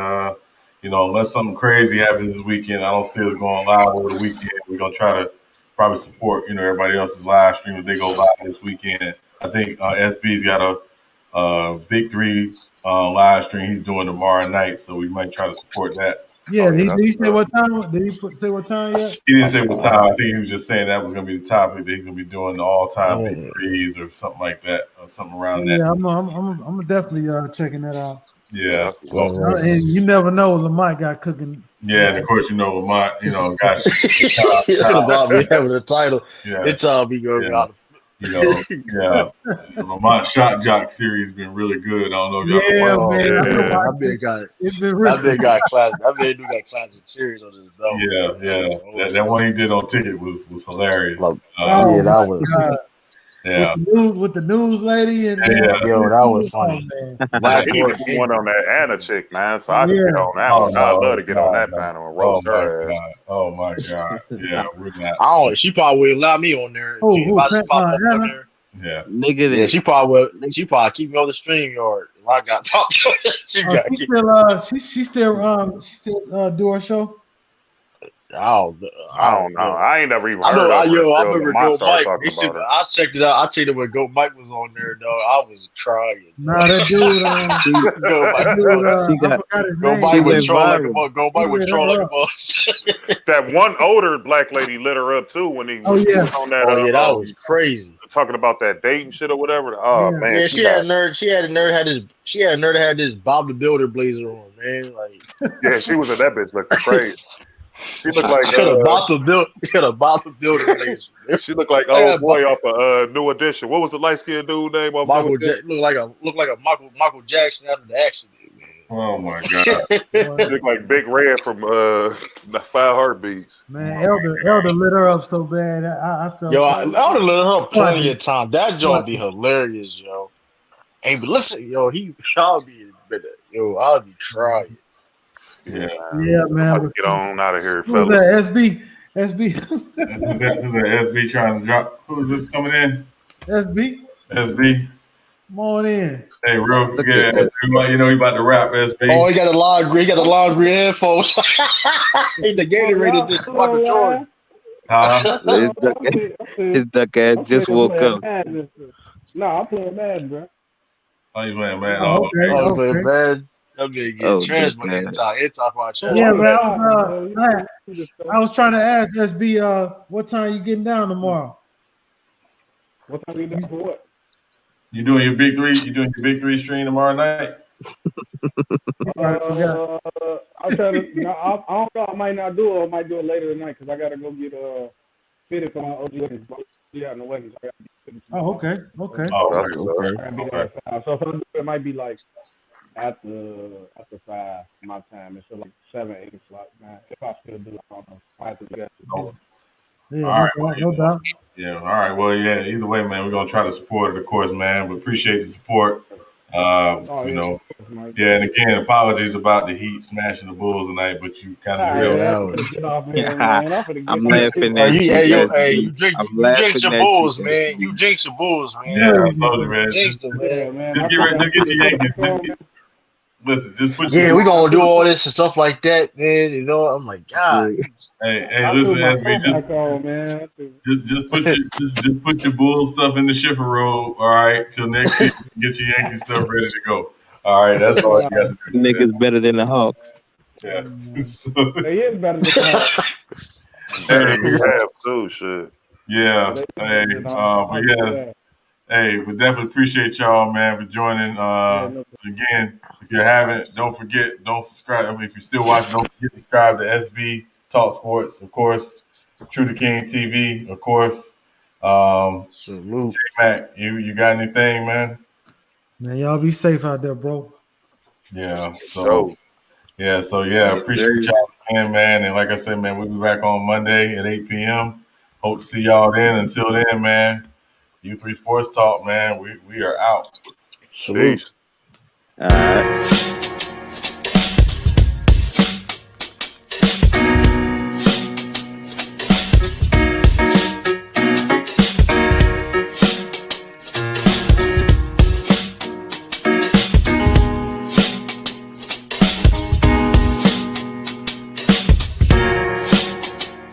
unless something crazy happens this weekend, I don't see us going live over the weekend. We're gonna try to probably support everybody else's live stream if they go live this weekend. I think SB's got a Big 3 live stream he's doing tomorrow night, so we might try to support that. Yeah, did he say what time? Did he say what time yet? He didn't say what time. I think he was just saying that was going to be the topic that he's going to be doing the all-time Big 3s or something like that, or something around that. Yeah, I'm definitely checking that out. Yeah, and you never know, Lamont got cooking. Yeah, and of course Lamont, got about me having a title. Yeah, it's all be going on. The Lamont Shot Jock series been really good. I don't know if y'all It's been really that got classic. That man do got classic series on his belt. Yeah. That one he did on Ticket was hilarious. That was. Yeah, with the news lady and yo, that was funny. He need to put one on that Anna chick, man. So I can get on that one. I'd love to get on that panel and roast her ass. Oh my god, yeah, we're not. She probably would allow me on there. Yeah, nigga. Yeah, she probably keep me on the stream yard. If I got popped. She still do her show. I don't know. I ain't never even heard of her. I remember Goat Mike. I checked it out. I checked it when Goat Mike was on there, dog. I was crying. Nah, that dude. I forgot his name. Goat Mike was trolling like a Goat Mike was trolling like a That one older black lady lit her up too when he was on that. That was crazy. Talking about that dating shit or whatever. Oh man, yeah, she had a nerd had this Bob the Builder blazer on, man. Like, yeah, she was in that bitch looking crazy. She looked like Bob the Builder blazer. She looked like old boy off a New Edition. What was the light skinned dude name? Looked like a Michael Jackson after the accident. Oh my god! Look like Big Red from 5 Heartbeats. Man, Elder lit her up so bad. I felt Elder lit her up plenty of time. That joint be hilarious, yo. Hey, but listen, yo, I'll be crying. Yeah, man. Get on out of here, fellas. fellas. SB. Who's that SB trying to drop? Who's this coming in? SB. Come on in. Hey, real quick, he about to rap, SB. Oh, he got a laundry headphones. The Gatorade this Michael Jordan. His duck ass just woke up. No, I'm playing Madden, bro. Oh, you playing, man? Oh, okay, Oh, okay. man. That nigga get trash, but man. it's off my chest. Yeah, man. I was trying to ask SB, what time you getting down tomorrow? What time you down for what? You doing your big three? You doing your big three stream tomorrow night? I forgot. I'll try to. No, I don't know. I might not do it. Or I might do it later tonight because I gotta go get fitted for my OG wedding. Be out in the wedding. So Oh, okay, okay. Oh, okay. So if I do it, might be like after 5 my time. It's like 7, 8 o'clock. Man, if I still do it, I don't know. I have to get Oh. Yeah, All right, no doubt. Yeah, all right. Well, yeah, either way, man, we're going to try to support it, of course, man. We appreciate the support. You know, yeah, and again, apologies about the Heat smashing the Bulls tonight, but you kind of I'm laughing at you. You jinx your Bulls, man. You jinx your Bulls, man. Yeah, I told you, man. Jinx them, man. Just get your Yankees. Listen, just put we gonna do all this and stuff like that, man. You know, I'm like, God. Hey, listen, SB, just put your Bull stuff in the shiffer robe, all right, till next season. Get your Yankee stuff ready to go. All right, that's all you got to do. Niggas better than the Hawk. Yeah. They is better than the Hawk. Hey, you have too, shit. Yeah. Hey, but yeah. Hey, we definitely appreciate y'all, man, for joining. Again, if you haven't, don't subscribe. I mean, if you're still watching, don't forget to subscribe to SB Talk Sports, of course. True to King TV, of course. J-Mac, you got anything, man? Man, y'all be safe out there, bro. Yeah. Appreciate y'all again, man. And like I said, man, we'll be back on Monday at 8 p.m. Hope to see y'all then. Until then, man. U3 Sports Talk, man. We are out. Salute. All right.